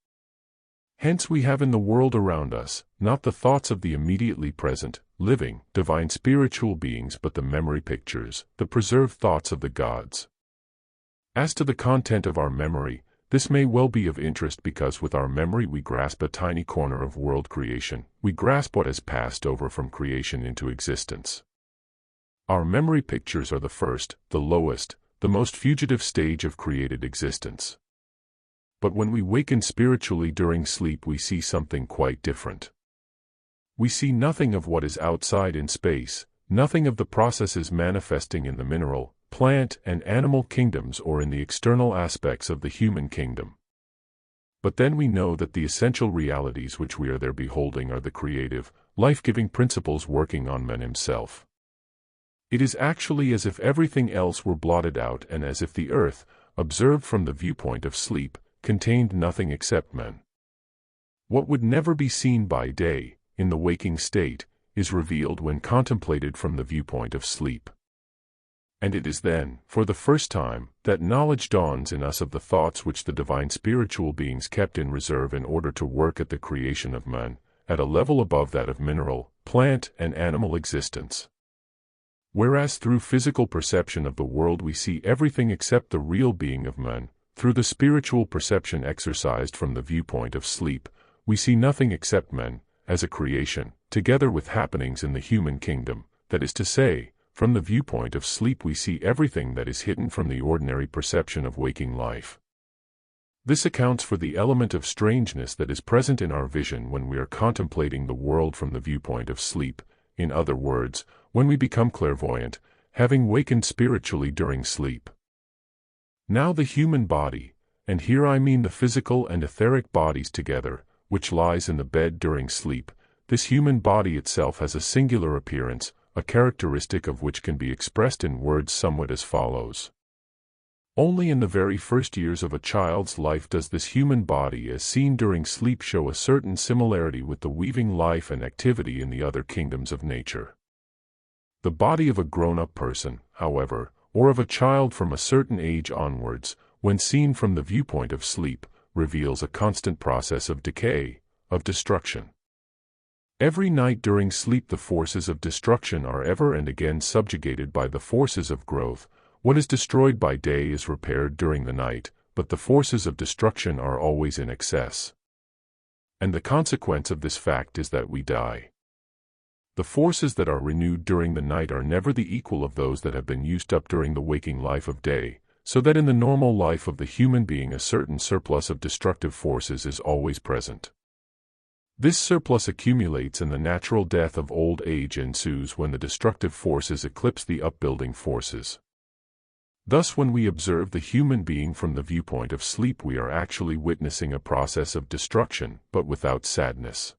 Hence we have in the world around us, not the thoughts of the immediately present, living, divine spiritual beings but the memory pictures, the preserved thoughts of the gods. As to the content of our memory, this may well be of interest because with our memory we grasp a tiny corner of world creation, we grasp what has passed over from creation into existence. Our memory pictures are the first, the lowest, the most fugitive stage of created existence. But when we waken spiritually during sleep we see something quite different. We see nothing of what is outside in space, nothing of the processes manifesting in the mineral, plant, and animal kingdoms or in the external aspects of the human kingdom. But then we know that the essential realities which we are there beholding are the creative, life-giving principles working on man himself. It is actually as if everything else were blotted out and as if the earth, observed from the viewpoint of sleep, contained nothing except men. What would never be seen by day, in the waking state, is revealed when contemplated from the viewpoint of sleep. And it is then, for the first time, that knowledge dawns in us of the thoughts which the divine spiritual beings kept in reserve in order to work at the creation of man, at a level above that of mineral, plant, and animal existence. Whereas through physical perception of the world we see everything except the real being of man, through the spiritual perception exercised from the viewpoint of sleep, we see nothing except men, as a creation, together with happenings in the human kingdom, that is to say, from the viewpoint of sleep we see everything that is hidden from the ordinary perception of waking life. This accounts for the element of strangeness that is present in our vision when we are contemplating the world from the viewpoint of sleep, in other words, when we become clairvoyant, having wakened spiritually during sleep. Now the human body, and here I mean the physical and etheric bodies together, which lies in the bed during sleep, this human body itself has a singular appearance, a characteristic of which can be expressed in words somewhat as follows. Only in the very first years of a child's life does this human body as seen during sleep show a certain similarity with the weaving life and activity in the other kingdoms of nature. The body of a grown-up person, however, or of a child from a certain age onwards, when seen from the viewpoint of sleep, reveals a constant process of decay, of destruction. Every night during sleep the forces of destruction are ever and again subjugated by the forces of growth. What is destroyed by day is repaired during the night, but the forces of destruction are always in excess. And the consequence of this fact is that we die. The forces that are renewed during the night are never the equal of those that have been used up during the waking life of day, so that in the normal life of the human being a certain surplus of destructive forces is always present. This surplus accumulates and the natural death of old age ensues when the destructive forces eclipse the upbuilding forces. Thus when we observe the human being from the viewpoint of sleep we are actually witnessing a process of destruction, but without sadness.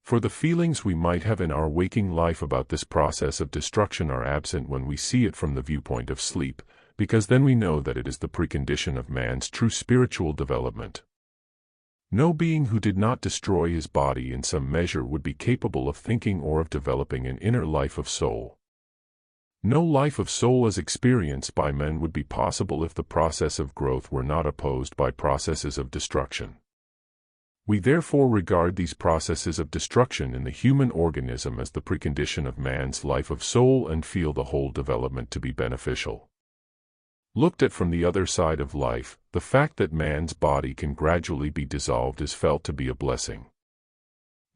For the feelings we might have in our waking life about this process of destruction are absent when we see it from the viewpoint of sleep, because then we know that it is the precondition of man's true spiritual development. No being who did not destroy his body in some measure would be capable of thinking or of developing an inner life of soul. No life of soul as experienced by men would be possible if the process of growth were not opposed by processes of destruction. We therefore regard these processes of destruction in the human organism as the precondition of man's life of soul and feel the whole development to be beneficial. Looked at from the other side of life, the fact that man's body can gradually be dissolved is felt to be a blessing.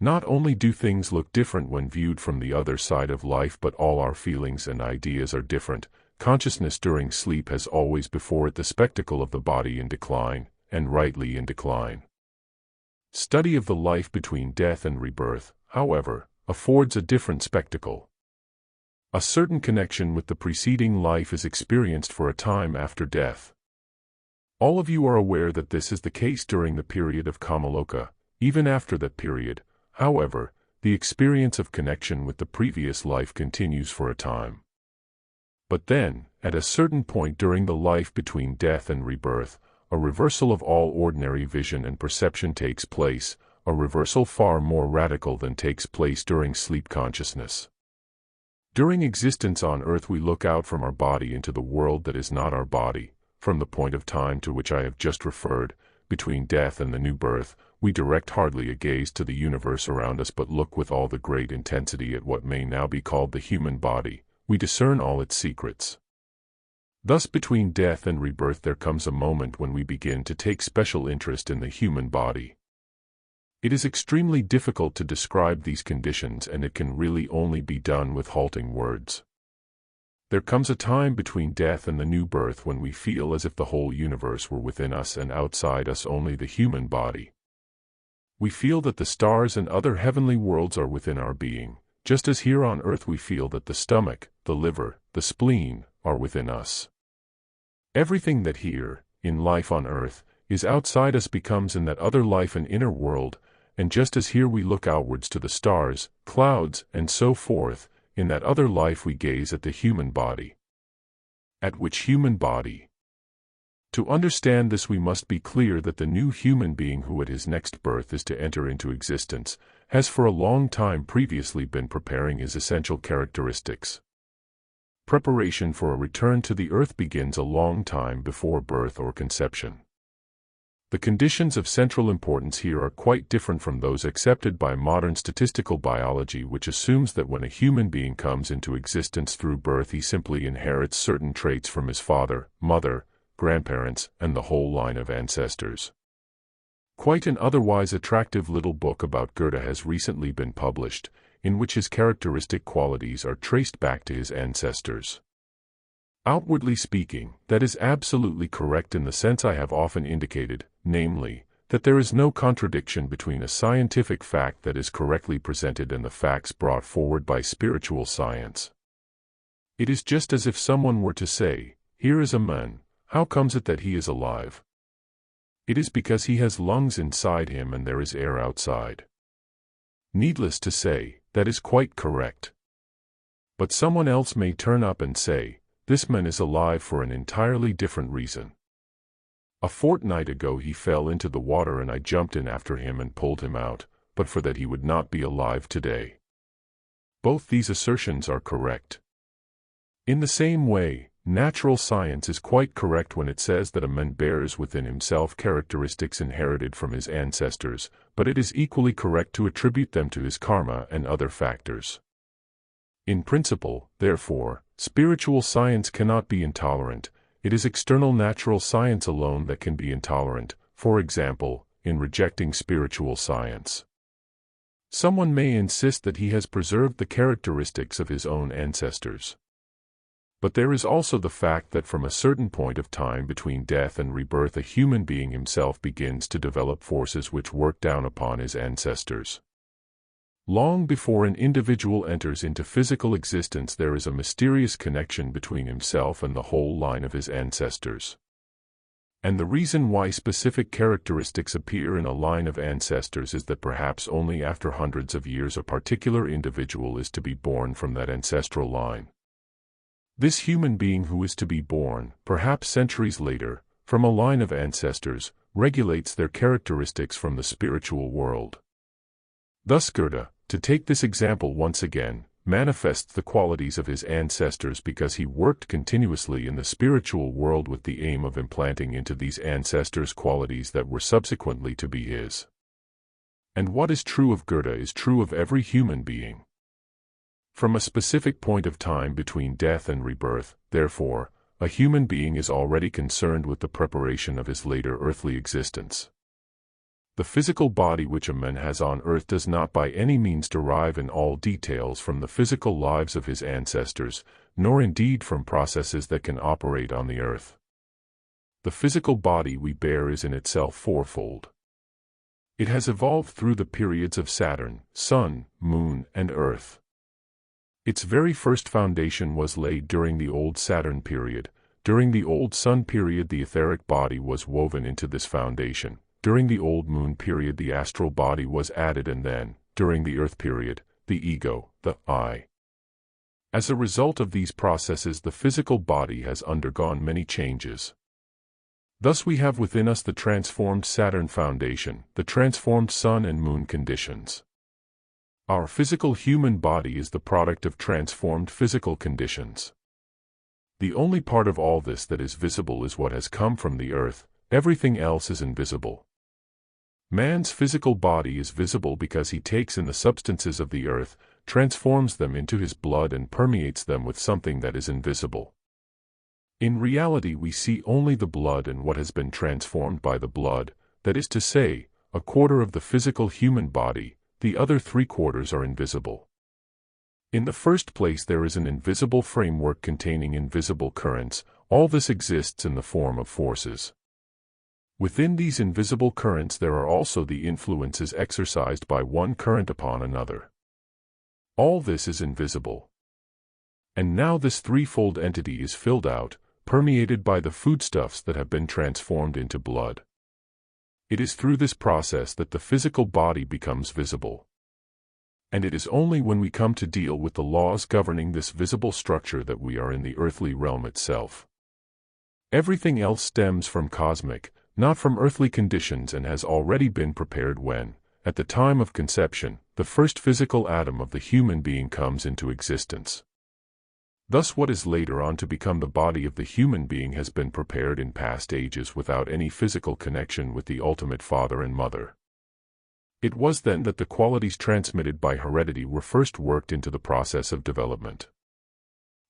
Not only do things look different when viewed from the other side of life, but all our feelings and ideas are different. Consciousness during sleep has always before it the spectacle of the body in decline, and rightly in decline. Study of the life between death and rebirth, however, affords a different spectacle. A certain connection with the preceding life is experienced for a time after death. All of you are aware that this is the case during the period of kamaloka. Even after that period, however, the experience of connection with the previous life continues for a time. But then, at a certain point during the life between death and rebirth, a reversal of all ordinary vision and perception takes place, a reversal far more radical than takes place during sleep consciousness. During existence on earth we look out from our body into the world that is not our body. From the point of time to which I have just referred, between death and the new birth, we direct hardly a gaze to the universe around us but look with all the great intensity at what may now be called the human body. We discern all its secrets. Thus between death and rebirth there comes a moment when we begin to take special interest in the human body. It is extremely difficult to describe these conditions, and it can really only be done with halting words. There comes a time between death and the new birth when we feel as if the whole universe were within us and outside us only the human body. We feel that the stars and other heavenly worlds are within our being, just as here on earth we feel that the stomach, the liver, the spleen, are within us. Everything that here, in life on earth, is outside us becomes in that other life an inner world, and just as here we look outwards to the stars, clouds, and so forth, in that other life we gaze at the human body. At which human body? To understand this we must be clear that the new human being who at his next birth is to enter into existence, has for a long time previously been preparing his essential characteristics. Preparation for a return to the earth begins a long time before birth or conception. The conditions of central importance here are quite different from those accepted by modern statistical biology, which assumes that when a human being comes into existence through birth he simply inherits certain traits from his father, mother, grandparents, and the whole line of ancestors. Quite an otherwise attractive little book about Goethe has recently been published, in which his characteristic qualities are traced back to his ancestors. Outwardly speaking, that is absolutely correct in the sense I have often indicated, namely, that there is no contradiction between a scientific fact that is correctly presented and the facts brought forward by spiritual science. It is just as if someone were to say, "Here is a man, how comes it that he is alive?" It is because he has lungs inside him and there is air outside. Needless to say, that is quite correct. But someone else may turn up and say, "This man is alive for an entirely different reason. A fortnight ago he fell into the water and I jumped in after him and pulled him out, but for that he would not be alive today." Both these assertions are correct. In the same way, natural science is quite correct when it says that a man bears within himself characteristics inherited from his ancestors, but it is equally correct to attribute them to his karma and other factors. In principle, therefore, spiritual science cannot be intolerant. It is external natural science alone that can be intolerant, for example, in rejecting spiritual science. Someone may insist that he has preserved the characteristics of his own ancestors. But there is also the fact that from a certain point of time between death and rebirth a human being himself begins to develop forces which work down upon his ancestors. Long before an individual enters into physical existence there is a mysterious connection between himself and the whole line of his ancestors. And the reason why specific characteristics appear in a line of ancestors is that perhaps only after hundreds of years a particular individual is to be born from that ancestral line. This human being who is to be born, perhaps centuries later, from a line of ancestors, regulates their characteristics from the spiritual world. Thus Goethe, to take this example once again, manifests the qualities of his ancestors because he worked continuously in the spiritual world with the aim of implanting into these ancestors qualities that were subsequently to be his. And what is true of Goethe is true of every human being. From a specific point of time between death and rebirth, therefore, a human being is already concerned with the preparation of his later earthly existence. The physical body which a man has on earth does not by any means derive in all details from the physical lives of his ancestors, nor indeed from processes that can operate on the earth. The physical body we bear is in itself fourfold. It has evolved through the periods of Saturn, Sun, Moon, and Earth. Its very first foundation was laid during the Old Saturn period. During the Old Sun period the etheric body was woven into this foundation. During the Old Moon period the astral body was added, and then, during the Earth period, the ego, the I. As a result of these processes the physical body has undergone many changes. Thus we have within us the transformed Saturn foundation, the transformed Sun and Moon conditions. Our physical human body is the product of transformed physical conditions. The only part of all this that is visible is what has come from the earth, everything else is invisible. Man's physical body is visible because he takes in the substances of the earth, transforms them into his blood and permeates them with something that is invisible. In reality we see only the blood and what has been transformed by the blood, that is to say, a quarter of the physical human body, the other 3/4 are invisible. In the first place there is an invisible framework containing invisible currents, all this exists in the form of forces. Within these invisible currents there are also the influences exercised by one current upon another. All this is invisible. And now this threefold entity is filled out, permeated by the foodstuffs that have been transformed into blood. It is through this process that the physical body becomes visible. And it is only when we come to deal with the laws governing this visible structure that we are in the earthly realm itself. Everything else stems from cosmic, not from earthly conditions, and has already been prepared when, at the time of conception, the first physical atom of the human being comes into existence. Thus what is later on to become the body of the human being has been prepared in past ages without any physical connection with the ultimate father and mother. It was then that the qualities transmitted by heredity were first worked into the process of development.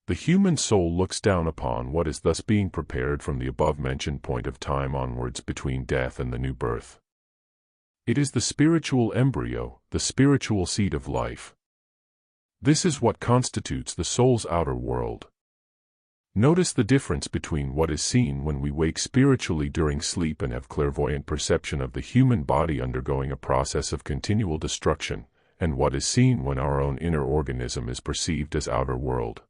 The human soul looks down upon what is thus being prepared from the above-mentioned point of time onwards between death and the new birth. It is the spiritual embryo, the spiritual seed of life. This is what constitutes the soul's outer world. Notice the difference between what is seen when we wake spiritually during sleep and have clairvoyant perception of the human body undergoing a process of continual destruction, and what is seen when our own inner organism is perceived as outer world.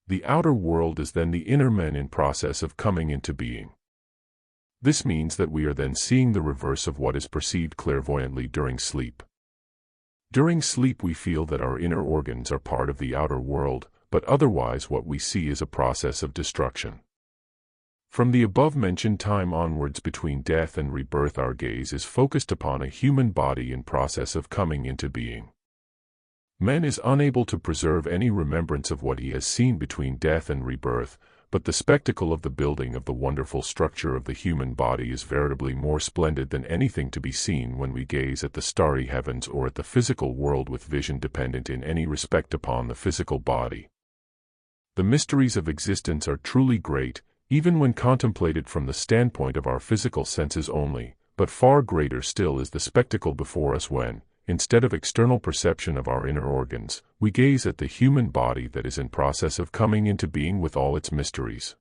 The outer world is then the inner man in process of coming into being. This means that we are then seeing the reverse of what is perceived clairvoyantly during sleep. During sleep we feel that our inner organs are part of the outer world, but otherwise what we see is a process of destruction. From the above-mentioned time onwards between death and rebirth our gaze is focused upon a human body in process of coming into being. Man is unable to preserve any remembrance of what he has seen between death and rebirth, but the spectacle of the building of the wonderful structure of the human body is veritably more splendid than anything to be seen when we gaze at the starry heavens or at the physical world with vision dependent in any respect upon the physical body. The mysteries of existence are truly great, even when contemplated from the standpoint of our physical senses only, but far greater still is the spectacle before us when, instead of external perception of our inner organs, we gaze at the human body that is in process of coming into being with all its mysteries.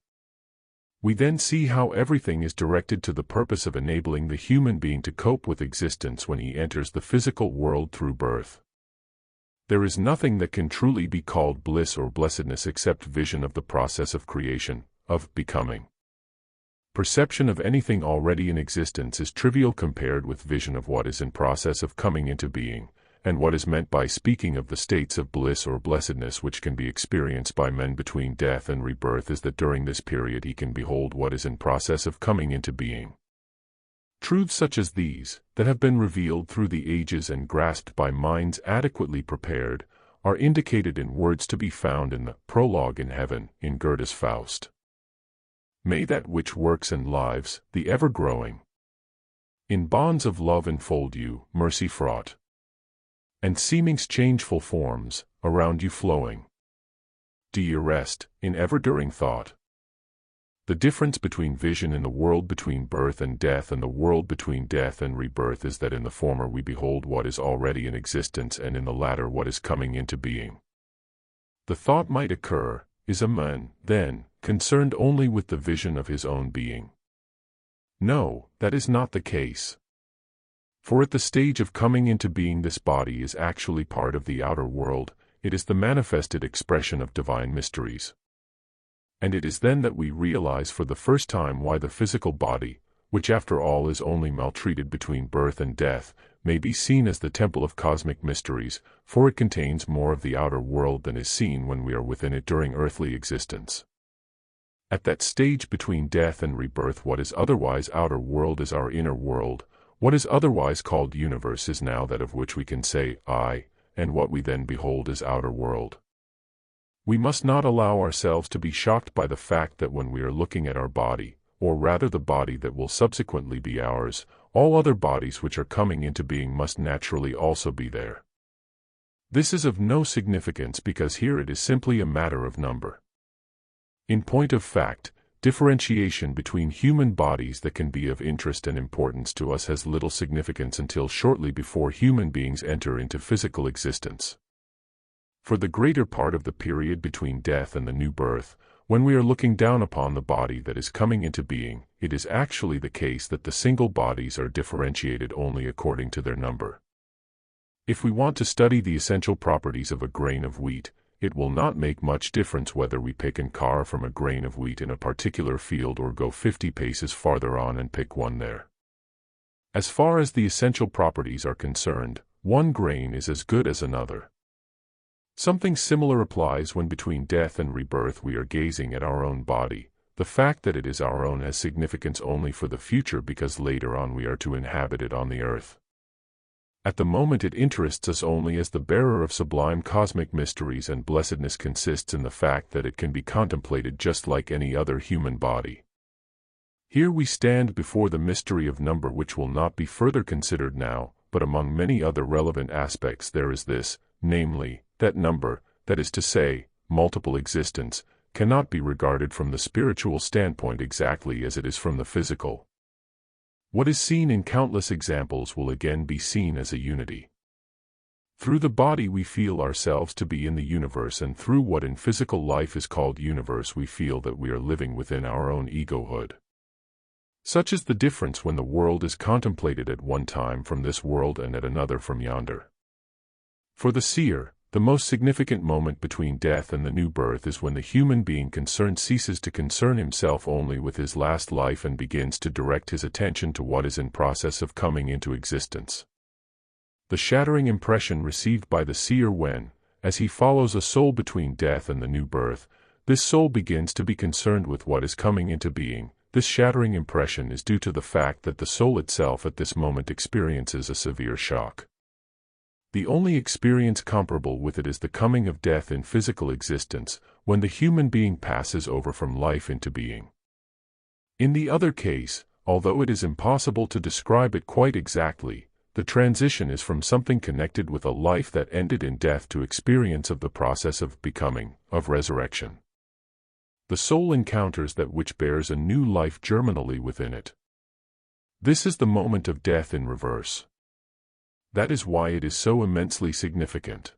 We then see how everything is directed to the purpose of enabling the human being to cope with existence when he enters the physical world through birth. There is nothing that can truly be called bliss or blessedness except vision of the process of creation, of becoming. Perception of anything already in existence is trivial compared with vision of what is in process of coming into being, and what is meant by speaking of the states of bliss or blessedness which can be experienced by men between death and rebirth is that during this period he can behold what is in process of coming into being. Truths such as these, that have been revealed through the ages and grasped by minds adequately prepared, are indicated in words to be found in the Prologue in Heaven, in Goethe's Faust. May that which works and lives, the ever-growing In bonds of love enfold you, mercy fraught, and seeming's changeful forms, around you flowing. Do ye rest, in ever-during thought? The difference between vision in the world between birth and death and the world between death and rebirth is that in the former we behold what is already in existence and in the latter what is coming into being. The thought might occur, is a man, then, concerned only with the vision of his own being? No, that is not the case. For at the stage of coming into being this body is actually part of the outer world, it is the manifested expression of divine mysteries. And it is then that we realize for the first time why the physical body, which after all is only maltreated between birth and death, may be seen as the temple of cosmic mysteries, for it contains more of the outer world than is seen when we are within it during earthly existence. At that stage between death and rebirth, what is otherwise outer world is our inner world, what is otherwise called universe is now that of which we can say, I, and what we then behold is outer world. We must not allow ourselves to be shocked by the fact that when we are looking at our body, or rather the body that will subsequently be ours, all other bodies which are coming into being must naturally also be there. This is of no significance because here it is simply a matter of number. In point of fact, differentiation between human bodies that can be of interest and importance to us has little significance until shortly before human beings enter into physical existence. For the greater part of the period between death and the new birth, when we are looking down upon the body that is coming into being, it is actually the case that the single bodies are differentiated only according to their number. If we want to study the essential properties of a grain of wheat, it will not make much difference whether we pick and carve from a grain of wheat in a particular field or go 50 paces farther on and pick one there. As far as the essential properties are concerned, one grain is as good as another. Something similar applies when between death and rebirth we are gazing at our own body. The fact that it is our own has significance only for the future because later on we are to inhabit it on the earth. At the moment it interests us only as the bearer of sublime cosmic mysteries, and blessedness consists in the fact that it can be contemplated just like any other human body. Here we stand before the mystery of number, which will not be further considered now, but among many other relevant aspects there is this, namely, that number, that is to say, multiple existence, cannot be regarded from the spiritual standpoint exactly as it is from the physical. What is seen in countless examples will again be seen as a unity. Through the body we feel ourselves to be in the universe, and through what in physical life is called universe we feel that we are living within our own egohood. Such is the difference when the world is contemplated at one time from this world and at another from yonder. For the seer, the most significant moment between death and the new birth is when the human being concerned ceases to concern himself only with his last life and begins to direct his attention to what is in process of coming into existence. The shattering impression received by the seer when, as he follows a soul between death and the new birth, this soul begins to be concerned with what is coming into being, this shattering impression is due to the fact that the soul itself at this moment experiences a severe shock. The only experience comparable with it is the coming of death in physical existence, when the human being passes over from life into being. In the other case, although it is impossible to describe it quite exactly, the transition is from something connected with a life that ended in death to experience of the process of becoming, of resurrection. The soul encounters that which bears a new life germinally within it. This is the moment of death in reverse. That is why it is so immensely significant.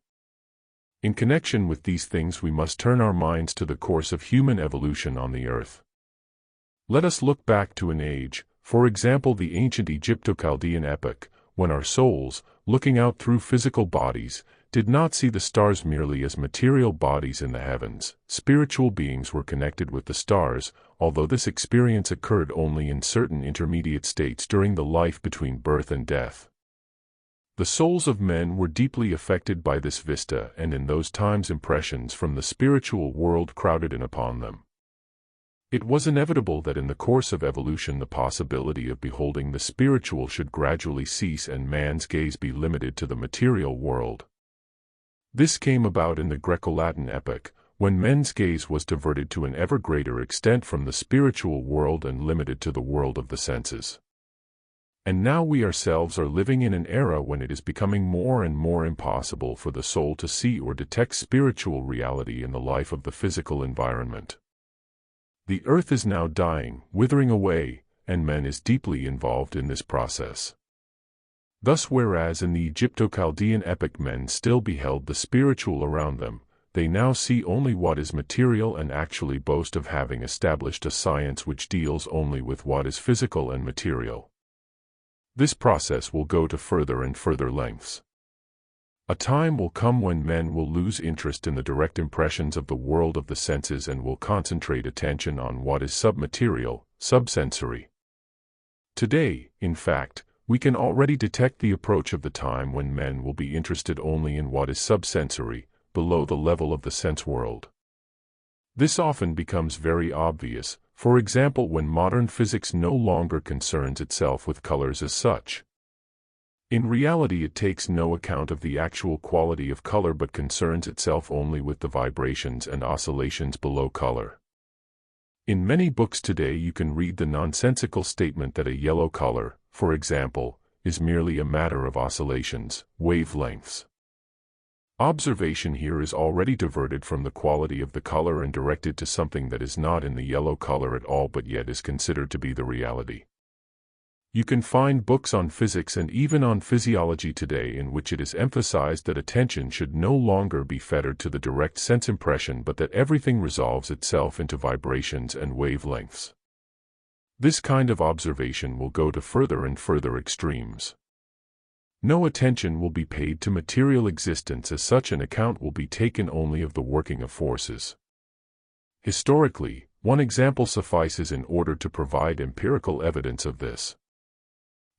In connection with these things we must turn our minds to the course of human evolution on the earth. Let us look back to an age, for example the ancient Egypto-Chaldean epoch, when our souls, looking out through physical bodies, did not see the stars merely as material bodies in the heavens. Spiritual beings were connected with the stars, although this experience occurred only in certain intermediate states during the life between birth and death. The souls of men were deeply affected by this vista, and in those times impressions from the spiritual world crowded in upon them. It was inevitable that in the course of evolution the possibility of beholding the spiritual should gradually cease and man's gaze be limited to the material world. This came about in the Greco-Latin epoch, when men's gaze was diverted to an ever greater extent from the spiritual world and limited to the world of the senses. And now we ourselves are living in an era when it is becoming more and more impossible for the soul to see or detect spiritual reality in the life of the physical environment. The earth is now dying, withering away, and man is deeply involved in this process. Thus, whereas in the Egypto-Chaldean epoch men still beheld the spiritual around them, they now see only what is material and actually boast of having established a science which deals only with what is physical and material. This process will go to further and further lengths. A time will come when men will lose interest in the direct impressions of the world of the senses and will concentrate attention on what is submaterial, subsensory. Today, in fact, we can already detect the approach of the time when men will be interested only in what is subsensory, below the level of the sense world. This often becomes very obvious, for example, when modern physics no longer concerns itself with colors as such. In reality, it takes no account of the actual quality of color but concerns itself only with the vibrations and oscillations below color. In many books today you can read the nonsensical statement that a yellow color, for example, is merely a matter of oscillations, wavelengths. Observation here is already diverted from the quality of the color and directed to something that is not in the yellow color at all but yet is considered to be the reality. You can find books on physics and even on physiology today in which it is emphasized that attention should no longer be fettered to the direct sense impression but that everything resolves itself into vibrations and wavelengths. This kind of observation will go to further and further extremes. No attention will be paid to material existence as such an account will be taken only of the working of forces. Historically, one example suffices in order to provide empirical evidence of this.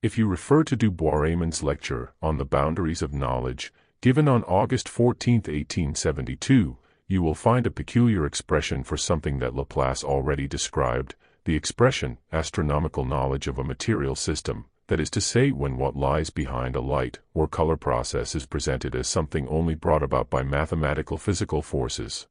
If you refer to du Bois-Reymond's lecture on the boundaries of knowledge, given on August 14, 1872, you will find a peculiar expression for something that Laplace already described, the expression, astronomical knowledge of a material system. That is to say, when what lies behind a light or color process is presented as something only brought about by mathematical physical forces.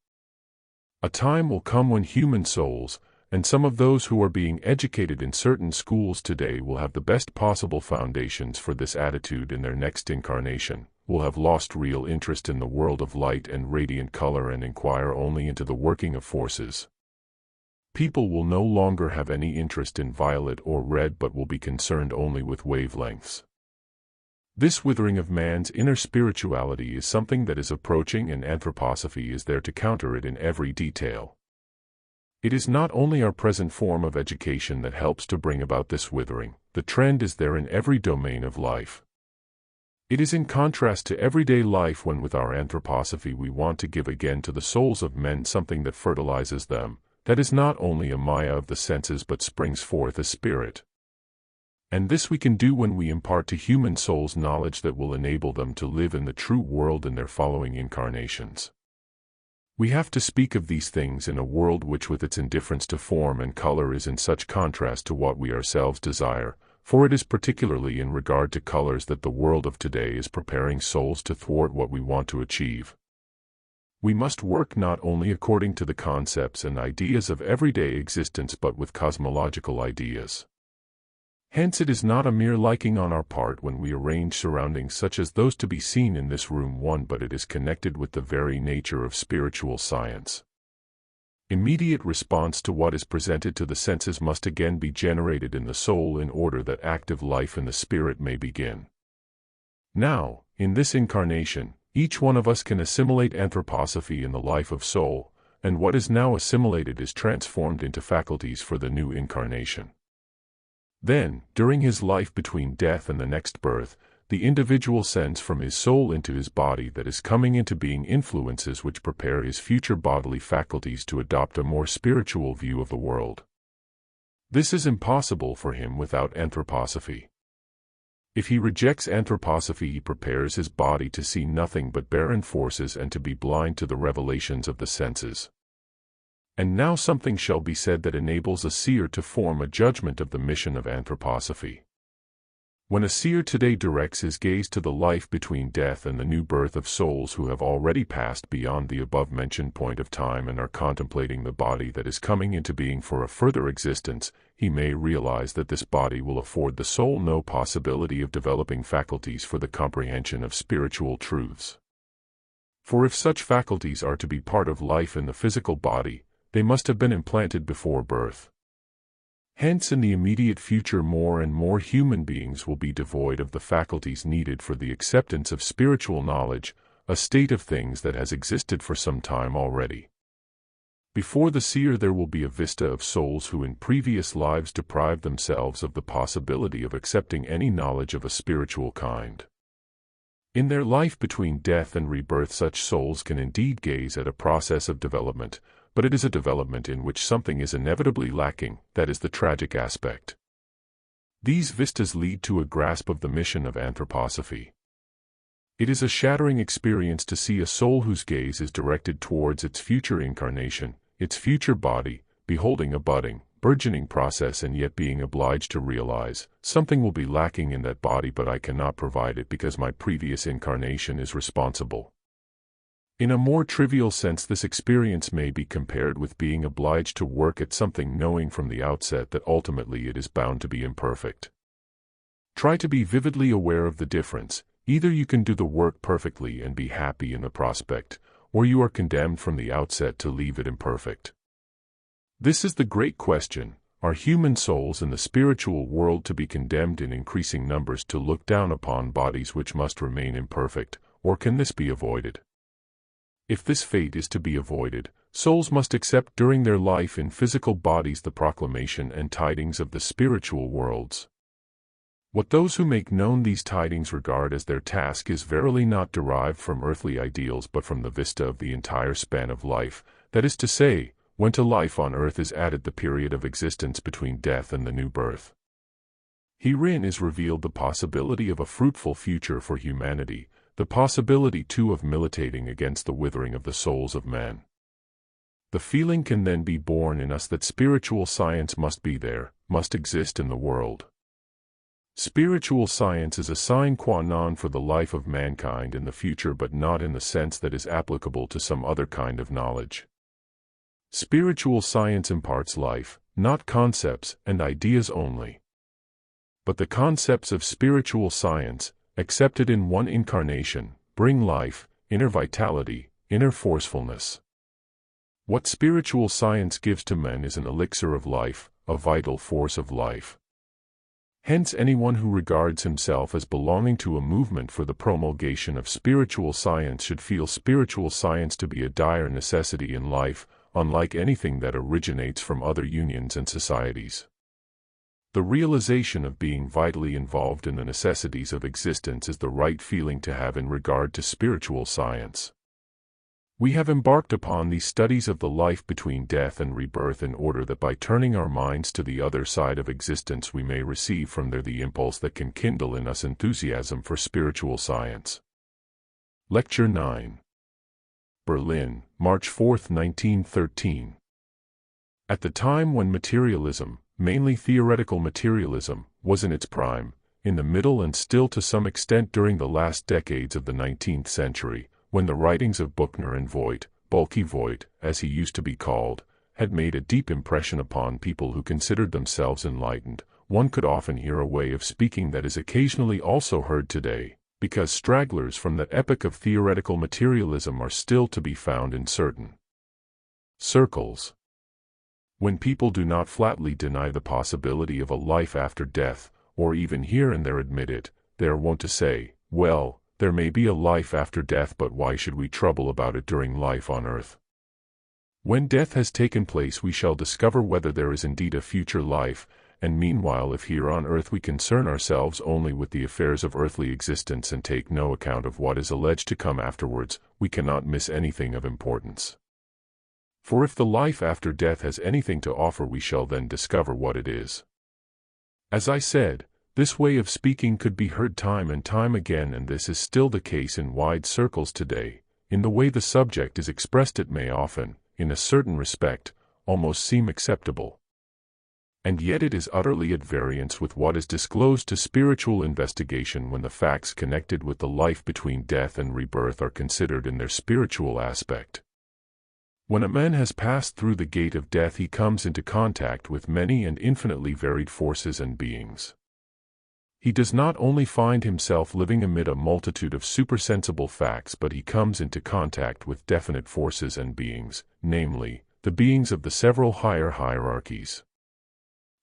A time will come when human souls, and some of those who are being educated in certain schools today will have the best possible foundations for this attitude in their next incarnation, will have lost real interest in the world of light and radiant color and inquire only into the working of forces. People will no longer have any interest in violet or red but will be concerned only with wavelengths. This withering of man's inner spirituality is something that is approaching, and anthroposophy is there to counter it in every detail. It is not only our present form of education that helps to bring about this withering, the trend is there in every domain of life. It is in contrast to everyday life when with our anthroposophy we want to give again to the souls of men something that fertilizes them, that is not only a maya of the senses but springs forth as spirit. And this we can do when we impart to human souls knowledge that will enable them to live in the true world in their following incarnations. We have to speak of these things in a world which with its indifference to form and color is in such contrast to what we ourselves desire, for it is particularly in regard to colors that the world of today is preparing souls to thwart what we want to achieve. We must work not only according to the concepts and ideas of everyday existence but with cosmological ideas. Hence it is not a mere liking on our part when we arrange surroundings such as those to be seen in this room one, but it is connected with the very nature of spiritual science. Immediate response to what is presented to the senses must again be generated in the soul in order that active life in the spirit may begin. Now, in this incarnation, each one of us can assimilate anthroposophy in the life of soul, and what is now assimilated is transformed into faculties for the new incarnation. Then, during his life between death and the next birth, the individual sends from his soul into his body that is coming into being influences which prepare his future bodily faculties to adopt a more spiritual view of the world. This is impossible for him without anthroposophy. If he rejects anthroposophy, he prepares his body to see nothing but barren forces and to be blind to the revelations of the senses. And now something shall be said that enables a seer to form a judgment of the mission of anthroposophy. When a seer today directs his gaze to the life between death and the new birth of souls who have already passed beyond the above-mentioned point of time and are contemplating the body that is coming into being for a further existence, he may realize that this body will afford the soul no possibility of developing faculties for the comprehension of spiritual truths. For if such faculties are to be part of life in the physical body, they must have been implanted before birth. Hence, in the immediate future, more and more human beings will be devoid of the faculties needed for the acceptance of spiritual knowledge, a state of things that has existed for some time already. Before the seer there will be a vista of souls who in previous lives deprived themselves of the possibility of accepting any knowledge of a spiritual kind. In their life between death and rebirth, such souls can indeed gaze at a process of development, but it is a development in which something is inevitably lacking, that is the tragic aspect. These vistas lead to a grasp of the mission of anthroposophy. It is a shattering experience to see a soul whose gaze is directed towards its future incarnation, its future body, beholding a budding, burgeoning process and yet being obliged to realize, something will be lacking in that body but I cannot provide it because my previous incarnation is responsible. In a more trivial sense, this experience may be compared with being obliged to work at something knowing from the outset that ultimately it is bound to be imperfect. Try to be vividly aware of the difference. Either you can do the work perfectly and be happy in the prospect, or you are condemned from the outset to leave it imperfect. This is the great question. Are human souls in the spiritual world to be condemned in increasing numbers to look down upon bodies which must remain imperfect, or can this be avoided? If this fate is to be avoided, souls must accept during their life in physical bodies the proclamation and tidings of the spiritual worlds. What those who make known these tidings regard as their task is verily not derived from earthly ideals but from the vista of the entire span of life, that is to say, when to life on earth is added the period of existence between death and the new birth. Herein is revealed the possibility of a fruitful future for humanity, the possibility too of militating against the withering of the souls of men. The feeling can then be born in us that spiritual science must be there, must exist in the world. Spiritual science is a sine qua non for the life of mankind in the future, but not in the sense that is applicable to some other kind of knowledge. Spiritual science imparts life, not concepts and ideas only. But the concepts of spiritual science, accepted in one incarnation, bring life, inner vitality, inner forcefulness. What spiritual science gives to men is an elixir of life, a vital force of life. Hence anyone who regards himself as belonging to a movement for the promulgation of spiritual science should feel spiritual science to be a dire necessity in life, unlike anything that originates from other unions and societies. The realization of being vitally involved in the necessities of existence is the right feeling to have in regard to spiritual science. We have embarked upon these studies of the life between death and rebirth in order that by turning our minds to the other side of existence we may receive from there the impulse that can kindle in us enthusiasm for spiritual science. Lecture 9. Berlin, March 4, 1913. At the time when materialism, mainly theoretical materialism, was in its prime, in the middle and still to some extent during the last decades of the 19th century, when the writings of Buchner and Voigt, bulky Voigt, as he used to be called, had made a deep impression upon people who considered themselves enlightened, one could often hear a way of speaking that is occasionally also heard today, because stragglers from that epoch of theoretical materialism are still to be found in certain circles. When people do not flatly deny the possibility of a life after death, or even here and there admit it, they are wont to say, well, there may be a life after death, but why should we trouble about it during life on earth? When death has taken place we shall discover whether there is indeed a future life, and meanwhile if here on earth we concern ourselves only with the affairs of earthly existence and take no account of what is alleged to come afterwards, we cannot miss anything of importance. For if the life after death has anything to offer we shall then discover what it is. As I said, this way of speaking could be heard time and time again, and this is still the case in wide circles today. In the way the subject is expressed it may often, in a certain respect, almost seem acceptable. And yet it is utterly at variance with what is disclosed to spiritual investigation when the facts connected with the life between death and rebirth are considered in their spiritual aspect. When a man has passed through the gate of death, he comes into contact with many and infinitely varied forces and beings. He does not only find himself living amid a multitude of supersensible facts, but he comes into contact with definite forces and beings, namely, the beings of the several higher hierarchies.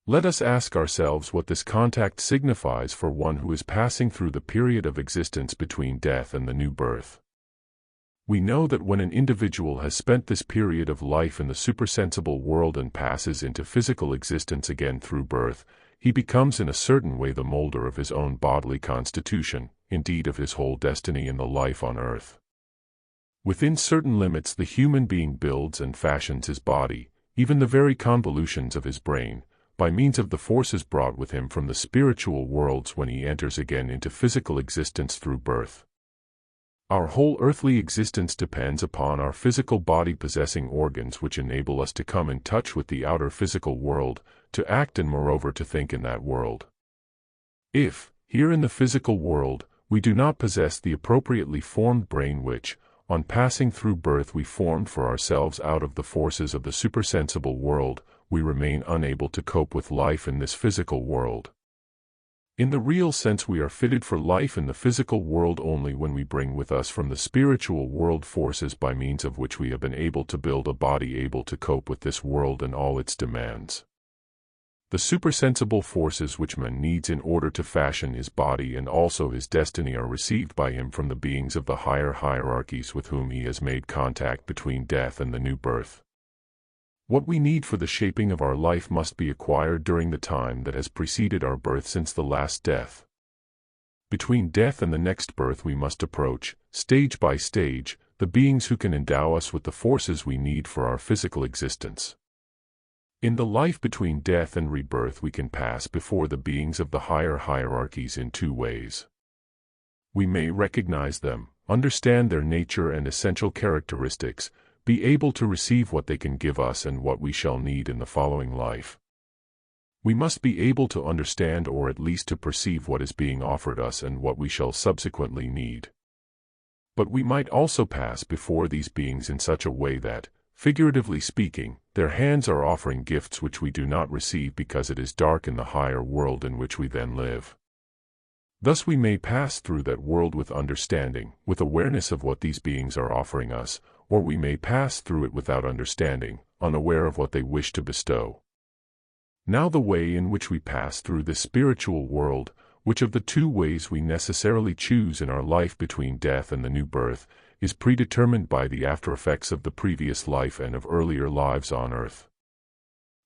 Let us ask ourselves what this contact signifies for one who is passing through the period of existence between death and the new birth. We know that when an individual has spent this period of life in the supersensible world and passes into physical existence again through birth, he becomes in a certain way the molder of his own bodily constitution, indeed of his whole destiny in the life on earth. Within certain limits the human being builds and fashions his body, even the very convolutions of his brain, by means of the forces brought with him from the spiritual worlds when he enters again into physical existence through birth. Our whole earthly existence depends upon our physical body possessing organs which enable us to come in touch with the outer physical world, to act and moreover to think in that world. If, here in the physical world, we do not possess the appropriately formed brain which, on passing through birth we formed for ourselves out of the forces of the supersensible world, we remain unable to cope with life in this physical world. In the real sense, we are fitted for life in the physical world only when we bring with us from the spiritual world forces by means of which we have been able to build a body able to cope with this world and all its demands. The supersensible forces which man needs in order to fashion his body and also his destiny are received by him from the beings of the higher hierarchies with whom he has made contact between death and the new birth. What we need for the shaping of our life must be acquired during the time that has preceded our birth since the last death. Between death and the next birth we must approach, stage by stage, the beings who can endow us with the forces we need for our physical existence. In the life between death and rebirth we can pass before the beings of the higher hierarchies in two ways. We may recognize them, understand their nature and essential characteristics, be able to receive what they can give us and what we shall need in the following life. We must be able to understand or at least to perceive what is being offered us and what we shall subsequently need. But we might also pass before these beings in such a way that, figuratively speaking, their hands are offering gifts which we do not receive because it is dark in the higher world in which we then live. Thus we may pass through that world with understanding, with awareness of what these beings are offering us, or we may pass through it without understanding, unaware of what they wish to bestow. Now the way in which we pass through this spiritual world, which of the two ways we necessarily choose in our life between death and the new birth, is predetermined by the after-effects of the previous life and of earlier lives on earth.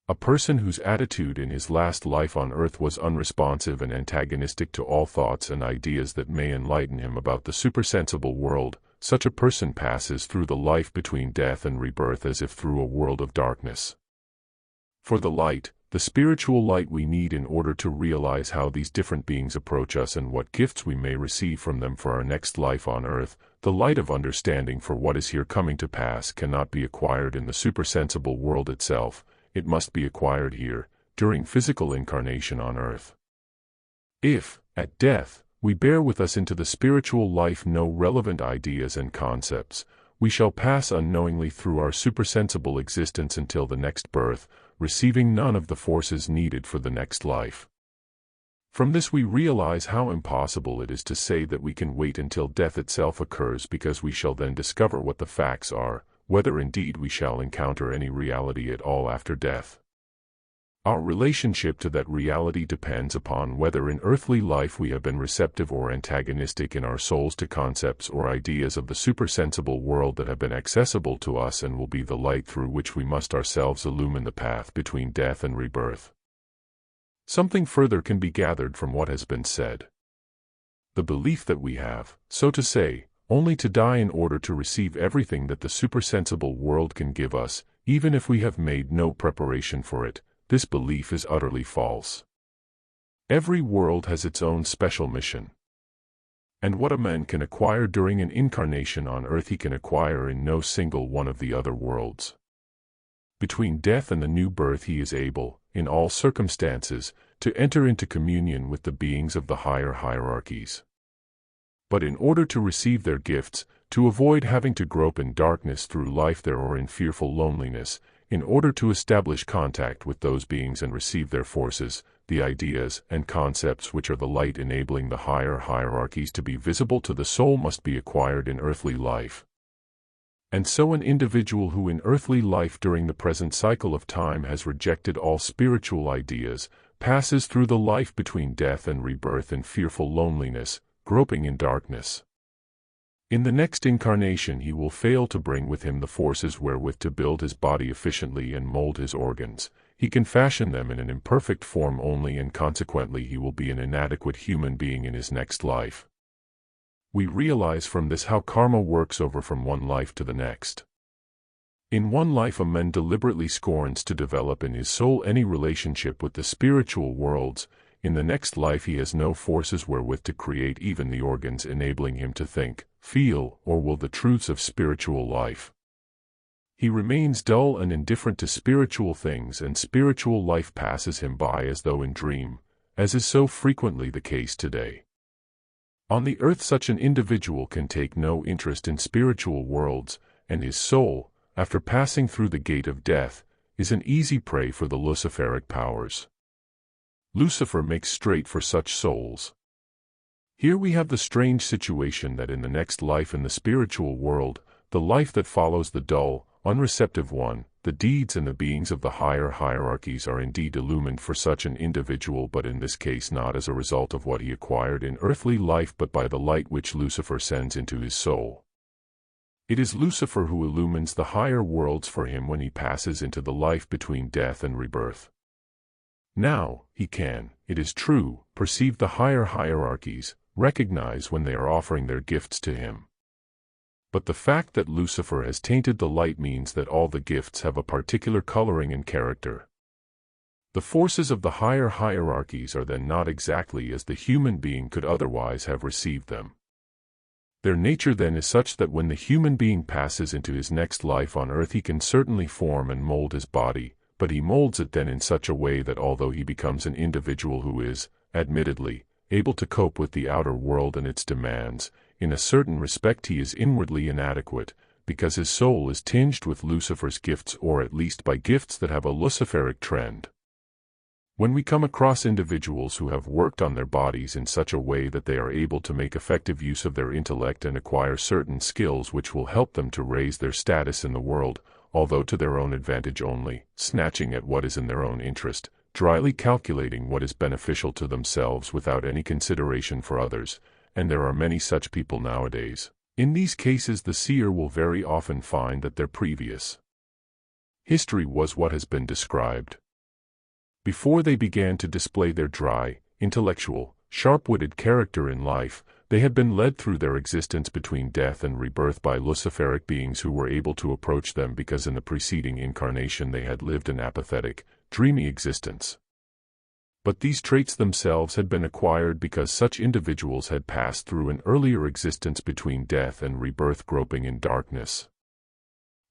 A person whose attitude in his last life on earth was unresponsive and antagonistic to all thoughts and ideas that may enlighten him about the supersensible world, such a person passes through the life between death and rebirth as if through a world of darkness. For the light, the spiritual light we need in order to realize how these different beings approach us and what gifts we may receive from them for our next life on earth, the light of understanding for what is here coming to pass cannot be acquired in the supersensible world itself, it must be acquired here, during physical incarnation on earth. If, at death, we bear with us into the spiritual life no relevant ideas and concepts, we shall pass unknowingly through our supersensible existence until the next birth, receiving none of the forces needed for the next life. From this we realize how impossible it is to say that we can wait until death itself occurs, because we shall then discover what the facts are, whether indeed we shall encounter any reality at all after death. Our relationship to that reality depends upon whether in earthly life we have been receptive or antagonistic in our souls to concepts or ideas of the supersensible world that have been accessible to us and will be the light through which we must ourselves illumine the path between death and rebirth. Something further can be gathered from what has been said. The belief that we have, so to say, only to die in order to receive everything that the supersensible world can give us, even if we have made no preparation for it, this belief is utterly false. Every world has its own special mission. And what a man can acquire during an incarnation on earth he can acquire in no single one of the other worlds. Between death and the new birth he is able, in all circumstances, to enter into communion with the beings of the higher hierarchies. But in order to receive their gifts, to avoid having to grope in darkness through life there or in fearful loneliness, in order to establish contact with those beings and receive their forces, the ideas and concepts which are the light enabling the higher hierarchies to be visible to the soul must be acquired in earthly life. And so an individual who in earthly life during the present cycle of time has rejected all spiritual ideas, passes through the life between death and rebirth in fearful loneliness, groping in darkness. In the next incarnation he will fail to bring with him the forces wherewith to build his body efficiently and mold his organs. He can fashion them in an imperfect form only, and consequently he will be an inadequate human being in his next life. We realize from this how karma works over from one life to the next. In one life a man deliberately scorns to develop in his soul any relationship with the spiritual worlds. In the next life he has no forces wherewith to create even the organs enabling him to think, feel, or will the truths of spiritual life. He remains dull and indifferent to spiritual things, and spiritual life passes him by as though in dream, as is so frequently the case today. On the earth such an individual can take no interest in spiritual worlds, and his soul, after passing through the gate of death, is an easy prey for the Luciferic powers. Lucifer makes straight for such souls. Here we have the strange situation that in the next life in the spiritual world, the life that follows the dull, unreceptive one, the deeds and the beings of the higher hierarchies are indeed illumined for such an individual, but in this case not as a result of what he acquired in earthly life but by the light which Lucifer sends into his soul. It is Lucifer who illumines the higher worlds for him when he passes into the life between death and rebirth. Now, he can, it is true, perceive the higher hierarchies, recognize when they are offering their gifts to him. But the fact that Lucifer has tainted the light means that all the gifts have a particular coloring and character. The forces of the higher hierarchies are then not exactly as the human being could otherwise have received them. Their nature then is such that when the human being passes into his next life on earth he can certainly form and mold his body, but he molds it then in such a way that although he becomes an individual who is, admittedly, able to cope with the outer world and its demands, in a certain respect he is inwardly inadequate, because his soul is tinged with Lucifer's gifts, or at least by gifts that have a Luciferic trend. When we come across individuals who have worked on their bodies in such a way that they are able to make effective use of their intellect and acquire certain skills which will help them to raise their status in the world, although to their own advantage only, snatching at what is in their own interest, dryly calculating what is beneficial to themselves without any consideration for others, and there are many such people nowadays. In these cases the seer will very often find that their previous history was what has been described. Before they began to display their dry, intellectual, sharp-witted character in life, they had been led through their existence between death and rebirth by Luciferic beings who were able to approach them because in the preceding incarnation they had lived an apathetic, dreamy existence. But these traits themselves had been acquired because such individuals had passed through an earlier existence between death and rebirth groping in darkness.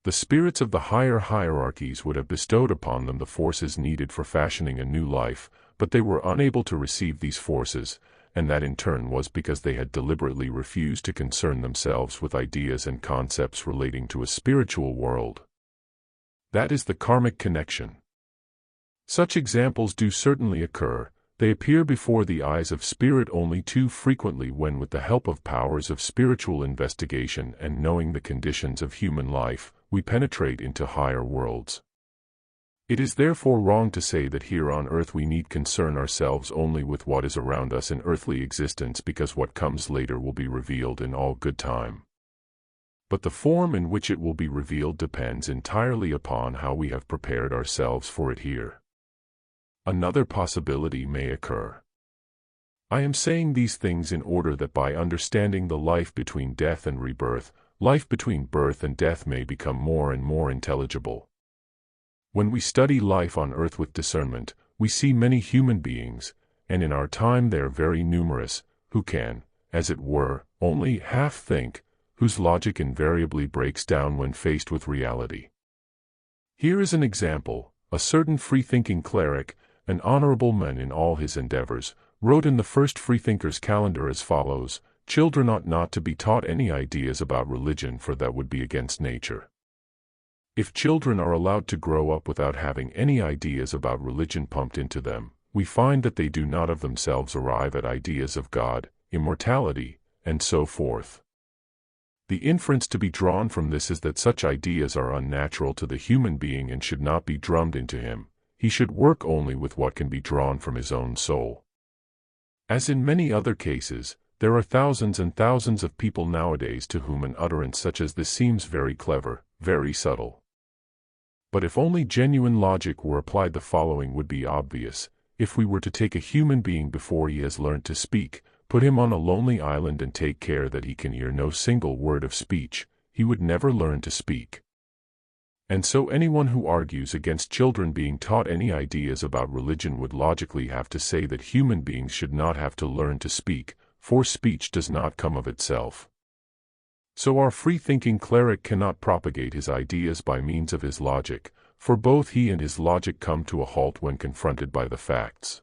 The spirits of the higher hierarchies would have bestowed upon them the forces needed for fashioning a new life, but they were unable to receive these forces, and that in turn was because they had deliberately refused to concern themselves with ideas and concepts relating to a spiritual world. That is the karmic connection. Such examples do certainly occur. They appear before the eyes of spirit only too frequently when, with the help of powers of spiritual investigation and knowing the conditions of human life, we penetrate into higher worlds. It is therefore wrong to say that here on earth we need concern ourselves only with what is around us in earthly existence, because what comes later will be revealed in all good time. But the form in which it will be revealed depends entirely upon how we have prepared ourselves for it here. Another possibility may occur. I am saying these things in order that by understanding the life between death and rebirth, life between birth and death may become more and more intelligible. When we study life on earth with discernment, we see many human beings, and in our time they are very numerous, who can, as it were, only half think, whose logic invariably breaks down when faced with reality. Here is an example. A certain free-thinking cleric, an honorable man in all his endeavors, wrote in the first Freethinkers' Calendar as follows: "Children ought not to be taught any ideas about religion, for that would be against nature." If children are allowed to grow up without having any ideas about religion pumped into them, we find that they do not of themselves arrive at ideas of God, immortality, and so forth. The inference to be drawn from this is that such ideas are unnatural to the human being and should not be drummed into him. He should work only with what can be drawn from his own soul. As in many other cases, there are thousands and thousands of people nowadays to whom an utterance such as this seems very clever, very subtle. But if only genuine logic were applied, the following would be obvious. If we were to take a human being before he has learned to speak, put him on a lonely island and take care that he can hear no single word of speech, he would never learn to speak. And so anyone who argues against children being taught any ideas about religion would logically have to say that human beings should not have to learn to speak, for speech does not come of itself. So our free-thinking cleric cannot propagate his ideas by means of his logic, for both he and his logic come to a halt when confronted by the facts.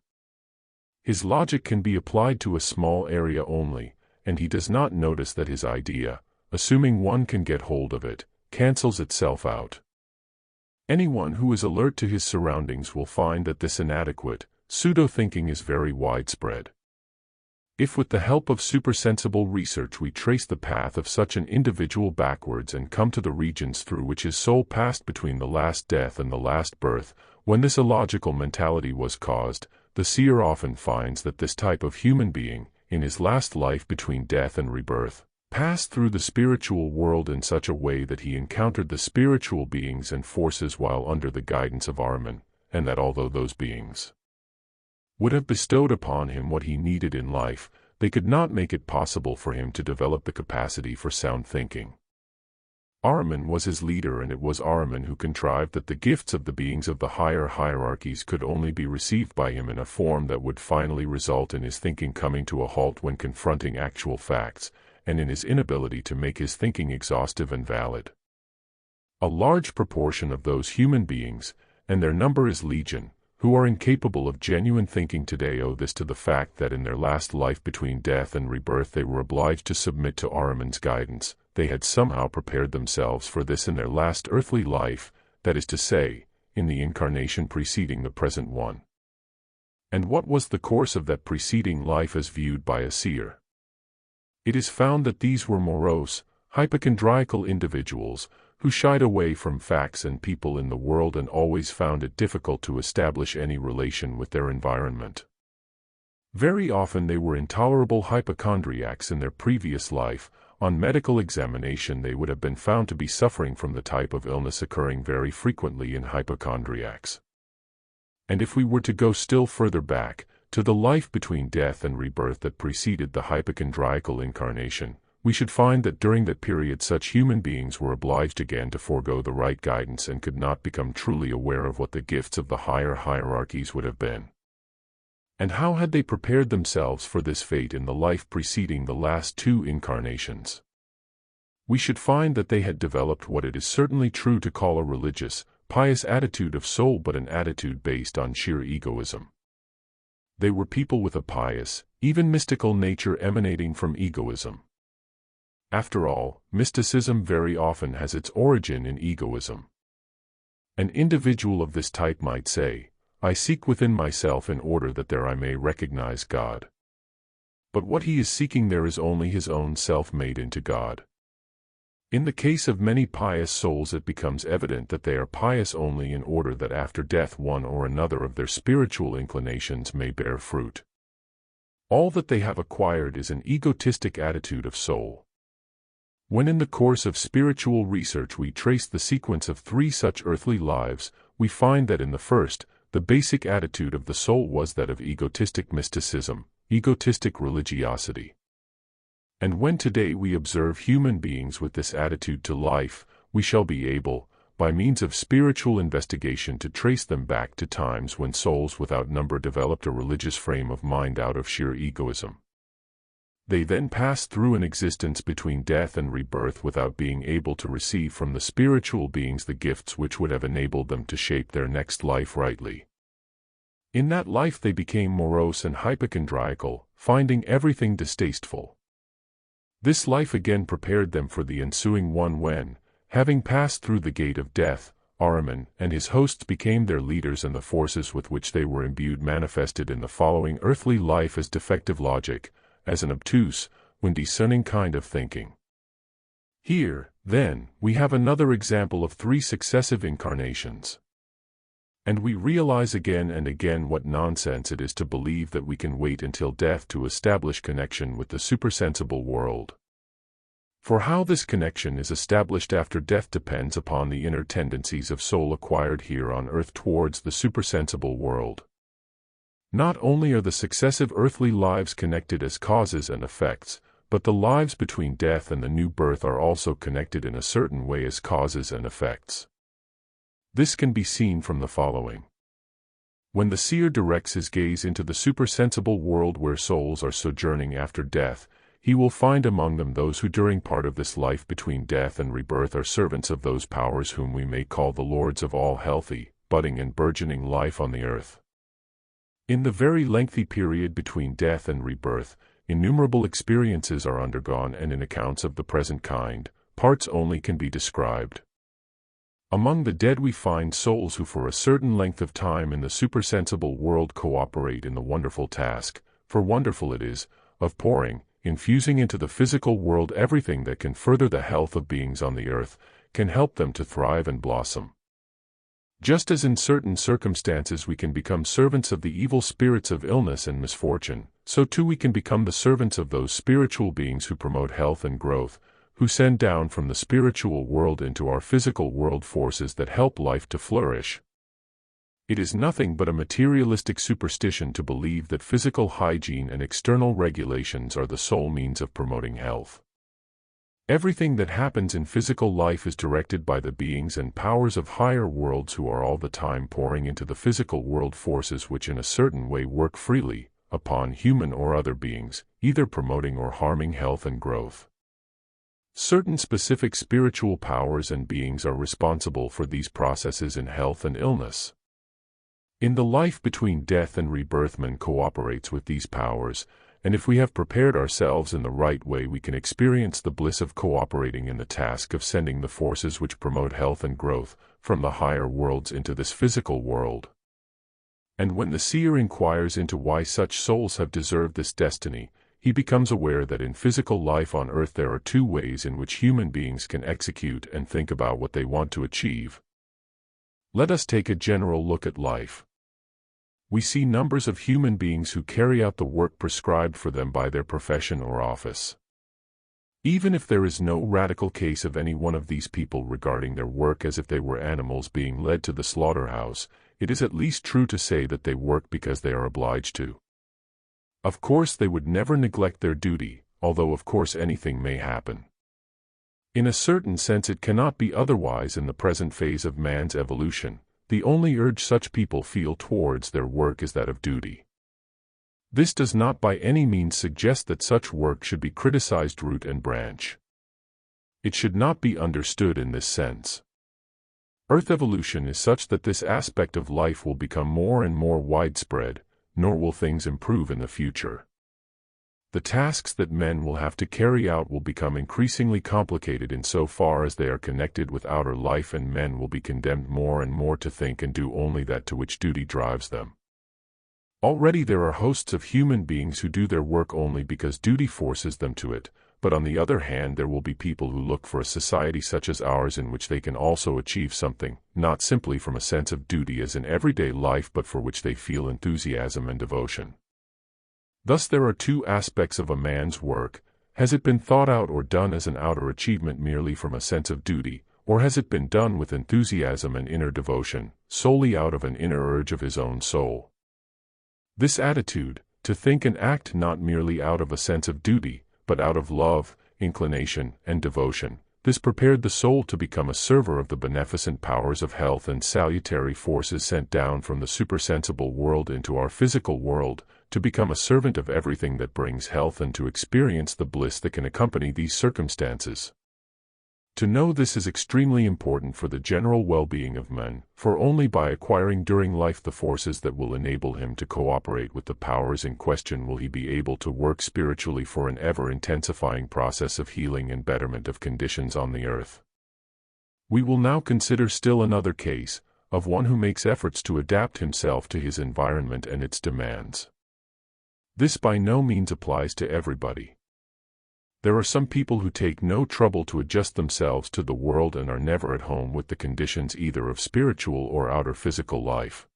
His logic can be applied to a small area only, and he does not notice that his idea, assuming one can get hold of it, cancels itself out. Anyone who is alert to his surroundings will find that this inadequate, pseudo-thinking is very widespread. If with the help of supersensible research we trace the path of such an individual backwards and come to the regions through which his soul passed between the last death and the last birth, when this illogical mentality was caused, the seer often finds that this type of human being, in his last life between death and rebirth, passed through the spiritual world in such a way that he encountered the spiritual beings and forces while under the guidance of Ahriman, and that although those beings would have bestowed upon him what he needed in life, they could not make it possible for him to develop the capacity for sound thinking. Ahriman was his leader, and it was Ahriman who contrived that the gifts of the beings of the higher hierarchies could only be received by him in a form that would finally result in his thinking coming to a halt when confronting actual facts, and in his inability to make his thinking exhaustive and valid. A large proportion of those human beings, and their number is legion, who are incapable of genuine thinking today owe this to the fact that in their last life between death and rebirth they were obliged to submit to Ahriman's guidance. They had somehow prepared themselves for this in their last earthly life, that is to say, in the incarnation preceding the present one. And what was the course of that preceding life as viewed by a seer? It is found that these were morose, hypochondriacal individuals, who shied away from facts and people in the world and always found it difficult to establish any relation with their environment. Very often they were intolerable hypochondriacs in their previous life. On medical examination they would have been found to be suffering from the type of illness occurring very frequently in hypochondriacs. And if we were to go still further back, to the life between death and rebirth that preceded the hypochondriacal incarnation, we should find that during that period such human beings were obliged again to forego the right guidance and could not become truly aware of what the gifts of the higher hierarchies would have been. And how had they prepared themselves for this fate in the life preceding the last two incarnations? We should find that they had developed what it is certainly true to call a religious, pious attitude of soul, but an attitude based on sheer egoism. They were people with a pious, even mystical nature emanating from egoism. After all, mysticism very often has its origin in egoism. An individual of this type might say, "I seek within myself in order that there I may recognize God." But what he is seeking there is only his own self made into God. In the case of many pious souls it becomes evident that they are pious only in order that after death one or another of their spiritual inclinations may bear fruit. All that they have acquired is an egotistic attitude of soul. When in the course of spiritual research we trace the sequence of 3 such earthly lives, we find that in the first, the basic attitude of the soul was that of egotistic mysticism, egotistic religiosity. And when today we observe human beings with this attitude to life, we shall be able, by means of spiritual investigation, to trace them back to times when souls without number developed a religious frame of mind out of sheer egoism. They then pass through an existence between death and rebirth without being able to receive from the spiritual beings the gifts which would have enabled them to shape their next life rightly. In that life they became morose and hypochondriacal, finding everything distasteful. This life again prepared them for the ensuing one when, having passed through the gate of death, Ahriman and his hosts became their leaders, and the forces with which they were imbued manifested in the following earthly life as defective logic, as an obtuse, when discerning kind of thinking. Here, then, we have another example of 3 successive incarnations. And we realize again and again what nonsense it is to believe that we can wait until death to establish connection with the supersensible world. For how this connection is established after death depends upon the inner tendencies of soul acquired here on earth towards the supersensible world. Not only are the successive earthly lives connected as causes and effects, but the lives between death and the new birth are also connected in a certain way as causes and effects. This can be seen from the following. When the seer directs his gaze into the supersensible world where souls are sojourning after death, he will find among them those who during part of this life between death and rebirth are servants of those powers whom we may call the lords of all healthy, budding and burgeoning life on the earth. In the very lengthy period between death and rebirth, innumerable experiences are undergone, and in accounts of the present kind, parts only can be described. Among the dead we find souls who for a certain length of time in the supersensible world cooperate in the wonderful task, for wonderful it is, of pouring, infusing into the physical world everything that can further the health of beings on the earth, can help them to thrive and blossom. Just as in certain circumstances we can become servants of the evil spirits of illness and misfortune, so too we can become the servants of those spiritual beings who promote health and growth, who send down from the spiritual world into our physical world forces that help life to flourish. It is nothing but a materialistic superstition to believe that physical hygiene and external regulations are the sole means of promoting health. Everything that happens in physical life is directed by the beings and powers of higher worlds who are all the time pouring into the physical world forces which in a certain way work freely, upon human or other beings, either promoting or harming health and growth. Certain specific spiritual powers and beings are responsible for these processes in health and illness. In the life between death and rebirth man cooperates with these powers, and if we have prepared ourselves in the right way we can experience the bliss of cooperating in the task of sending the forces which promote health and growth from the higher worlds into this physical world. And when the seer inquires into why such souls have deserved this destiny, he becomes aware that in physical life on earth there are 2 ways in which human beings can execute and think about what they want to achieve. Let us take a general look at life. We see numbers of human beings who carry out the work prescribed for them by their profession or office. Even if there is no radical case of any one of these people regarding their work as if they were animals being led to the slaughterhouse, it is at least true to say that they work because they are obliged to. Of course they would never neglect their duty, although of course anything may happen. In a certain sense it cannot be otherwise in the present phase of man's evolution. The only urge such people feel towards their work is that of duty. This does not by any means suggest that such work should be criticized root and branch. It should not be understood in this sense. Earth evolution is such that this aspect of life will become more and more widespread, nor will things improve in the future. The tasks that men will have to carry out will become increasingly complicated in so far as they are connected with outer life, and men will be condemned more and more to think and do only that to which duty drives them. Already there are hosts of human beings who do their work only because duty forces them to it, but on the other hand there will be people who look for a society such as ours in which they can also achieve something, not simply from a sense of duty as in everyday life but for which they feel enthusiasm and devotion. Thus there are 2 aspects of a man's work. Has it been thought out or done as an outer achievement merely from a sense of duty, or has it been done with enthusiasm and inner devotion, solely out of an inner urge of his own soul? This attitude, to think and act not merely out of a sense of duty, but out of love, inclination, and devotion, this prepared the soul to become a server of the beneficent powers of health and salutary forces sent down from the supersensible world into our physical world, to become a servant of everything that brings health and to experience the bliss that can accompany these circumstances. To know this is extremely important for the general well-being of man, for only by acquiring during life the forces that will enable him to cooperate with the powers in question will he be able to work spiritually for an ever-intensifying process of healing and betterment of conditions on the earth. We will now consider still another case, of one who makes efforts to adapt himself to his environment and its demands. This by no means applies to everybody. There are some people who take no trouble to adjust themselves to the world and are never at home with the conditions either of spiritual or outer physical life.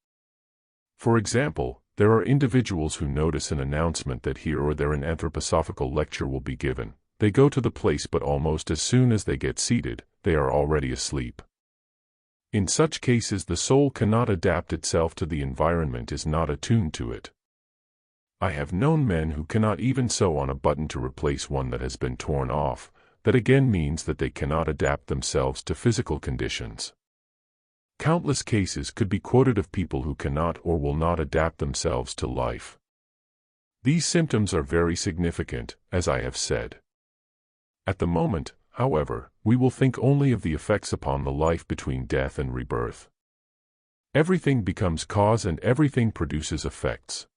For example, there are individuals who notice an announcement that here or there an anthroposophical lecture will be given. They go to the place, but almost as soon as they get seated, they are already asleep. In such cases, the soul cannot adapt itself to the environment, is not attuned to it. I have known men who cannot even sew on a button to replace one that has been torn off. That again means that they cannot adapt themselves to physical conditions. Countless cases could be quoted of people who cannot or will not adapt themselves to life. These symptoms are very significant, as I have said. At the moment, however, we will think only of the effects upon the life between death and rebirth. Everything becomes cause and everything produces effects.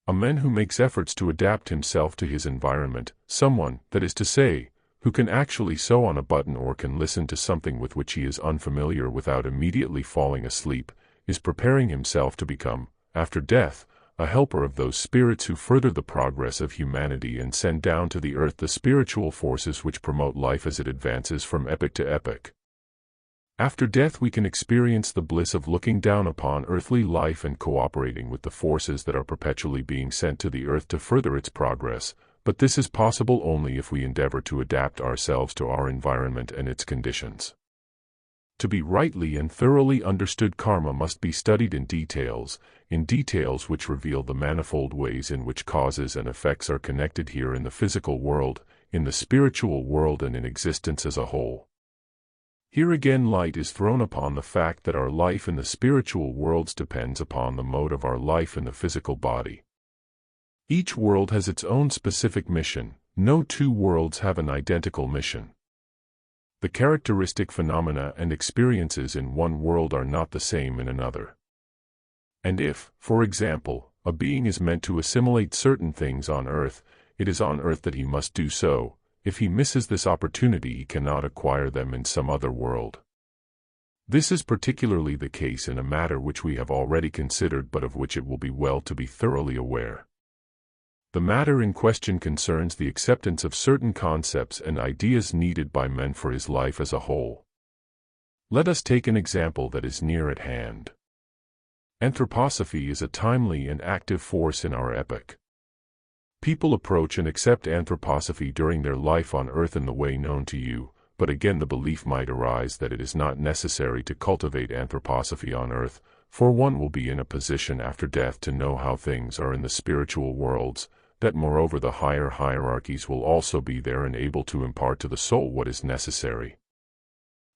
A man who makes efforts to adapt himself to his environment, someone, that is to say, who can actually sew on a button or can listen to something with which he is unfamiliar without immediately falling asleep, is preparing himself to become, after death, a helper of those spirits who further the progress of humanity and send down to the earth the spiritual forces which promote life as it advances from epoch to epoch. After death we can experience the bliss of looking down upon earthly life and cooperating with the forces that are perpetually being sent to the earth to further its progress, but this is possible only if we endeavor to adapt ourselves to our environment and its conditions. To be rightly and thoroughly understood, karma must be studied in details which reveal the manifold ways in which causes and effects are connected here in the physical world, in the spiritual world, and in existence as a whole. Here again light is thrown upon the fact that our life in the spiritual worlds depends upon the mode of our life in the physical body. Each world has its own specific mission. No two worlds have an identical mission. The characteristic phenomena and experiences in one world are not the same in another. And if, for example, a being is meant to assimilate certain things on earth, it is on earth that he must do so. If he misses this opportunity, he cannot acquire them in some other world. This is particularly the case in a matter which we have already considered, but of which it will be well to be thoroughly aware. The matter in question concerns the acceptance of certain concepts and ideas needed by men for his life as a whole. Let us take an example that is near at hand. Anthroposophy is a timely and active force in our epoch. People approach and accept anthroposophy during their life on earth in the way known to you, but again the belief might arise that it is not necessary to cultivate anthroposophy on earth, for one will be in a position after death to know how things are in the spiritual worlds, that moreover the higher hierarchies will also be there and able to impart to the soul what is necessary.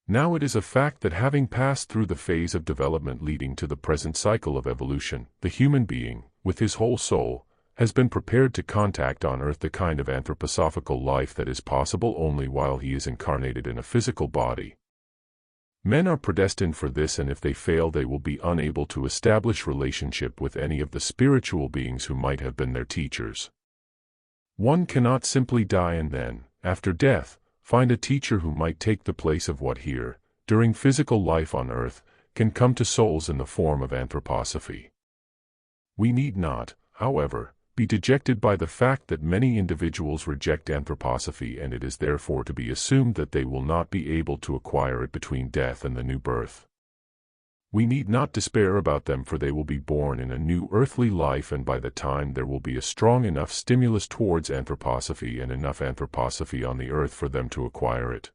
Now it is a fact that having passed through the phase of development leading to the present cycle of evolution, the human being, with his whole soul, has been prepared to contact on earth the kind of anthroposophical life that is possible only while he is incarnated in a physical body. Men are predestined for this, and if they fail they will be unable to establish relationship with any of the spiritual beings who might have been their teachers. One cannot simply die and then, after death, find a teacher who might take the place of what here, during physical life on earth, can come to souls in the form of anthroposophy. We need not, however, be dejected by the fact that many individuals reject anthroposophy, and it is therefore to be assumed that they will not be able to acquire it between death and the new birth. We need not despair about them, for they will be born in a new earthly life, and by the time there will be a strong enough stimulus towards anthroposophy and enough anthroposophy on the earth for them to acquire it.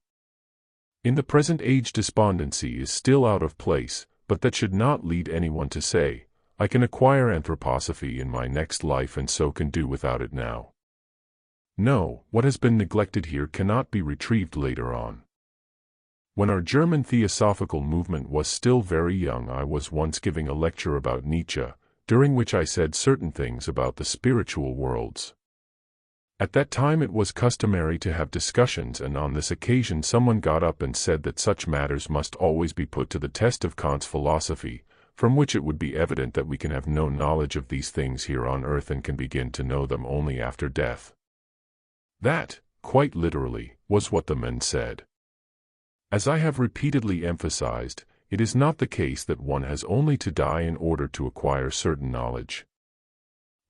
In the present age despondency is still out of place, but that should not lead anyone to say, I can acquire anthroposophy in my next life and so can do without it now. No, what has been neglected here cannot be retrieved later on. When our German theosophical movement was still very young, I was once giving a lecture about Nietzsche, during which I said certain things about the spiritual worlds. At that time it was customary to have discussions, and on this occasion someone got up and said that such matters must always be put to the test of Kant's philosophy, from which it would be evident that we can have no knowledge of these things here on earth and can begin to know them only after death. That, quite literally, was what the men said. As I have repeatedly emphasized, it is not the case that one has only to die in order to acquire certain knowledge.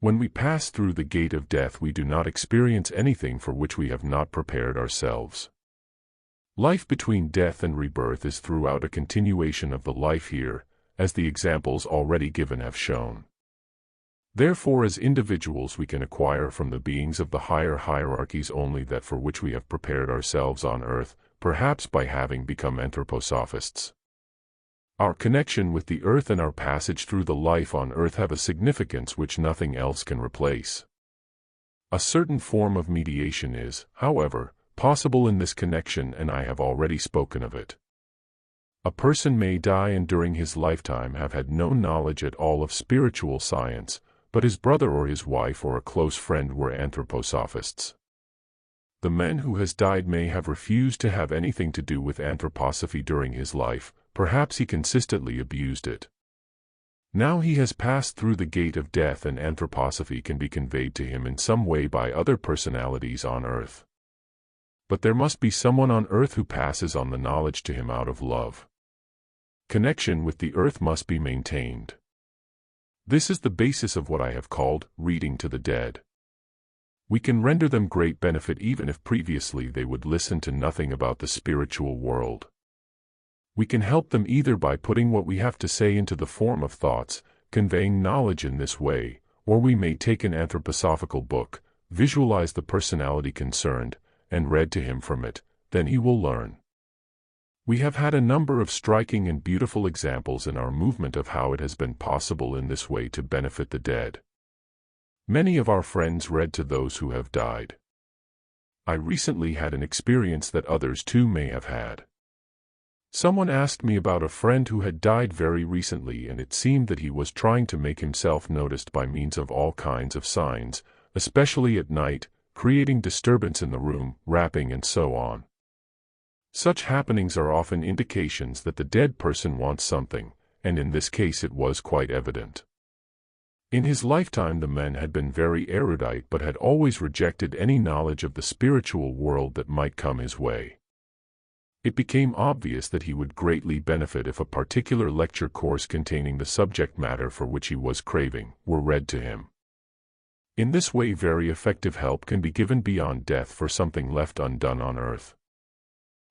When we pass through the gate of death, we do not experience anything for which we have not prepared ourselves. Life between death and rebirth is throughout a continuation of the life here, as the examples already given have shown. Therefore, as individuals, we can acquire from the beings of the higher hierarchies only that for which we have prepared ourselves on earth, perhaps by having become anthroposophists. Our connection with the earth and our passage through the life on earth have a significance which nothing else can replace. A certain form of mediation is, however, possible in this connection, and I have already spoken of it. A person may die and during his lifetime have had no knowledge at all of spiritual science, but his brother or his wife or a close friend were anthroposophists. The man who has died may have refused to have anything to do with anthroposophy during his life. Perhaps he consistently abused it. Now he has passed through the gate of death, and anthroposophy can be conveyed to him in some way by other personalities on earth. But there must be someone on earth who passes on the knowledge to him out of love. Connection with the earth must be maintained. This is the basis of what I have called reading to the dead. We can render them great benefit even if previously they would listen to nothing about the spiritual world. We can help them either by putting what we have to say into the form of thoughts, conveying knowledge in this way, or we may take an anthroposophical book, visualize the personality concerned, and read to him from it, then he will learn. We have had a number of striking and beautiful examples in our movement of how it has been possible in this way to benefit the dead. Many of our friends read to those who have died. I recently had an experience that others too may have had. Someone asked me about a friend who had died very recently, and it seemed that he was trying to make himself noticed by means of all kinds of signs, especially at night, creating disturbance in the room, rapping and so on. Such happenings are often indications that the dead person wants something, and in this case it was quite evident. In his lifetime the man had been very erudite but had always rejected any knowledge of the spiritual world that might come his way. It became obvious that he would greatly benefit if a particular lecture course containing the subject matter for which he was craving were read to him. In this way very effective help can be given beyond death for something left undone on earth.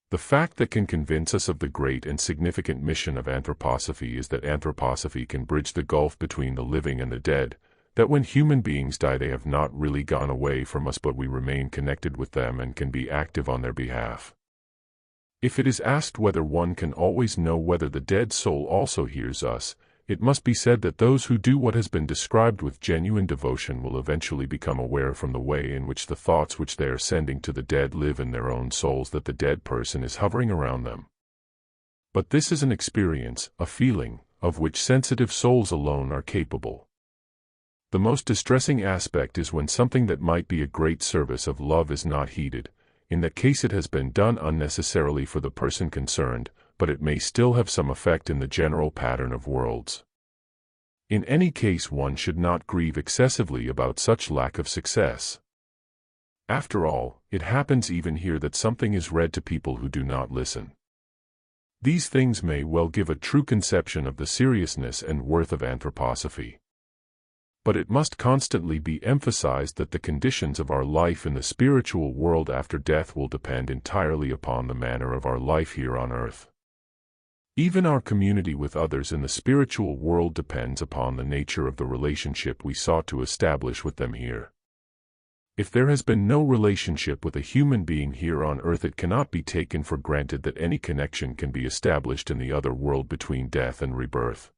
The fact that can convince us of the great and significant mission of anthroposophy is that anthroposophy can bridge the gulf between the living and the dead, that when human beings die they have not really gone away from us but we remain connected with them and can be active on their behalf. If it is asked whether one can always know whether the dead soul also hears us, it must be said that those who do what has been described with genuine devotion will eventually become aware from the way in which the thoughts which they are sending to the dead live in their own souls that the dead person is hovering around them. But this is an experience, a feeling, of which sensitive souls alone are capable. The most distressing aspect is when something that might be a great service of love is not heeded. In that case it has been done unnecessarily for the person concerned, but it may still have some effect in the general pattern of worlds. In any case one should not grieve excessively about such lack of success. After all, it happens even here that something is read to people who do not listen. These things may well give a true conception of the seriousness and worth of anthroposophy. But it must constantly be emphasized that the conditions of our life in the spiritual world after death will depend entirely upon the manner of our life here on earth. Even our community with others in the spiritual world depends upon the nature of the relationship we sought to establish with them here. If there has been no relationship with a human being here on earth, it cannot be taken for granted that any connection can be established in the other world between death and rebirth.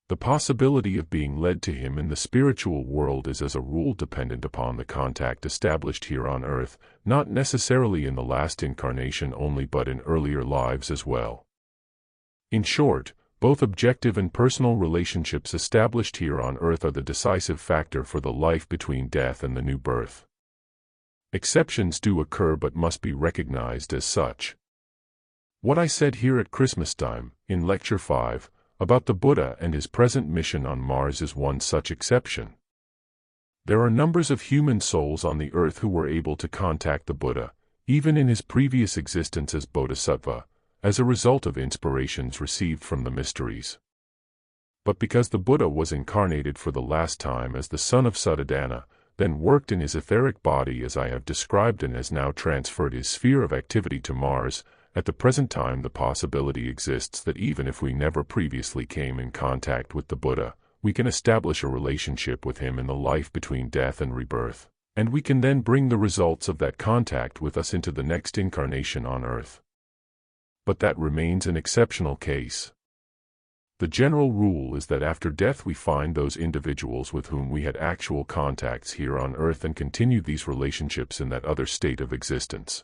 The possibility of being led to him in the spiritual world is as a rule dependent upon the contact established here on earth, not necessarily in the last incarnation only but in earlier lives as well. In short, both objective and personal relationships established here on earth are the decisive factor for the life between death and the new birth. Exceptions do occur but must be recognized as such. What I said here at Christmas time, in Lecture 5, about the Buddha and his present mission on Mars is one such exception. There are numbers of human souls on the earth who were able to contact the Buddha, even in his previous existence as Bodhisattva, as a result of inspirations received from the mysteries. But because the Buddha was incarnated for the last time as the son of Suddhodana, then worked in his etheric body as I have described and has now transferred his sphere of activity to Mars, at the present time the possibility exists that even if we never previously came in contact with the Buddha, we can establish a relationship with him in the life between death and rebirth, and we can then bring the results of that contact with us into the next incarnation on earth. But that remains an exceptional case. The general rule is that after death we find those individuals with whom we had actual contacts here on earth and continue these relationships in that other state of existence.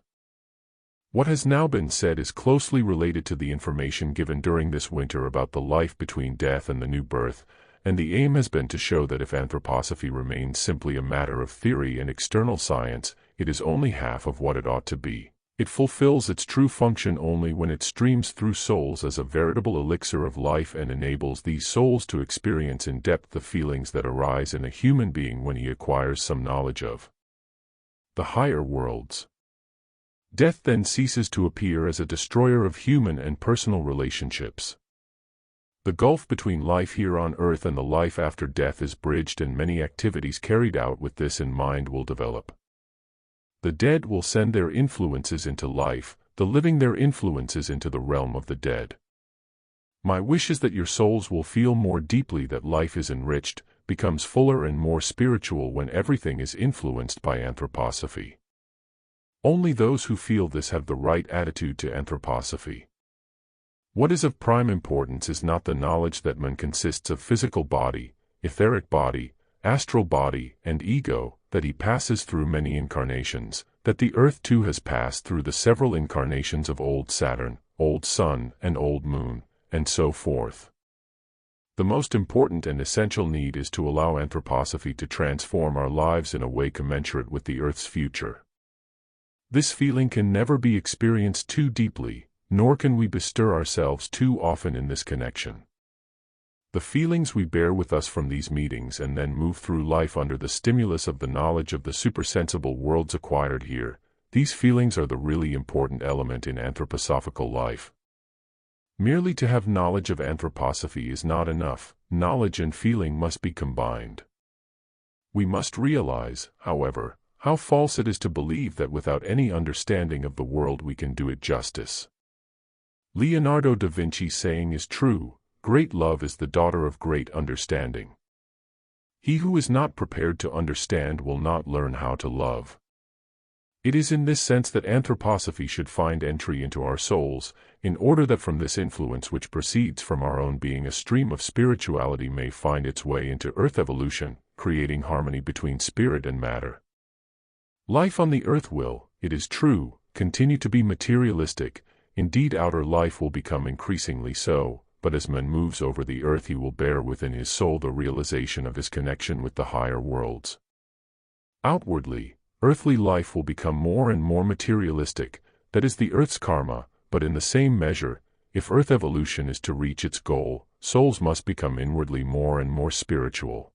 What has now been said is closely related to the information given during this winter about the life between death and the new birth, and the aim has been to show that if anthroposophy remains simply a matter of theory and external science, it is only half of what it ought to be. It fulfills its true function only when it streams through souls as a veritable elixir of life and enables these souls to experience in depth the feelings that arise in a human being when he acquires some knowledge of the higher worlds. Death then ceases to appear as a destroyer of human and personal relationships. The gulf between life here on earth and the life after death is bridged, and many activities carried out with this in mind will develop. The dead will send their influences into life, the living their influences into the realm of the dead. My wish is that your souls will feel more deeply that life is enriched, becomes fuller and more spiritual when everything is influenced by anthroposophy. Only those who feel this have the right attitude to anthroposophy. What is of prime importance is not the knowledge that man consists of physical body, etheric body, astral body, and ego, that he passes through many incarnations, that the earth too has passed through the several incarnations of old Saturn, old Sun, and old Moon, and so forth. The most important and essential need is to allow anthroposophy to transform our lives in a way commensurate with the earth's future. This feeling can never be experienced too deeply, nor can we bestir ourselves too often in this connection. The feelings we bear with us from these meetings and then move through life under the stimulus of the knowledge of the supersensible worlds acquired here, these feelings are the really important element in anthroposophical life. Merely to have knowledge of anthroposophy is not enough, knowledge and feeling must be combined. We must realize, however, how false it is to believe that without any understanding of the world we can do it justice. Leonardo da Vinci's saying is true, great love is the daughter of great understanding. He who is not prepared to understand will not learn how to love. It is in this sense that anthroposophy should find entry into our souls, in order that from this influence which proceeds from our own being a stream of spirituality may find its way into earth evolution, creating harmony between spirit and matter. Life on the earth will, it is true, continue to be materialistic, indeed outer life will become increasingly so, but as man moves over the earth he will bear within his soul the realization of his connection with the higher worlds. Outwardly, earthly life will become more and more materialistic, that is the earth's karma, but in the same measure, if earth evolution is to reach its goal, souls must become inwardly more and more spiritual.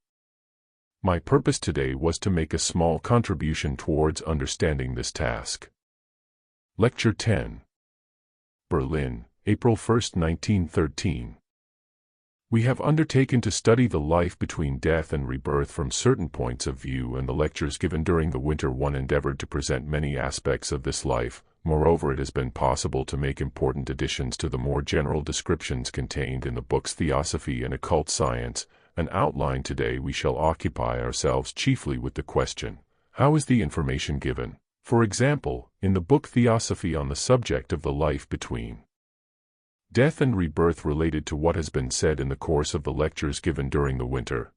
My purpose today was to make a small contribution towards understanding this task. Lecture 10. Berlin, April 1, 1913. We have undertaken to study the life between death and rebirth from certain points of view, and the lectures given during the winter one endeavored to present many aspects of this life. Moreover, it has been possible to make important additions to the more general descriptions contained in the books Theosophy and Occult Science. An outline today we shall occupy ourselves chiefly with the question, how is the information given? For example, in the book Theosophy on the subject of the life between Death and Rebirth related to what has been said in the course of the lectures given during the winter.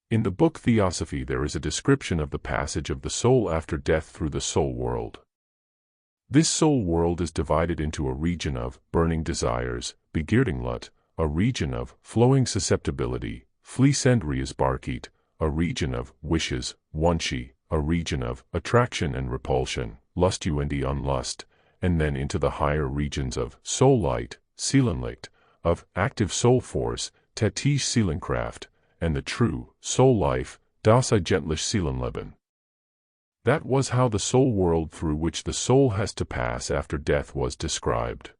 In the book Theosophy there is a description of the passage of the soul after death through the soul world. This soul world is divided into a region of burning desires, begeertinglut, a region of flowing susceptibility, vliesendriesbarkiet, a region of wishes, wunshi, a region of attraction and repulsion, lustuendi unlust, and then into the higher regions of soul light, seelenlicht, of active soul force, tätige Seelenkraft, and the true soul life, das eigentliche Seelenleben. That was how the soul world through which the soul has to pass after death was described.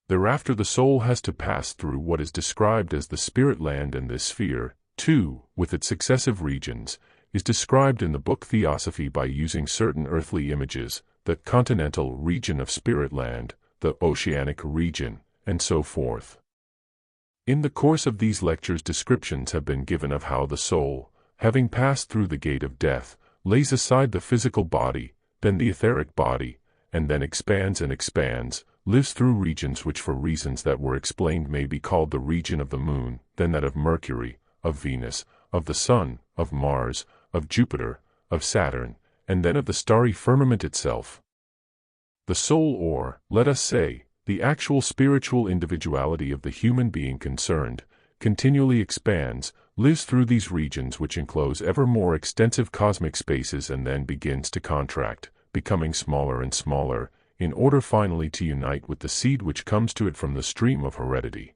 Thereafter the soul has to pass through what is described as the spirit land, and this sphere, too, with its successive regions, is described in the book Theosophy by using certain earthly images, the continental region of spirit land, the oceanic region, and so forth. In the course of these lectures descriptions have been given of how the soul, having passed through the gate of death, lays aside the physical body, then the etheric body, and then expands and expands, lives through regions which for reasons that were explained may be called the region of the moon, then that of Mercury, of Venus, of the Sun, of Mars, of Jupiter, of Saturn, and then of the starry firmament itself. The soul, or, let us say, the actual spiritual individuality of the human being concerned, continually expands, lives through these regions which enclose ever more extensive cosmic spaces, and then begins to contract, becoming smaller and smaller, in order finally to unite with the seed which comes to it from the stream of heredity.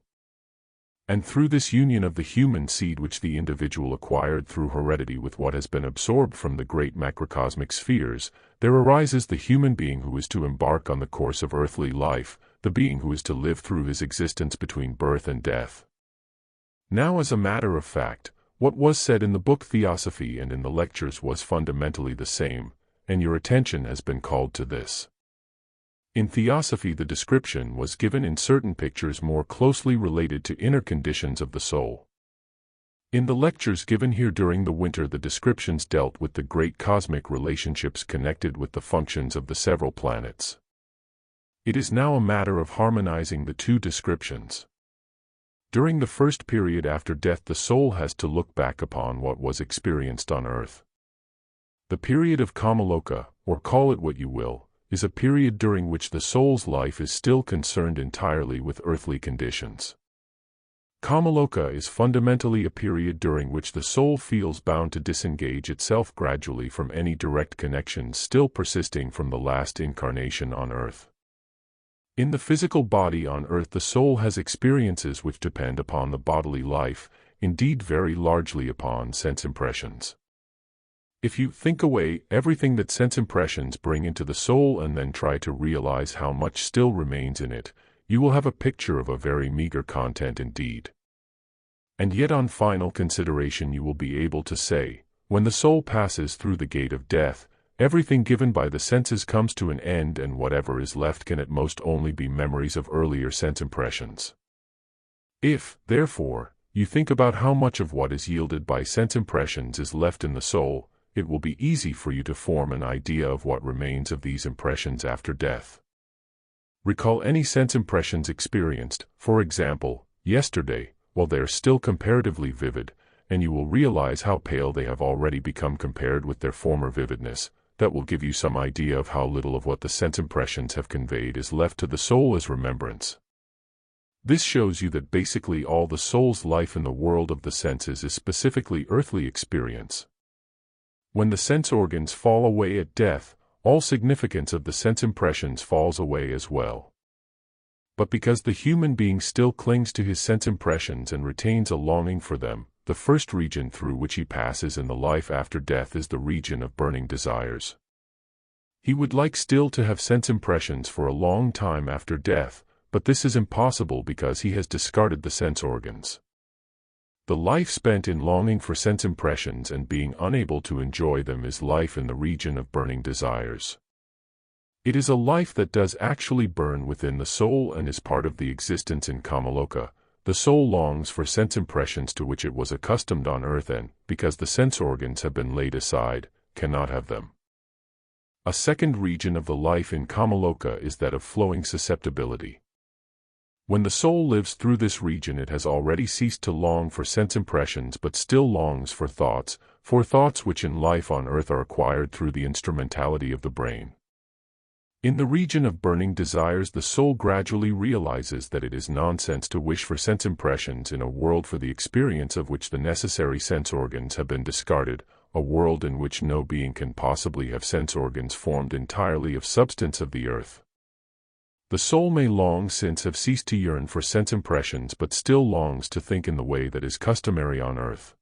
And through this union of the human seed which the individual acquired through heredity with what has been absorbed from the great macrocosmic spheres, there arises the human being who is to embark on the course of earthly life, the being who is to live through his existence between birth and death. Now, as a matter of fact, what was said in the book Theosophy and in the lectures was fundamentally the same, and your attention has been called to this. In Theosophy the description was given in certain pictures more closely related to inner conditions of the soul. In the lectures given here during the winter the descriptions dealt with the great cosmic relationships connected with the functions of the several planets. It is now a matter of harmonizing the two descriptions. During the first period after death the soul has to look back upon what was experienced on earth. The period of kamaloka, or call it what you will, is a period during which the soul's life is still concerned entirely with earthly conditions. Kamaloka is fundamentally a period during which the soul feels bound to disengage itself gradually from any direct connections still persisting from the last incarnation on earth. In the physical body on earth the soul has experiences which depend upon the bodily life, indeed very largely upon sense impressions. If you think away everything that sense impressions bring into the soul and then try to realize how much still remains in it, you will have a picture of a very meager content indeed. And yet on final consideration you will be able to say, when the soul passes through the gate of death, everything given by the senses comes to an end, and whatever is left can at most only be memories of earlier sense impressions. If, therefore, you think about how much of what is yielded by sense impressions is left in the soul, it will be easy for you to form an idea of what remains of these impressions after death. Recall any sense impressions experienced, for example, yesterday, while they are still comparatively vivid, and you will realize how pale they have already become compared with their former vividness. That will give you some idea of how little of what the sense impressions have conveyed is left to the soul as remembrance. This shows you that basically all the soul's life in the world of the senses is specifically earthly experience. When the sense organs fall away at death, all significance of the sense impressions falls away as well. But because the human being still clings to his sense impressions and retains a longing for them, the first region through which he passes in the life after death is the region of burning desires. He would like still to have sense impressions for a long time after death, but this is impossible because he has discarded the sense organs. The life spent in longing for sense impressions and being unable to enjoy them is life in the region of burning desires. It is a life that does actually burn within the soul and is part of the existence in kamaloka. The soul longs for sense impressions to which it was accustomed on earth and, because the sense organs have been laid aside, cannot have them. A second region of the life in kamaloka is that of flowing susceptibility. When the soul lives through this region, it has already ceased to long for sense impressions but still longs for thoughts which in life on earth are acquired through the instrumentality of the brain. In the region of burning desires, the soul gradually realizes that it is nonsense to wish for sense impressions in a world for the experience of which the necessary sense organs have been discarded, a world in which no being can possibly have sense organs formed entirely of substance of the earth. The soul may long since have ceased to yearn for sense impressions but still longs to think in the way that is customary on earth.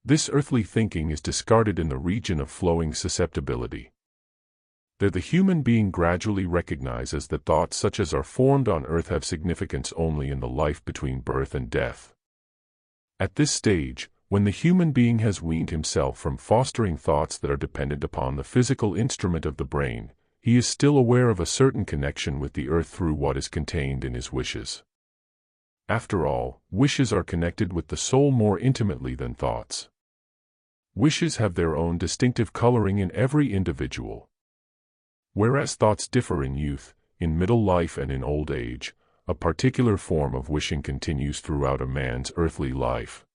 This earthly thinking is discarded in the region of flowing susceptibility. There the human being gradually recognizes that thoughts such as are formed on earth have significance only in the life between birth and death. At this stage, when the human being has weaned himself from fostering thoughts that are dependent upon the physical instrument of the brain, he is still aware of a certain connection with the earth through what is contained in his wishes. After all, wishes are connected with the soul more intimately than thoughts. Wishes have their own distinctive coloring in every individual. Whereas thoughts differ in youth, in middle life and in old age, a particular form of wishing continues throughout a man's earthly life.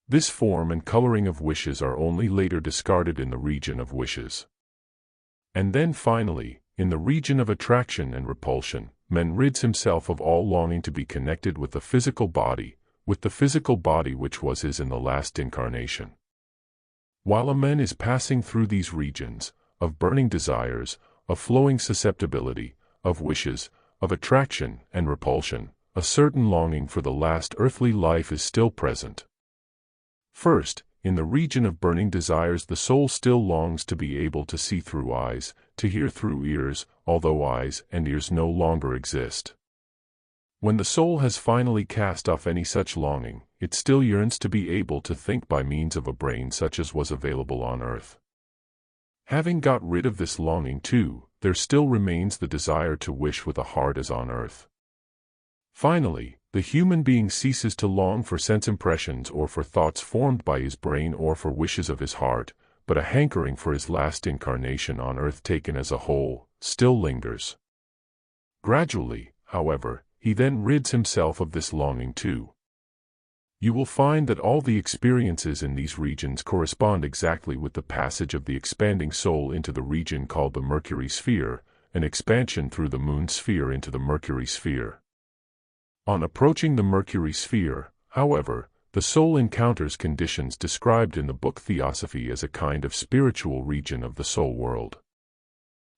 This form and coloring of wishes are only later discarded in the region of wishes. And then finally, in the region of attraction and repulsion, man rids himself of all longing to be connected with the physical body which was his in the last incarnation. While a man is passing through these regions, of burning desires, of flowing susceptibility, of wishes, of attraction and repulsion, a certain longing for the last earthly life is still present. First, in the region of burning desires, the soul still longs to be able to see through eyes, to hear through ears, although eyes and ears no longer exist. When the soul has finally cast off any such longing, it still yearns to be able to think by means of a brain such as was available on earth. Having got rid of this longing too, there still remains the desire to wish with a heart as on earth. Finally, the human being ceases to long for sense impressions or for thoughts formed by his brain or for wishes of his heart, but a hankering for his last incarnation on earth taken as a whole still lingers. Gradually, however, he then rids himself of this longing too. You will find that all the experiences in these regions correspond exactly with the passage of the expanding soul into the region called the Mercury sphere, an expansion through the Moon sphere into the Mercury sphere. On approaching the Mercury sphere, however, the soul encounters conditions described in the book Theosophy as a kind of spiritual region of the soul world.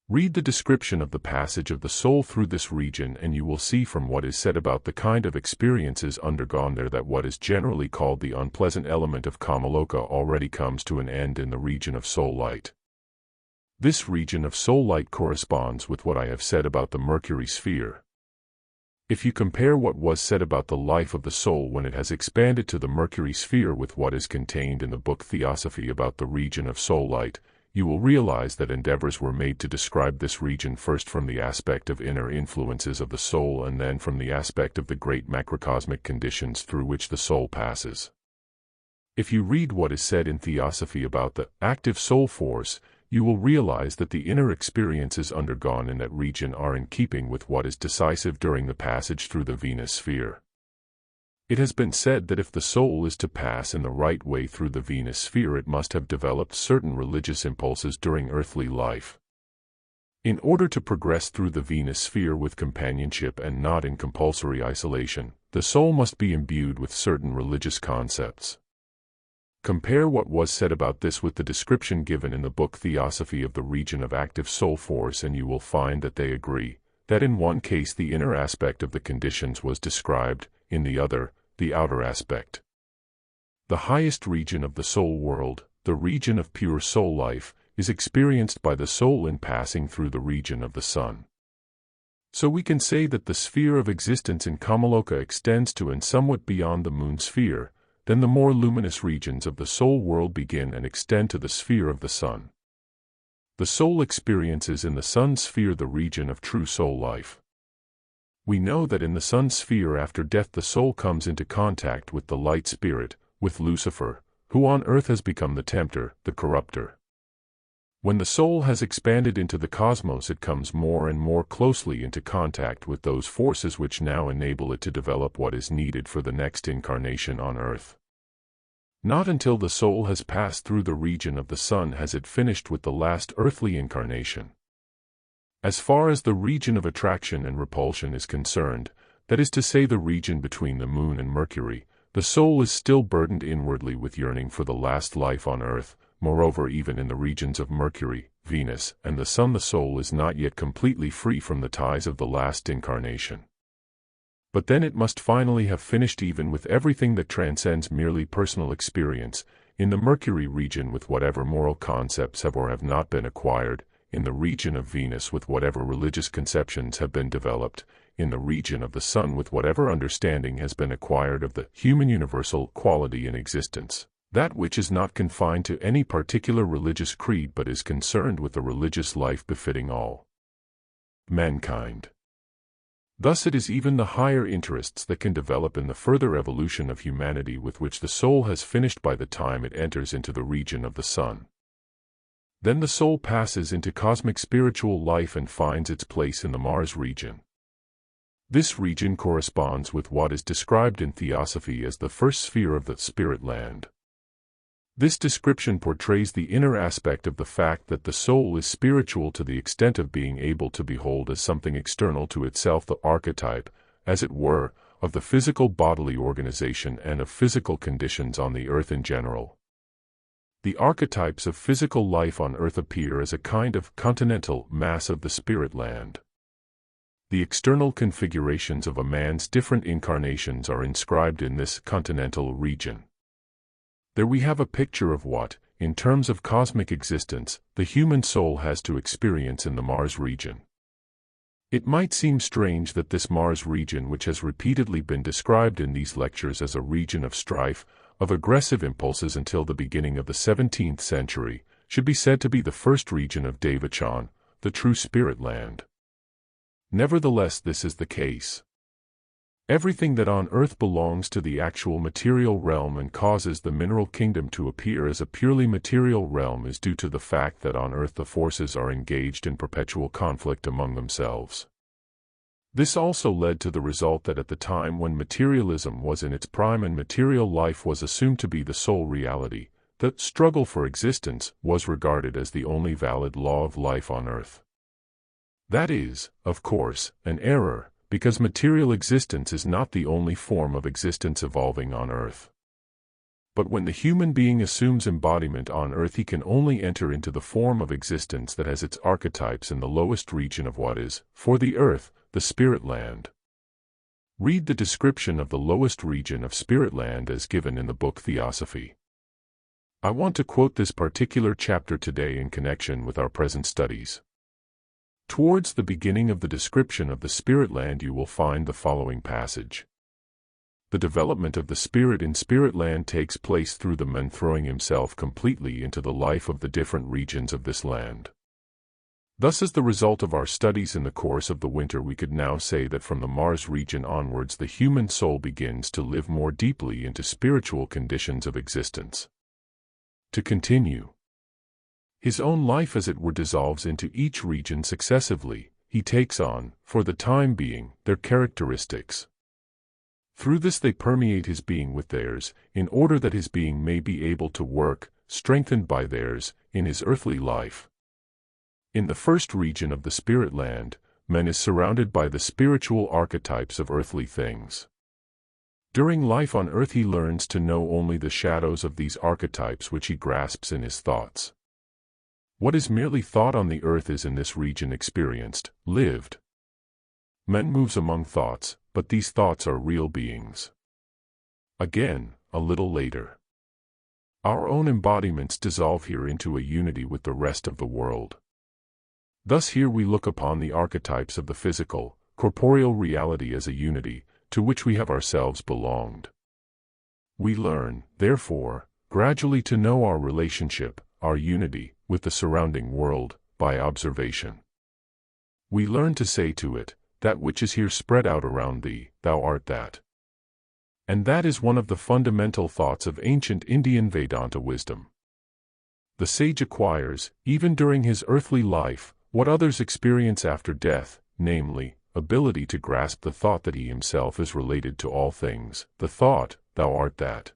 Read the description of the passage of the soul through this region and you will see from what is said about the kind of experiences undergone there that what is generally called the unpleasant element of kamaloka already comes to an end in the region of soul light. This region of soul light corresponds with what I have said about the Mercury sphere. If you compare what was said about the life of the soul when it has expanded to the Mercury sphere with what is contained in the book Theosophy about the region of soul light, you will realize that endeavors were made to describe this region first from the aspect of inner influences of the soul and then from the aspect of the great macrocosmic conditions through which the soul passes. If you read what is said in Theosophy about the active soul force, you will realize that the inner experiences undergone in that region are in keeping with what is decisive during the passage through the Venus sphere. It has been said that if the soul is to pass in the right way through the Venus sphere, it must have developed certain religious impulses during earthly life. In order to progress through the Venus sphere with companionship and not in compulsory isolation, the soul must be imbued with certain religious concepts. Compare what was said about this with the description given in the book Theosophy of the region of active soul force and you will find that they agree, that in one case the inner aspect of the conditions was described, in the other, the outer aspect. The highest region of the soul world, the region of pure soul life, is experienced by the soul in passing through the region of the sun. So we can say that the sphere of existence in kamaloka extends to and somewhat beyond the moon sphere, then the more luminous regions of the soul world begin and extend to the sphere of the sun. The soul experiences in the sun sphere the region of true soul life. We know that in the sun sphere after death the soul comes into contact with the light spirit, with Lucifer, who on earth has become the tempter, the corrupter. When the soul has expanded into the cosmos, it comes more and more closely into contact with those forces which now enable it to develop what is needed for the next incarnation on Earth. Not until the soul has passed through the region of the sun has it finished with the last earthly incarnation. As far as the region of attraction and repulsion is concerned, that is to say the region between the moon and Mercury, the soul is still burdened inwardly with yearning for the last life on Earth. Moreover, even in the regions of Mercury, Venus, and the Sun, the soul is not yet completely free from the ties of the last incarnation. But then it must finally have finished even with everything that transcends merely personal experience, in the Mercury region with whatever moral concepts have or have not been acquired, in the region of Venus with whatever religious conceptions have been developed, in the region of the Sun with whatever understanding has been acquired of the human universal quality in existence. That which is not confined to any particular religious creed but is concerned with the religious life befitting all mankind. Thus it is even the higher interests that can develop in the further evolution of humanity with which the soul has finished by the time it enters into the region of the sun. Then the soul passes into cosmic spiritual life and finds its place in the Mars region. This region corresponds with what is described in Theosophy as the first sphere of the spirit land. This description portrays the inner aspect of the fact that the soul is spiritual to the extent of being able to behold as something external to itself the archetype, as it were, of the physical bodily organization and of physical conditions on the earth in general. The archetypes of physical life on earth appear as a kind of continental mass of the spirit land. The external configurations of a man's different incarnations are inscribed in this continental region. There we have a picture of what, in terms of cosmic existence, the human soul has to experience in the Mars region. It might seem strange that this Mars region, which has repeatedly been described in these lectures as a region of strife, of aggressive impulses until the beginning of the 17th century, should be said to be the first region of Devachan, the true spirit land. Nevertheless, this is the case. Everything that on earth belongs to the actual material realm and causes the mineral kingdom to appear as a purely material realm is due to the fact that on earth the forces are engaged in perpetual conflict among themselves. This also led to the result that at the time when materialism was in its prime and material life was assumed to be the sole reality, the struggle for existence was regarded as the only valid law of life on earth. That is, of course, an error, because material existence is not the only form of existence evolving on earth. But when the human being assumes embodiment on earth, he can only enter into the form of existence that has its archetypes in the lowest region of what is, for the earth, the spirit land. Read the description of the lowest region of spirit land as given in the book Theosophy. I want to quote this particular chapter today in connection with our present studies. Towards the beginning of the description of the spirit land you will find the following passage. The development of the spirit in spirit land takes place through the man throwing himself completely into the life of the different regions of this land. Thus, as the result of our studies in the course of the winter, we could now say that from the Mars region onwards the human soul begins to live more deeply into spiritual conditions of existence. To continue. His own life as it were dissolves into each region successively, he takes on, for the time being, their characteristics. Through this they permeate his being with theirs, in order that his being may be able to work, strengthened by theirs, in his earthly life. In the first region of the spirit land, man is surrounded by the spiritual archetypes of earthly things. During life on earth he learns to know only the shadows of these archetypes which he grasps in his thoughts. What is merely thought on the earth is in this region experienced, lived. Man moves among thoughts, but these thoughts are real beings. Again, a little later. Our own embodiments dissolve here into a unity with the rest of the world. Thus here we look upon the archetypes of the physical, corporeal reality as a unity, to which we have ourselves belonged. We learn, therefore, gradually to know our relationship, our unity, with the surrounding world, by observation. We learn to say to it, that which is here spread out around thee, thou art that. And that is one of the fundamental thoughts of ancient Indian Vedanta wisdom. The sage acquires, even during his earthly life, what others experience after death, namely, ability to grasp the thought that he himself is related to all things, the thought, thou art that.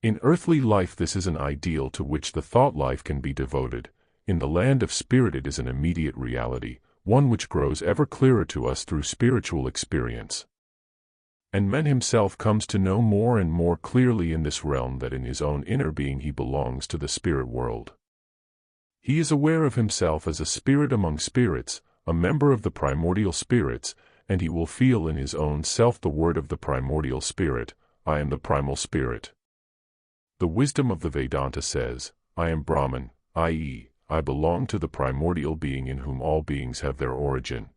In earthly life this is an ideal to which the thought life can be devoted. In the land of spirit it is an immediate reality, one which grows ever clearer to us through spiritual experience. And man himself comes to know more and more clearly in this realm that in his own inner being he belongs to the spirit world. He is aware of himself as a spirit among spirits, a member of the primordial spirits, and he will feel in his own self the word of the primordial spirit, I am the primal spirit. The wisdom of the Vedanta says, I am Brahman, i.e., I belong to the primordial being in whom all beings have their origin.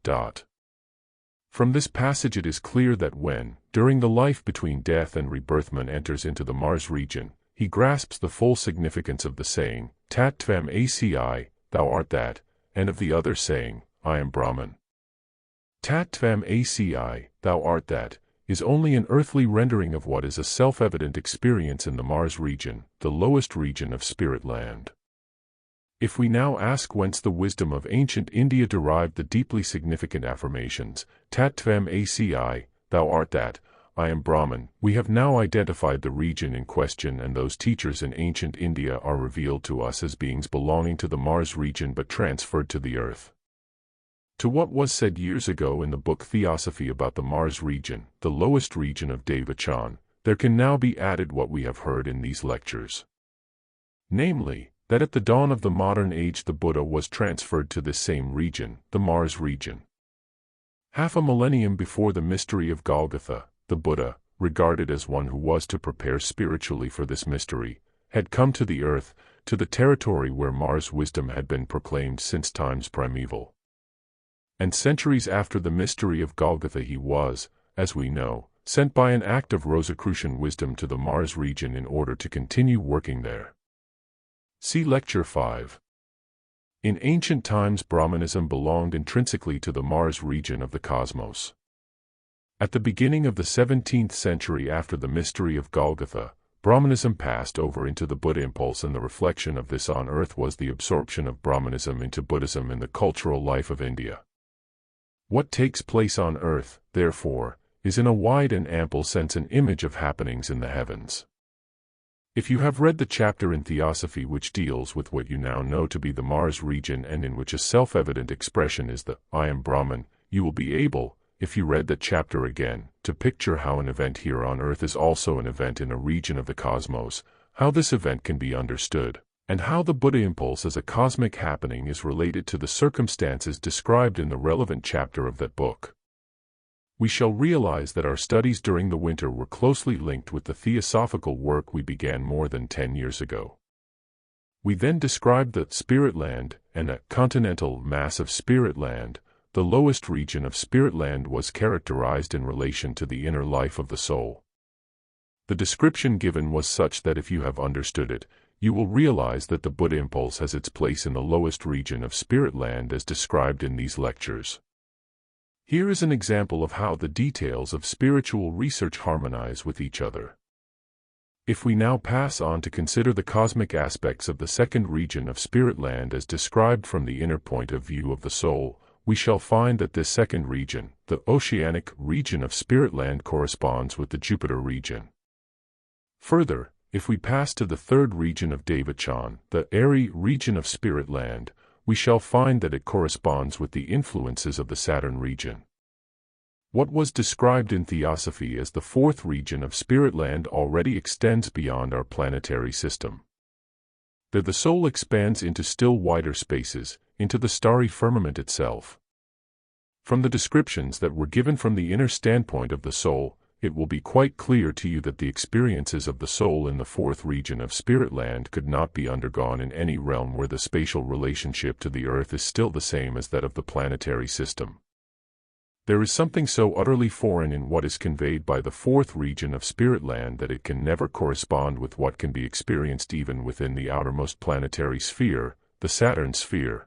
From this passage it is clear that when, during the life between death and rebirth, man enters into the Mars region, he grasps the full significance of the saying, Tat Tvam Asi, thou art that, and of the other saying, I am Brahman. Tat Tvam Asi, thou art that, is only an earthly rendering of what is a self-evident experience in the Mars region, the lowest region of spirit land. If we now ask whence the wisdom of ancient India derived the deeply significant affirmations, Tat Tvam Asi, thou art that, I am Brahman, we have now identified the region in question, and those teachers in ancient India are revealed to us as beings belonging to the Mars region but transferred to the earth. To what was said years ago in the book Theosophy about the Mars region, the lowest region of Devachan, there can now be added what we have heard in these lectures. Namely, that at the dawn of the modern age the Buddha was transferred to this same region, the Mars region. Half a millennium before the mystery of Golgotha, the Buddha, regarded as one who was to prepare spiritually for this mystery, had come to the earth, to the territory where Mars wisdom had been proclaimed since times primeval. And centuries after the mystery of Golgotha he was, as we know, sent by an act of Rosicrucian wisdom to the Mars region in order to continue working there. See Lecture 5. In ancient times Brahmanism belonged intrinsically to the Mars region of the cosmos. At the beginning of the 17th century after the mystery of Golgotha, Brahmanism passed over into the Buddha impulse, and the reflection of this on earth was the absorption of Brahmanism into Buddhism in the cultural life of India. What takes place on earth, therefore, is in a wide and ample sense an image of happenings in the heavens. If you have read the chapter in Theosophy which deals with what you now know to be the Mars region and in which a self-evident expression is the I am Brahman, you will be able, if you read that chapter again, to picture how an event here on earth is also an event in a region of the cosmos, how this event can be understood, and how the Buddha impulse as a cosmic happening is related to the circumstances described in the relevant chapter of that book. We shall realize that our studies during the winter were closely linked with the theosophical work we began more than 10 years ago. We then described the spirit land, and a continental mass of spirit land. The lowest region of spirit land was characterized in relation to the inner life of the soul. The description given was such that if you have understood it, you will realize that the Buddha impulse has its place in the lowest region of spirit land as described in these lectures. Here is an example of how the details of spiritual research harmonize with each other. If we now pass on to consider the cosmic aspects of the second region of spirit land as described from the inner point of view of the soul, we shall find that this second region, the oceanic region of spirit land, corresponds with the Jupiter region. Further, if we pass to the third region of Devachan, the airy region of spirit land, we shall find that it corresponds with the influences of the Saturn region. What was described in Theosophy as the fourth region of spirit land already extends beyond our planetary system. There the soul expands into still wider spaces, into the starry firmament itself. From the descriptions that were given from the inner standpoint of the soul, it will be quite clear to you that the experiences of the soul in the fourth region of spirit land could not be undergone in any realm where the spatial relationship to the earth is still the same as that of the planetary system. There is something so utterly foreign in what is conveyed by the fourth region of spirit land that it can never correspond with what can be experienced even within the outermost planetary sphere, the Saturn sphere.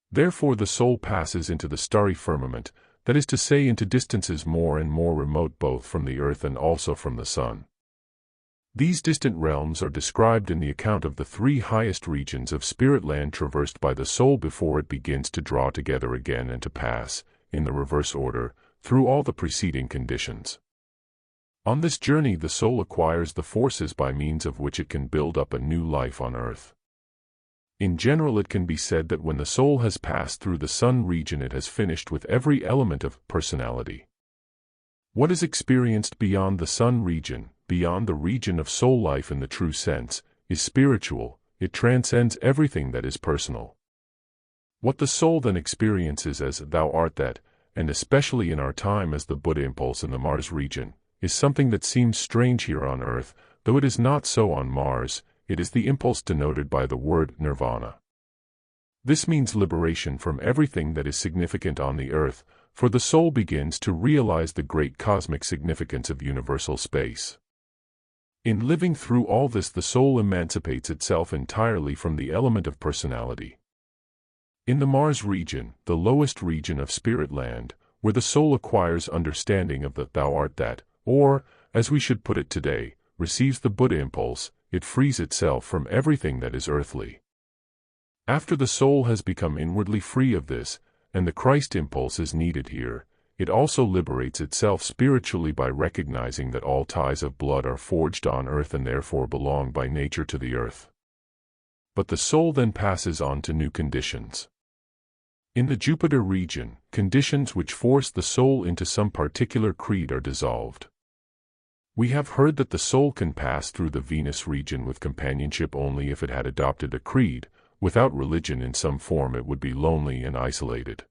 Therefore the soul passes into the starry firmament, that is to say into distances more and more remote both from the earth and also from the sun. These distant realms are described in the account of the three highest regions of spirit land traversed by the soul before it begins to draw together again and to pass, in the reverse order, through all the preceding conditions. On this journey the soul acquires the forces by means of which it can build up a new life on earth. In general, it can be said that when the soul has passed through the sun region it has finished with every element of personality. What is experienced beyond the sun region, beyond the region of soul life in the true sense, is spiritual. It transcends everything that is personal. What the soul then experiences as thou art that, and especially in our time as the Buddha impulse in the Mars region, is something that seems strange here on earth, though it is not so on Mars. It is the impulse denoted by the word nirvana. This means liberation from everything that is significant on the earth, for the soul begins to realize the great cosmic significance of universal space. In living through all this, the soul emancipates itself entirely from the element of personality. In the Mars region, the lowest region of spirit land, where the soul acquires understanding of the thou art that, or, as we should put it today, receives the Buddha impulse, it frees itself from everything that is earthly. After the soul has become inwardly free of this, and the Christ impulse is needed here, it also liberates itself spiritually by recognizing that all ties of blood are forged on earth and therefore belong by nature to the earth. But the soul then passes on to new conditions. In the Jupiter region, conditions which force the soul into some particular creed are dissolved. We have heard that the soul can pass through the Venus region with companionship only if it had adopted a creed. Without religion in some form it would be lonely and isolated.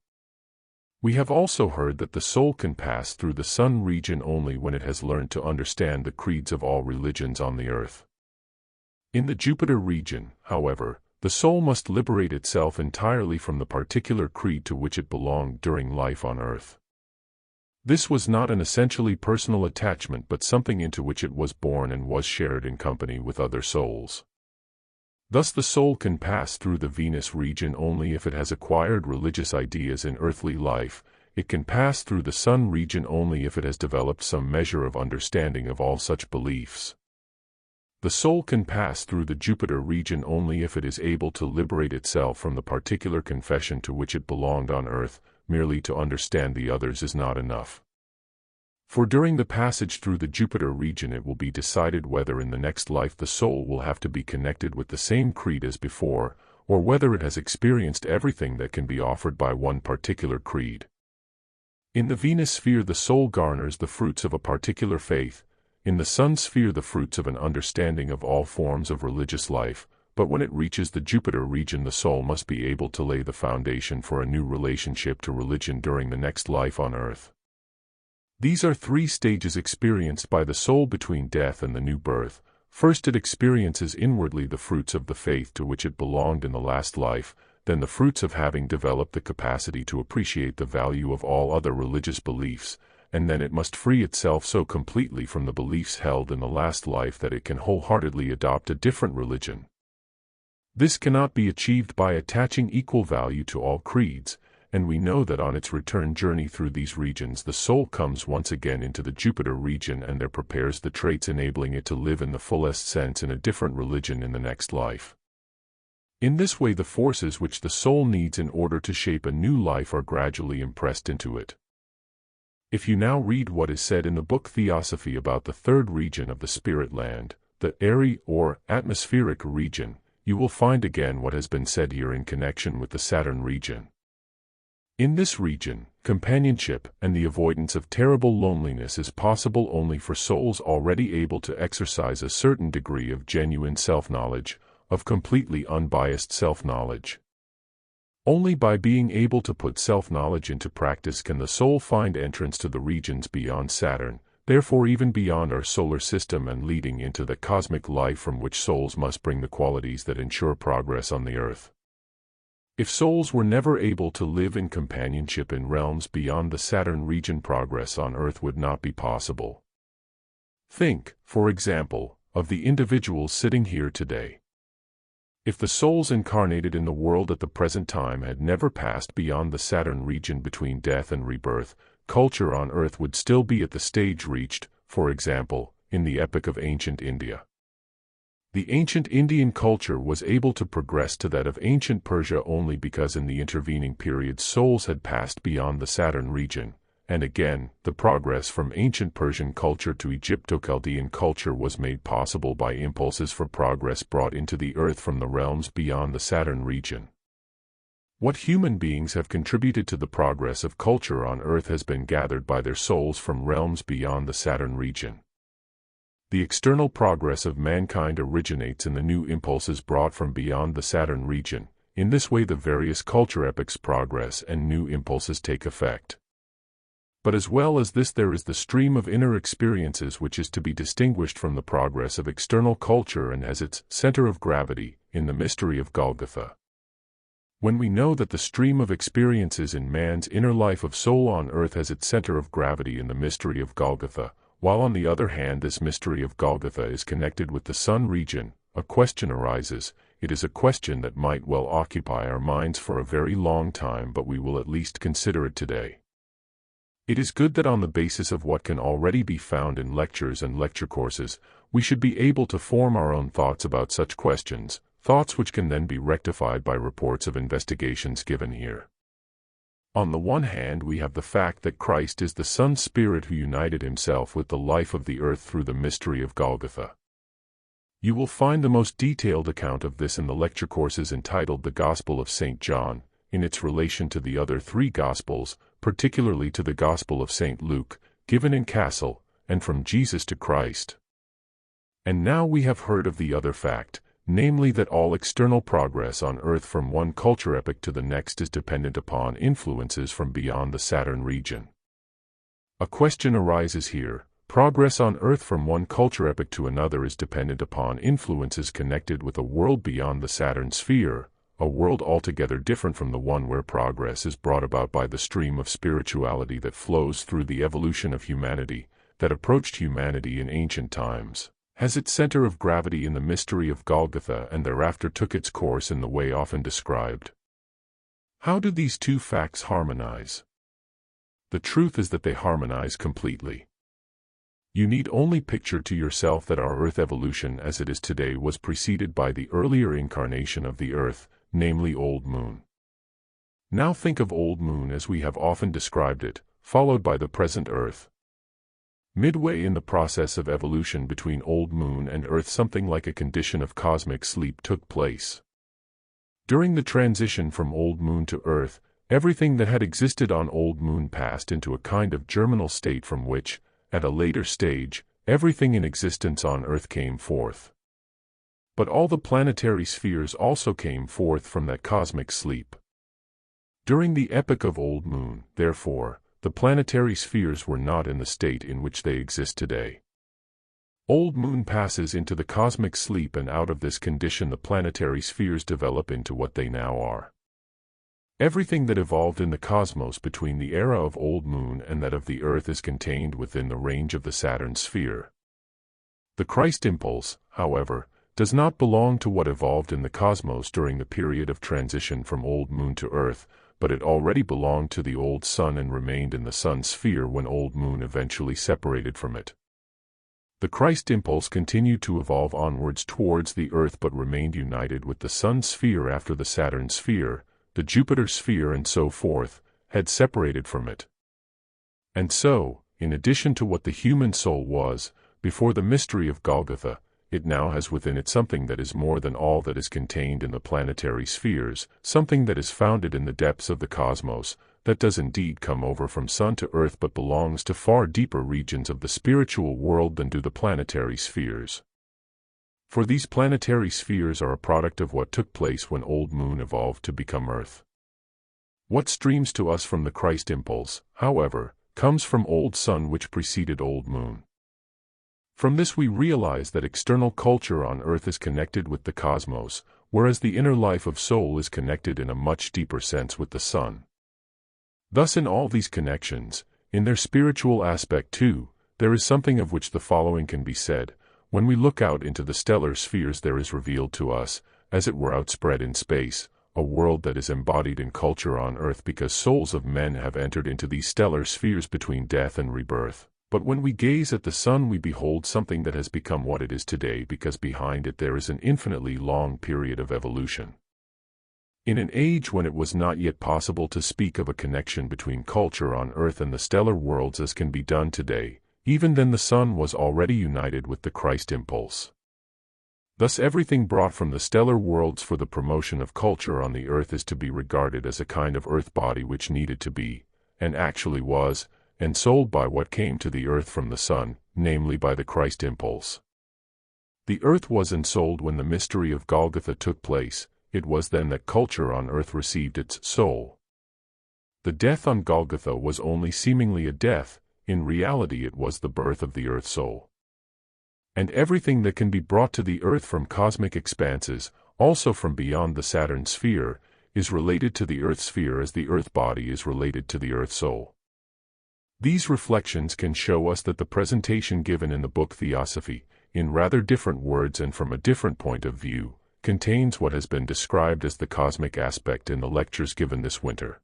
We have also heard that the soul can pass through the Sun region only when it has learned to understand the creeds of all religions on the earth. In the Jupiter region, however, the soul must liberate itself entirely from the particular creed to which it belonged during life on earth. This was not an essentially personal attachment but something into which it was born and was shared in company with other souls. Thus the soul can pass through the Venus region only if it has acquired religious ideas in earthly life. It can pass through the Sun region only if it has developed some measure of understanding of all such beliefs. The soul can pass through the Jupiter region only if it is able to liberate itself from the particular confession to which it belonged on earth. Merely to understand the others is not enough. For during the passage through the Jupiter region it will be decided whether in the next life the soul will have to be connected with the same creed as before, or whether it has experienced everything that can be offered by one particular creed. In the Venus sphere the soul garners the fruits of a particular faith, in the Sun sphere the fruits of an understanding of all forms of religious life, but when it reaches the Jupiter region the soul must be able to lay the foundation for a new relationship to religion during the next life on earth. These are three stages experienced by the soul between death and the new birth. First it experiences inwardly the fruits of the faith to which it belonged in the last life, then the fruits of having developed the capacity to appreciate the value of all other religious beliefs, and then it must free itself so completely from the beliefs held in the last life that it can wholeheartedly adopt a different religion. This cannot be achieved by attaching equal value to all creeds, and we know that on its return journey through these regions the soul comes once again into the Jupiter region and there prepares the traits enabling it to live in the fullest sense in a different religion in the next life. In this way the forces which the soul needs in order to shape a new life are gradually impressed into it. If you now read what is said in the book Theosophy about the third region of the spirit land, the airy or atmospheric region, you will find again what has been said here in connection with the Saturn region. In this region, companionship and the avoidance of terrible loneliness is possible only for souls already able to exercise a certain degree of genuine self-knowledge, of completely unbiased self-knowledge. Only by being able to put self-knowledge into practice can the soul find entrance to the regions beyond Saturn, therefore even beyond our solar system and leading into the cosmic life from which souls must bring the qualities that ensure progress on the earth. If souls were never able to live in companionship in realms beyond the Saturn region, progress on earth would not be possible. Think, for example, of the individuals sitting here today. If the souls incarnated in the world at the present time had never passed beyond the Saturn region between death and rebirth, culture on earth would still be at the stage reached, for example, in the epoch of ancient India. The ancient Indian culture was able to progress to that of ancient Persia only because in the intervening period souls had passed beyond the Saturn region, and again, the progress from ancient Persian culture to Egypto-Chaldean culture was made possible by impulses for progress brought into the earth from the realms beyond the Saturn region. What human beings have contributed to the progress of culture on earth has been gathered by their souls from realms beyond the Saturn region. The external progress of mankind originates in the new impulses brought from beyond the Saturn region. In this way the various culture epochs progress and new impulses take effect. But as well as this there is the stream of inner experiences which is to be distinguished from the progress of external culture and has its center of gravity in the mystery of Golgotha. When we know that the stream of experiences in man's inner life of soul on earth has its center of gravity in the mystery of Golgotha, while on the other hand this mystery of Golgotha is connected with the sun region, a question arises. It is a question that might well occupy our minds for a very long time, but we will at least consider it today. It is good that on the basis of what can already be found in lectures and lecture courses, we should be able to form our own thoughts about such questions, thoughts which can then be rectified by reports of investigations given here. On the one hand we have the fact that Christ is the Sun Spirit who united himself with the life of the earth through the mystery of Golgotha. You will find the most detailed account of this in the lecture courses entitled The Gospel of St. John, in its relation to the other three Gospels, particularly to the Gospel of St. Luke, given in Kassel, and from Jesus to Christ. And now we have heard of the other fact, namely that all external progress on earth from one culture epoch to the next is dependent upon influences from beyond the Saturn region. A question arises here. Progress on earth from one culture epoch to another is dependent upon influences connected with a world beyond the Saturn sphere, a world altogether different from the one where progress is brought about by the stream of spirituality that flows through the evolution of humanity, that approached humanity in ancient times, has its center of gravity in the mystery of Golgotha and thereafter took its course in the way often described. How do these two facts harmonize? The truth is that they harmonize completely. You need only picture to yourself that our Earth evolution as it is today was preceded by the earlier incarnation of the Earth, namely Old Moon. Now think of Old Moon as we have often described it, followed by the present Earth. Midway in the process of evolution between Old Moon and Earth something like a condition of cosmic sleep took place. During the transition from Old Moon to Earth, everything that had existed on Old Moon passed into a kind of germinal state from which, at a later stage, everything in existence on Earth came forth. But all the planetary spheres also came forth from that cosmic sleep. During the epoch of Old Moon, therefore, the planetary spheres were not in the state in which they exist today. Old Moon passes into the cosmic sleep, and out of this condition the planetary spheres develop into what they now are. Everything that evolved in the cosmos between the era of Old Moon and that of the Earth is contained within the range of the Saturn sphere. The Christ impulse, however, does not belong to what evolved in the cosmos during the period of transition from Old Moon to Earth, but it already belonged to the old Sun and remained in the Sun sphere when Old Moon eventually separated from it. The Christ impulse continued to evolve onwards towards the Earth but remained united with the Sun sphere after the Saturn sphere, the Jupiter sphere and so forth, had separated from it. And so, in addition to what the human soul was, before the mystery of Golgotha, it now has within it something that is more than all that is contained in the planetary spheres, something that is founded in the depths of the cosmos, that does indeed come over from Sun to Earth but belongs to far deeper regions of the spiritual world than do the planetary spheres. For these planetary spheres are a product of what took place when Old Moon evolved to become Earth. What streams to us from the Christ impulse, however, comes from Old Sun which preceded Old Moon. From this we realize that external culture on Earth is connected with the cosmos, whereas the inner life of soul is connected in a much deeper sense with the Sun. Thus in all these connections, in their spiritual aspect too, there is something of which the following can be said. When we look out into the stellar spheres there is revealed to us, as it were outspread in space, a world that is embodied in culture on Earth because souls of men have entered into these stellar spheres between death and rebirth, But when we gaze at the sun, we behold something that has become what it is today because behind it there is an infinitely long period of evolution. In an age when it was not yet possible to speak of a connection between culture on Earth and the stellar worlds as can be done today, even then the sun was already united with the Christ impulse. Thus everything brought from the stellar worlds for the promotion of culture on the Earth is to be regarded as a kind of Earth body which needed to be, and actually was, ensouled by what came to the Earth from the sun, namely by the Christ impulse. The Earth was ensouled when the mystery of Golgotha took place. It was then that culture on Earth received its soul. The death on Golgotha was only seemingly a death. In reality it was the birth of the Earth soul. And everything that can be brought to the Earth from cosmic expanses, also from beyond the Saturn sphere, is related to the Earth sphere as the Earth body is related to the Earth soul. These reflections can show us that the presentation given in the book Theosophy, in rather different words and from a different point of view, contains what has been described as the cosmic aspect in the lectures given this winter.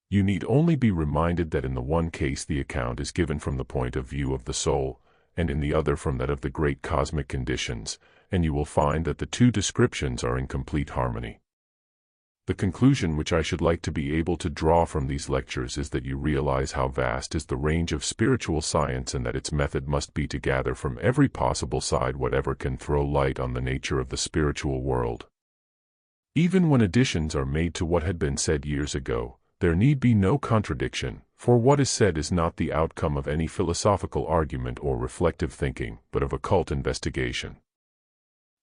You need only be reminded that in the one case the account is given from the point of view of the soul, and in the other from that of the great cosmic conditions, and you will find that the two descriptions are in complete harmony. The conclusion which I should like to be able to draw from these lectures is that you realize how vast is the range of spiritual science and that its method must be to gather from every possible side whatever can throw light on the nature of the spiritual world. Even when additions are made to what had been said years ago, there need be no contradiction, for what is said is not the outcome of any philosophical argument or reflective thinking, but of occult investigation.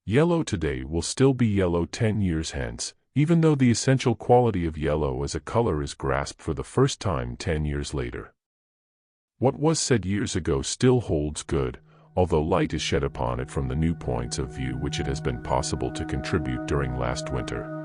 Yellow today will still be yellow 10 years hence, even though the essential quality of yellow as a color is grasped for the first time 10 years later. What was said years ago still holds good, although light is shed upon it from the new points of view which it has been possible to contribute during last winter.